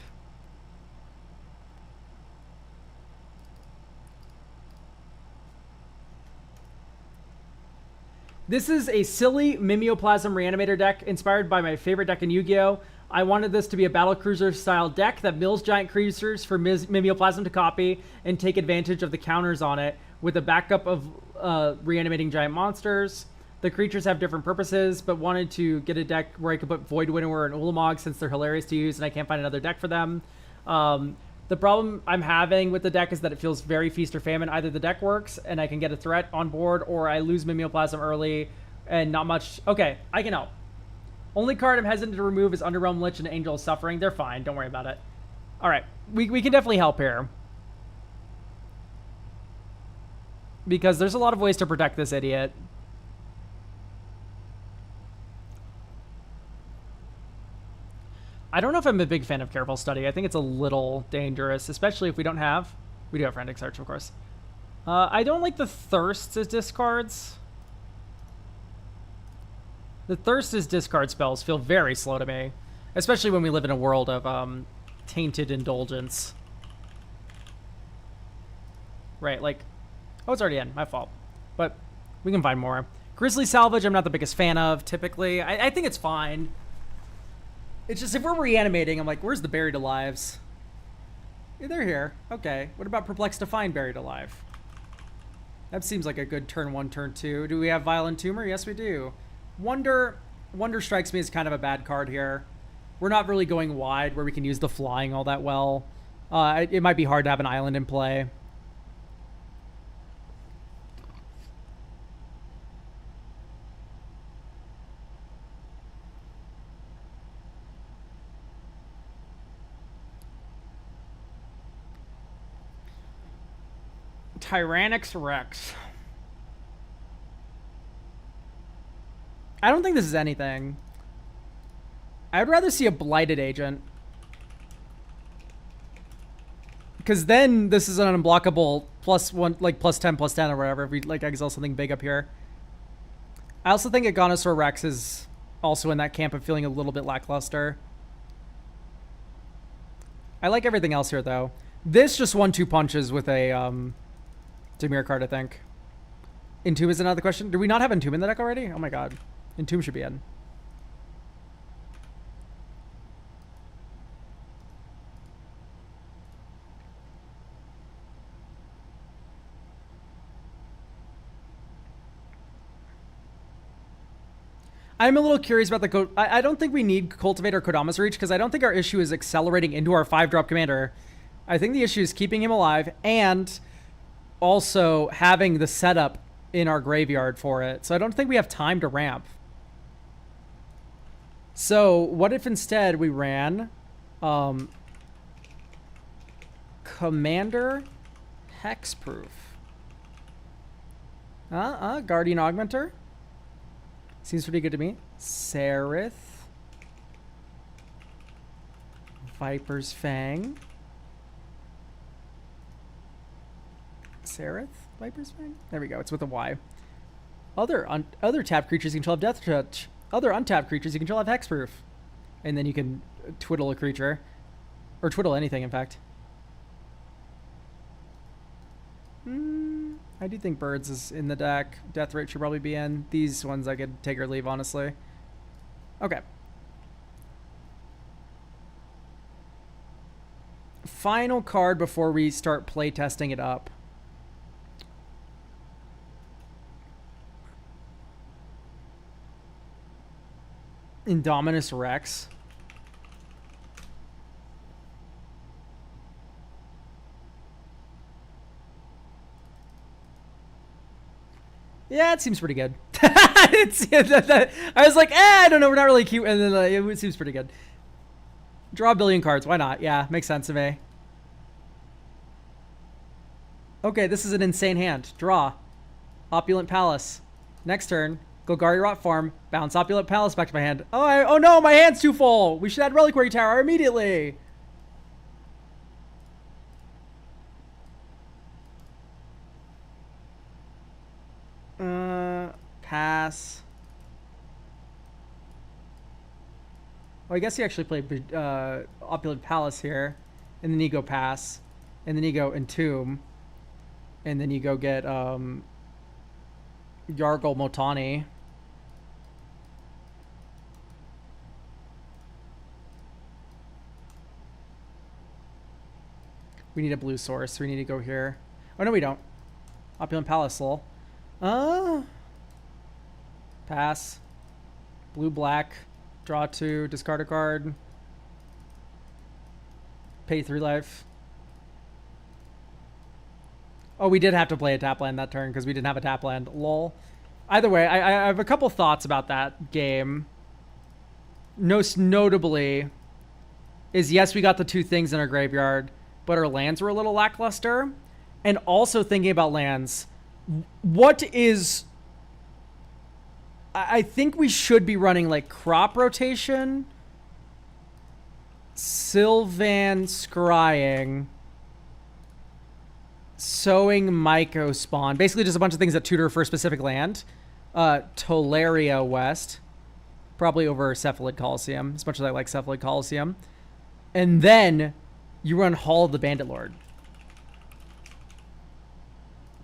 This is a silly Mimeoplasm Reanimator deck inspired by my favorite deck in Yu-Gi-Oh! I wanted this to be a Battlecruiser style deck that mills giant creatures for Mimeoplasm to copy and take advantage of the counters on it with a backup of reanimating giant monsters. The creatures have different purposes, but wanted to get a deck where I could put Void Winnower and Ulamog since they're hilarious to use and I can't find another deck for them. The problem I'm having with the deck is that it feels very feast or famine. Either the deck works and I can get a threat on board, or I lose Mimeoplasm early and not much. Okay, I can help. Only card I'm hesitant to remove is Underrealm Lich and Angel of Suffering. They're fine. Don't worry about it. All right, we can definitely help here. Because there's a lot of ways to protect this idiot. I don't know if I'm a big fan of Careful Study. I think it's a little dangerous, especially if we don't have... We do have Frantic Search, of course. I don't like the Thirst as discards. The Thirst as discard spells feel very slow to me, especially when we live in a world of tainted indulgence. Right, like... Oh, it's already in. My fault. But we can find more. Grizzly Salvage, I'm not the biggest fan of, typically. I think it's fine. It's just if we're reanimating, I'm like, where's the Buried Alives? Yeah, they're here. Okay. What about Perplexed to find Buried Alive? That seems like a good turn 1, turn 2. Do we have Violent Tumor? Yes, we do. Wonder strikes me as kind of a bad card here. We're not really going wide where we can use the flying all that well. It might be hard to have an island in play. Tyrannix Rex. I don't think this is anything. I'd rather see a Blighted Agent. Because then this is an unblockable +1, like +10, +10 or whatever, if we like exile something big up here. I also think Aganosaur Rex is also in that camp of feeling a little bit lackluster. I like everything else here, though. This just 1-2 punches with a Dimir card, I think. Entomb is another question. Do we not have Entomb in the deck already? Oh my god. Entomb should be in. I'm a little curious about the I don't think we need Cultivator Kodama's Reach because I don't think our issue is accelerating into our 5-drop commander. I think the issue is keeping him alive and also having the setup in our graveyard for it. So I don't think we have time to ramp. So what if instead we ran Commander Hexproof? Guardian Augmenter? Seems pretty good to me. Sereth. Viper's Fang. Sereth? Viper's Fang? There we go. It's with a Y. Other tapped creatures you control have Death Touch. Other untapped creatures you control have Hexproof. And then you can twiddle a creature. Or twiddle anything, in fact. I do think Birds is in the deck. Death Rate should probably be in. These ones I could take or leave, honestly. Okay. Final card before we start play testing it up. Indominus Rex. Yeah, it seems pretty good. I was like, I don't know, we're not really cute. And then it seems pretty good. Draw a billion cards. Why not? Yeah, makes sense to me. Okay, this is an insane hand. Draw. Opulent Palace. Next turn, Golgari Rot Farm. Bounce Opulent Palace back to my hand. Oh no, my hand's too full. We should add Reliquary Tower immediately. Pass. Well, I guess he actually played Opulent Palace here. And then you go pass. And then you go Entomb. And then you go get Yargle Motani. We need a blue source. We need to go here. Oh, no, we don't. Opulent Palace, lol. Pass. Blue, black. Draw 2. Discard a card. Pay 3 life. Oh, we did have to play a tap land that turn because we didn't have a tap land. Lol. Either way, I have a couple thoughts about that game. Most notably is, yes, we got the 2 things in our graveyard, but our lands were a little lackluster. And also thinking about lands, what is... I think we should be running like Crop Rotation, Sylvan Scrying, Sowing Myco Spawn. Basically just a bunch of things that tutor for a specific land. Tolaria West. Probably over Cephalid Coliseum, as much as I like Cephalid Coliseum. And then you run Hall of the Bandit Lord.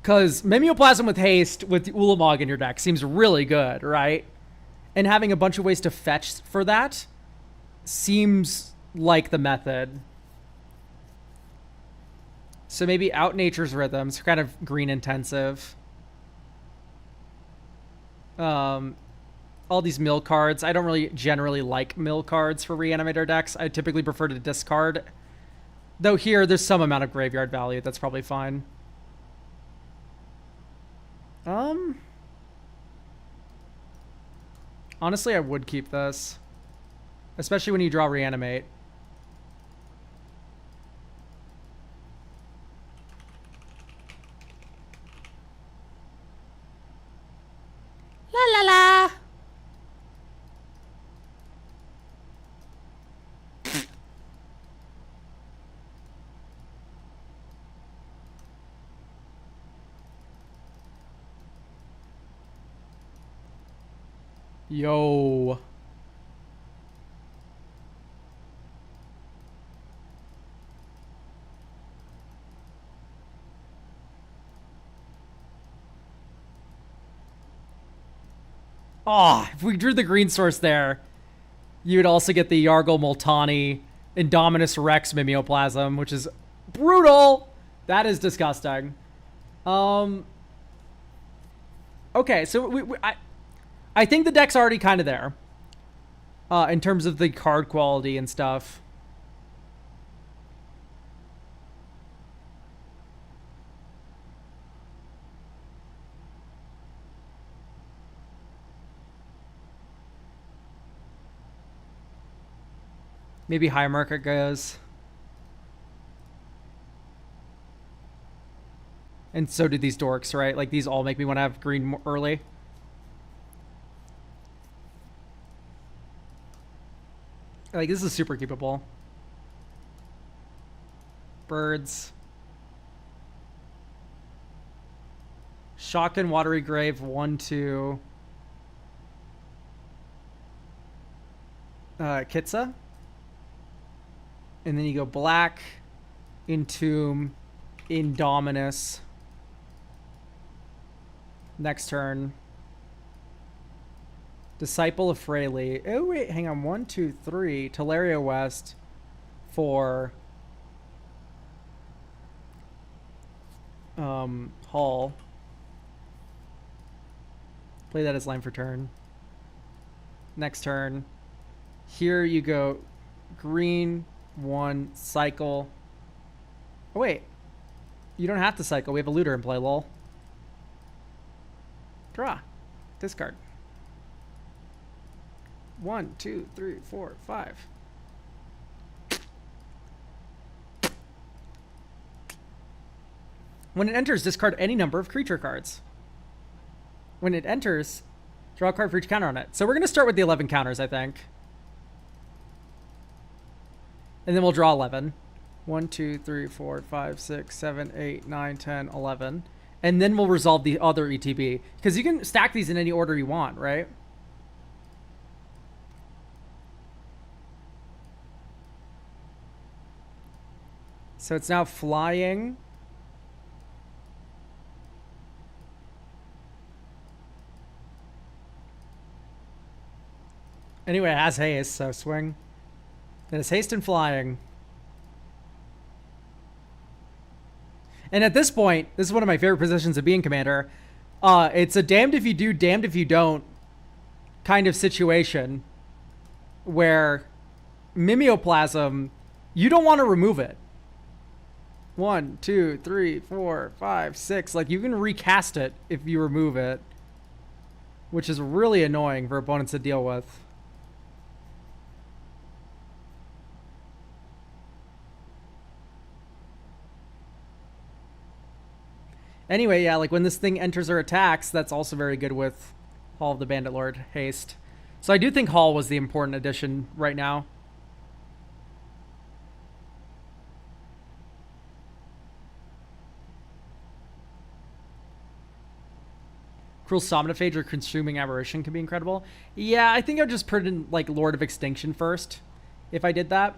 Because Mimeoplasm with haste with Ulamog in your deck seems really good, right? And having a bunch of ways to fetch for that seems like the method. So maybe Out Nature's Rhythms, kind of green intensive. All these mill cards. I don't really generally like mill cards for Reanimator decks. I typically prefer to discard. Though here, there's some amount of graveyard value. That's probably fine. Honestly, I would keep this. Especially when you draw Reanimate. La la la! Yo. Oh, if we drew the green source there, you would also get the Yargle Multani Indominus Rex Mimeoplasm, which is brutal. That is disgusting. Okay, so I think the deck's already kind of there. In terms of the card quality and stuff. Maybe high market goes. And so do these dorks, right? Like, these all make me want to have green early. Like, this is super keepable. Birds. Shotgun, Watery Grave, 1-2. Kitsa. And then you go black, Entomb, Indominus. Next turn. Disciple of Fraley. Oh, wait, hang on. 1, 2, 3. Teleria West. 4. Hall. Play that as line for turn. Next turn. Here you go. Green, 1, cycle. Oh, wait. You don't have to cycle. We have a looter in play, lol. Draw. Discard. 1, 2, 3, 4, 5. When it enters, discard any number of creature cards. When it enters, draw a card for each counter on it. So we're going to start with the 11 counters, I think. And then we'll draw 11. 1, 2, 3, 4, 5, 6, 7, 8, 9, 10, 11. And then we'll resolve the other ETB. Because you can stack these in any order you want, right? So it's now flying. Anyway, it has haste, so swing. It has haste and flying. And at this point, this is one of my favorite positions of being commander. It's a damned if you do, damned if you don't kind of situation where Mimeoplasm, you don't want to remove it. 1, 2, 3, 4, 5, 6. Like, you can recast it if you remove it, which is really annoying for opponents to deal with. Anyway, yeah, like when this thing enters or attacks, that's also very good with Hall of the Bandit Lord, haste. So I do think Hall was the important addition right now. Cruel Somnophage or Consuming Aberration can be incredible. Yeah, I think I'd just put in, like, Lord of Extinction first, if I did that.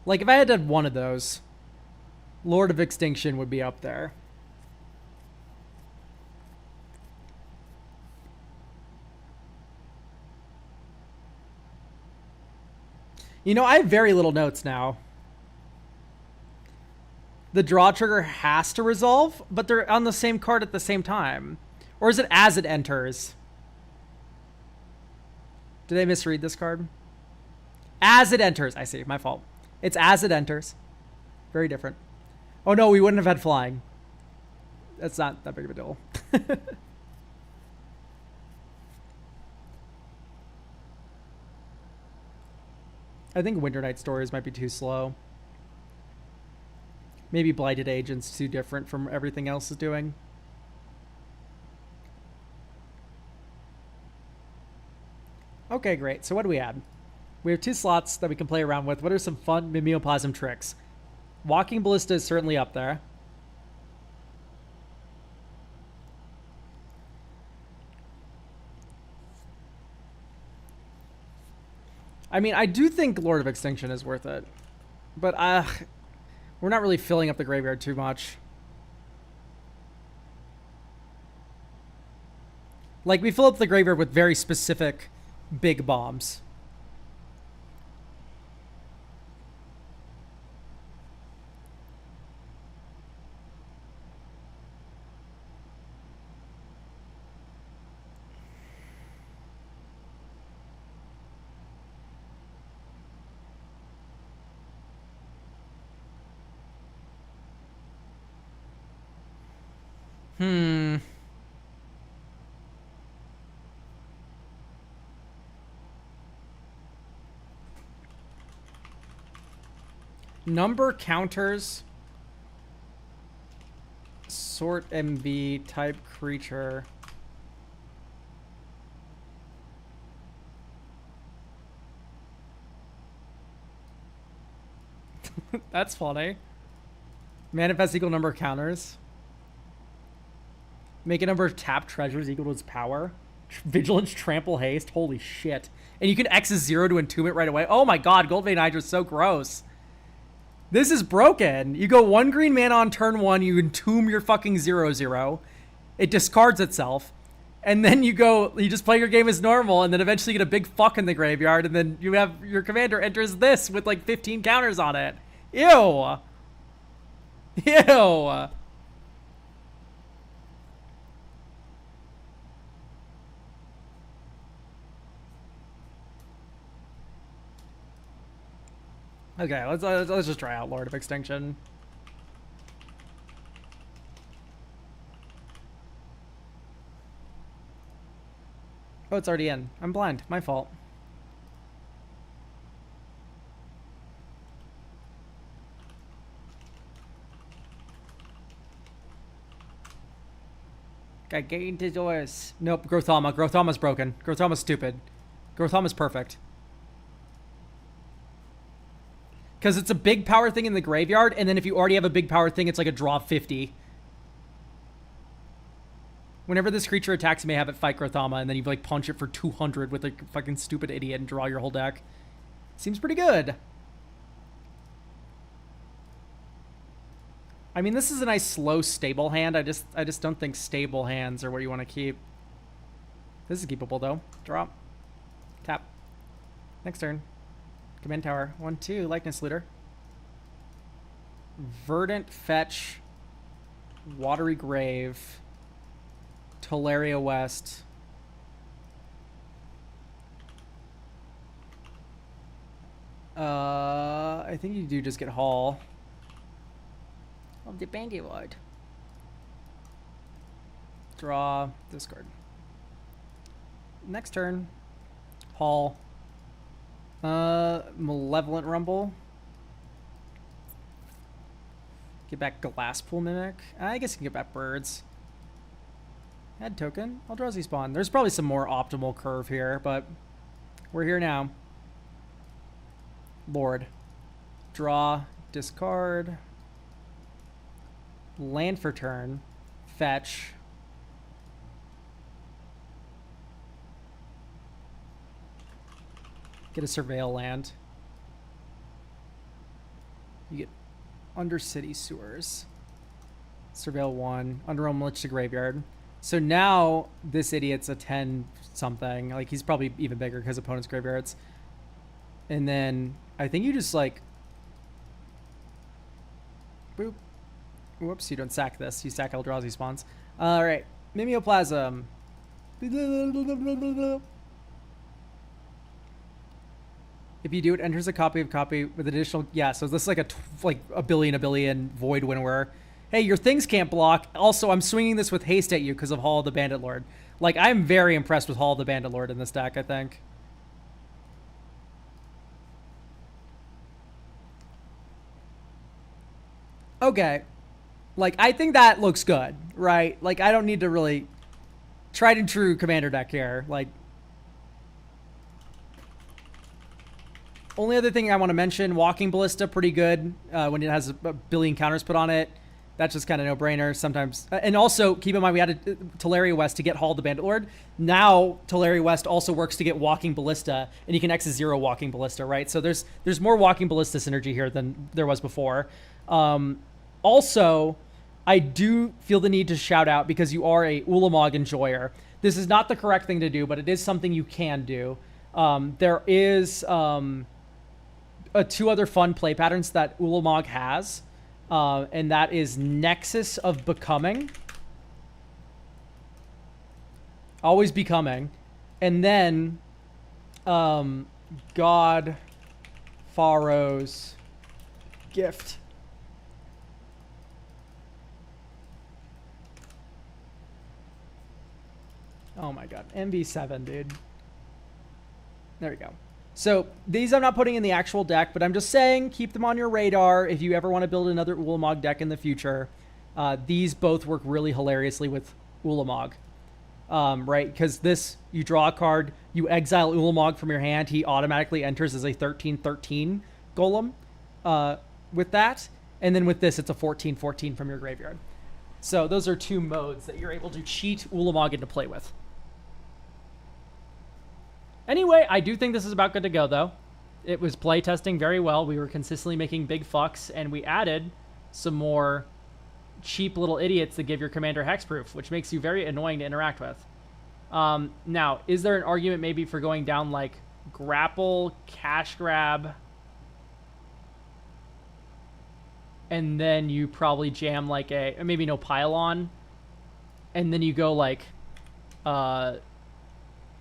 Like, if I had to have one of those, Lord of Extinction would be up there. You know, I have very little notes now. The draw trigger has to resolve, but they're on the same card at the same time. Or is it as it enters? Did I misread this card? As it enters. I see, my fault. It's as it enters. Very different. Oh no, we wouldn't have had flying. That's not that big of a deal. I think Winter Night Stories might be too slow. Maybe Blighted Agent's too different from everything else is doing. Okay, great. So what do we add? We have 2 slots that we can play around with. What are some fun Mimeoplasm tricks? Walking Ballista is certainly up there. I mean, I do think Lord of Extinction is worth it. But we're not really filling up the graveyard too much. Like, we fill up the graveyard with very specific big bombs. Number counters. Sort MV type creature. That's funny. Manifest equal number of counters. Make a number of tap treasures equal to its power. Vigilance, trample, haste. Holy shit. And you can X 0 to entomb it right away. Oh my god, Gold Vein Hydra is so gross. This is broken. You go 1 green mana on turn 1, you entomb your fucking 0/0. It discards itself. And then you just play your game as normal, and then eventually get a big fuck in the graveyard, and then you have your commander enters this with like 15 counters on it. Ew. Ew. Okay, let's just try out Lord of Extinction. Oh, it's already in. I'm blind. My fault. Gigantosaurus. Nope, Grothama. Grothama's broken. Grothama's stupid. Grothama's perfect. Because it's a big power thing in the graveyard, and then if you already have a big power thing, it's like a draw 50. Whenever this creature attacks, you may have it fight Grothama, and then you like punch it for 200 with a fucking stupid idiot and draw your whole deck. Seems pretty good. I mean, this is a nice slow stable hand. I just don't think stable hands are what you want to keep. This is keepable though. Drop. Tap. Next turn. Command tower. 1/2. Likeness Looter. Verdant Fetch. Watery Grave. Teleria West. I think you do just get Hall of the Bandywood. Draw. Discard. Next turn. Hall. Malevolent Rumble. Get back Glasspool Mimic. I guess you can get back Birds. Add token. Eldrazi Spawn. There's probably some more optimal curve here, but we're here now. Lord. Draw. Discard. Land for turn. Fetch. Get a Surveil land. You get Undercity Sewers. Surveil 1. Underrealm Lich to Graveyard. So now this idiot's a 10 something. Like, he's probably even bigger because opponent's graveyards. And then I think you just like boop. Whoops, you don't sack this. You sack Eldrazi spawns. Alright. Mimeoplasm. If you do, it enters a copy with additional... Yeah, so this is like a billion Void Winnower. Hey, your things can't block. Also, I'm swinging this with haste at you because of Hall of the Bandit Lord. Like, I'm very impressed with Hall of the Bandit Lord in this deck, I think. Okay. Like, I think that looks good, right? Like, I don't need to really... Tried and true commander deck here. Like... Only other thing I want to mention, Walking Ballista, pretty good when it has a billion counters put on it. That's just kind of no-brainer sometimes. And also, keep in mind, we added Teleria West to get Hall the Bandit Lord. Now, Teleria West also works to get Walking Ballista, and you can X0 Walking Ballista, right? So there's more Walking Ballista synergy here than there was before. Also, I do feel the need to shout out, because you are a Ulamog enjoyer. This is not the correct thing to do, but it is something you can do. There is 2 other fun play patterns that Ulamog has. And that is Nexus of Becoming. Always Becoming. And then God Pharaoh's Gift. Oh my god. MB7, dude. There we go. So these I'm not putting in the actual deck, but I'm just saying keep them on your radar if you ever want to build another Ulamog deck in the future. These both work really hilariously with Ulamog, right? Because this, you draw a card, you exile Ulamog from your hand, he automatically enters as a 13/13 golem with that. And then with this, it's a 14/14 from your graveyard. So those are 2 modes that you're able to cheat Ulamog into play with. Anyway, I do think this is about good to go, though. It was playtesting very well. We were consistently making big fucks, and we added some more cheap little idiots that give your commander hexproof, which makes you very annoying to interact with. Now, is there an argument maybe for going down like grapple, cash grab, and then you probably jam like maybe no pylon, and then you go like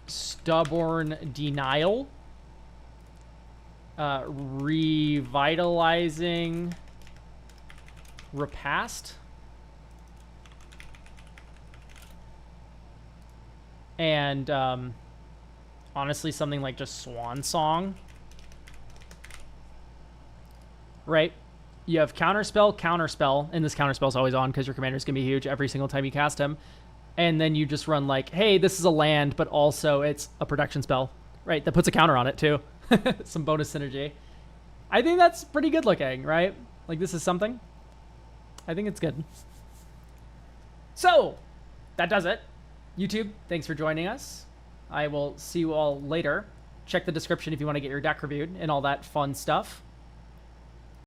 Stubborn Denial, Revitalizing Repast, and honestly something like just Swan Song, right? You have Counterspell, and this Counterspell's always on because your commander's gonna be huge every single time you cast him. And then you just run like, hey, this is a land, but also it's a protection spell, right? That puts a counter on it too. Some bonus synergy. I think that's pretty good looking, right? Like, this is something. I think it's good. So, that does it. YouTube, thanks for joining us. I will see you all later. Check the description if you want to get your deck reviewed and all that fun stuff.